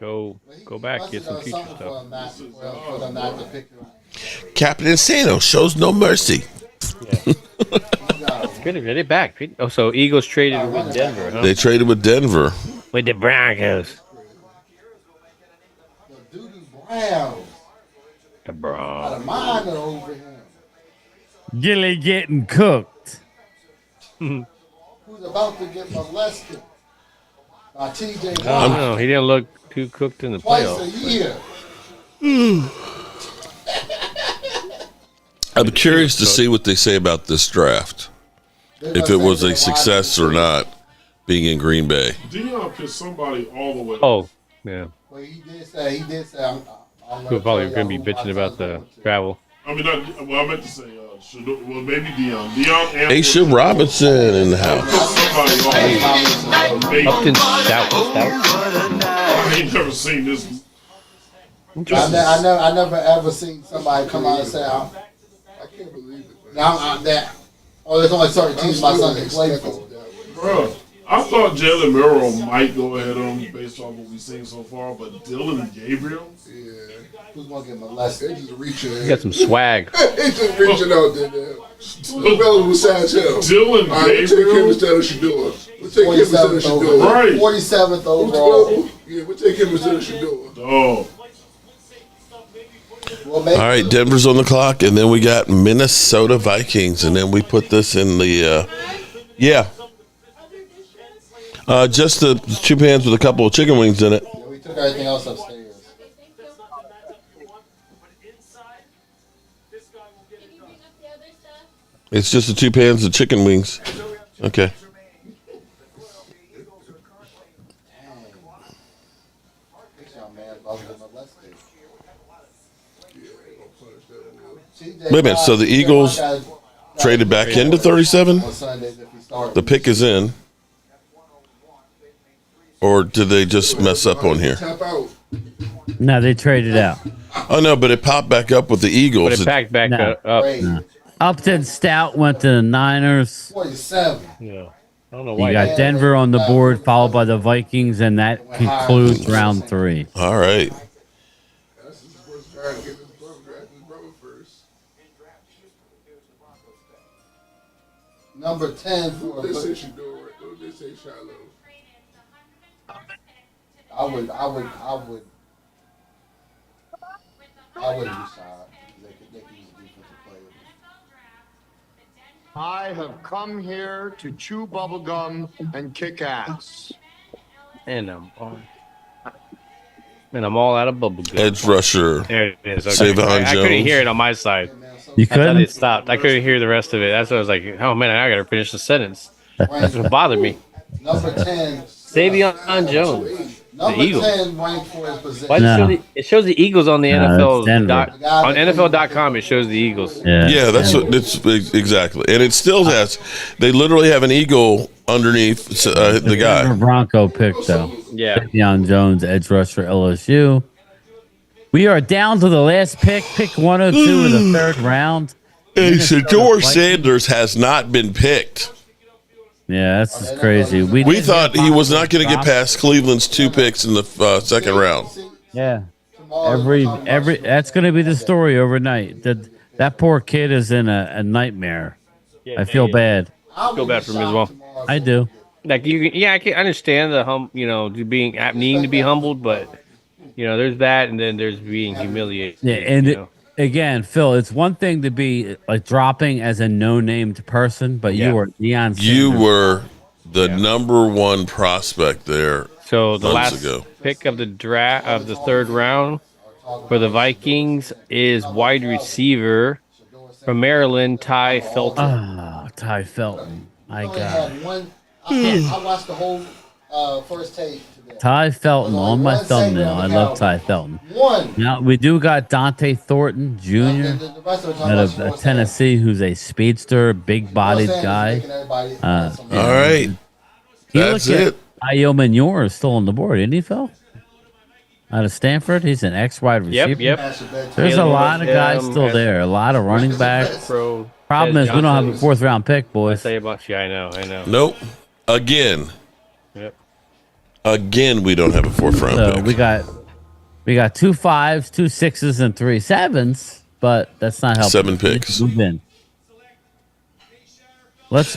go back, get some future stuff. Captain Insano shows no mercy. Good to get it back. Oh, so Eagles traded with Denver, huh? They traded with Denver. With the Broncos. Browns. The Browns. Mine over him. Gilly getting cooked. Who's about to get molested by TJ Watt. Oh, no, he didn't look too cooked in the playoffs. Twice a year. I'm curious to see what they say about this draft. If it was a success or not, being in Green Bay. Dion pissed somebody all the way. Oh, yeah. Well, he did say, We're probably going to be bitching about the travel. I mean, I meant to say, maybe Dion. Dion and Aisha Robinson in the house. Upton Stout. I ain't never seen this. I never ever seen somebody come out and say, I can't believe it. There's only certain teams my son can play for. Bro, I thought Jalen Murrow might go ahead on him based on what we've seen so far, but Dylan Gabriel? Yeah. Who's going to get molested? They just reaching. You got some swag. They just reaching out there. Who's available besides him? Dylan Gabriel? We'll take him instead of Shador. We'll take him instead of Shador. Right. 47th overall. Yeah, we'll take him instead of Shador. Oh. All right, Denver's on the clock, and then we got Minnesota Vikings, and then we put this in the, just the 2 pans with a couple of chicken wings in it. Yeah, we took everything else upstairs. It's just the 2 pans of chicken wings. Okay. Wait a minute, so the Eagles traded back into 37? The pick is in. Or did they just mess up on here? No, they traded out. Oh, no, but it popped back up with the Eagles. But it packed back up. No. Upton Stout went to the Niners. 47. Yeah. I don't know why. You got Denver on the board, followed by the Vikings, and that concludes round 3. All right. Number 10 for They say Shador. They say Shiloh. I wouldn't be shocked. They could use a defensive player. I have come here to chew bubblegum and kick ass. And I'm all out of bubblegum. Edge rusher. There it is. Okay. Savon I couldn't Jones. hear it on my side. You couldn't? It stopped. I couldn't hear the rest of it. That's what I was like, oh man, I got to finish the sentence. That's what bothered me. Number 10. Savion Jones. Number The Eagles. 10 ranked for his position. Why does it shows the Eagles on the NFL Denver. on NFL.com. It shows the Eagles. Yeah, that's what it's exactly. And it still has, they literally have an eagle underneath the guy. Denver Bronco pick, though. Yeah. Savion Jones, edge rusher, LSU. We are down to the last pick 102 of the 3rd round. Hey, Shador Sanders has not been picked. Yeah, that's just crazy. We thought he was not going to get past Cleveland's 2 picks in the 2nd round. Yeah, every that's going to be the story overnight. That poor kid is in a nightmare. Yeah, I feel bad. I feel bad for him as well. I do. Like I can understand the needing to be humbled, but there's that, and then there's being humiliated. Yeah, and again, Phil, it's one thing to be like dropping as a no-named person, but you were Deion Sanders. You were the number 1 prospect there. So the months last ago. pick of the draft of the 3rd round for the Vikings is wide receiver from Maryland, Ty Felton. Ah, Ty Felton. My God. I watched the whole first tape today. Ty Felton on my thumbnail. I love Ty Felton. Now, we do got Dante Thornton Jr. out of Tennessee, who's a speedster, big-bodied guy. All right. That's it. Io Manure is still on the board, isn't he, Phil? Out of Stanford, he's an ex-wide receiver. Yep. There's a lot of guys still there. A lot of running backs. Problem is, we don't have a 4th-round pick, boys. I know. Nope. Again. Yep. Again, we don't have a 4th-round So pick. we got 2 5s, 2 6s, and 3 7s, but that's not helping. 7 picks. Move in.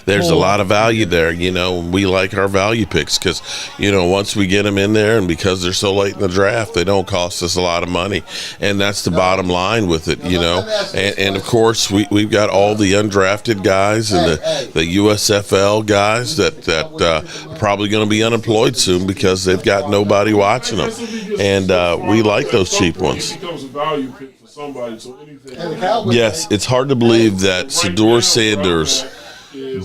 There's a lot of value there. We like our value picks because, once we get them in there and because they're so late in the draft, they don't cost us a lot of money. And that's the bottom line with it, And of course, we've got all the undrafted guys and the USFL guys that are probably going to be unemployed soon because they've got nobody watching them. And we like those cheap ones. It becomes a value pick for somebody. So anything. Yes, it's hard to believe that Sador Sanders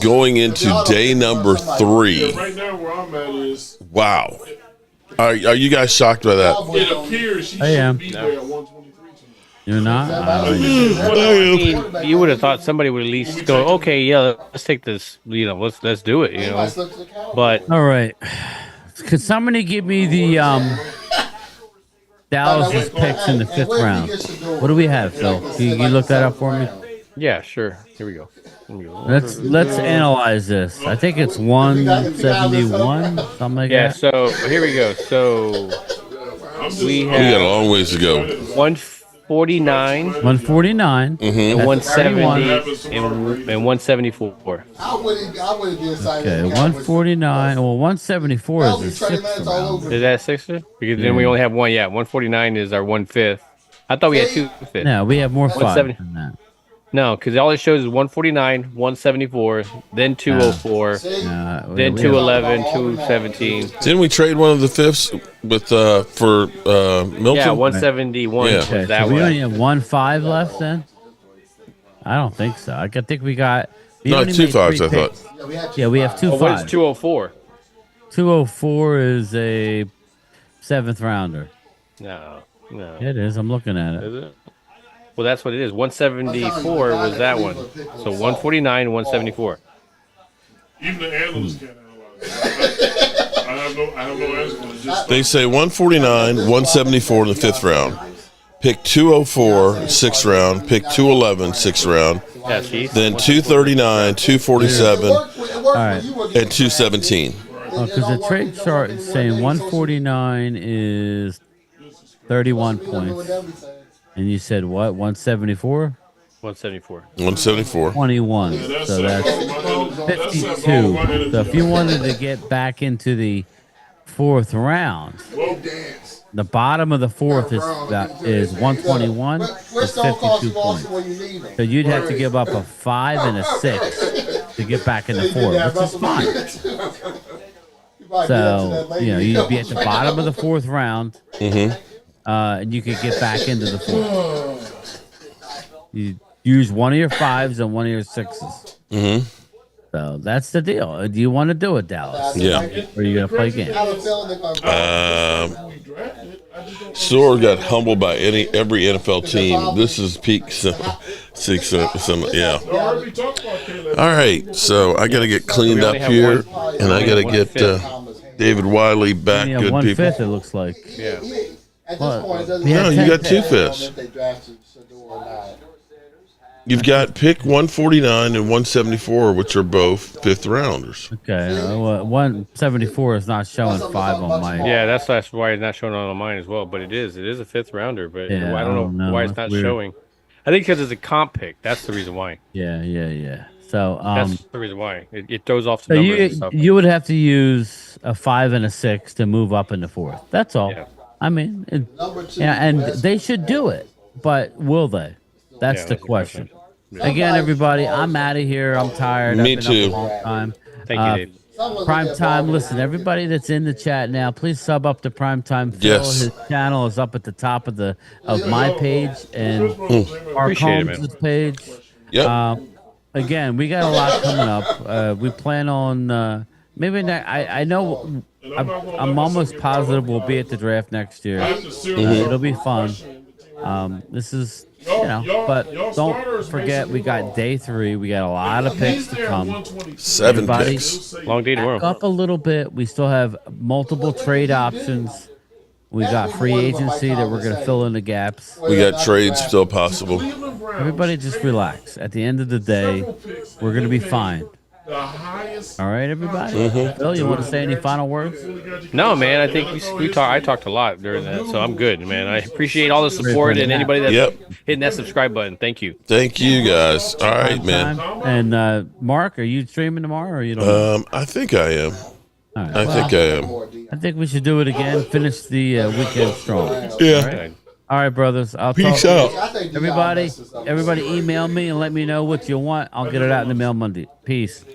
going into day number 3. Right now, where I'm at is. Wow. Are you guys shocked by that? It appears he should be there at 123 tonight. You're not? You would have thought somebody would at least go, okay, yeah, let's take this, let's do it, But all right, could somebody give me the Dallas's picks in the 5th round? What do we have, Phil? Can you look that up for me? Yeah, sure. Here we go. Let's analyze this. I think it's 171, something like that. Yeah, so here we go. So we got a long ways to go. 149, 149, and 170, and 174. Okay, 149. Well, 174 is the 6th round. Is that 6th? Because then we only have one. Yeah, 149 is our 1/5. I thought we had 2 5ths. No, we have more 5 than that. No, because all it shows is 149, 174, then 204, then 211, 217. Didn't we trade one of the 5ths with for Milton? Yeah, 171 was that so one. we only have 1 5 left then? I don't think so. I think we got... No, 2 5s, I thought. Yeah, we have 2 5s. What is 204? 204 is a 7th rounder. No. It is. I'm looking at it. Is it? Well, that's what it is. 174 was that one. So 149, 174. Even the analysts can't analyze it. I have no answer. They say 149, 174 in the 5th round. Pick 204, 6th round. Pick 211, 6th round. Yeah, Chief. Then 239, 247, All right. and 217. Because the trade chart is saying 149 is 31 points. And you said what? 174? 174. 174. 21. So that's 52. So if you wanted to get back into the 4th round, the bottom of the 4th is 121. It's 52 points. So you'd have to give up a 5 and a 6 to get back in the 4th, which is fine. So, you'd be at the bottom of the 4th round. Mm-hmm. And you could get back into the 4th. You use one of your 5s and one of your 6s. Mm-hmm. So that's the deal. Do you want to do it, Dallas? Yeah. Or are you going to play games? Soar got humbled by every NFL team. This is peak some yeah. All right, so I got to get cleaned up here, and I got to get David Wiley back. Yeah, good 1/5, people. it looks like. Yeah. No, you got 2 5ths. You've got pick 149 and 174, which are both 5th rounders. Okay, 174 is not showing 5 on mine. Yeah, that's why it's not showing on mine as well. But it is a 5th rounder. But Yeah, I don't know why it's not showing. I think because it's a comp pick. That's the reason why. Yeah. So that's the reason why it throws off so the numbers and stuff. you would have to use a 5 and a 6 to move up into 4th. That's all. Yeah. I mean, and they should do it, but will they? That's the question. Again, everybody, I'm out of here. I'm tired. Me I've been too. Up a long time. Thank you, Dave. Prime Time, listen, everybody that's in the chat now, please sub up to Prime Time Phil. Yes. His channel is up at the top of my page and our Combs' page. Yep. Again, we got a lot coming up. We plan on maybe I know I'm almost positive we'll be at the draft next year. It'll be fun. This is but don't forget we got day 3. We got a lot of picks to come. 7 picks. Long day tomorrow. Back up a little bit. We still have multiple trade options. We got free agency that we're going to fill in the gaps. We got trades still possible. Everybody just relax. At the end of the day, we're going to be fine. The highest. All right, everybody. Mm-hmm. Phil, you want to say any final words? No, man. I think I talked a lot during that, so I'm good, man. I appreciate all the support and anybody that's hitting that subscribe button. Thank you. Thank you, guys. All right, man. And Mark, are you streaming tomorrow, or you don't? I think I am. All right. I think I am. I think we should do it again. Finish the weekend strong. Yeah. All right, all right, brothers. I'll Peace talk. out. Everybody, email me and let me know what you want. I'll get it out in the mail Monday. Peace.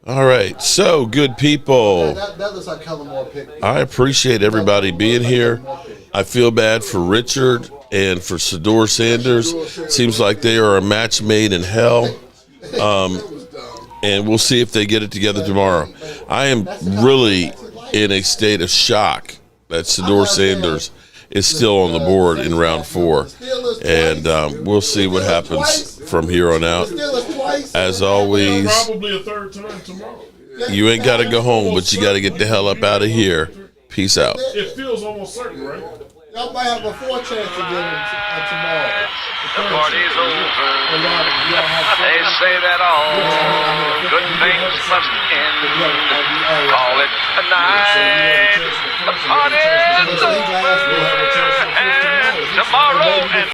All right. So, good people. That looks like Cullimore pick. I appreciate everybody being here. I feel bad for Richard and for Sador Sanders. Seems like they are a match made in hell. And we'll see if they get it together tomorrow. I am really in a state of shock that Sador Sanders is still on the board in round 4. And we'll see what happens from here on out. As always, Probably a third time tomorrow. you ain't got to go home, but you got to get the hell up out of here. Peace out. It feels almost certain, right? Y'all might have a 4 chance to get him tomorrow. The party's over. They say that all good things must end. Call it a night. The party's over. And tomorrow